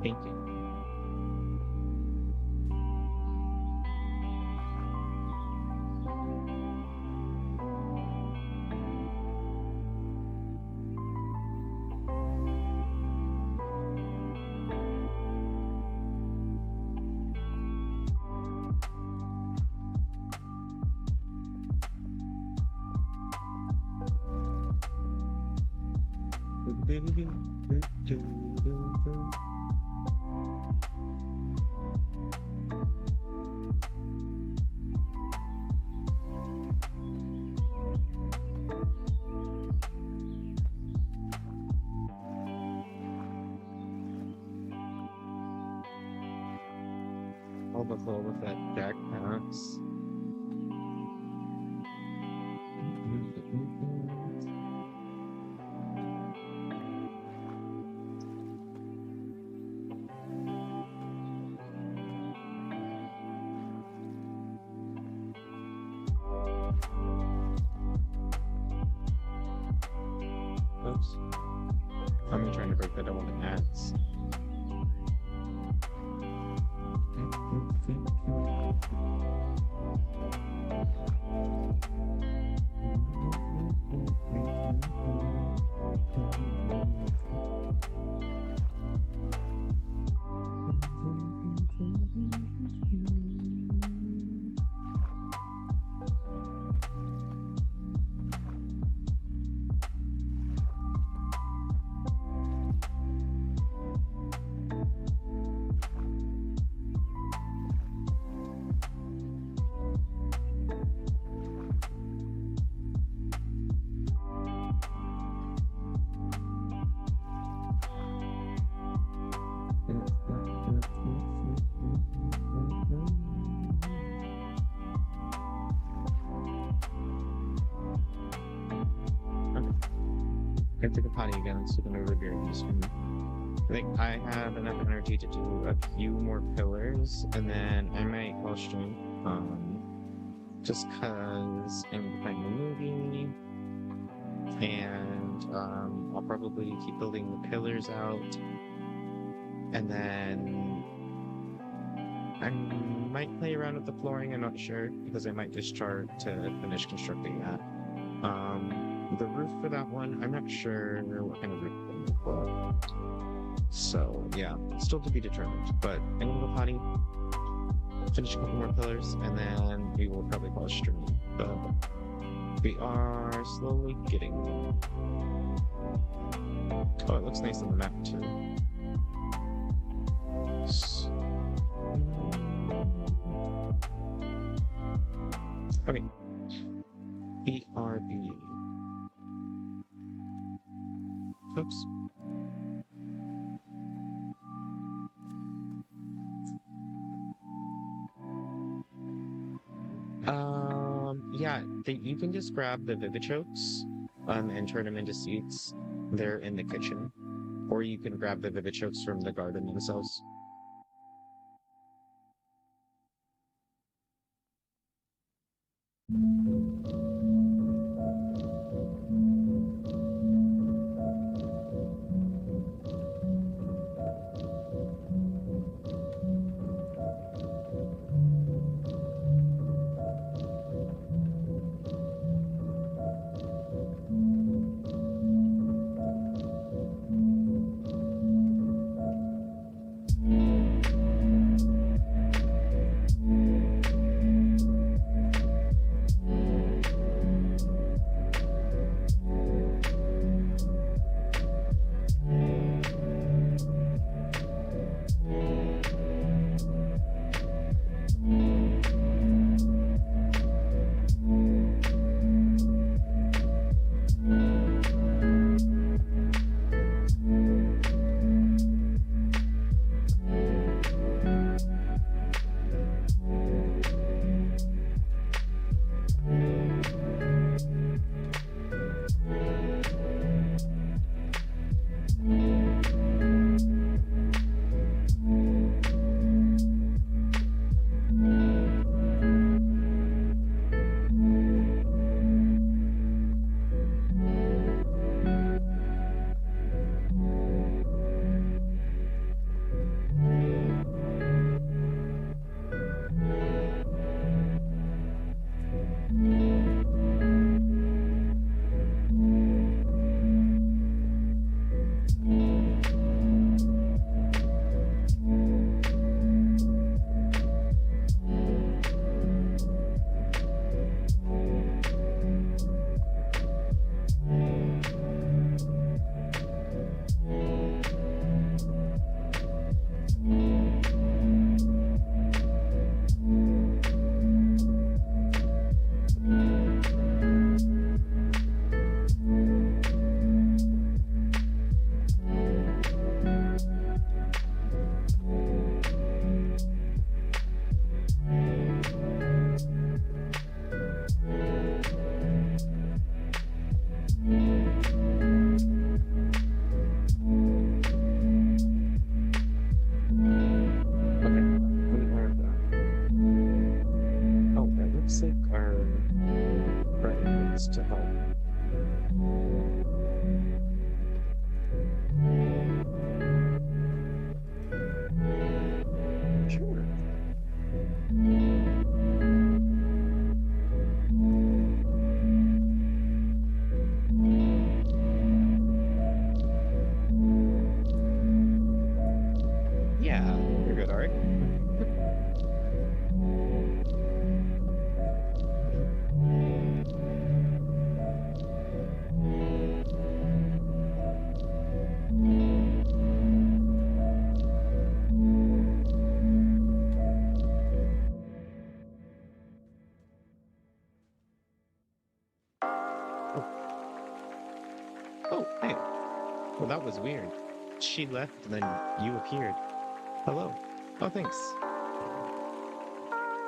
Thank you. Overflow with that backpacks. Oops. I'm trying to break that down with ants. I took a potty again, so I'm gonna review this one. I think I have enough energy to do a few more pillars, and then I might call stream. Just cause I'm gonna find a movie, and I'll probably keep building the pillars out, and then I might play around with the flooring. I'm not sure because I might just start to finish constructing that. The roof for that one, I'm not sure what kind of roof I'm going for. So yeah, still to be determined. But I'm gonna go potty, finish a couple more pillars, and then we will probably pause streaming. But we are slowly getting there. Oh, it looks nice on the map too. Okay. BRB. Oops. Yeah, you can just grab the Vivichokes, and turn them into seeds. They're in the kitchen. Or you can grab the Vivichokes from the garden themselves. just to help. Sure. Yeah, you're good, Art. Oh, hey. Well, that was weird. She left, and then you appeared. Hello. Oh, thanks.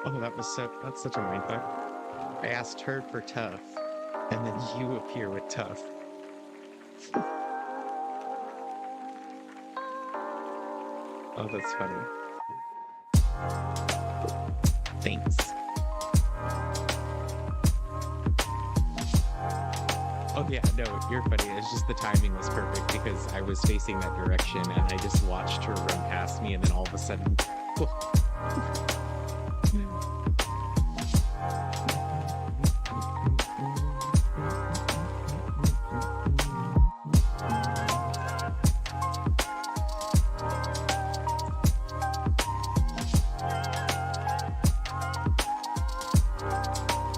Oh, that's such a mindfuck. I asked her for tough, and then you appear with tough. Oh, that's funny. Thanks. Oh yeah, no, you're funny. It's just the timing was perfect because I was facing that direction and I just watched her run past me and then all of a sudden...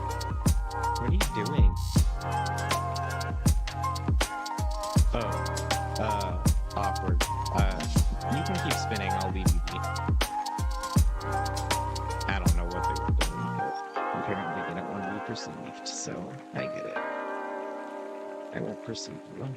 What are you doing? Oh, awkward. You can keep spinning, I'll leave you be. I don't know what they were doing, but apparently they don't want to be perceived, so I get it. I won't perceive you.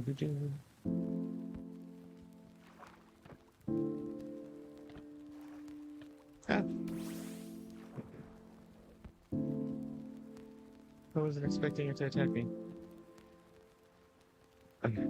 Do-do-do. Ah. I wasn't expecting it to attack me. Okay.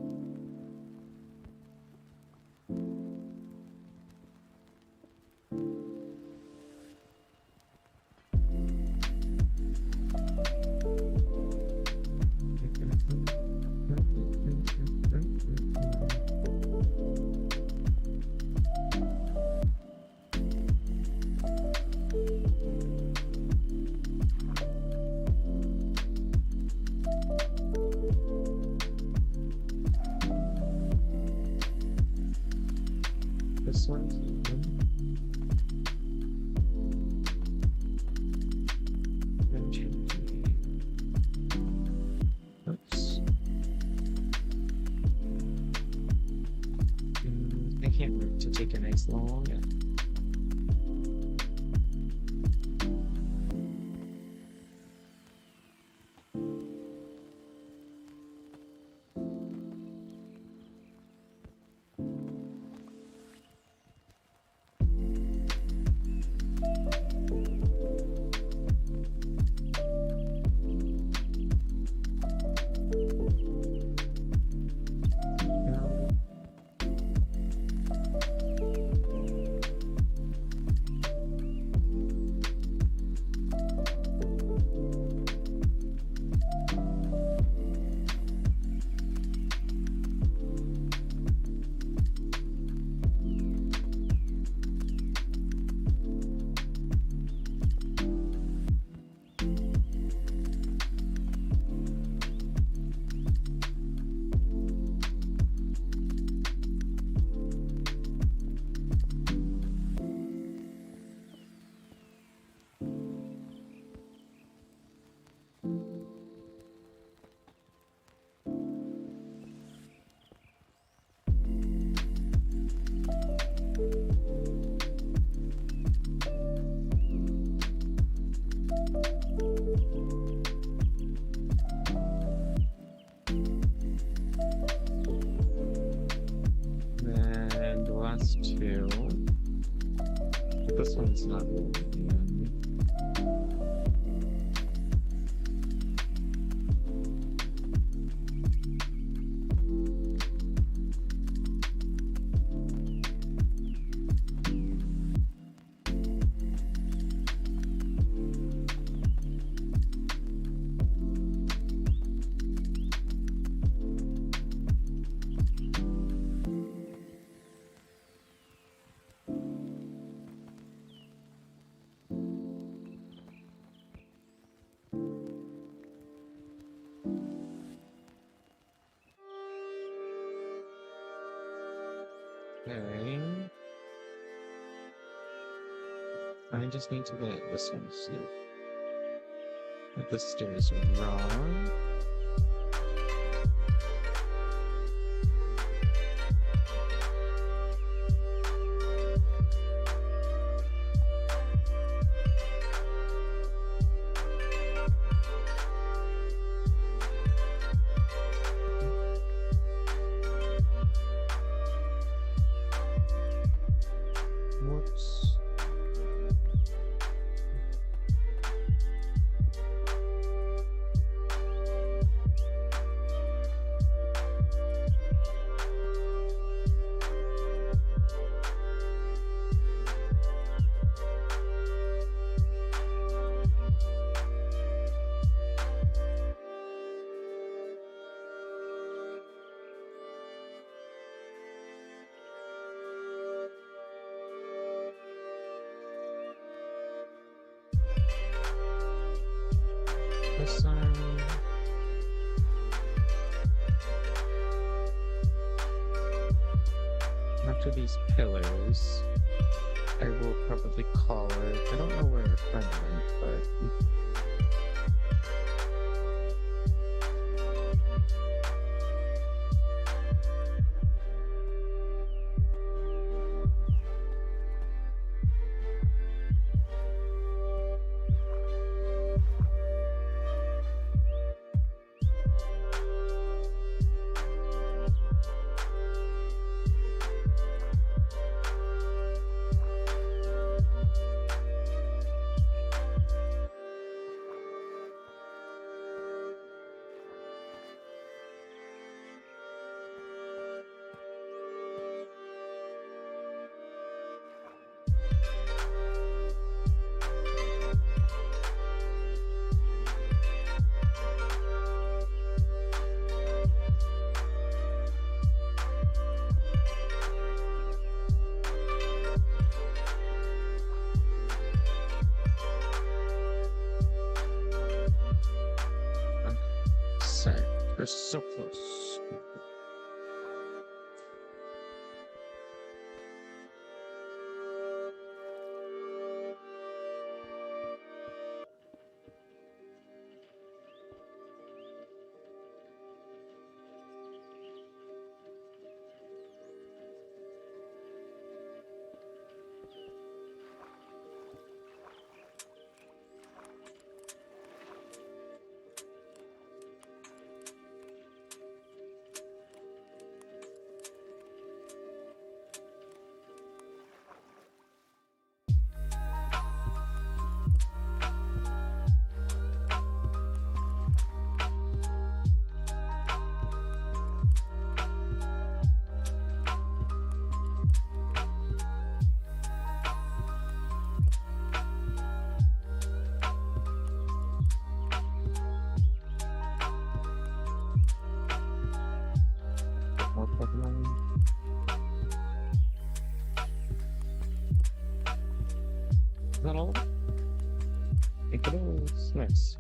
This one's oops. I can't wait to take a nice long. And the last two. This one's not really the end. Okay. I just need to get this one too. If the stairs are wrong. Whoops. This one. After these pillars, I will probably call it. I don't know where our friend went, but. We're so close. More Pokemon. Is that all? I think it is. Nice.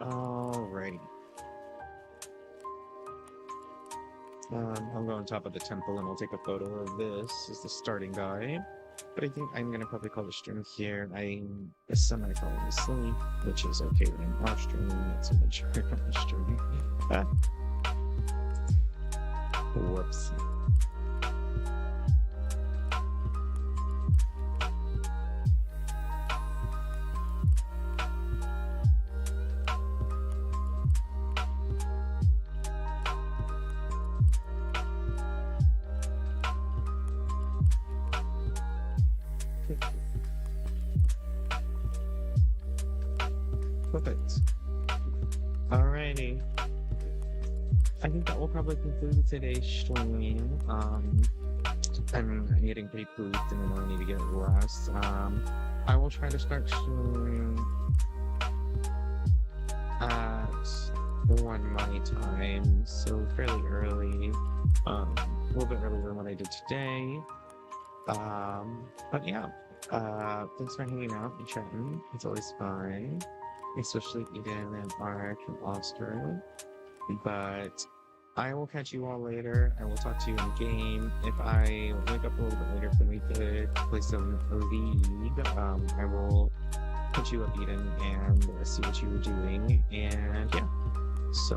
Alright. I'll go on top of the temple and I'll take a photo of this as the starting guide. But I think I'm gonna probably call the stream here. I'm semi-falling asleep, which is okay when I'm off streaming. It's a majority on the stream. Whoops. Perfect. Alrighty. I think that will probably conclude today's stream. I'm getting pretty pooped and then I need to get rest. I will try to start streaming at 1 my time, so fairly early. A little bit earlier than what I did today. But yeah. Thanks for hanging out and chatting. It's always fun. Especially Eden and Mark and Oscar. But I will catch you all later. I will talk to you in game. If I wake up a little bit later for me to play some League, I will put you up, Eden, and see what you were doing. And